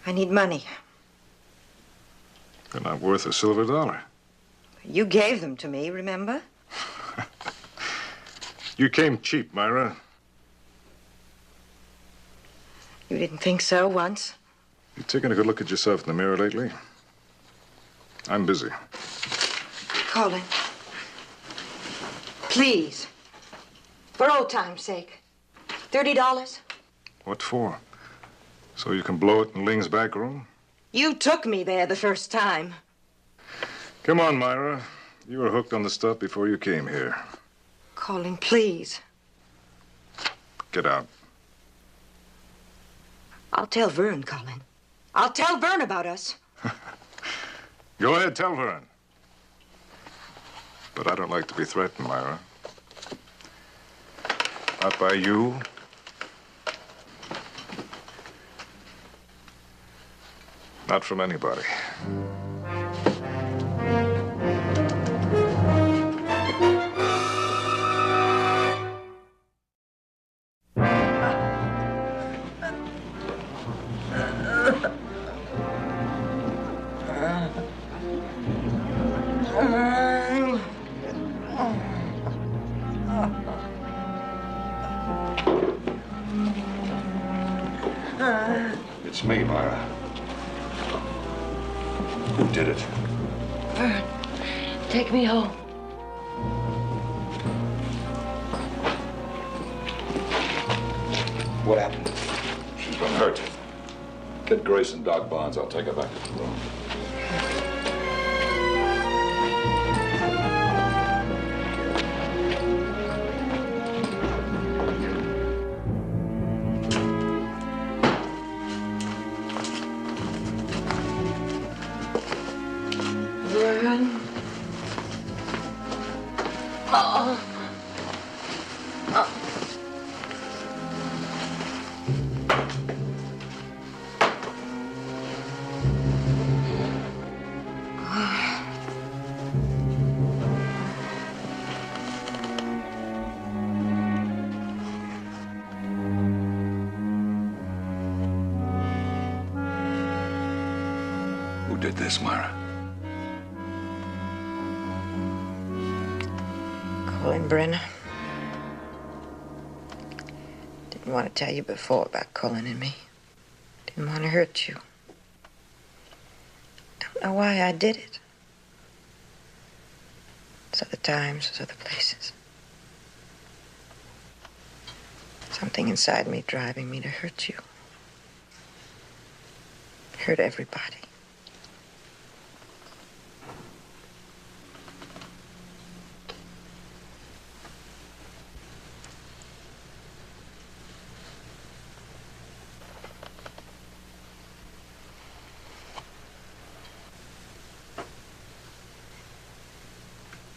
Speaker 13: I need money.
Speaker 17: They're not worth a silver dollar.
Speaker 13: You gave them to me, remember?
Speaker 17: You came cheap, Myra.
Speaker 13: You didn't think so once?
Speaker 17: You taken a good look at yourself in the mirror lately? I'm busy.
Speaker 13: Colin. Please. For old time's sake. $30?
Speaker 17: What for? So you can blow it in Ling's back room?
Speaker 13: You took me there the first time.
Speaker 17: Come on, Myra. You were hooked on the stuff before you came here.
Speaker 13: Colin, please.
Speaker 17: Get out.
Speaker 13: I'll tell Vern, Colin. I'll tell Vern about us.
Speaker 17: Go ahead, tell Vern. But I don't like to be threatened, Myra. Not by you. Not from anybody.
Speaker 10: It's me, Myra. Who did it?
Speaker 19: Vern, take me home.
Speaker 10: What happened? She's been hurt. Get Grace and Doc Barnes. I'll take her back to the room.
Speaker 19: Vern. Oh. Oh.
Speaker 10: Who did this, Myra?
Speaker 13: Colin Brenner. Didn't want to tell you before about Colin and me. Didn't want to hurt you. Don't know why I did it. It's other times, it's other places. Something inside me driving me to hurt you. Hurt everybody.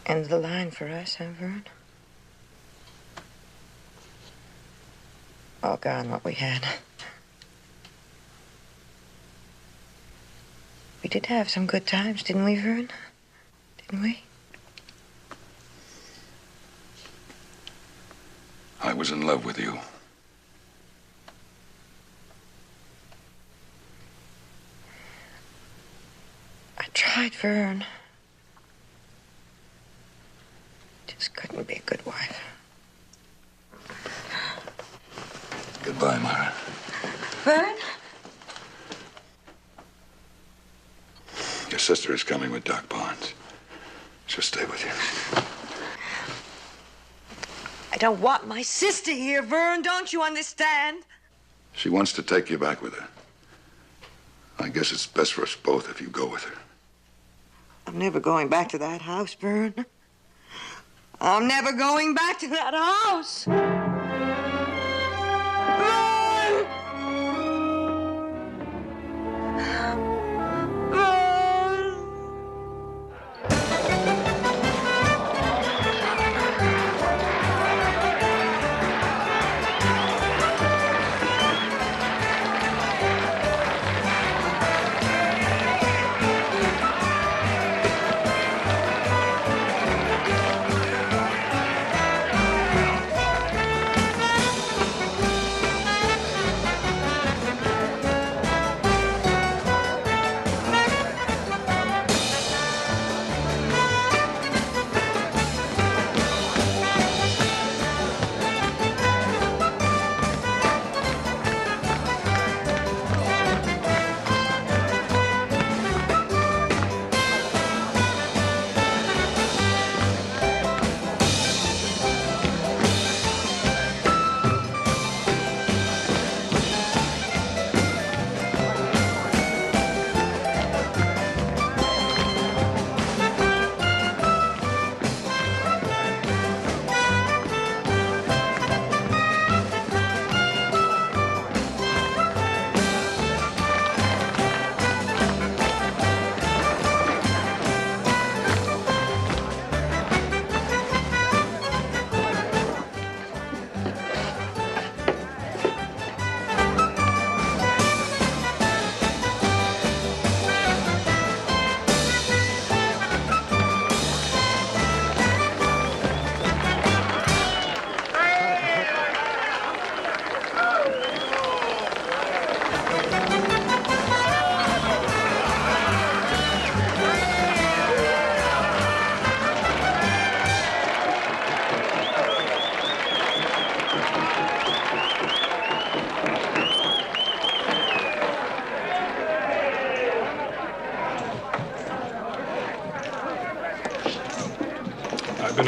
Speaker 13: End of the line for us, huh, Vern? All gone, what we had. We did have some good times, didn't we, Vern? Didn't we?
Speaker 10: I was in love with you.
Speaker 13: I tried, Vern. Just couldn't be a good wife.
Speaker 10: Goodbye, Myra.
Speaker 13: Vern?
Speaker 10: Your sister is coming with Doc Barnes. She'll stay with you.
Speaker 13: I don't want my sister here, Vern. Don't you understand?
Speaker 10: She wants to take you back with her. I guess it's best for us both if you go with her.
Speaker 13: I'm never going back to that house, Vern. I'm never going back to that house.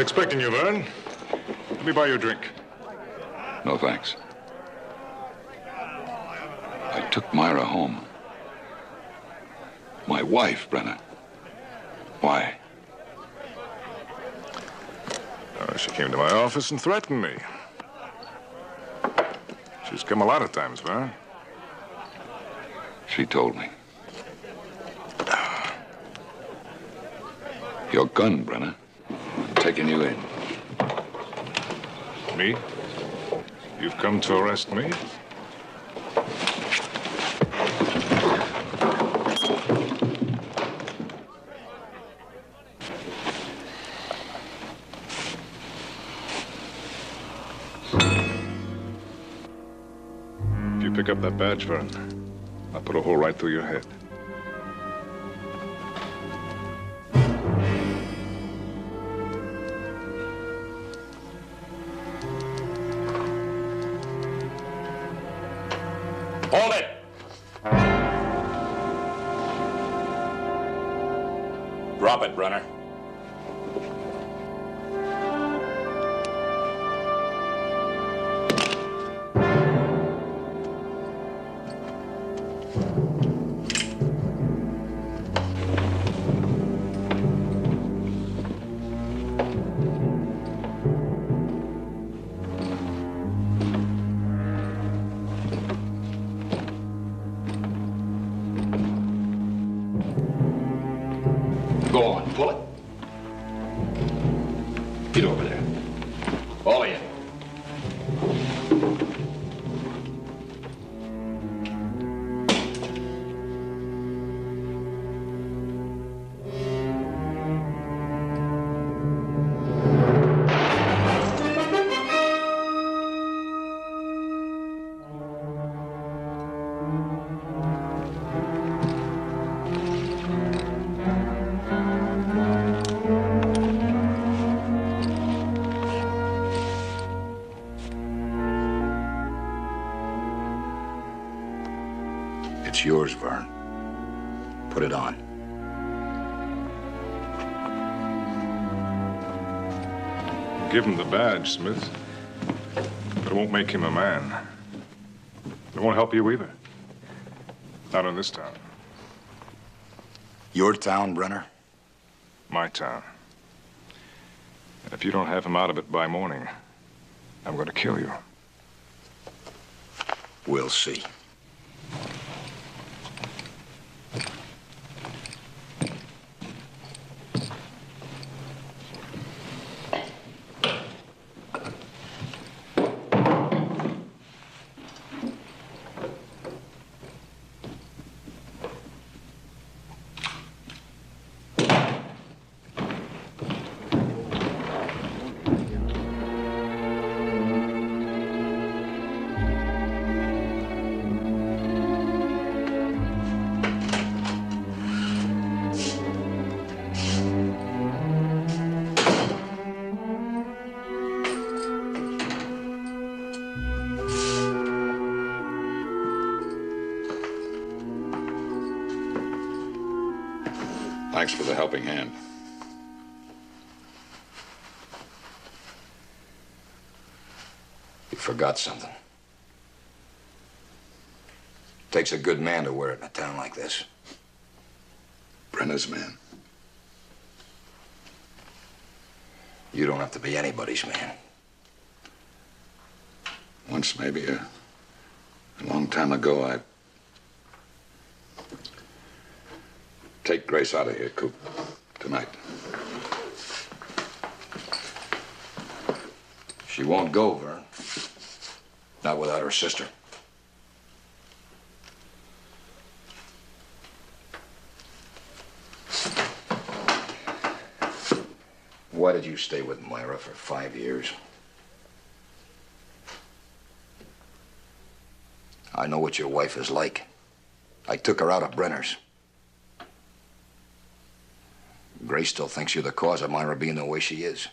Speaker 17: expecting you, Vern. Let me buy you a drink.
Speaker 10: No, thanks. I took Myra home. My wife, Brenna. Why?
Speaker 17: She came to my office and threatened me. She's come a lot of times, Vern.
Speaker 10: She told me. Your gun, Brenna. I'm taking you in.
Speaker 17: Me? You've come to arrest me? If you pick up that badge, Vern, I'll put a hole right through your head.
Speaker 9: Hold it! Drop it, Brenner.
Speaker 10: Go on, pull it. Get over there. All of you. It's yours, Vern. Put it on.
Speaker 17: Give him the badge, Smith. But it won't make him a man. It won't help you either. Not in this town.
Speaker 10: Your town, Brenner?
Speaker 17: My town. And if you don't have him out of it by morning, I'm going to kill you.
Speaker 10: We'll see. Thanks for the helping hand. You forgot something. Takes a good man to wear it in a town like this. Brenna's man. You don't have to be anybody's man. Once, maybe a long time ago, I... Take Grace out of here, Coop. Tonight. She won't go, Vern. Not without her sister. Why did you stay with Myra for 5 years? I know what your wife is like. I took her out of Brenner's. Grace still thinks you're the cause of Myra being the way she is.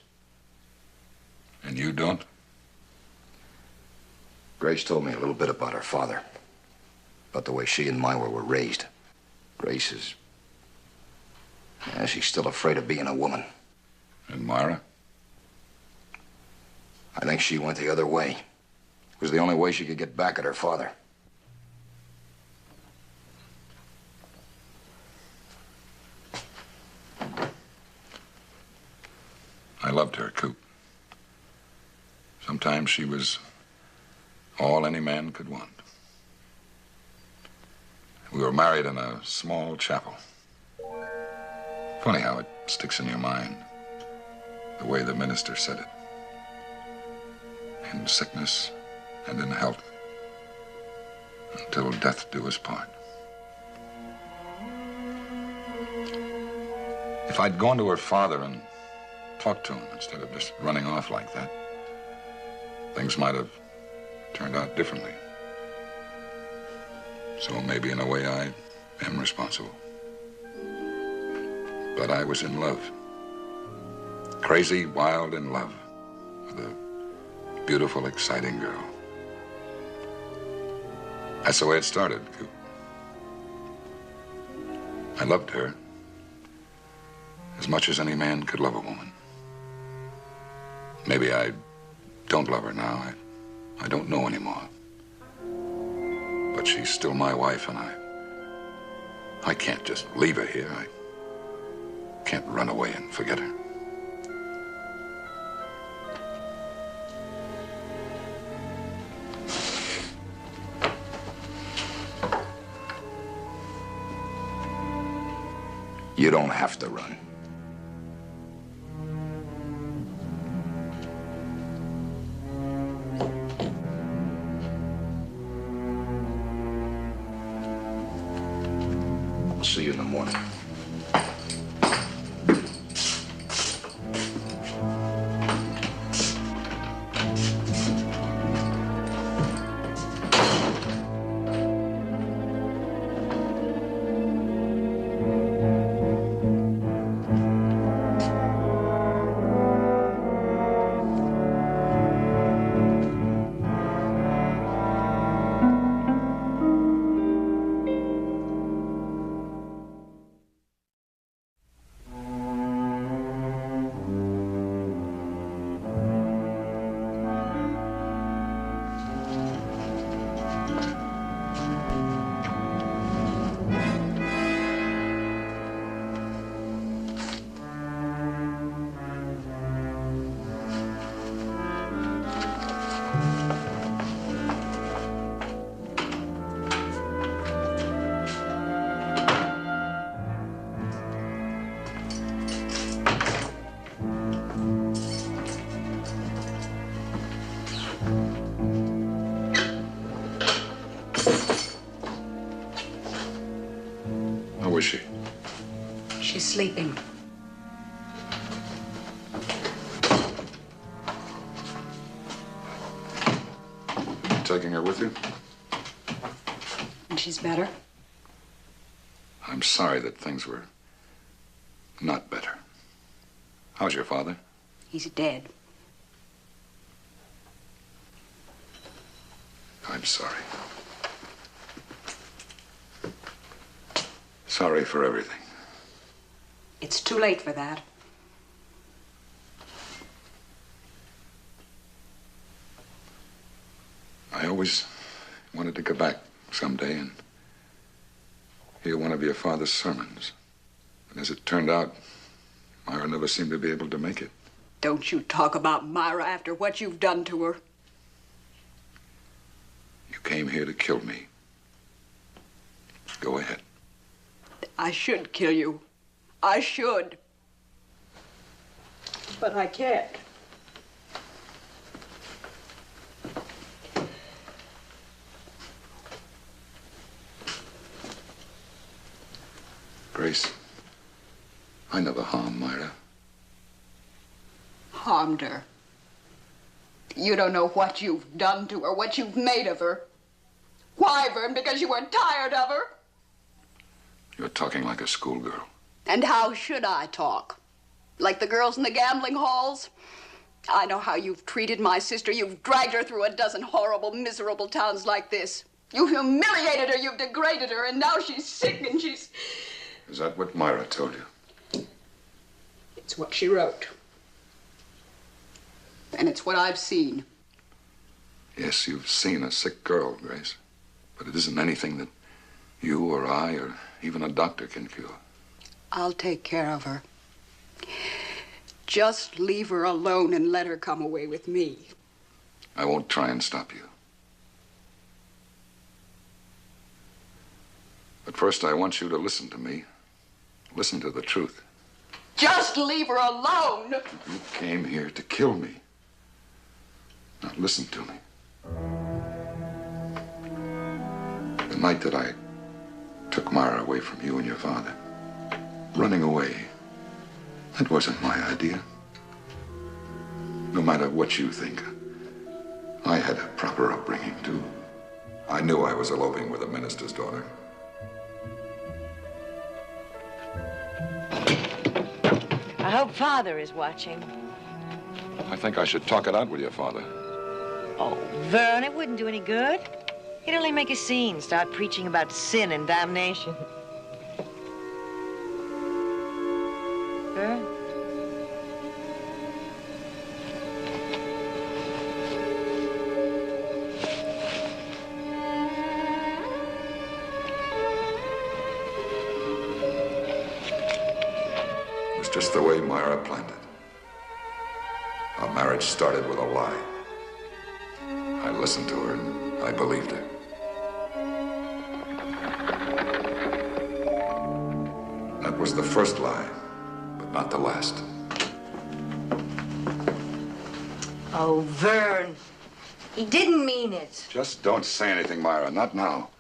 Speaker 10: And you don't? Grace told me a little bit about her father. About the way she and Myra were raised. Grace is... Yeah, she's still afraid of being a woman. And Myra? I think she went the other way. It was the only way she could get back at her father. I loved her, Coop. Sometimes she was all any man could want. We were married in a small chapel. Funny how it sticks in your mind, the way the minister said it. In sickness and in health, until death do us part. If I'd gone to her father and talked to him instead of just running off like that, things might have turned out differently. So maybe in a way I am responsible. But I was in love. Crazy, wild in love with a beautiful, exciting girl. That's the way it started, Coop. I loved her as much as any man could love a woman. Maybe I don't love her now. I don't know anymore. But she's still my wife, and I can't just leave her here. I can't run away and forget her. You don't have to run. I'll see you in the morning. How is she?
Speaker 12: She's sleeping.
Speaker 10: Taking her with you?
Speaker 12: And she's better?
Speaker 10: I'm sorry that things were not better. How's your father?
Speaker 12: He's dead.
Speaker 10: I'm sorry. Sorry for everything.
Speaker 12: It's too late for that.
Speaker 10: I always wanted to go back someday and hear one of your father's sermons. But as it turned out, Myra never seemed to be able to make it.
Speaker 12: Don't you talk about Myra after what you've done to her.
Speaker 10: You came here to kill me. Go ahead.
Speaker 12: I should kill you. I should. But I can't.
Speaker 10: Grace, I never harmed Myra.
Speaker 12: Harmed her. You don't know what you've done to her, what you've made of her. Why, Vern? Because you were tired of her?
Speaker 10: You're talking like a schoolgirl.
Speaker 12: And how should I talk? Like the girls in the gambling halls? I know how you've treated my sister. You've dragged her through a dozen horrible, miserable towns like this. You've humiliated her, you've degraded her, and now she's sick and she's...
Speaker 10: Is that what Myra told you?
Speaker 12: It's what she wrote. And it's what I've seen.
Speaker 10: Yes, you've seen a sick girl, Grace. But it isn't anything that you or I or even a doctor can cure.
Speaker 12: I'll take care of her. Just leave her alone and let her come away with me.
Speaker 10: I won't try and stop you. But first, I want you to listen to me. Listen to the truth.
Speaker 12: Just leave her alone!
Speaker 10: You came here to kill me. Now listen to me. The night that I took Myra away from you and your father, running away, that wasn't my idea. No matter what you think, I had a proper upbringing, too. I knew I was eloping with a minister's daughter.
Speaker 13: I hope Father is watching.
Speaker 10: I think I should talk it out with your father.
Speaker 13: Oh, Vern, it wouldn't do any good. He'd only make a scene, start preaching about sin and damnation. Vern?
Speaker 10: It was just the way Myra planned it. Our marriage started with a lie. I listened to her and I believed her. That was the first lie, but not the last.
Speaker 13: Oh, Vern. He didn't mean it.
Speaker 10: Just don't say anything, Myra, not now.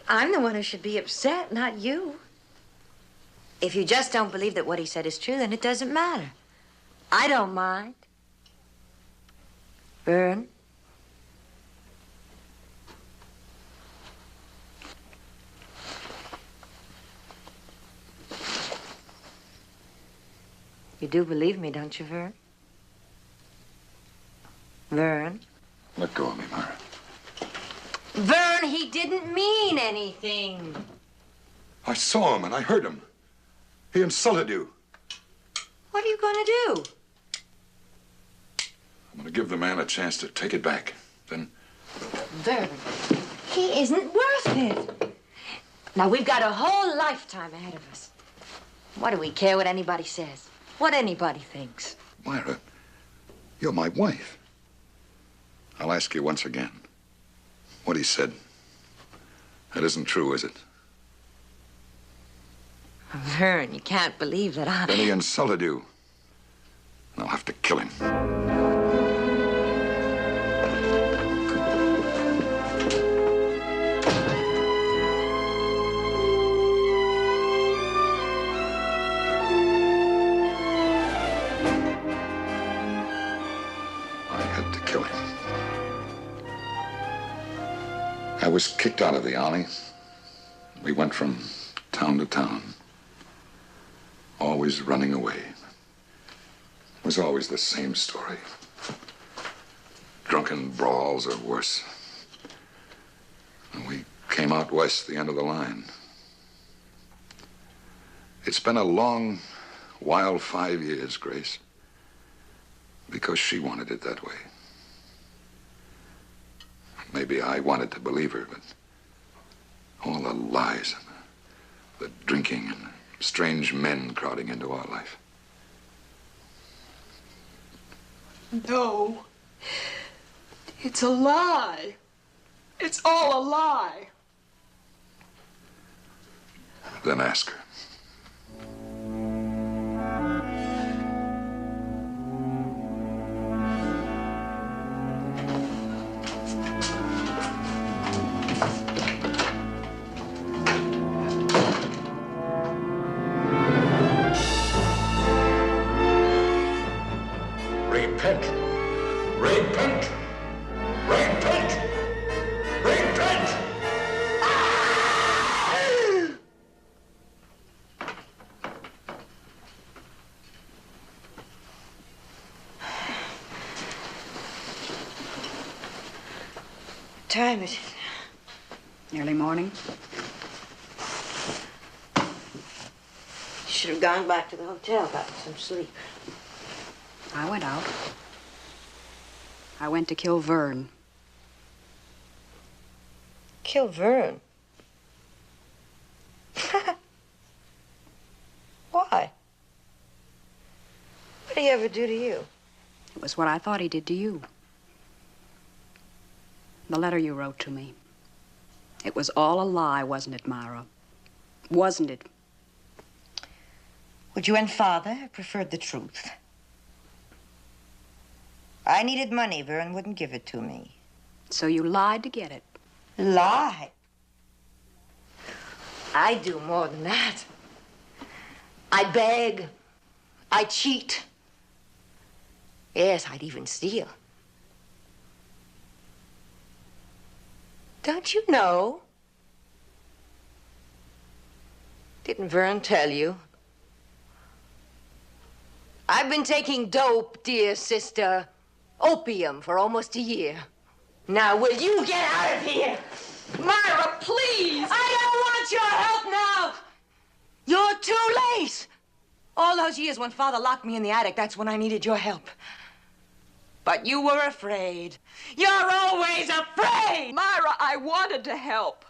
Speaker 13: I'm the one who should be upset, not you. If you just don't believe that what he said is true, then it doesn't matter. I don't mind. Vern? You do believe me, don't you, Vern? Vern?
Speaker 10: Let go of me, Myra.
Speaker 13: Vern, he didn't mean anything.
Speaker 10: I saw him and I heard him. He insulted you.
Speaker 13: What are you going to do?
Speaker 10: I'm going to give the man a chance to take it back. Then
Speaker 13: Vern, he isn't worth it. Now, we've got a whole lifetime ahead of us. What do we care what anybody says? What anybody thinks?
Speaker 10: Myra, you're my wife. I'll ask you once again. What he said, that isn't true, is it?
Speaker 13: Vern, you can't believe that I...
Speaker 10: Then he insulted you. I'll have to kill him. I had to kill him. I was kicked out of the army. We went from town to town. Always running away. It was always the same story. Drunken brawls or worse. And we came out west, the end of the line. It's been a long, wild 5 years, Grace. Because she wanted it that way. Maybe I wanted to believe her, but all the lies and the drinking and strange men crowding into our life.
Speaker 12: No. It's a lie. It's all a lie.
Speaker 10: Then ask her.
Speaker 9: Repent. Repent. Repent. Repent.
Speaker 13: Time is it?
Speaker 12: Early morning.
Speaker 13: You should have gone back to the hotel, gotten some sleep.
Speaker 12: I went out. I went to kill Vern.
Speaker 13: Kill Vern? Why? What did he ever do to you?
Speaker 12: It was what I thought he did to you. The letter you wrote to me. It was all a lie, wasn't it, Myra? Wasn't it?
Speaker 13: Would you and Father have preferred the truth? I needed money. Vern wouldn't give it to me.
Speaker 12: So you lied to get it.
Speaker 13: Lie? I do more than that. I beg. I cheat. Yes, I'd even steal. Don't you know? Didn't Vern tell you? I've been taking dope, dear sister. Opium for almost a year. Now, will you get out of here? Myra, please! I don't want your help now! You're too late! All those years when Father locked me in the attic, that's when I needed your help. But you were afraid. You're always afraid!
Speaker 12: Myra, I wanted to help.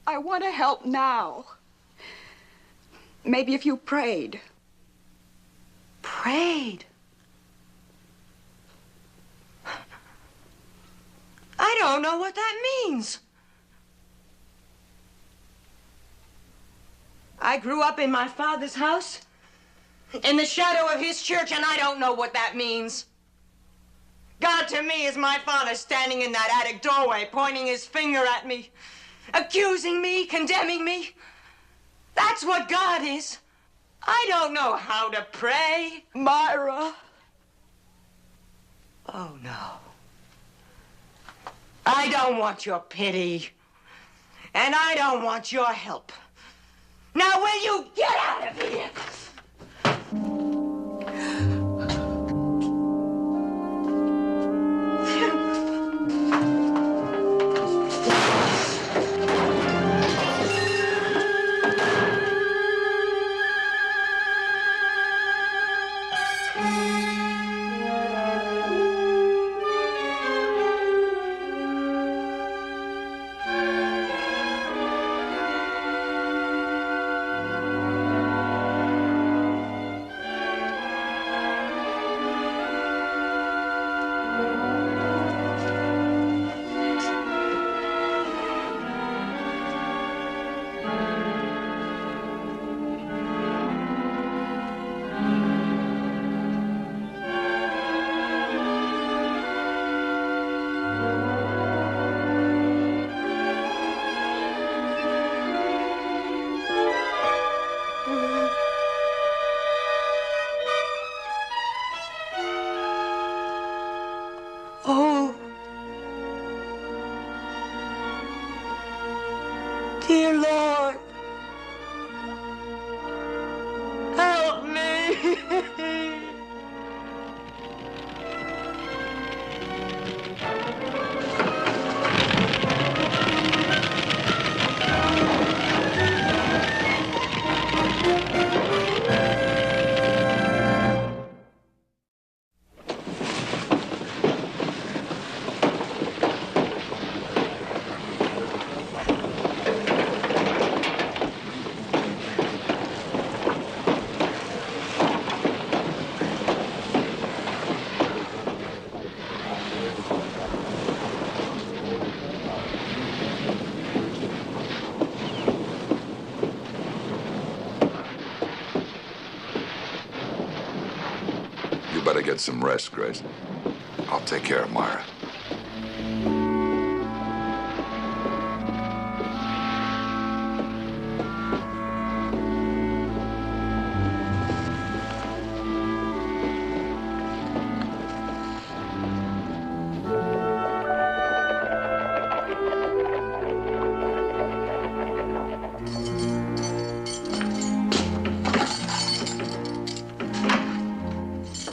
Speaker 12: I want to help now. Maybe if you prayed.
Speaker 13: Prayed? I don't know what that means. I grew up in my father's house, in the shadow of his church, and I don't know what that means. God to me is my father standing in that attic doorway, pointing his finger at me, accusing me, condemning me. That's what God is. I don't know how to pray.
Speaker 12: Myra.
Speaker 13: Oh, no. I don't want your pity. And I don't want your help. Now, will you get out of here? Oh, dear Lord, help me.
Speaker 10: You better get some rest, Grace. I'll take care of Myra.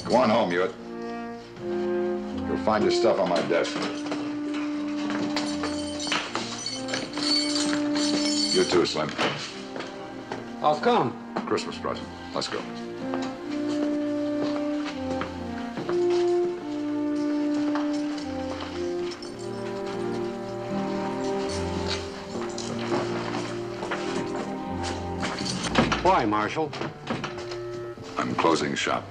Speaker 10: Go on home, Hewitt. You'll find your stuff on my desk. You too, Slim.
Speaker 24: How come?
Speaker 10: Christmas present. Let's go.
Speaker 3: Why, Marshal?
Speaker 10: I'm closing shop.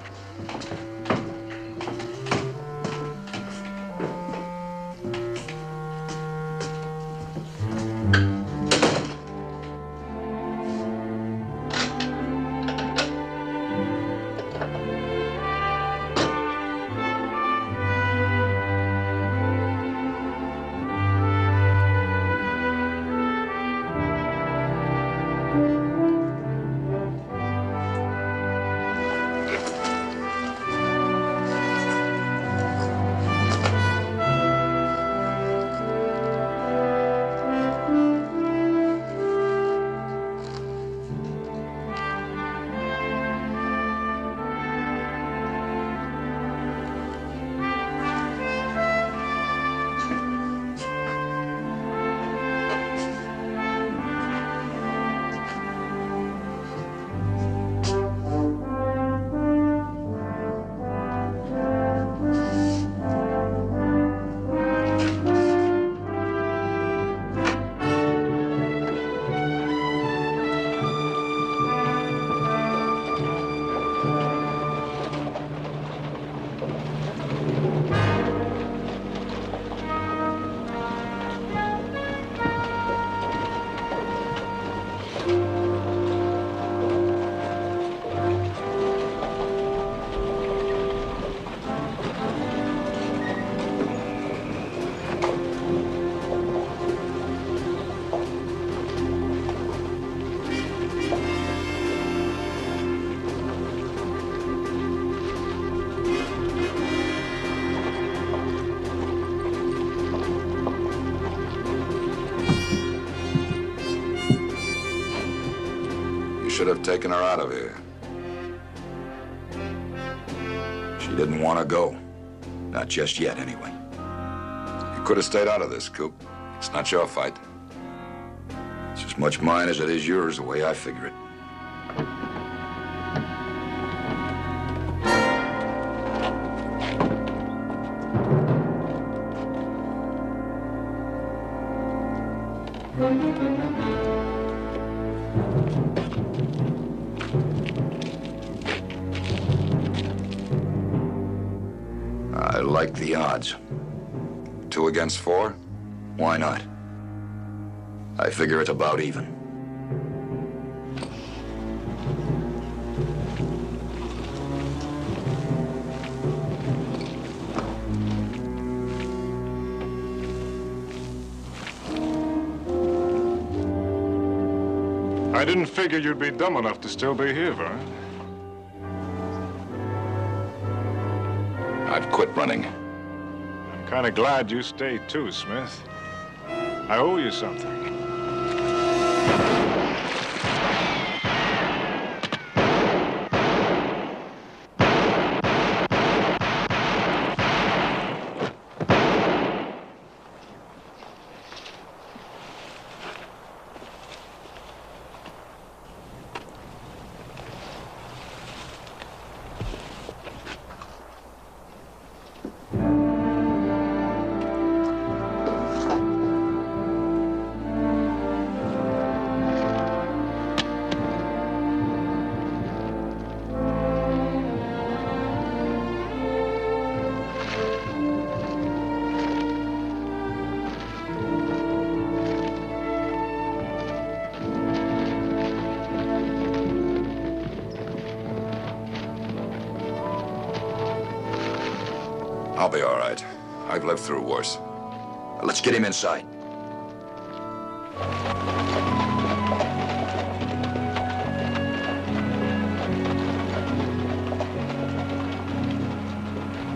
Speaker 10: Should have taken her out of here. She didn't want to go. Not just yet, anyway. You could have stayed out of this, Coop. It's not your fight. It's as much mine as it is yours, the way I figure it. I like the odds. 2 against 4? Why not? I figure it's about even.
Speaker 17: I didn't figure you'd be dumb enough to still be here, Vern.
Speaker 10: I've quit running.
Speaker 17: I'm kind of glad you stayed too, Smith. I owe you something.
Speaker 10: I'll be all right. I've lived through worse. Let's get him inside.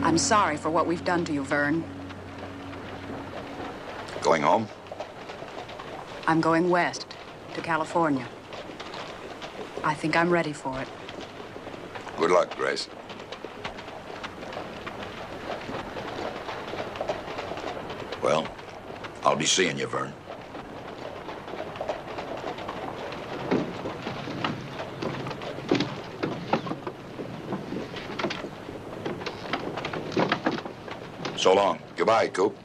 Speaker 12: I'm sorry for what we've done to you, Vern.
Speaker 10: Going home?
Speaker 12: I'm going west, to California. I think I'm ready for it.
Speaker 10: Good luck, Grace. Well, I'll be seeing you, Vern. So long. Goodbye, Coop.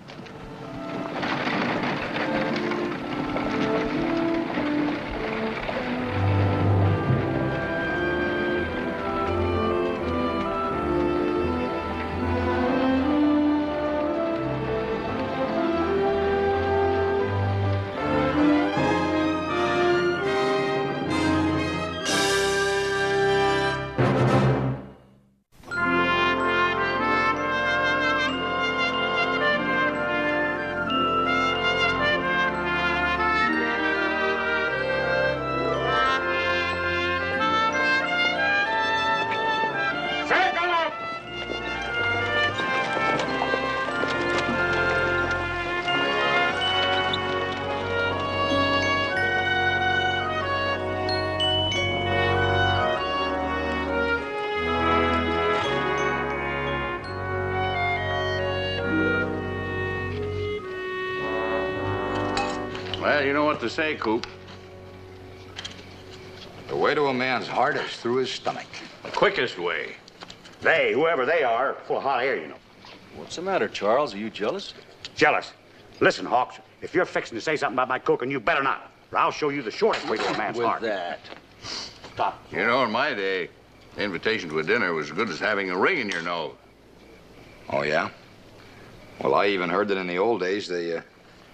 Speaker 1: Well, you know what to say, Coop.
Speaker 10: The way to a man's heart is through his stomach.
Speaker 1: The quickest way.
Speaker 3: They, whoever they are, full of hot air, you know.
Speaker 18: What's the matter, Charles? Are you jealous?
Speaker 3: Jealous. Listen, Hawks, if you're fixing to say something about my cooking, you better not. Or I'll show you the shortest way to a man's heart.
Speaker 1: With that.
Speaker 3: Stop.
Speaker 1: You know, in my day, the invitation to a dinner was as good as having a ring in your nose.
Speaker 10: Oh, yeah? Well, I even heard that in the old days they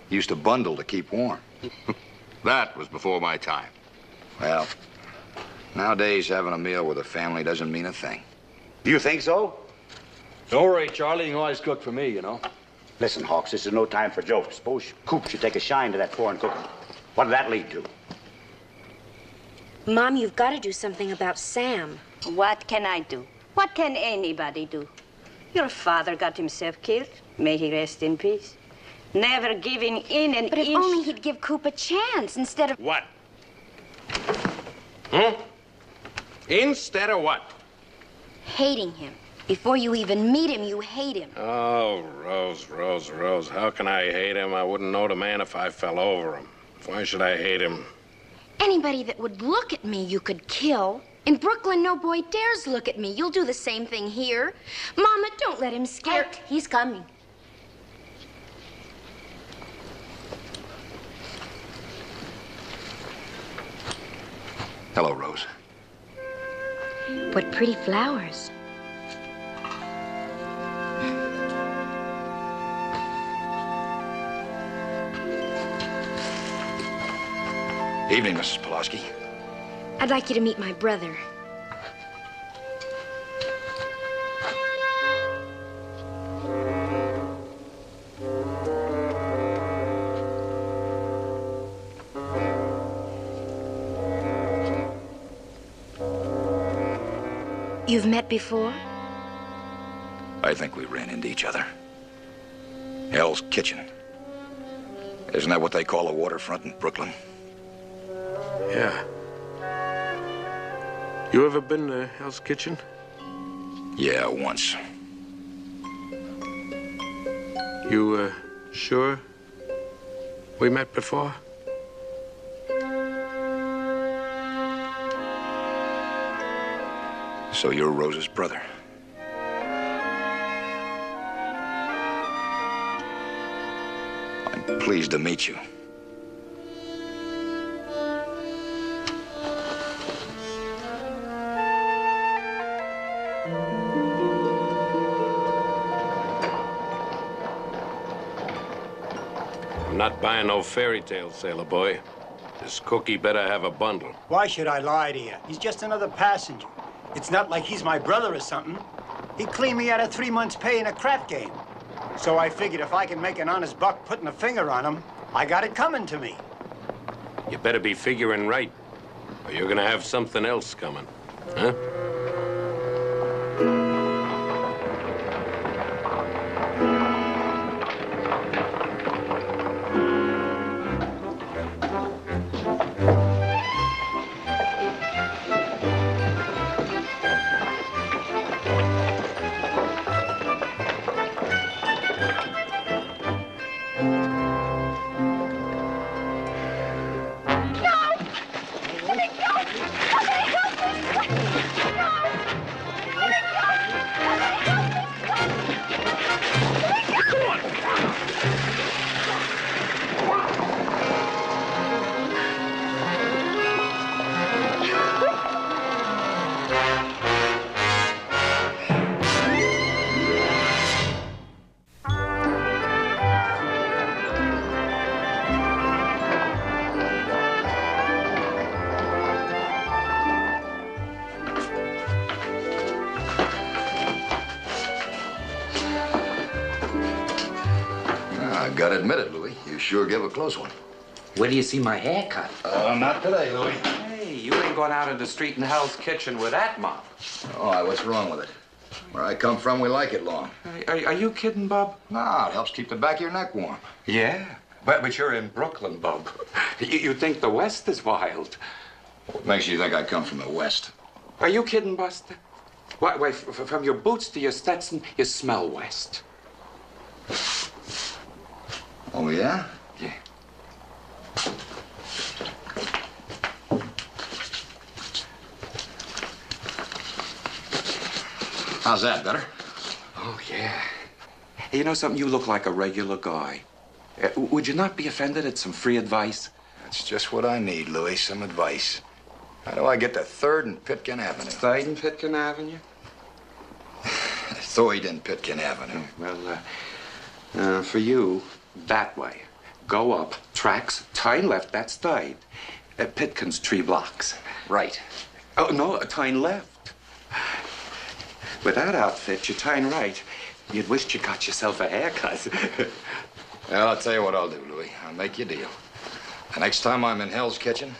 Speaker 10: used to bundle to keep warm.
Speaker 1: That was before my time.
Speaker 10: Well, nowadays having a meal with a family doesn't mean a thing.
Speaker 3: Do you think so?
Speaker 18: Don't worry, Charlie. You can always cook for me, you know.
Speaker 3: Listen, Hawks, this is no time for jokes. Suppose Coop should take a shine to that foreign cooking. What did that lead to?
Speaker 20: Mom, you've got to do something about Sam.
Speaker 19: What can I do? What can anybody do? Your father got himself killed. May he rest in peace. Never giving in an
Speaker 20: But if only he'd give Coop a chance instead of...
Speaker 15: What? Instead of what?
Speaker 20: hating him. Before you even meet him, you hate him.
Speaker 15: Oh, Rose. How can I hate him? I wouldn't know the man if I fell over him. Why should I hate him?
Speaker 20: Anybody that would look at me, you could kill. In Brooklyn, no boy dares look at me. You'll do the same thing here. Mama, don't let him scare...
Speaker 19: Halt. He's coming.
Speaker 10: Hello, Rose.
Speaker 20: What pretty flowers.
Speaker 10: Evening, Mrs. Pulaski.
Speaker 20: I'd like you to meet my brother. You've met before?
Speaker 10: I think we ran into each other. Hell's Kitchen. Isn't that what they call a waterfront in Brooklyn?
Speaker 15: Yeah. You ever been to Hell's Kitchen?
Speaker 10: Yeah, once.
Speaker 15: You, sure we met before?
Speaker 10: So you're Rose's brother. I'm pleased to meet you.
Speaker 15: I'm not buying no fairy tale, sailor boy. This cookie better have a bundle.
Speaker 6: Why should I lie to you? He's just another passenger. It's not like he's my brother or something. He cleaned me out of 3 months' pay in a crap game. So I figured if I can make an honest buck putting a finger on him, I got it coming to me.
Speaker 15: You better be figuring right, or you're gonna have something else coming, huh?
Speaker 10: I gotta admit it, Louis. You sure give a close one.
Speaker 21: Where do you see my haircut?
Speaker 10: Not today, Louis.
Speaker 21: Hey, you ain't going out in the street in Hell's Kitchen with that mop.
Speaker 10: Oh, what's wrong with it? Where I come from, we like it long.
Speaker 21: Are you kidding, Bub?
Speaker 10: No, it helps keep the back of your neck warm.
Speaker 21: Yeah, but you're in Brooklyn, Bub. You think the West is wild.
Speaker 10: What makes you think I come from the West?
Speaker 21: Are you kidding, Buster? Why, from your boots to your Stetson, you smell West.
Speaker 10: Oh, yeah?
Speaker 21: Yeah.
Speaker 10: How's that, better?
Speaker 21: Oh, yeah. Hey, you know something? You look like a regular guy. Would you not be offended at some free advice?
Speaker 10: That's just what I need, Louis, some advice. How do I get to 3rd and Pitkin Avenue?
Speaker 21: 3rd and Pitkin Avenue?
Speaker 10: 3rd and Pitkin Avenue.
Speaker 21: Well, for you, that way. Go up, tracks, turn left, that's 3rd. Pitkin's 3 blocks.
Speaker 10: Right.
Speaker 21: Oh, no, turn left. With that outfit, you turn right. You'd wish you got yourself a haircut.
Speaker 10: Well, I'll tell you what I'll do, Louis. I'll make you a deal. The next time I'm in Hell's Kitchen,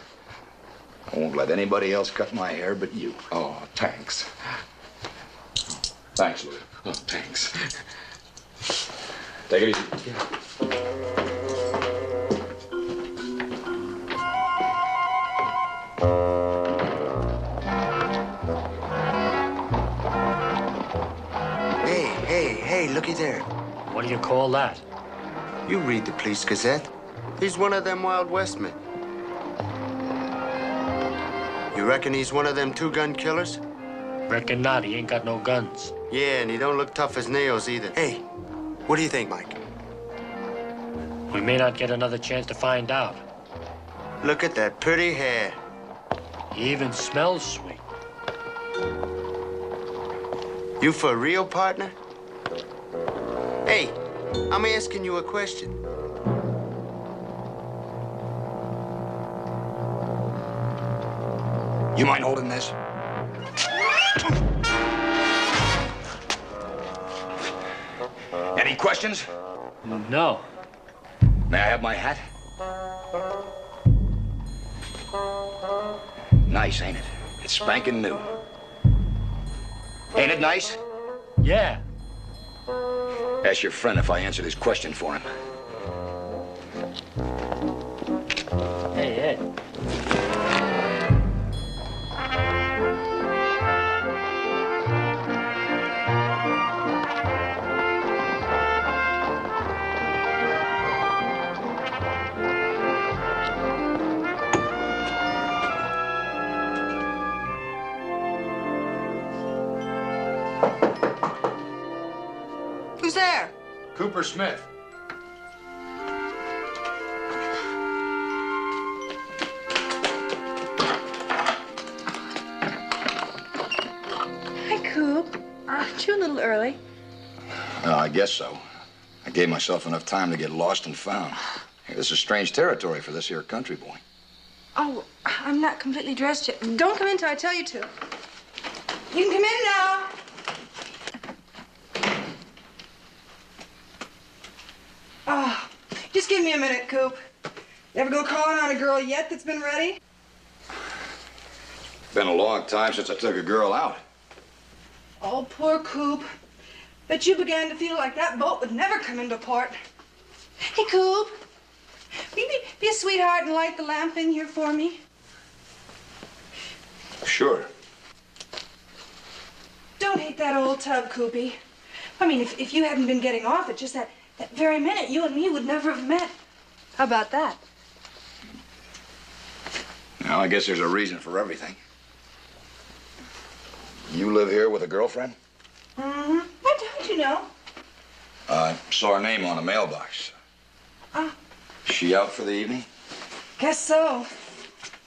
Speaker 10: I won't let anybody else cut my hair but you.
Speaker 21: Oh, thanks.
Speaker 10: Thanks, Louis.
Speaker 21: Oh, thanks.
Speaker 10: Take it easy.
Speaker 7: Hey, looky there.
Speaker 8: What do you call that?
Speaker 7: You read the Police Gazette. He's one of them Wild West men. You reckon he's one of them 2-gun killers?
Speaker 8: Reckon not. He ain't got no guns.
Speaker 7: Yeah, and he don't look tough as nails either. Hey, what do you think, Mike?
Speaker 8: We may not get another chance to find out.
Speaker 7: Look at that pretty hair.
Speaker 8: He even smells sweet.
Speaker 7: You for real, partner? Hey, I'm asking you a question.
Speaker 10: You mind holding this? Any questions?
Speaker 8: No.
Speaker 10: May I have my hat? Nice, ain't it? It's spanking new. Ain't it nice?
Speaker 8: Yeah.
Speaker 10: Ask your friend if I answered his question for him.
Speaker 8: Hey, Ed.
Speaker 12: Who's there?
Speaker 10: Cooper Smith.
Speaker 2: Hi, Coop. Aren't you a little early?
Speaker 10: I guess so. I gave myself enough time to get lost and found. Hey, this is strange territory for this here country boy.
Speaker 2: Oh, I'm not completely dressed yet. Don't come in till I tell you to. You can come in now. Oh, just give me a minute, Coop. You ever go calling on a girl yet that's been ready?
Speaker 10: Been a long time since I took a girl out.
Speaker 2: Oh, poor Coop. Bet you began to feel like that boat would never come into port. Hey, Coop. Will you be a sweetheart and light the lamp in here for me?
Speaker 10: Sure.
Speaker 2: Don't hate that old tub, Coopy. I mean, if you hadn't been getting off at just that very minute, you and me would never have met. How about that?
Speaker 10: Now, I guess there's a reason for everything. You live here with a girlfriend?
Speaker 2: Mm-hmm. How did you know?
Speaker 10: I saw her name on a mailbox.
Speaker 2: Ah.
Speaker 10: She out for the evening?
Speaker 2: Guess so.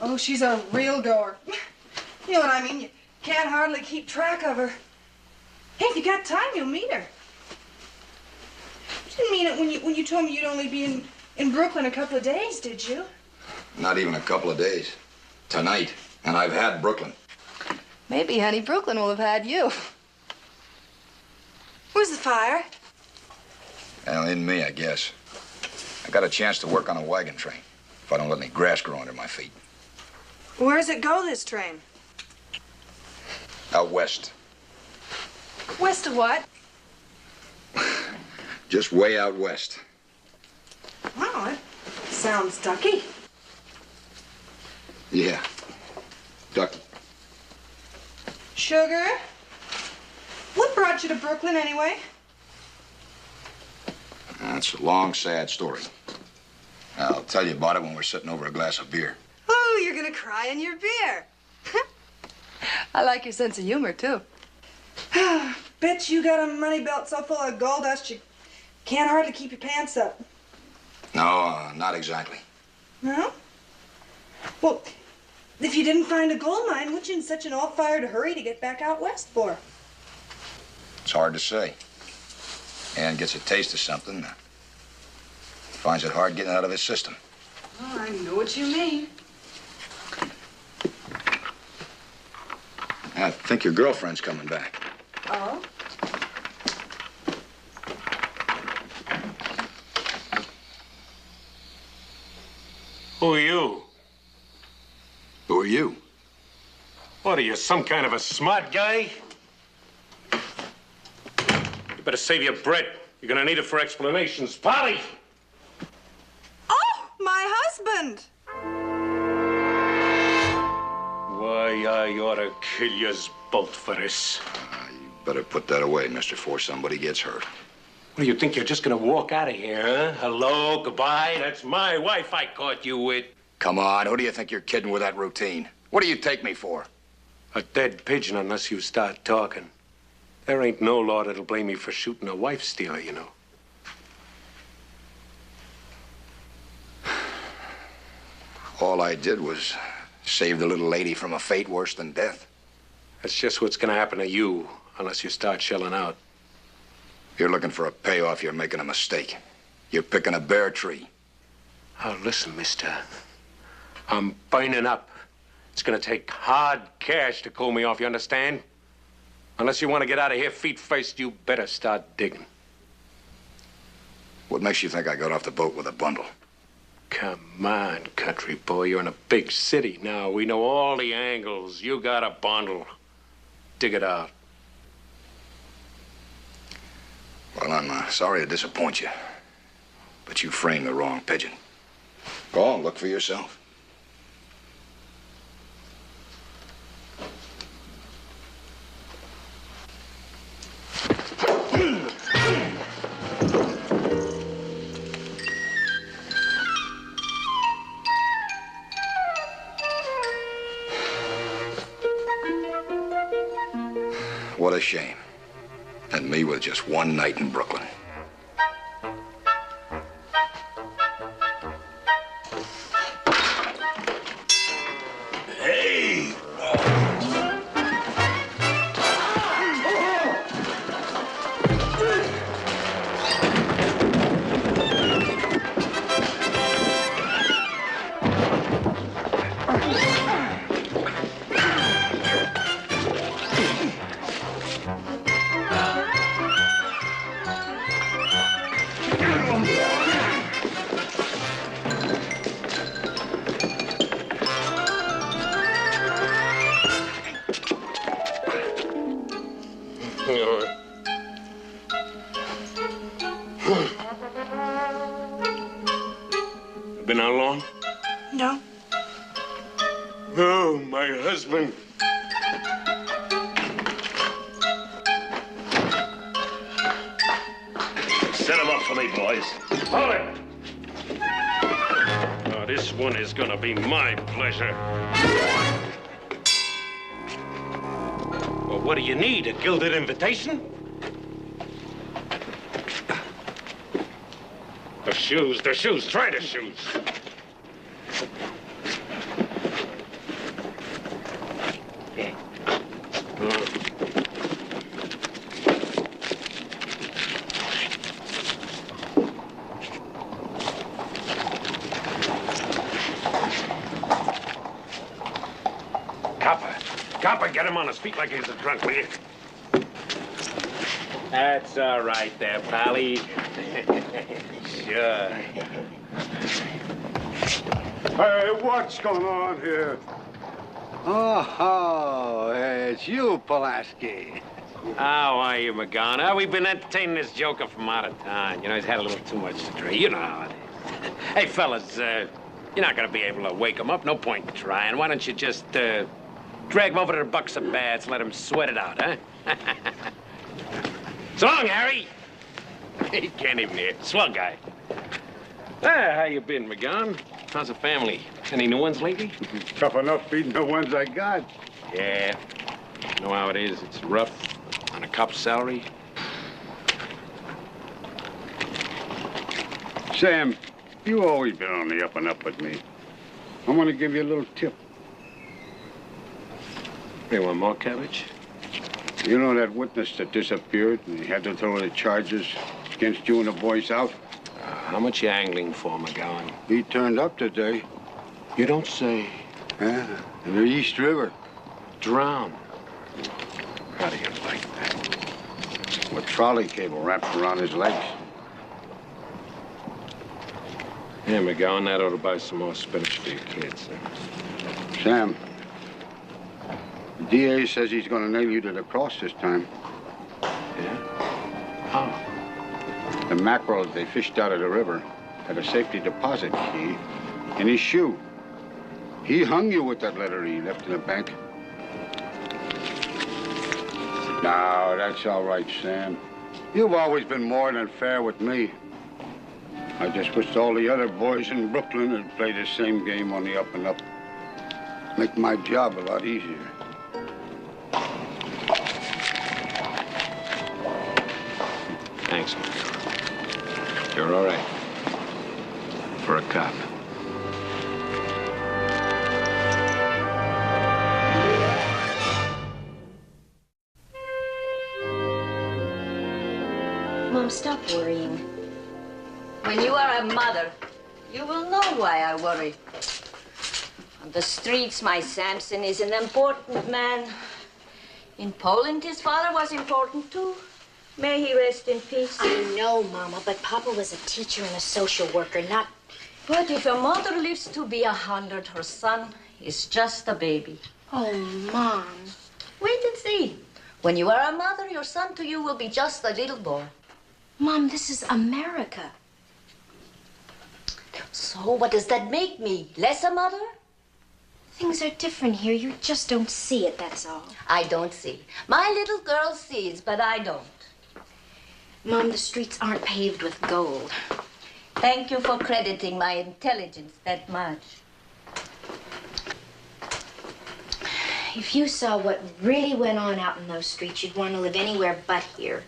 Speaker 2: Oh, she's a real goer. You know what I mean? You can't hardly keep track of her. Hey, if you got time, you'll meet her. You didn't mean it when you told me you'd only be in Brooklyn a couple of days, did you?
Speaker 10: Not even a couple of days. Tonight. And I've had Brooklyn.
Speaker 2: Maybe, honey, Brooklyn will have had you. Where's the fire?
Speaker 10: Well, in me, I guess. I got a chance to work on a wagon train, if I don't let any grass grow under my feet.
Speaker 2: Where does it go, this train?
Speaker 10: Out west.
Speaker 2: West of what?
Speaker 10: Just way out west.
Speaker 2: Oh, it sounds ducky.
Speaker 10: Yeah. Ducky.
Speaker 2: Sugar? What brought you to Brooklyn, anyway?
Speaker 10: That's a long, sad story. I'll tell you about it when we're sitting over a glass of beer.
Speaker 2: Oh, you're gonna cry in your beer. I like your sense of humor, too. Bet you got a money belt so full of gold dust you can't hardly keep your pants up.
Speaker 10: No, not exactly.
Speaker 2: No? Well, if you didn't find a gold mine, what you in such an all-fired hurry to get back out west for?
Speaker 10: It's hard to say. And gets a taste of something. Finds it hard getting out of his system.
Speaker 2: Oh, I know what you mean.
Speaker 10: I think your girlfriend's coming back.
Speaker 2: Oh?
Speaker 16: Who are you?
Speaker 10: Who are you?
Speaker 16: What, are you some kind of a smart guy? You better save your breath. You're gonna need it for explanations. Polly!
Speaker 2: Oh, my husband!
Speaker 16: Why, I ought to kill yous both for this.
Speaker 10: You better put that away, mister, before somebody gets hurt.
Speaker 16: What, do you think you're just gonna walk out of here, huh? Hello, goodbye? That's my wife I caught you with.
Speaker 10: Come on, who do you think you're kidding with that routine? What do you take me for?
Speaker 16: A dead pigeon unless you start talking. There ain't no law that'll blame me for shooting a wife stealer, you know.
Speaker 10: All I did was save the little lady from a fate worse than death.
Speaker 16: That's just what's gonna happen to you unless you start shelling out.
Speaker 10: You're looking for a payoff, you're making a mistake. You're picking a bare tree.
Speaker 16: Oh, listen, mister. I'm burning up. It's gonna take hard cash to cool me off, you understand? Unless you want to get out of here feet first, you better start digging.
Speaker 10: What makes you think I got off the boat with a bundle?
Speaker 16: Come on, country boy. You're in a big city now. We know all the angles. You got a bundle. Dig it out.
Speaker 10: Well, I'm sorry to disappoint you, but you framed the wrong pigeon. Go on, look for yourself. What a shame. And me with just one night in Brooklyn.
Speaker 16: Hey! Been out long?
Speaker 2: No.
Speaker 16: Oh, my husband. Set him up for me, boys. Hold it! Oh, this one is gonna be my pleasure. Well, what do you need? A gilded invitation? The shoes. Try the shoes. Copper, get him on his feet like he's a drunk, will you? That's all right there, Pally. Sure.
Speaker 4: Hey, what's going on here? Oh, it's you, Pulaski.
Speaker 16: How are you, Magana? We've been entertaining this joker from out of town. You know, he's had a little too much to drink. You know how it is. Hey, fellas, you're not gonna be able to wake him up. No point in trying. Why don't you just, drag him over to the Bucks of Bats, let him sweat it out, huh? So long, Harry. He can't even hear. Swell guy. How you been, McGon? How's the family? Any new ones lately?
Speaker 4: Tough enough feeding the ones I got.
Speaker 16: Yeah. You know how it is. It's rough on account
Speaker 5: cop's salary?
Speaker 4: Sam, you've always been on the up and up with me. I want to give you a little tip.
Speaker 5: You want more cabbage?
Speaker 4: You know that witness that disappeared and he had to throw the charges against you and the boys out?
Speaker 5: How much you angling for, McGowan?
Speaker 4: He turned up today.
Speaker 5: You don't say.
Speaker 4: Yeah, in the East River.
Speaker 5: Drown. How do you like that?
Speaker 4: With trolley cable wrapped around his legs.
Speaker 5: Yeah, McGowan, that ought to buy some more spinach for your kids.
Speaker 4: Sam, the DA says he's going to nail you to the cross this time.
Speaker 5: Yeah? How?
Speaker 4: The mackerel they fished out of the river had a safety deposit key in his shoe. He hung you with that letter he left in the bank. No, that's all right, Sam. You've always been more than fair with me. I just wish all the other boys in Brooklyn had played the same game on the up and up. Make my job a lot easier.
Speaker 5: Thanks, McGowan. You're all right. For a cop.
Speaker 13: Mom, stop worrying. When you are a mother, you will know why I worry. On the streets, my Samson is an important man. In Poland, his father was important, too. May he rest in peace.
Speaker 20: I know, Mama, but Papa was a teacher and a social worker, not...
Speaker 13: But if a mother lives to be 100, her son is just a baby.
Speaker 20: Oh, Mom.
Speaker 13: Wait and see. When you are a mother, your son to you will be just a little boy.
Speaker 20: Mom, this is America.
Speaker 13: So what does that make me? Less a mother?
Speaker 20: Things are different here. You just don't see it, that's all.
Speaker 13: I don't see. My little girl sees, but I don't.
Speaker 20: Mom, the streets aren't paved with gold.
Speaker 13: Thank you for crediting my intelligence that much.
Speaker 20: If you saw what really went on out in those streets, you'd want to live anywhere but here.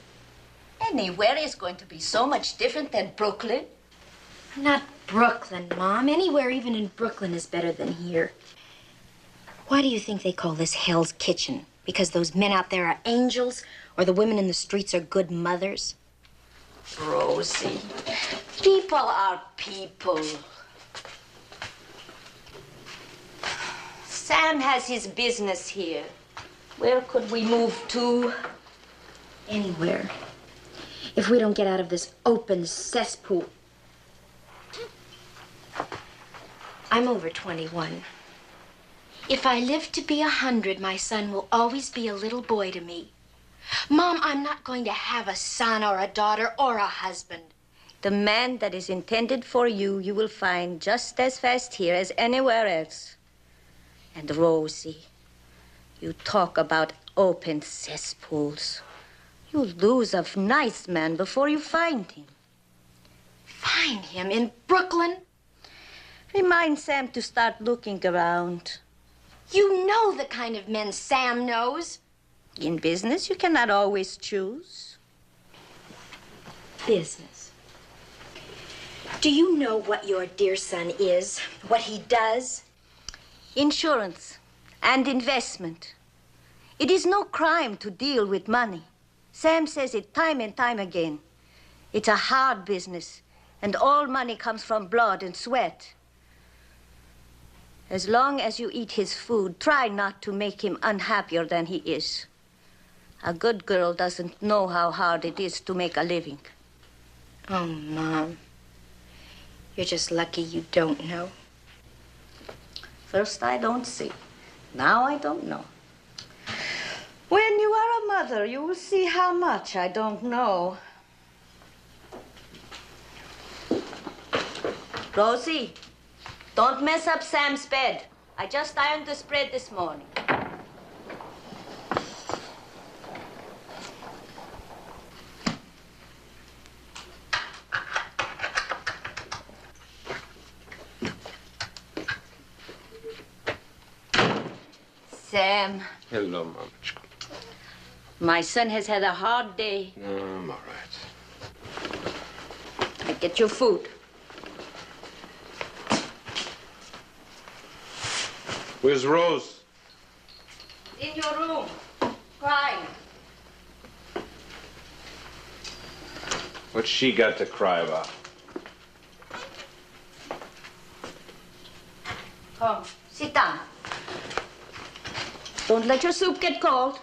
Speaker 13: Anywhere is going to be so much different than Brooklyn.
Speaker 20: Not Brooklyn, Mom. Anywhere, even in Brooklyn, is better than here. Why do you think they call this Hell's Kitchen? Because those men out there are angels, or the women in the streets are good mothers?
Speaker 13: Rosie, people are people. Sam has his business here. Where could we move to?
Speaker 20: Anywhere. If we don't get out of this open cesspool. I'm over 21. If I live to be 100, my son will always be a little boy to me. Mom, I'm not going to have a son or a daughter or a husband.
Speaker 13: The man that is intended for you, you will find just as fast here as anywhere else. And Rosie, you talk about open cesspools. You'll lose a nice man before you find him.
Speaker 20: Find him in Brooklyn?
Speaker 13: Remind Sam to start looking around.
Speaker 20: You know the kind of men Sam knows.
Speaker 13: In business, you cannot always choose.
Speaker 20: Business. Do you know what your dear son is? What he does?
Speaker 13: Insurance and investment. It is no crime to deal with money. Sam says it time and time again. It's a hard business, and all money comes from blood and sweat. As long as you eat his food, try not to make him unhappier than he is. A good girl doesn't know how hard it is to make a living.
Speaker 20: Oh, Mom. You're just lucky you don't know.
Speaker 13: First, I don't see. Now I don't know. When you are a mother, you will see how much I don't know. Rosie, don't mess up Sam's bed. I just ironed the spread this morning. Sam.
Speaker 5: Hello, Mamочка.
Speaker 19: My son has had a hard day.
Speaker 5: No, I'm all right.
Speaker 19: Get your food.
Speaker 5: Where's Rose?
Speaker 19: In your room, crying.
Speaker 5: What's she got to cry about?
Speaker 19: Come, sit down. Don't let your soup get cold.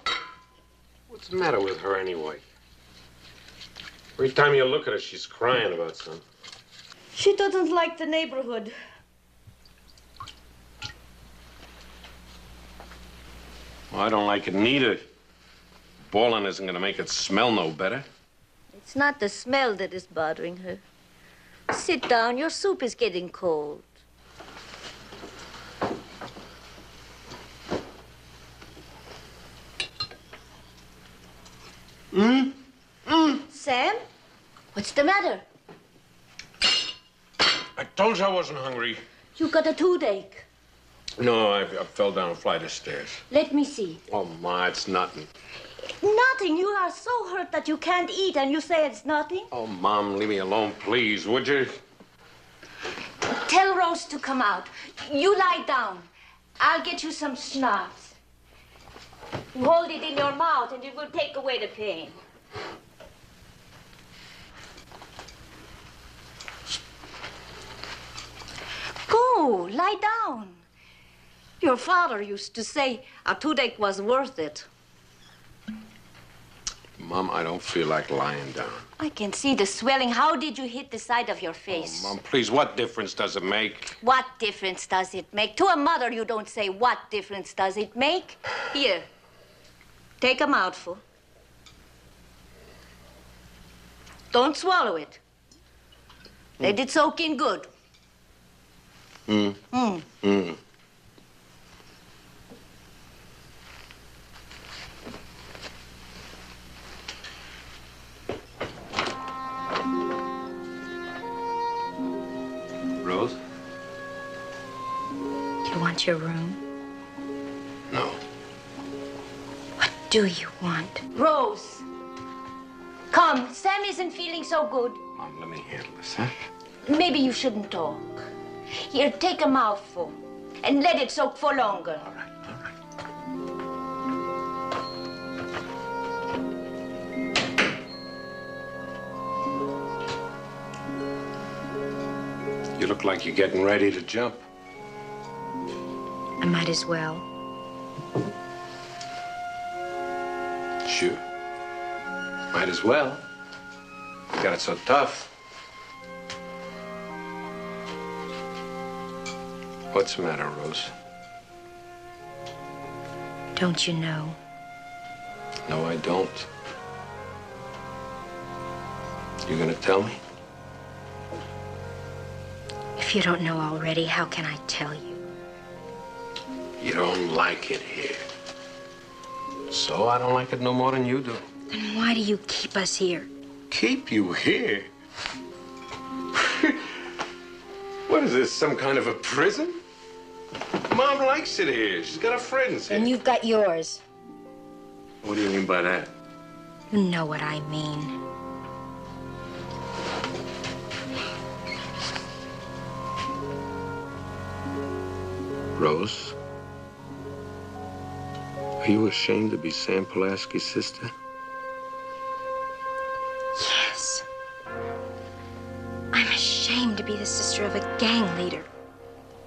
Speaker 5: What's the matter with her anyway? Every time you look at her, she's crying about something.
Speaker 19: She doesn't like the neighborhood.
Speaker 5: Well, I don't like it neither. Bawling isn't gonna make it smell no better.
Speaker 19: It's not the smell that is bothering her. Sit down, your soup is getting cold. Sam? What's the matter?
Speaker 5: I told you I wasn't hungry.
Speaker 19: You got a toothache.
Speaker 5: No, I fell down a flight of stairs.
Speaker 19: Let me see.
Speaker 5: Oh, Ma, it's nothing.
Speaker 19: Nothing. You are so hurt that you can't eat and you say it's nothing?
Speaker 5: Oh, Mom, leave me alone, please, would you?
Speaker 19: Tell Rose to come out. You lie down. I'll get you some schnapps. You hold it in your mouth and it will take away the pain. Go, lie down. Your father used to say a toothache was worth it.
Speaker 5: Mom, I don't feel like lying down.
Speaker 19: I can see the swelling. How did you hit the side of your face?
Speaker 5: Oh, Mom, please, what difference does it make?
Speaker 19: What difference does it make? To a mother, you don't say, what difference does it make? Here, take a mouthful. Don't swallow it. Let it soak in good.
Speaker 5: Rose?
Speaker 20: Do you want your room?
Speaker 5: No.
Speaker 20: What do you want?
Speaker 19: Rose, come. Sam isn't feeling so good.
Speaker 5: Mom, let me handle this, huh?
Speaker 19: Maybe you shouldn't talk. Here, take a mouthful and let it soak for longer.
Speaker 5: All right. You look like you're getting ready to jump.
Speaker 20: I might as well.
Speaker 5: Sure. Might as well. You got it so tough. What's the matter, Rose?
Speaker 20: Don't you know?
Speaker 5: No, I don't. You gonna tell me?
Speaker 20: If you don't know already, how can I tell you?
Speaker 5: You don't like it here. So I don't like it no more than you do.
Speaker 20: Then why do you keep us here?
Speaker 5: Keep you here? What is this, some kind of a prison? Mom likes it here. She's got her friends here.
Speaker 20: And you've got yours.
Speaker 5: What do you mean by that?
Speaker 20: You know what I mean.
Speaker 5: Rose? Are you ashamed to be Sam Pulaski's sister?
Speaker 20: Yes. I'm ashamed to be the sister of a gang leader.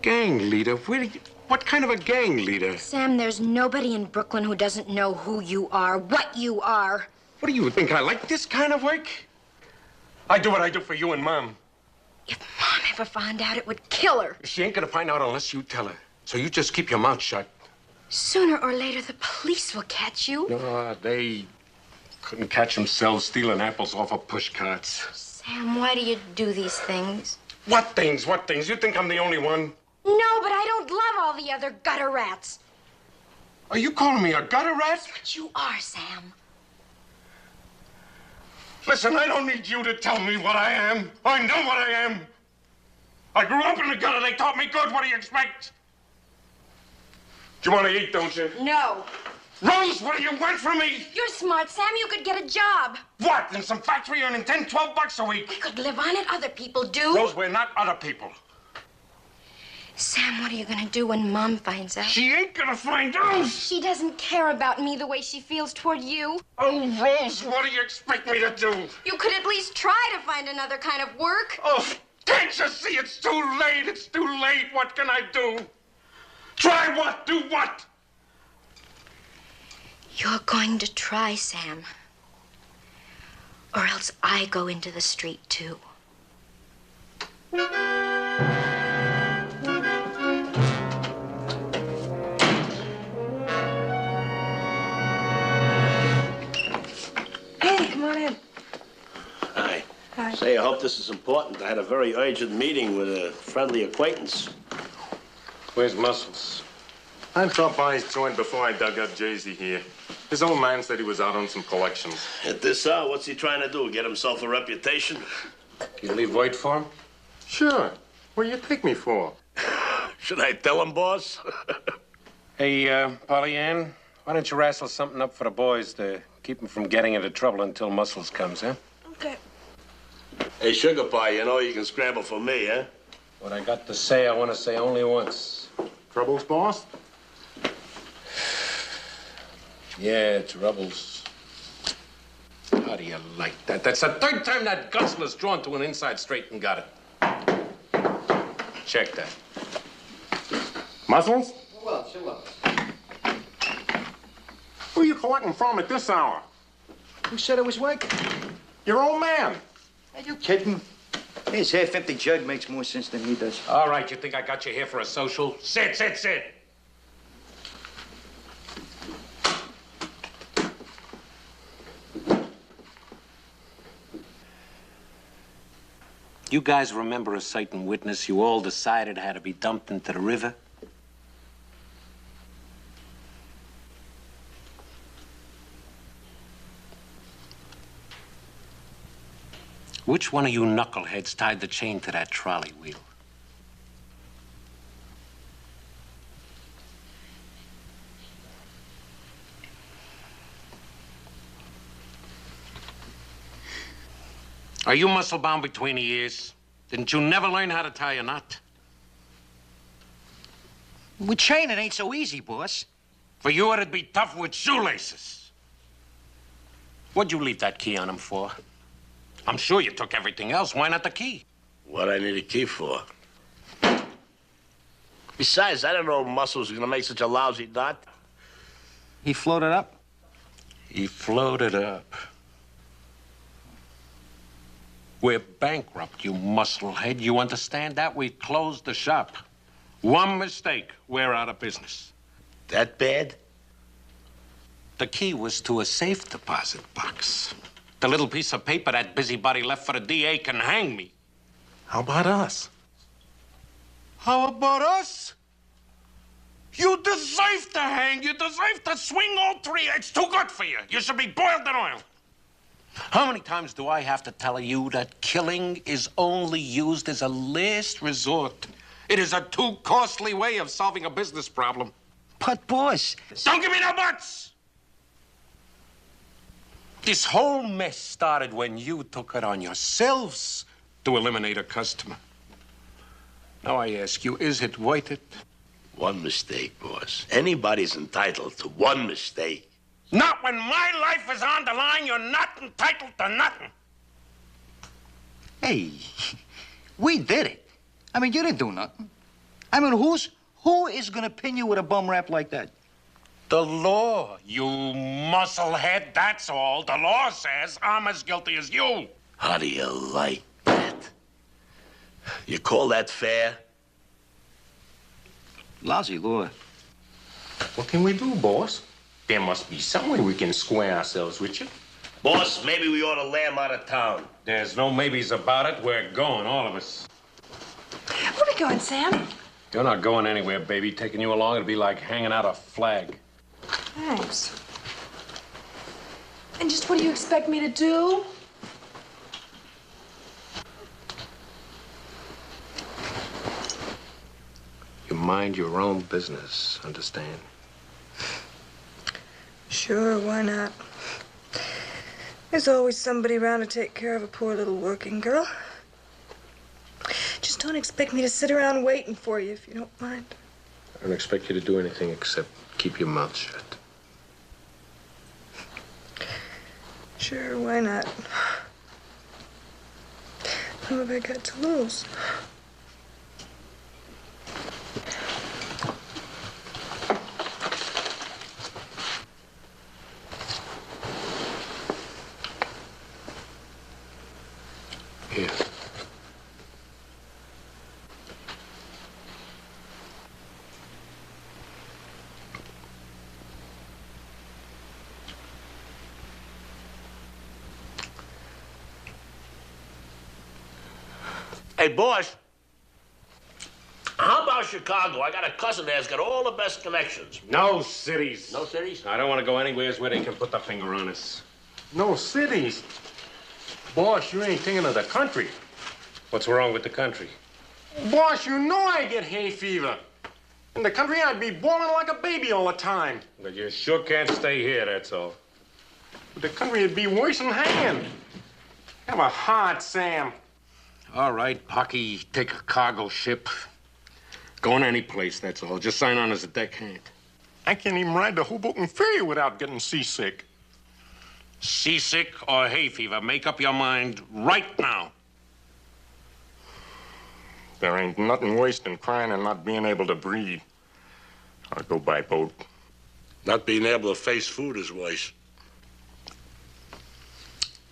Speaker 5: Gang leader? What kind of a gang leader?
Speaker 20: Sam, there's nobody in Brooklyn who doesn't know who you are, what you are.
Speaker 5: What do you think? I like this kind of work? I do what I do for you and Mom.
Speaker 20: If Mom ever found out, it would kill her.
Speaker 5: She ain't gonna find out unless you tell her. So you just keep your mouth shut.
Speaker 20: Sooner or later, the police will catch you.
Speaker 5: No, they couldn't catch themselves stealing apples off of push carts.
Speaker 20: Sam, why do you do these things?
Speaker 5: What things? What things? You think I'm the only one?
Speaker 20: No, but I don't love all the other gutter rats.
Speaker 5: Are you calling me a gutter rat?
Speaker 20: That's what you are, Sam.
Speaker 5: Listen, I don't need you to tell me what I am. I know what I am. I grew up in the gutter. They taught me good. What do you expect? You want to eat, don't you?
Speaker 20: No.
Speaker 15: Rose, what do you want from me?
Speaker 20: You're smart, Sam. You could get a job.
Speaker 15: What? In some factory earning $10, $12 a week?
Speaker 20: We could live on it. Other people do.
Speaker 15: Rose, we're not other people.
Speaker 20: Sam, what are you gonna do when Mom finds out?
Speaker 15: She ain't gonna find out.
Speaker 20: She doesn't care about me the way she feels toward you.
Speaker 15: Oh, Rose, what do you expect me to do?
Speaker 20: You could at least try to find another kind of work.
Speaker 15: Oh, can't you see it's too late? It's too late. What can I do? Try what? Do what?
Speaker 20: You're going to try, Sam. Or else I go into the street, too.
Speaker 2: Hey, come on in.
Speaker 11: Hi.
Speaker 2: Hi.
Speaker 11: Say, I hope this is important. I had a very urgent meeting with a friendly acquaintance.
Speaker 17: Where's Muscles? I dropped by his joint before I dug up Jay-Z here. His old man said he was out on some collections.
Speaker 11: At this hour, what's he trying to do? Get himself a reputation?
Speaker 17: You leave wait for him? Sure. What do you take me for?
Speaker 11: Should I tell him, boss?
Speaker 5: Hey, Polly Ann, why don't you wrestle something up for the boys to keep them from getting into trouble until Muscles comes, huh?
Speaker 2: Okay.
Speaker 11: Hey, Sugar Pie, you know you can scramble for me, huh?
Speaker 5: What I got to say, I want to say only once.
Speaker 17: Troubles, boss?
Speaker 5: Yeah, troubles. How do you like that? That's the third time that guzzler's drawn to an inside straight and got it. Check that.
Speaker 17: Muscles?
Speaker 24: Well, chill out.
Speaker 17: Who are you collecting from at this hour?
Speaker 6: Who said it was working?
Speaker 17: Your old man.
Speaker 6: Are you kidding? His half-empty jug makes more sense than he does.
Speaker 5: All right, you think I got you here for a social? Sit. You guys remember a certain witness you all decided had to be dumped into the river? Which one of you knuckleheads tied the chain to that trolley wheel? Are you muscle-bound between the ears? Didn't you never learn how to tie a knot?
Speaker 6: With chain, it ain't so easy, boss.
Speaker 5: For you, it'd be tough with shoelaces. What'd you leave that key on him for? I'm sure you took everything else. Why not the key?
Speaker 11: What I need a key for? Besides, I don't know if Muscles is gonna make such a lousy knot.
Speaker 6: He floated up?
Speaker 5: He floated up. We're bankrupt, you musclehead. You understand that? We closed the shop. One mistake, we're out of business.
Speaker 11: That bad?
Speaker 5: The key was to a safe deposit box. The little piece of paper that busybody left for the DA can hang me.
Speaker 17: How about us?
Speaker 5: How about us? You deserve to hang. You deserve to swing all three. It's too good for you. You should be boiled in oil. How many times do I have to tell you that killing is only used as a last resort? It is a too costly way of solving a business problem.
Speaker 6: But, boss...
Speaker 5: Don't give me no buts! This whole mess started when you took it on yourselves to eliminate a customer. Now I ask you, is it worth it?
Speaker 11: One mistake, boss. Anybody's entitled to one mistake.
Speaker 5: Not when my life is on the line. You're not entitled to nothing.
Speaker 6: Hey, we did it. I mean, you didn't do nothing. I mean, who is gonna pin you with a bum rap like that?
Speaker 5: The law, you musclehead, that's all. The law says I'm as guilty as you.
Speaker 11: How do you like that? You call that fair?
Speaker 6: Lousy law.
Speaker 5: What can we do, boss? There must be some way we can square ourselves with you.
Speaker 11: Boss, maybe we ought to lay him out of town.
Speaker 5: There's no maybes about it. We're going, all of us.
Speaker 2: Where are we going, Sam?
Speaker 5: You're not going anywhere, baby. Taking you along, it'd be like hanging out a flag.
Speaker 2: Thanks. And just what do you expect me to do?
Speaker 5: You mind your own business, understand?
Speaker 2: Sure, why not? There's always somebody around to take care of a poor little working girl. Just don't expect me to sit around waiting for you, if you don't mind.
Speaker 5: I don't expect you to do anything except keep your mouth shut.
Speaker 2: Sure, why not? What have I got to lose?
Speaker 5: Here.
Speaker 11: Hey, boss. How about Chicago? I got a cousin there's got all the best connections.
Speaker 5: No cities.
Speaker 11: No cities?
Speaker 5: I don't want to go anywhere where they can put the finger on us. No cities. Boss, you ain't thinking of the country. What's wrong with the country? Boss, you know I get hay fever. In the country, I'd be bawling like a baby all the time. But you sure can't stay here, that's all. But the country would be worse than hanging. Have a heart, Sam. All right, Pocky, take a cargo ship. Going any place, that's all. Just sign on as a deckhand. I can't even ride the Hoboken Ferry without getting seasick. Seasick or hay fever, make up your mind right now. There ain't nothing worse than crying and not being able to breathe. I'll go by boat.
Speaker 11: Not being able to face food is worse.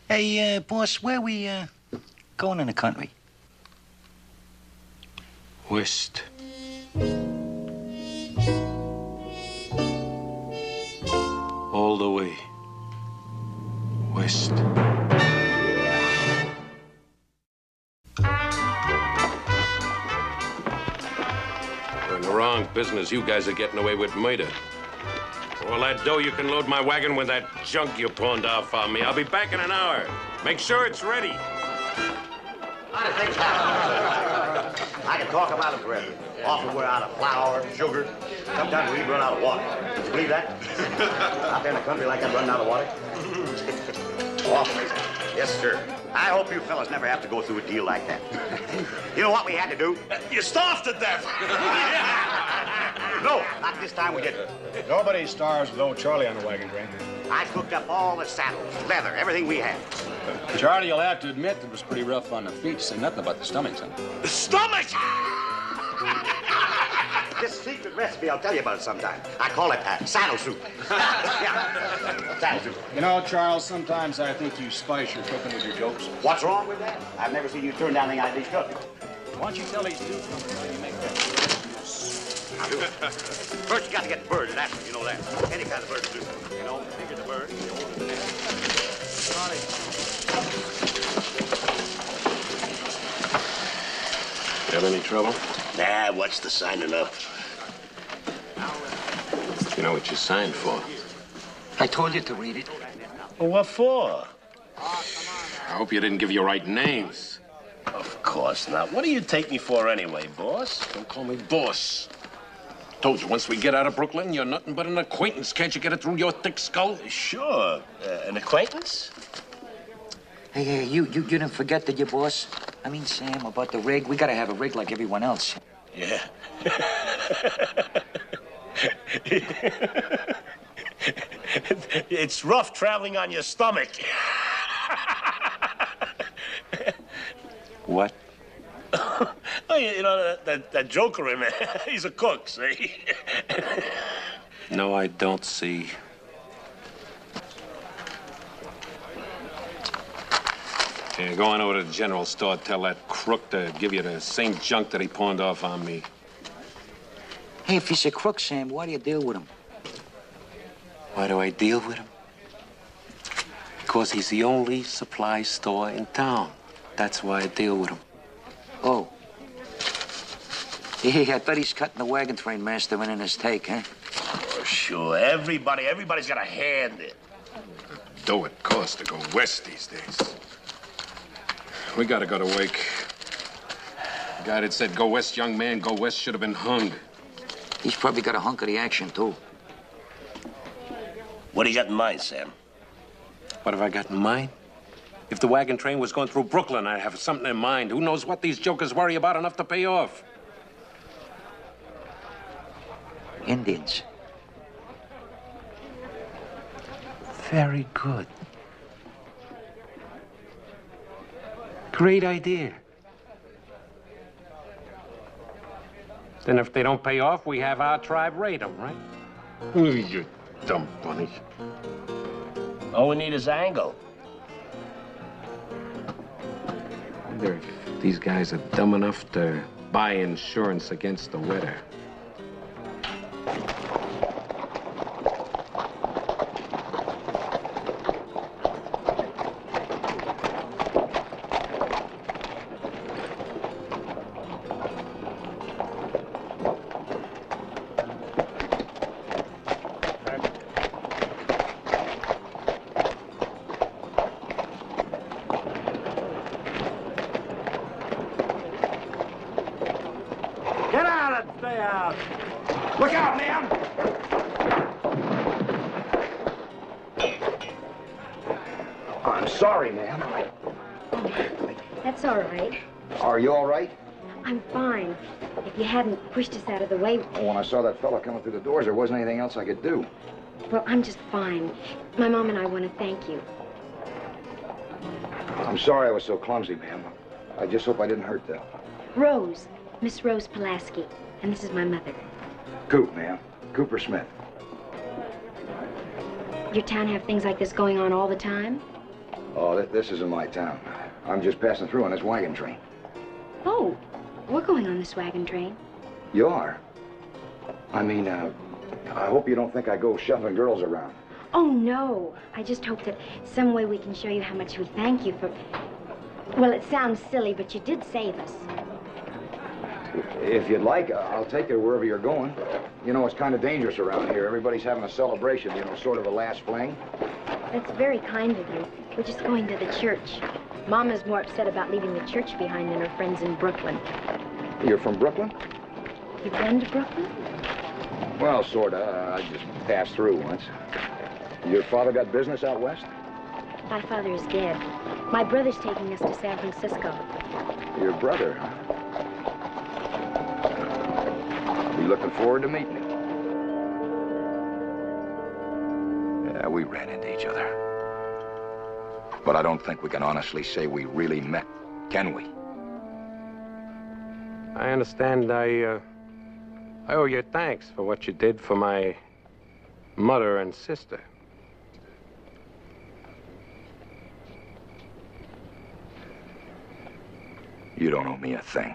Speaker 6: Hey, boss, where we, going in the country?
Speaker 5: West. All the way. West. We're in the wrong business. You guys are getting away with murder. For all that dough, you can load my wagon with that junk you pawned off on me. I'll be back in an hour. Make sure it's ready.
Speaker 3: How do things happen? I can talk about it forever. Often we're out of flour, sugar. Sometimes we even run out of water. Can you believe that? Out there in the country like that, running out of water? Awful. Yes, sir. I hope you fellas never have to go through a deal like that. You know what we had to do?
Speaker 11: You starved to death.
Speaker 3: No, not this time we didn't.
Speaker 24: Nobody starves with old Charlie on the wagon train.
Speaker 3: I cooked up all the saddles, leather, everything we had.
Speaker 24: Charlie, you'll have to admit it was pretty rough on the feet. Say nothing about the stomach, son.
Speaker 11: The stomach!
Speaker 3: This secret recipe, I'll tell you about it sometime. I call it saddle soup. Yeah, saddle soup.
Speaker 24: You know, Charles, sometimes I think you spice your cooking with your jokes.
Speaker 3: What's wrong with that? I've never seen you turn down the idea of cooking.
Speaker 24: Why don't you tell these two fellas how you make that?
Speaker 3: First, you got to get the bird, and that's what you know that. Any kind of bird will do. You know, the bigger the bird, the older the nest.
Speaker 5: Have any trouble?
Speaker 11: Nah, what's the signing up?
Speaker 5: You know what you signed for?
Speaker 6: I told you to read it.
Speaker 11: Well, what for?
Speaker 5: I hope you didn't give your right names.
Speaker 11: Of course not. What do you take me for anyway, boss?
Speaker 5: Don't call me boss. Told you, once we get out of Brooklyn, you're nothing but an acquaintance. Can't you get it through your thick skull?
Speaker 11: Sure. An acquaintance?
Speaker 6: Hey, you didn't forget that your boss? I mean, Sam, about the rig. We gotta have a rig like everyone else.
Speaker 11: Yeah. It's rough traveling on your stomach.
Speaker 5: What?
Speaker 11: Oh, you know, that joker in there, he's a cook, see?
Speaker 5: No, I don't see. Yeah, go on over to the general store. Tell that crook to give you the same junk that he pawned off on me.
Speaker 6: Hey, if he's a crook, Sam, why do you deal with him?
Speaker 5: Why do I deal with him? Because he's the only supply store in town. That's why I deal with him.
Speaker 6: Oh. Hey, I bet he's cutting the wagon train master in his take, huh?
Speaker 11: Oh, sure. Everybody's got a hand in it.
Speaker 5: Dough it costs to go west these days. We gotta go to Wake. The guy that said, "Go west, young man, go west," should have been hung.
Speaker 6: He's probably got a hunk of the action, too.
Speaker 11: What do you got in mind, Sam?
Speaker 5: What have I got in mind? If the wagon train was going through Brooklyn, I'd have something in mind. Who knows what these jokers worry about enough to pay off?
Speaker 6: Indians. Very good. Great idea.
Speaker 5: Then if they don't pay off, we have our tribe raid them, right? You dumb bunny.
Speaker 11: All we need is angle.
Speaker 5: I wonder if these guys are dumb enough to buy insurance against the weather.
Speaker 16: Get out and stay out. Look out, man.
Speaker 10: I'm sorry, ma'am.
Speaker 20: That's all right.
Speaker 10: Are you all right?
Speaker 20: I'm fine. If you hadn't pushed us out of the way,
Speaker 10: Well, when I saw that fella coming through the doors, there wasn't anything else I could do.
Speaker 20: well, I'm just fine. My mom and I want to thank you.
Speaker 10: I'm sorry I was so clumsy, ma'am. I just hope I didn't hurt them.
Speaker 20: Rose, Miss Rose Pulaski, and this is my mother.
Speaker 10: Coop, ma'am. Cooper Smith.
Speaker 20: Your town have things like this going on all the time?
Speaker 10: Oh, this isn't my town. I'm just passing through on this wagon train.
Speaker 20: Oh, we're going on this wagon train.
Speaker 10: You are? I mean, I hope you don't think I go shoving girls around.
Speaker 20: Oh, no. I just hope that some way we can show you how much we thank you for... Well, it sounds silly, but you did save us.
Speaker 10: If you'd like, I'll take you wherever you're going. You know, it's kind of dangerous around here. Everybody's having a celebration, you know, sort of a last fling.
Speaker 20: That's very kind of you. We're just going to the church. Mama's more upset about leaving the church behind than her friends in Brooklyn.
Speaker 10: You're from Brooklyn?
Speaker 20: You've been to Brooklyn?
Speaker 10: Well, sort of. I just passed through once. Your father got business out west?
Speaker 20: My father is dead. My brother's taking us to San Francisco.
Speaker 10: Your brother, huh? Be looking forward to meeting you. Yeah, we ran into each other. But I don't think we can honestly say we really met, can we?
Speaker 5: I understand I owe you thanks for what you did for my mother and sister.
Speaker 10: You don't owe me a thing.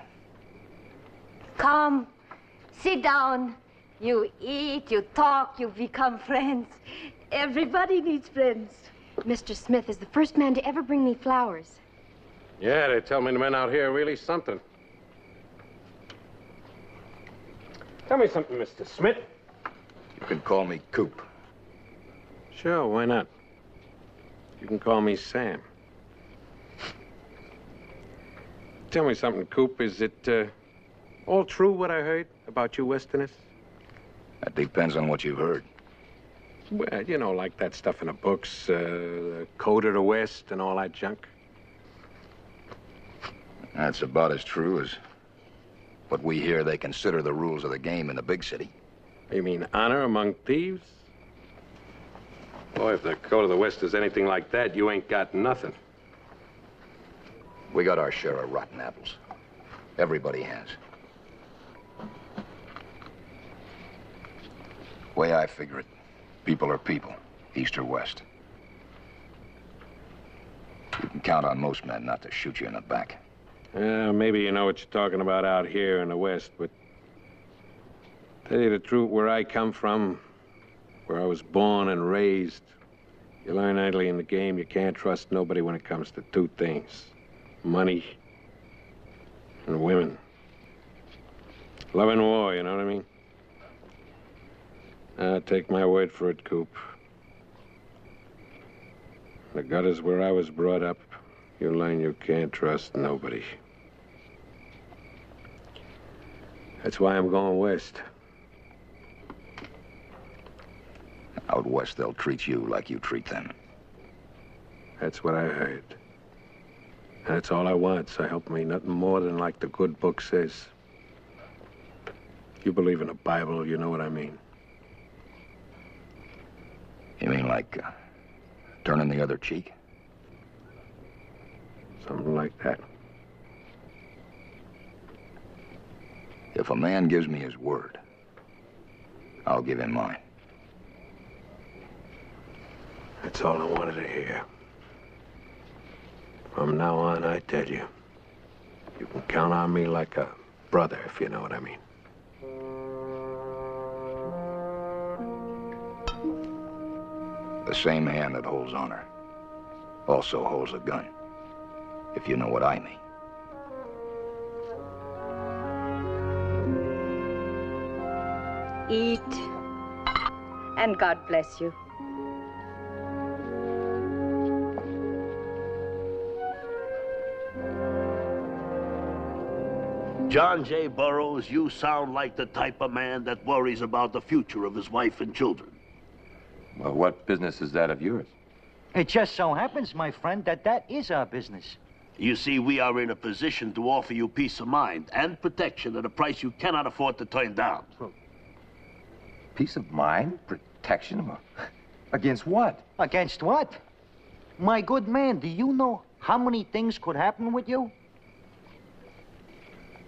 Speaker 19: Come, sit down. You eat, you talk, you become friends. Everybody needs friends.
Speaker 20: Mr. Smith is the first man to ever bring me flowers.
Speaker 5: Yeah, they tell me the men out here are really something. Tell me something, Mr. Smith.
Speaker 10: You can call me Coop.
Speaker 5: Sure, why not? You can call me Sam. Tell me something, Coop. Is it all true what I heard about you Westerners?
Speaker 10: That depends on what you've heard.
Speaker 5: Well, you know, like that stuff in the books, the Code of the West and all that junk.
Speaker 10: That's about as true as what we hear they consider the rules of the game in the big city.
Speaker 5: You mean honor among thieves? Boy, if the Code of the West is anything like that, you ain't got nothing.
Speaker 10: We got our share of rotten apples. Everybody has. Way I figure it, people are people, east or west. You can count on most men not to shoot you in the back.
Speaker 5: Maybe you know what you're talking about out here in the West, but tell you the truth, where I come from, where I was born and raised, you learn early in the game you can't trust nobody when it comes to two things: money and women. Love and war, you know what I mean? Take my word for it, Coop. The gutters where I was brought up, you learn you can't trust nobody. That's why I'm going west.
Speaker 10: Out west, they'll treat you like you treat them.
Speaker 24: That's what I heard. That's all I want, so help me. Nothing more than like the good book says. You believe in the Bible, you know what I mean.
Speaker 10: You mean like turning the other cheek?
Speaker 24: Something like that.
Speaker 10: If a man gives me his word, I'll give him mine.
Speaker 24: That's all I wanted to hear. From now on, I tell you, you can count on me like a brother, if you know what I mean.
Speaker 10: The same hand that holds honor also holds a gun, if you know what I mean.
Speaker 9: Eat, and God bless you.
Speaker 11: John J. Burroughs, you sound like the type of man that worries about the future of his wife and children.
Speaker 14: Well, what business is that of yours?
Speaker 6: It just so happens, my friend, that is our business.
Speaker 11: You see, we are in a position to offer you peace of mind and protection at a price you cannot afford to turn down.
Speaker 14: Peace of mind? Protection? Against what?
Speaker 6: Against what? My good man, do you know how many things could happen with you?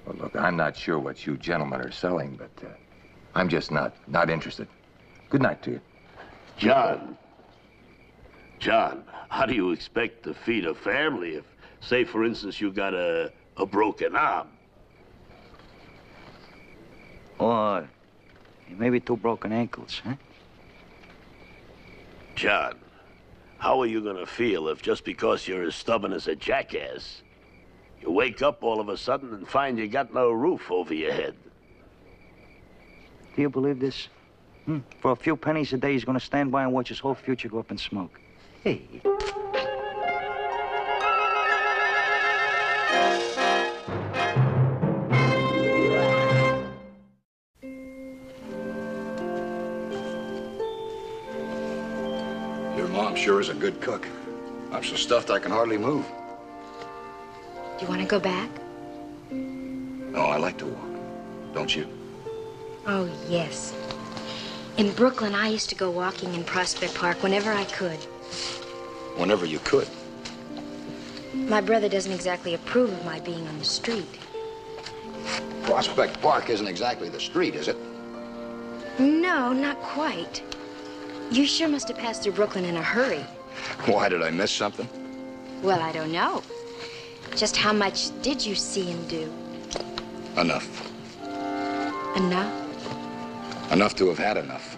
Speaker 14: Well, look, I'm not sure what you gentlemen are selling, but I'm just not interested. Good night to you.
Speaker 11: John, how do you expect to feed a family if, say, for instance, you got a broken arm?
Speaker 6: Or maybe 2 broken ankles, huh?
Speaker 11: John, how are you gonna feel if just because you're as stubborn as a jackass, you wake up all of a sudden and find you got no roof over your head?
Speaker 6: Do you believe this? For a few pennies a day, he's gonna stand by and watch his whole future go up in smoke. Hey.
Speaker 10: Your mom sure is a good cook. I'm so stuffed I can hardly move.
Speaker 20: Do you want to go back?
Speaker 10: No, I like to walk. Don't you?
Speaker 20: Oh, yes. In Brooklyn, I used to go walking in Prospect Park whenever I could.
Speaker 10: Whenever you could.
Speaker 20: My brother doesn't exactly approve of my being on the street.
Speaker 10: Prospect Park isn't exactly the street, is it?
Speaker 20: No, not quite. You sure must have passed through Brooklyn in a hurry.
Speaker 10: Why, did I miss something?
Speaker 20: Well, I don't know. Just how much did you see and do?
Speaker 10: Enough.
Speaker 20: Enough?
Speaker 10: Enough to have had enough.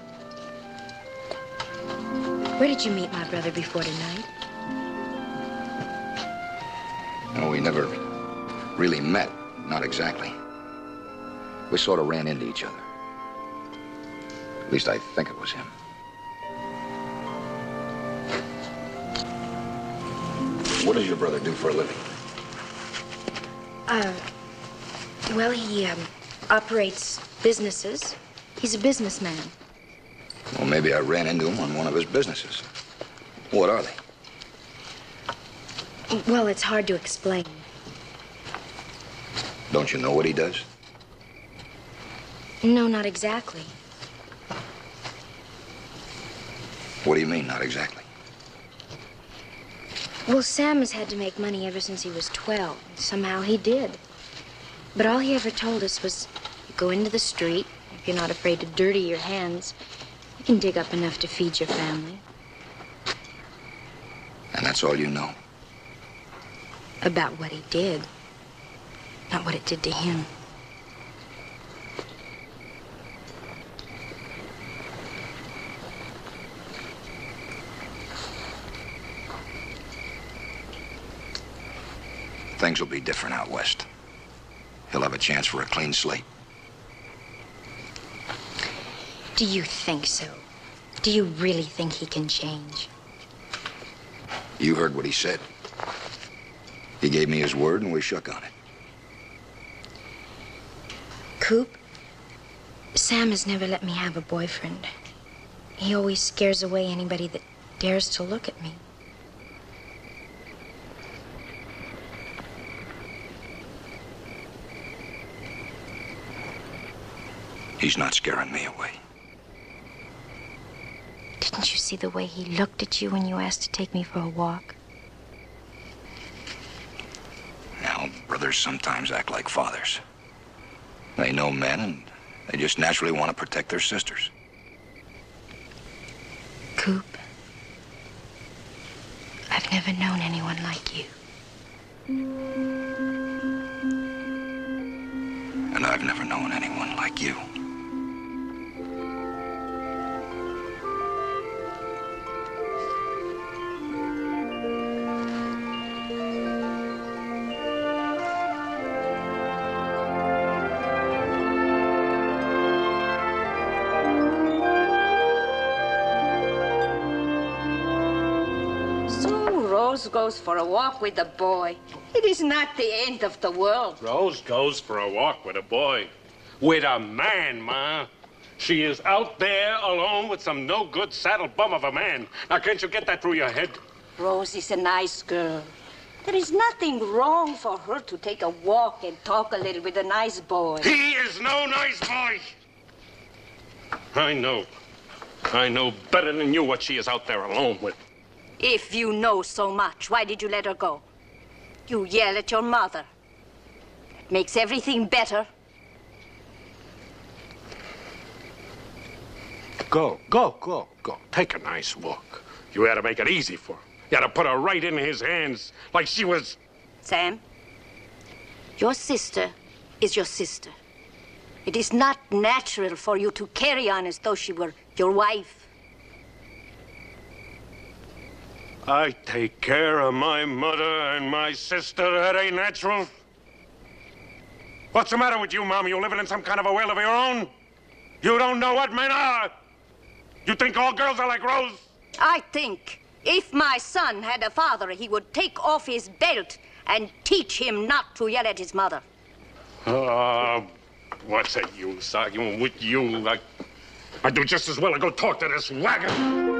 Speaker 20: Where did you meet my brother before tonight?
Speaker 10: No, we never really met. Not exactly. We sort of ran into each other. At least I think it was him. What does your brother do for a living?
Speaker 20: Well, he operates businesses. He's a businessman.
Speaker 10: Well, maybe I ran into him on one of his businesses. What are they?
Speaker 20: Well, it's hard to explain.
Speaker 10: Don't you know what he does?
Speaker 20: No, not exactly.
Speaker 10: What do you mean, not exactly?
Speaker 20: Well, Sam has had to make money ever since he was 12. Somehow he did. But all he ever told us was, you go into the street. If you're not afraid to dirty your hands, you can dig up enough to feed your family.
Speaker 10: And that's all you know?
Speaker 20: About what he did, not what it did to him.
Speaker 10: Things will be different out west. He'll have a chance for a clean slate.
Speaker 20: Do you think so? Do you really think he can change?
Speaker 10: You heard what he said. He gave me his word and we shook on it.
Speaker 20: Coop, Sam has never let me have a boyfriend. He always scares away anybody that dares to look at me.
Speaker 10: He's not scaring me away.
Speaker 20: Didn't you see the way he looked at you when you asked to take me for a walk?
Speaker 10: Now, brothers sometimes act like fathers. They know men, and they just naturally want to protect their sisters.
Speaker 20: Coop, I've never known anyone like you.
Speaker 10: And I've never known anyone like you.
Speaker 9: Rose goes for a walk with a boy. It is not the end of the world.
Speaker 5: Rose goes for a walk with a boy. With a man, Ma. She is out there alone with some no-good saddle bum of a man. Now, can't you get that through your head?
Speaker 9: Rose is a nice girl. There is nothing wrong for her to take a walk and talk a little with a nice boy.
Speaker 5: He is no nice boy. I know. I know better than you what she is out there alone with.
Speaker 9: If you know so much, why did you let her go? You yell at your mother. It makes everything better.
Speaker 5: Go. Take a nice walk. You had to make it easy for her. You had to put her right in his hands like she was...
Speaker 9: Sam, your sister is your sister. It is not natural for you to carry on as though she were your wife.
Speaker 5: I take care of my mother and my sister. That ain't natural. What's the matter with you, Mom? You living in some kind of a world of your own? You don't know what men are. You think all girls are like Rose?
Speaker 9: I think if my son had a father, he would take off his belt and teach him not to yell at his mother.
Speaker 5: What's the use arguing with you? I'd do just as well to go talk to this wagon.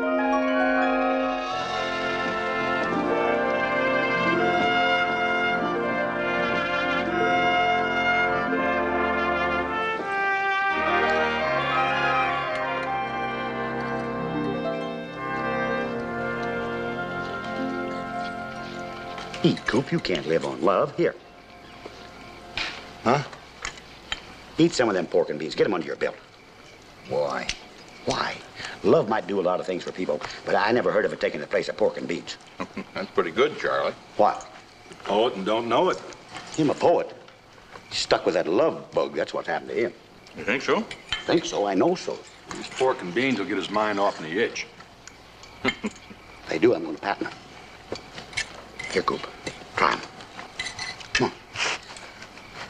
Speaker 3: Eat, Coop. You can't live on love. Here.
Speaker 10: Huh?
Speaker 3: Eat some of them pork and beans. Get them under your belt.
Speaker 10: Why?
Speaker 3: Why? Love might do a lot of things for people, but I never heard of it taking the place of pork and beans.
Speaker 10: That's pretty good, Charlie.
Speaker 3: What?
Speaker 10: Poet and don't know it.
Speaker 3: Him a poet. He's stuck with that love bug. That's what's happened to him.
Speaker 10: You think so?
Speaker 3: Think so. I know so.
Speaker 10: These pork and beans will get his mind off the itch.
Speaker 3: They do. I'm going to patent them. Here, Coop. Try 'em. Come on.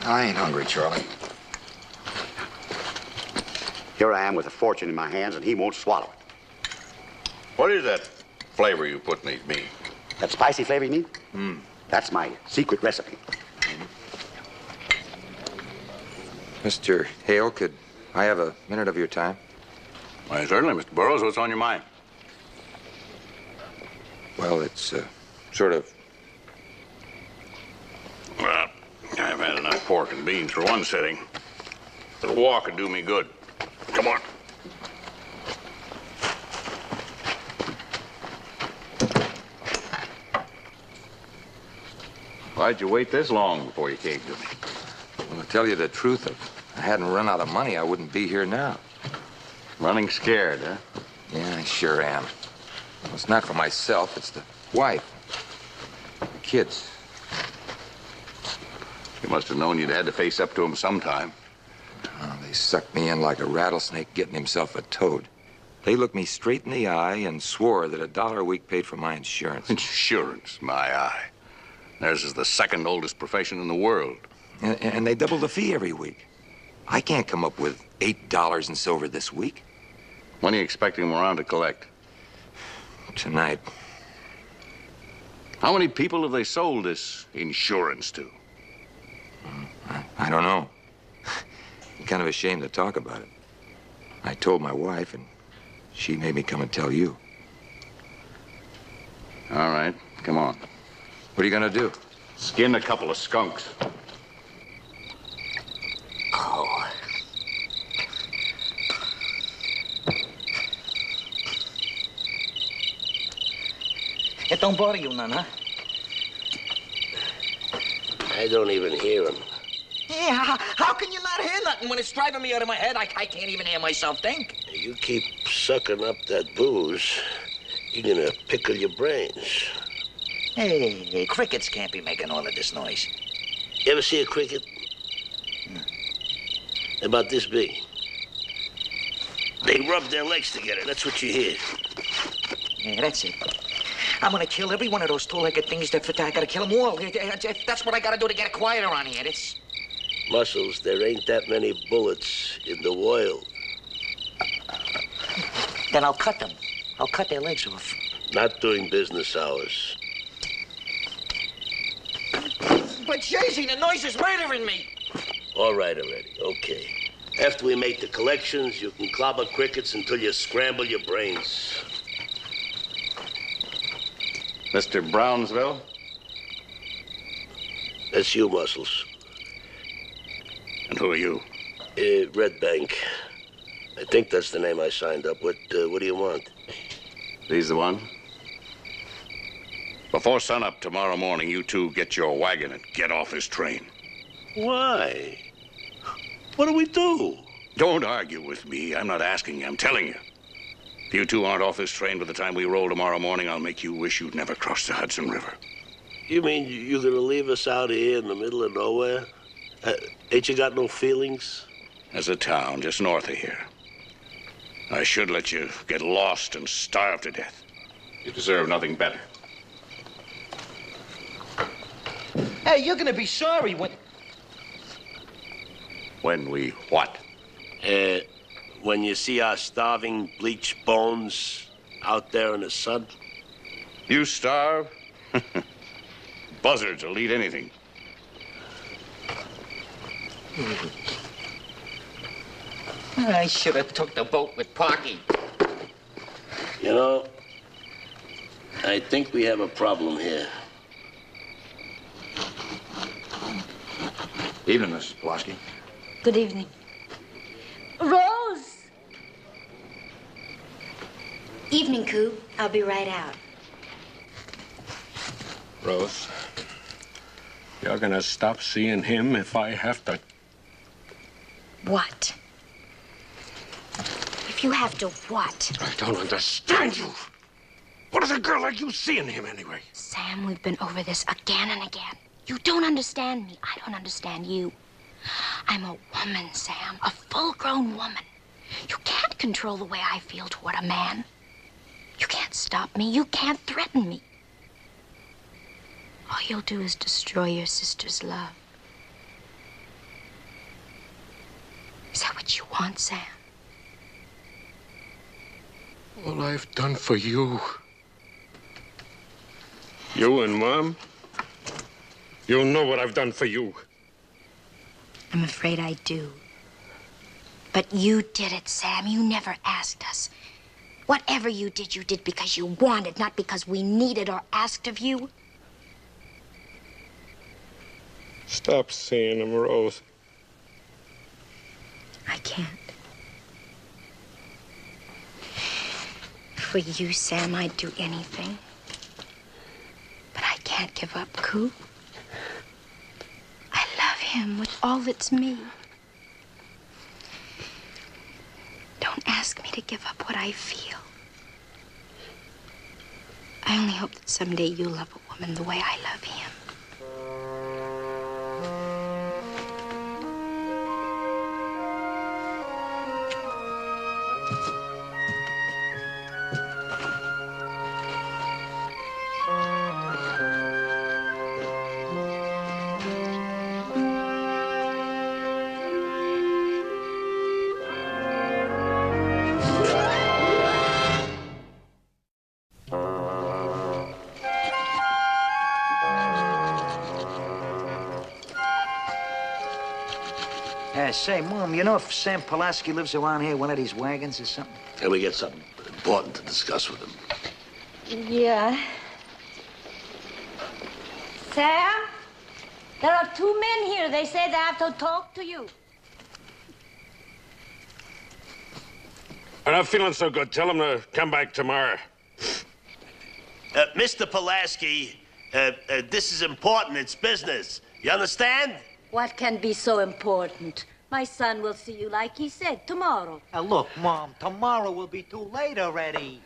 Speaker 10: I ain't hungry, Charlie.
Speaker 3: Here I am with a fortune in my hands, and he won't swallow it.
Speaker 15: What is that flavor you put in these beans?
Speaker 3: That spicy flavor, you mean?
Speaker 10: Hmm.
Speaker 3: That's my secret recipe.
Speaker 14: Mr. Hale, could I have a minute of your time?
Speaker 15: Why, certainly, Mr. Burroughs. What's on your mind?
Speaker 14: Well, it's sort of...
Speaker 15: Well, I've had enough pork and beans for one sitting. A little walk would do me good. Come on.
Speaker 10: Why'd you wait this long before you came to me?
Speaker 14: Well, to tell you the truth, if I hadn't run out of money, I wouldn't be here now.
Speaker 10: Running scared, huh?
Speaker 14: Yeah, I sure am. Well, it's not for myself, it's the wife. The kids.
Speaker 15: You must have known you'd had to face up to them sometime.
Speaker 14: Oh, they sucked me in like a rattlesnake getting himself a toad. They looked me straight in the eye and swore that $1 a week paid for my insurance.
Speaker 15: Insurance, my eye. Theirs is the second oldest profession in the world.
Speaker 14: And they double the fee every week. I can't come up with $8 in silver this week.
Speaker 15: When are you expecting them around to collect?
Speaker 14: Tonight.
Speaker 15: How many people have they sold this insurance to?
Speaker 14: I don't know. I'm kind of ashamed to talk about it. I told my wife, and
Speaker 10: She made me come and tell you.
Speaker 15: All right, come on.
Speaker 10: What are you gonna do?
Speaker 15: Skin a couple of skunks.
Speaker 6: Oh. It don't bother you none, huh?
Speaker 11: I don't even hear him.
Speaker 6: Yeah, how can you not hear nothing when it's driving me out of my head? I can't even hear myself think.
Speaker 11: You keep sucking up that booze, you're gonna pickle your brains.
Speaker 6: Hey, crickets can't be making all of this noise.
Speaker 11: You ever see a cricket? About this big. They rub their legs together. That's what you hear.
Speaker 6: Yeah, that's it. I'm gonna kill every one of those two-legged things that fit. I gotta kill them all. That's what I gotta do to get it quiet around here. It's...
Speaker 11: Muscles, there ain't that many bullets in the world.
Speaker 6: Then I'll cut them. I'll cut their legs off.
Speaker 11: Not during business hours.
Speaker 6: But, Jay-Z, the noise is murdering me.
Speaker 11: All right already, okay. After we make the collections, you can clobber crickets until you scramble your brains.
Speaker 15: Mr. Brownsville?
Speaker 11: That's you, Muscles.
Speaker 15: And who are you?
Speaker 11: Red Bank. I think that's the name I signed up with. What do you want?
Speaker 15: These the one? Before sunup tomorrow morning, you two get your wagon and get off this train.
Speaker 11: Why? What do we do?
Speaker 15: Don't argue with me. I'm not asking you. I'm telling you. If you two aren't off this train by the time we roll tomorrow morning, I'll make you wish you'd never crossed the Hudson River.
Speaker 11: You mean you're gonna leave us out here in the middle of nowhere? Ain't you got no feelings?
Speaker 15: There's a town just north of here. I should let you get lost and starve to death. You deserve nothing better.
Speaker 6: Hey, you're gonna be sorry when...
Speaker 15: When we what?
Speaker 11: When you see our starving, bleached bones out there in the sun.
Speaker 15: You starve? Buzzards will eat anything.
Speaker 6: I should have took the boat with Parky.
Speaker 11: You know, I think we have a problem here.
Speaker 10: Evening, Mrs. Pulaski.
Speaker 20: Good evening. Rose! Evening, Coop. I'll be right out.
Speaker 5: Rose, you're gonna stop seeing him if I have to...
Speaker 20: What? If you have to what?
Speaker 5: I don't understand you. What does a girl like you see in him anyway?
Speaker 20: Sam, we've been over this again and again. You don't understand me. I don't understand you. I'm a woman, Sam. A full-grown woman. You can't control the way I feel toward a man. You can't stop me. You can't threaten me. All you'll do is destroy your sister's love. Is that what you want, Sam?
Speaker 5: All I've done for you. You and Mom, you know what I've done for you.
Speaker 20: I'm afraid I do. But you did it, Sam. You never asked us. Whatever you did because you wanted, not because we needed or asked of you.
Speaker 5: Stop seeing him, Rose.
Speaker 20: I can't. For you, Sam, I'd do anything. But I can't give up Coop. I love him with all that's me. Don't ask me to give up what I feel. I only hope that someday you'll love a woman the way I love him.
Speaker 6: Say, Mom, you know if Sam Pulaski lives around here, one of these wagons or something?
Speaker 11: Can we get something important to discuss with him.
Speaker 9: Yeah. Sam, there are two men here. They say they have to talk to you.
Speaker 5: I'm not feeling so good. Tell him to come back tomorrow.
Speaker 11: Mr. Pulaski, this is important. It's business. You understand?
Speaker 9: What can be so important? My son will see you, like he said, tomorrow.
Speaker 6: Now, look, Mom, tomorrow will be too late already.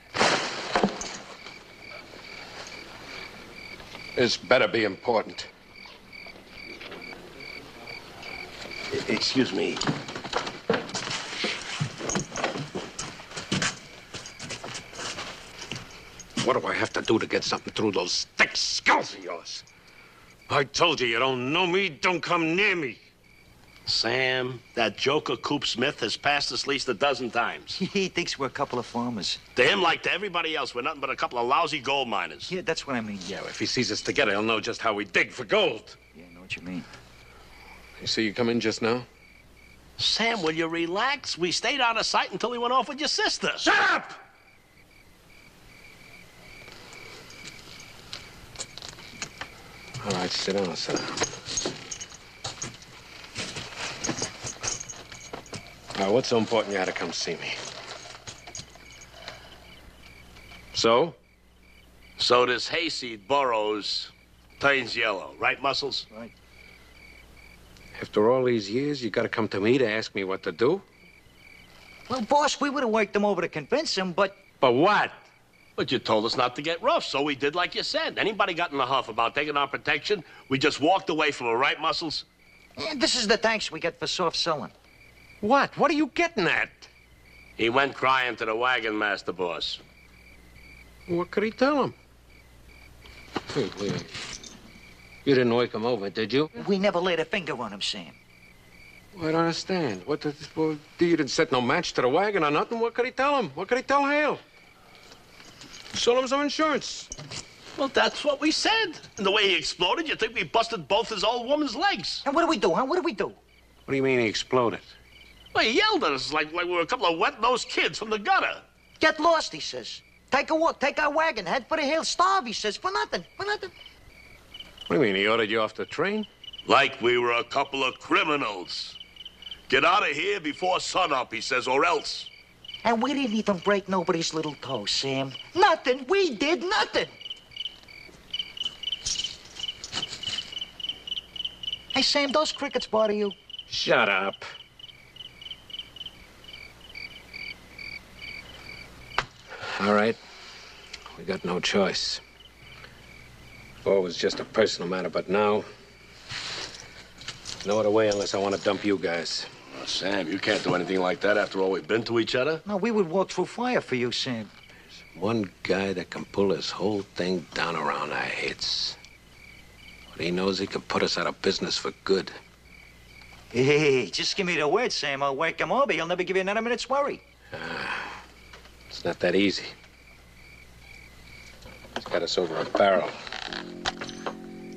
Speaker 5: This better be important.
Speaker 11: Excuse me.
Speaker 5: What do I have to do to get something through those thick skulls of yours? I told you, you don't know me, don't come near me.
Speaker 11: Sam, that joker Coop Smith has passed us at least a dozen times.
Speaker 6: He thinks we're a couple of farmers.
Speaker 11: To him, like to everybody else, we're nothing but a couple of lousy gold miners.
Speaker 6: Yeah, that's what I mean.
Speaker 5: Yeah, if he sees us together, he'll know just how we dig for gold.
Speaker 6: Yeah, I know what you mean.
Speaker 5: You see you come in just now?
Speaker 11: Sam, will you relax? We stayed out of sight until he went off with your sister.
Speaker 5: Shut up! All right, sit down, sit down. Now, what's so important you had to come see me? So?
Speaker 11: So this hayseed burrows turns yellow, right, Muscles?
Speaker 6: Right.
Speaker 5: After all these years, you gotta come to me to ask me what to do?
Speaker 6: Well, boss, we would have worked him over to convince him, but...
Speaker 5: But what?
Speaker 11: But you told us not to get rough, so we did like you said. Anybody got in a huff about taking our protection, we just walked away from it, right, Muscles?
Speaker 6: And this is the thanks we get for soft selling.
Speaker 5: What? What are you getting at?
Speaker 11: He went crying to the wagon master, boss.
Speaker 5: What could he tell him? Wait. You didn't wake him over, did you?
Speaker 6: We never laid a finger on him, Sam.
Speaker 5: Well, I don't understand. You didn't set no match to the wagon or nothing. What could he tell him? What could he tell Hale? Sold him some insurance.
Speaker 11: Well, that's what we said. And the way he exploded, you think we busted both his old woman's legs.
Speaker 6: And what do we do, huh? What do we do?
Speaker 5: What do you mean he exploded?
Speaker 11: Well, he yelled at us like we were a couple of wet-nosed kids from the gutter.
Speaker 6: Get lost, he says. Take a walk, take our wagon, head for the hill, starve, he says, for nothing, for nothing.
Speaker 5: What do you mean, he ordered you off the train?
Speaker 11: Like we were a couple of criminals. Get out of here before sunup, he says, or else.
Speaker 6: And we didn't even break nobody's little toe, Sam. Nothing. We did nothing. Hey, Sam, those crickets bother you?
Speaker 5: Shut up. All right. We got no choice. Before it was just a personal matter, but now... no other way unless I want to dump you guys.
Speaker 11: Well, Sam, you can't do anything like that after all we've been to each other.
Speaker 6: No, we would walk through fire for you, Sam.
Speaker 5: There's one guy that can pull this whole thing down around our heads. But he knows he can put us out of business for good.
Speaker 6: Hey, just give me the word, Sam. I'll wake him over. He'll never give you another minute's worry.
Speaker 5: It's not that easy. He's got us over a barrel.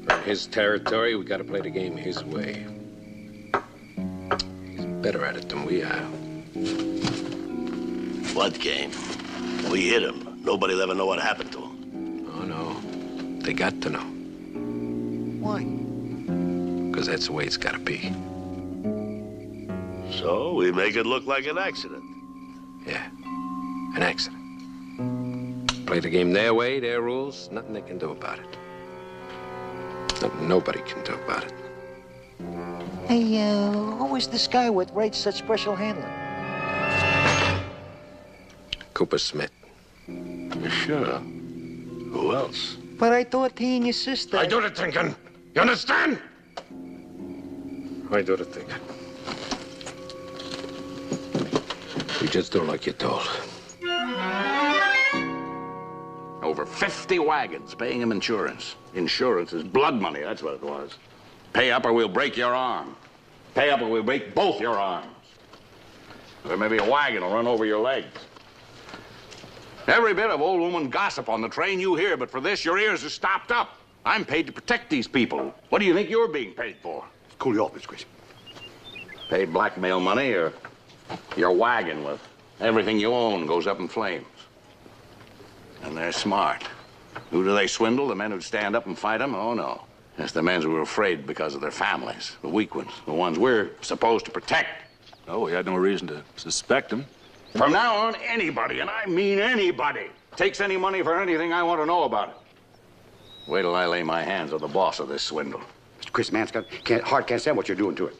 Speaker 5: We're in his territory, we gotta play the game his way. He's better at it than we are.
Speaker 11: What game? We hit him. Nobody'll ever know what happened to him.
Speaker 5: Oh, no. They got to know.
Speaker 6: Why?
Speaker 5: Because that's the way it's gotta be.
Speaker 11: So we make it look like an accident.
Speaker 5: Yeah, an accident. Play the game their way, their rules, nothing they can do about it. Nothing nobody can do about it.
Speaker 6: Hey, who is this guy with rates such special handling?
Speaker 5: Cooper Smith.
Speaker 11: You sure? Who else?
Speaker 6: But I thought he and your sister...
Speaker 5: I do the thinking. You understand? I do the thinking. We just do like you're told.
Speaker 15: Over 50 wagons paying him insurance. Insurance is blood money, that's what it was. Pay up or we'll break your arm. Pay up or we'll break both your arms. Or maybe a wagon will run over your legs. Every bit of old woman gossip on the train you hear, but for this, your ears are stopped up. I'm paid to protect these people. What do you think you're being paid for?
Speaker 3: Cool you off, Miss Gracie.
Speaker 15: Paid blackmail money or your wagon with everything you own goes up in flames. And they're smart. Who do they swindle? The men who stand up and fight them? Oh, no. It's the men who are afraid because of their families, the weak ones, the ones we're supposed to protect.
Speaker 17: Oh, we had no reason to suspect him.
Speaker 15: From now on, anybody, and I mean anybody, takes any money for anything, I want to know about it. Wait till I lay my hands on the boss of this swindle.
Speaker 3: Mr. Chris, man's heart can't stand what you're doing to it.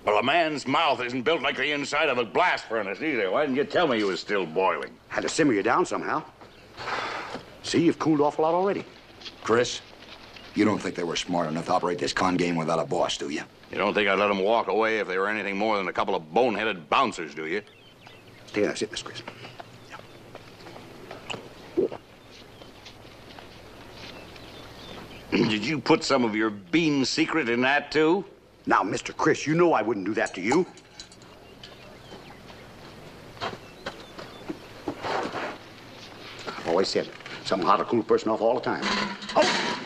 Speaker 15: Well, a man's mouth isn't built like the inside of a blast furnace either. Why didn't you tell me you was still boiling?
Speaker 3: Had to simmer you down somehow. See, you've cooled off a lot already.
Speaker 10: Chris, you don't think they were smart enough to operate this con game without a boss, do you?
Speaker 15: You don't think I'd let them walk away if they were anything more than a couple of boneheaded bouncers, do you?
Speaker 3: Stay there, sit, Mr. Chris.
Speaker 15: Did you put some of your bean secret in that, too?
Speaker 3: Now, Mr. Chris, you know I wouldn't do that to you. I've always said something how to cool a person off all the time. Oh!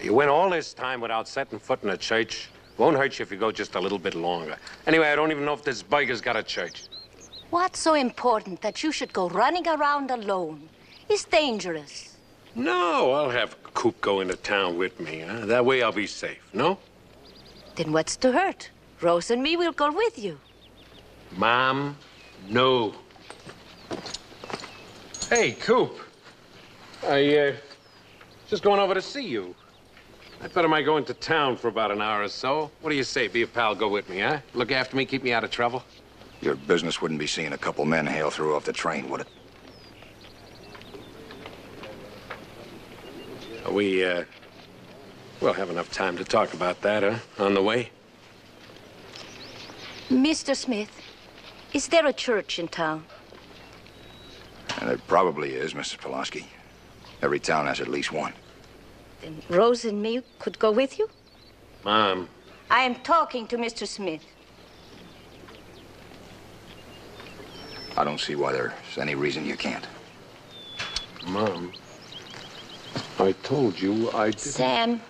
Speaker 5: You went all this time without setting foot in a church. Won't hurt you if you go just a little bit longer. Anyway, I don't even know if this biker's got a church.
Speaker 9: What's so important that you should go running around alone? It's dangerous.
Speaker 5: No, I'll have Coop go into town with me. Huh? That way I'll be safe, no?
Speaker 9: Then what's to hurt? Rose and me will go with you.
Speaker 5: Mom, no. Hey, Coop. I, just going over to see you. I thought I might go into town for about an hour or so. What do you say? Be a pal, go with me, huh? Look after me, keep me out of trouble.
Speaker 10: Your business wouldn't be seeing a couple men hail through off the train, would it?
Speaker 5: We'll have enough time to talk about that, huh? On the way?
Speaker 9: Mr. Smith, is there a church in town?
Speaker 10: And there probably is, Mrs. Pulaski. Every town has at least one.
Speaker 9: Then Rose and me could go with you?
Speaker 5: Mom.
Speaker 9: I am talking to Mr. Smith.
Speaker 10: I don't see why there's any reason you can't.
Speaker 5: Mom, I told you I didn't...
Speaker 9: Sam,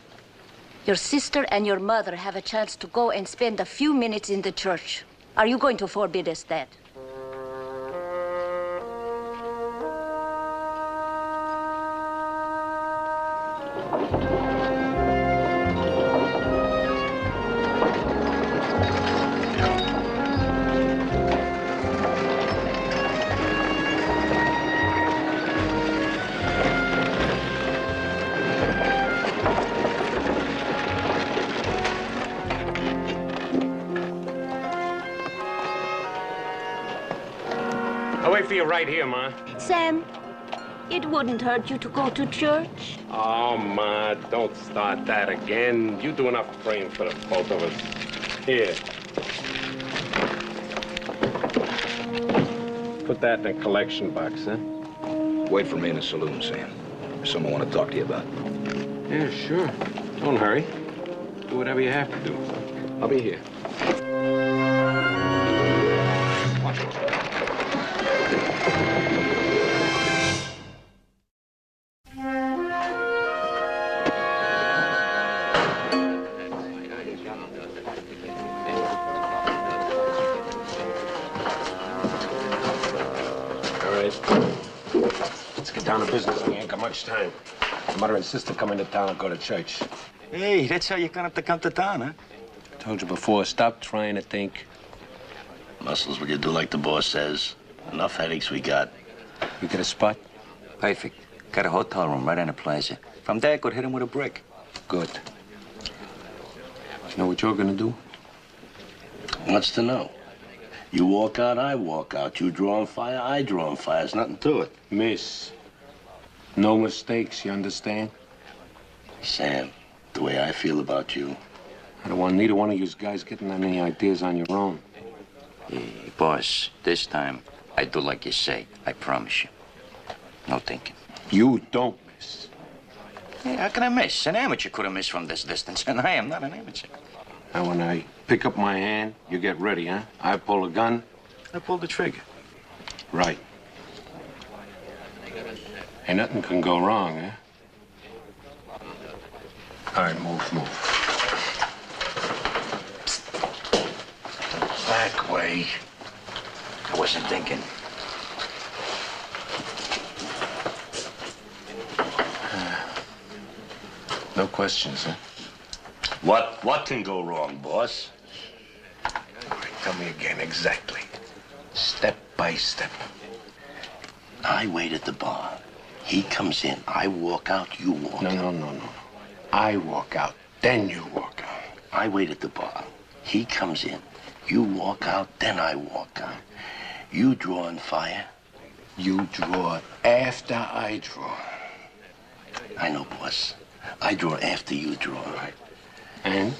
Speaker 9: your sister and your mother have a chance to go and spend a few minutes in the church. Are you going to forbid us that?
Speaker 5: I'll wait for you right here, Ma.
Speaker 9: Sam, it wouldn't hurt you to go to church.
Speaker 5: Oh, Ma, don't start that again. You do enough praying for the both of us. Here. Put that in the collection box, huh?
Speaker 10: Wait for me in the saloon, Sam. There's someone I want to talk to you about.
Speaker 5: Yeah, sure. Don't hurry. Do whatever you have to do. I'll be here.
Speaker 10: Watch it.
Speaker 5: Let's get down to business. We ain't got much time. Your mother and sister come into town and go to church.
Speaker 7: Hey, that's how you're gonna have to come to town, huh?
Speaker 5: Told you before, stop trying to think.
Speaker 11: Muscles, we can do like the boss says. Enough headaches we got.
Speaker 5: You get a spot?
Speaker 7: Perfect. Got a hotel room right on the plaza. From there, I could hit him with a brick.
Speaker 5: Good. You know what you're gonna do?
Speaker 11: What's to know? You walk out, I walk out. You draw on fire, I draw on fire. There's nothing to it.
Speaker 5: Miss, no mistakes, you understand?
Speaker 11: Sam, the way I feel about you.
Speaker 5: I don't want neither one of you guys getting any ideas on your own.
Speaker 7: Hey, boss, this time, I do like you say. I promise you. No thinking.
Speaker 5: You don't miss.
Speaker 7: Hey, how can I miss? An amateur could have missed from this distance, and I am not an amateur.
Speaker 5: Now, when I pick up my hand, you get ready, huh? I pull a gun.
Speaker 7: I pull the trigger.
Speaker 5: Right. Hey, nothing can go wrong, huh? All right, move. Back.
Speaker 10: way. I wasn't thinking.
Speaker 5: No questions, huh?
Speaker 11: What can go wrong, boss?
Speaker 5: Tell me again, exactly. Step by step.
Speaker 11: I wait at the bar. He comes in. I walk out. You walk out.
Speaker 5: No. I walk out, then you walk out.
Speaker 11: I wait at the bar. He comes in. You walk out, then I walk out. You draw and fire.
Speaker 5: You draw after I draw.
Speaker 11: I know, boss. I draw after you draw.
Speaker 5: Right. And?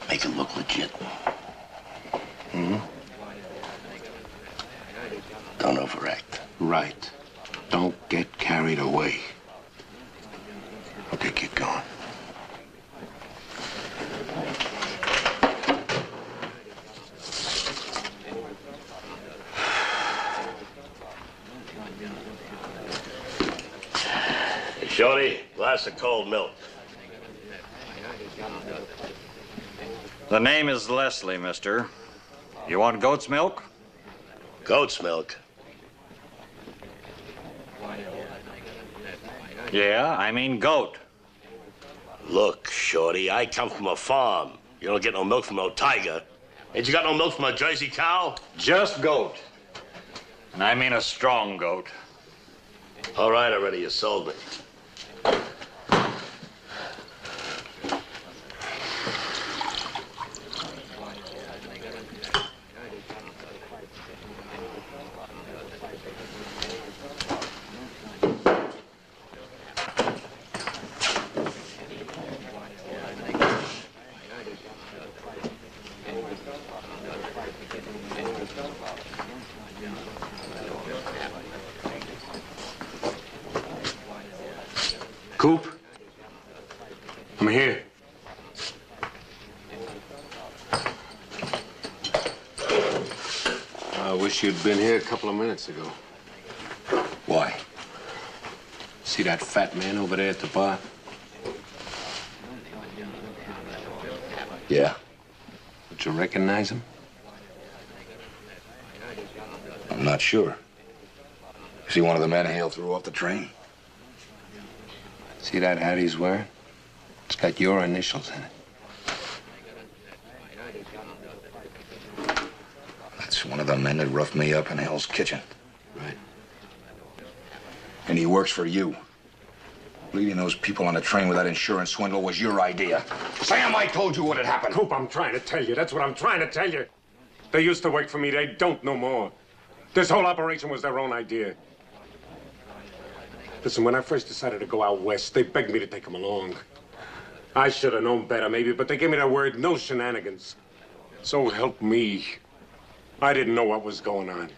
Speaker 11: Make it look legit.
Speaker 5: Hmm?
Speaker 11: Don't overact.
Speaker 5: Right. Don't get carried away. Okay, get going.
Speaker 11: Hey, Shorty, glass of cold milk.
Speaker 1: The name is Leslie, mister. You want goat's milk?
Speaker 11: Goat's milk?
Speaker 1: Yeah, I mean goat.
Speaker 11: Look, Shorty, I come from a farm. You don't get no milk from no tiger. Ain't you got no milk from a Jersey cow?
Speaker 1: Just goat. And I mean a strong goat.
Speaker 11: All right, already, you sold me.
Speaker 5: Coop? I'm here. I wish you'd been here a couple of minutes ago.
Speaker 10: Why?
Speaker 5: See that fat man over there at the bar?
Speaker 10: Yeah.
Speaker 5: Did you recognize him?
Speaker 10: I'm not sure. Is he one of the men Hale threw off the train?
Speaker 5: See that hat he's wearing? It's got your initials in it.
Speaker 10: That's one of the men that roughed me up in Hell's Kitchen.
Speaker 5: Right.
Speaker 10: And he works for you. Leaving those people on the train with that insurance swindle was your idea. Sam, I told you what had happened.
Speaker 5: Coop, I'm trying to tell you. That's what I'm trying to tell you. They used to work for me. They don't no more. This whole operation was their own idea. Listen, when I first decided to go out west, they begged me to take them along. I should have known better, maybe, but they gave me their word, no shenanigans. So help me. I didn't know what was going on.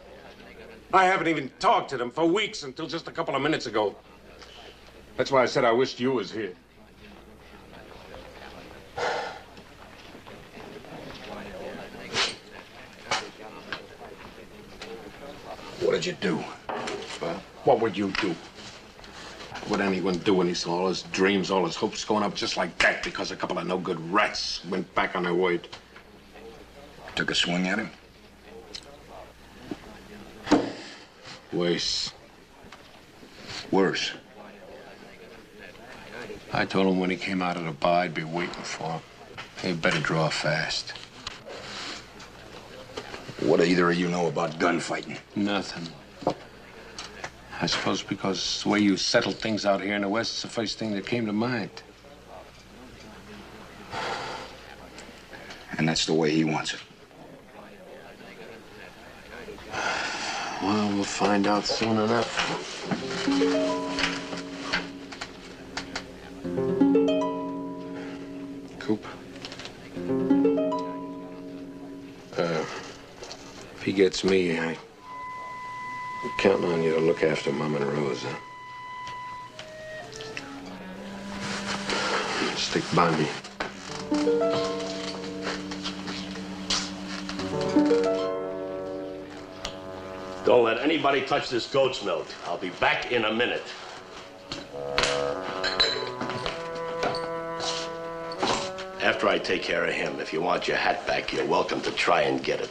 Speaker 5: I haven't even talked to them for weeks until just a couple of minutes ago. That's why I said I wished you was here.
Speaker 10: What did you do?
Speaker 5: Well, what would you do? What would anyone do when he saw all his dreams, all his hopes going up just like that because a couple of no-good rats went back on their word?
Speaker 10: Took a swing at him?
Speaker 5: Worse.
Speaker 10: Worse?
Speaker 5: I told him when he came out of the bar, I'd be waiting for him. He'd better draw fast.
Speaker 10: What do either of you know about gunfighting?
Speaker 5: Nothing. I suppose because the way you settle things out here in the West is the first thing that came to mind.
Speaker 10: And that's the way he wants it.
Speaker 5: Well, we'll find out soon enough. Coop. If he gets me, I'm counting on you to look after Mom and Rose, huh? Stick by me.
Speaker 11: Don't let anybody touch this goat's milk. I'll be back in a minute. After I take care of him, if you want your hat back, you're welcome to try and get it.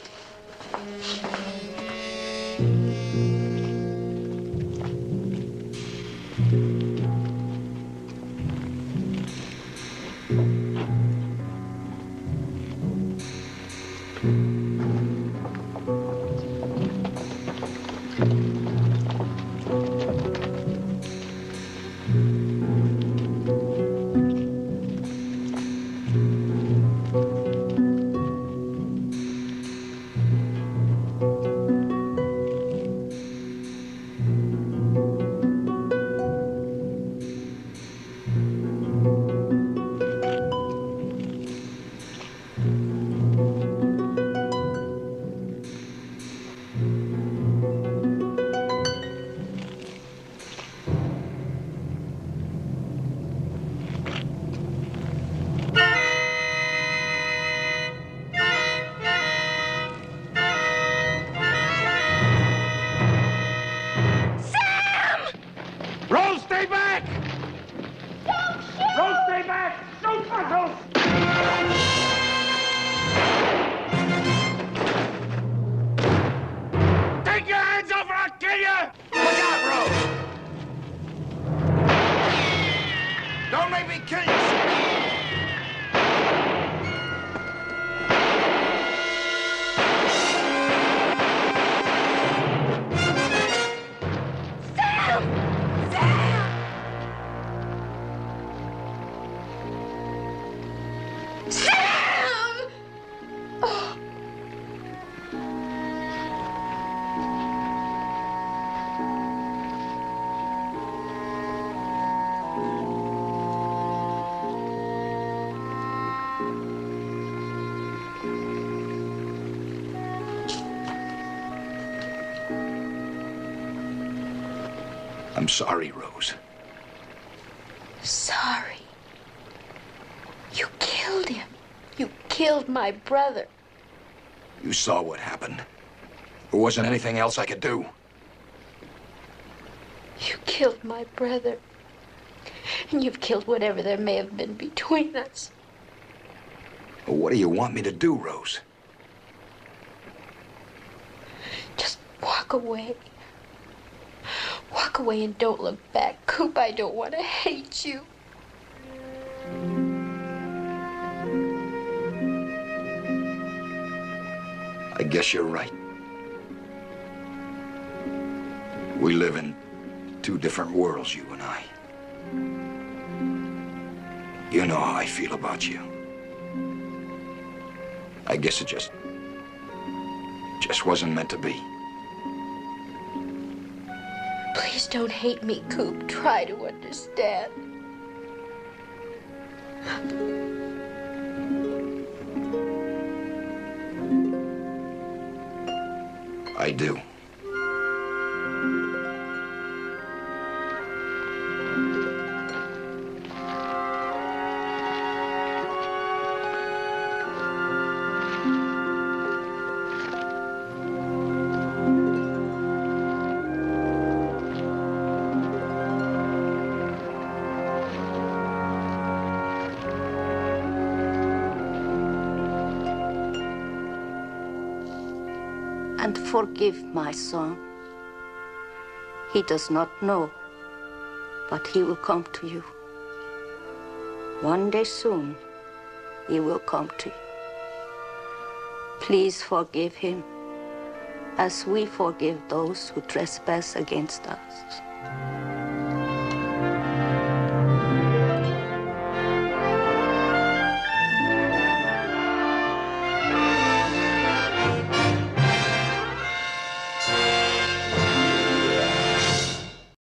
Speaker 5: Rose, stay back!
Speaker 19: Don't shoot!
Speaker 5: Rose, stay back! Shoot, Rose! Take your hands off or I'll kill you!
Speaker 10: Look out, Rose! Don't make me kill you,
Speaker 19: Sam! Oh.
Speaker 10: I'm sorry, Rose.
Speaker 19: Sorry. You killed him. You killed my brother.
Speaker 10: You saw what happened. There wasn't anything else I could do.
Speaker 19: You killed my brother. And you've killed whatever there may have been between us.
Speaker 10: Well, what do you want me to do, Rose?
Speaker 19: Just walk away. Walk away and don't look back. Coop, I don't want to hate you.
Speaker 10: I guess you're right. We live in two different worlds, you and I. You know how I feel about you. I guess it just wasn't meant to be.
Speaker 19: Please don't hate me, Coop. Try to understand.
Speaker 10: I do.
Speaker 9: And forgive my son. He does not know, but he will come to you. One day soon, he will come to you. Please forgive him, as we forgive those who trespass against us.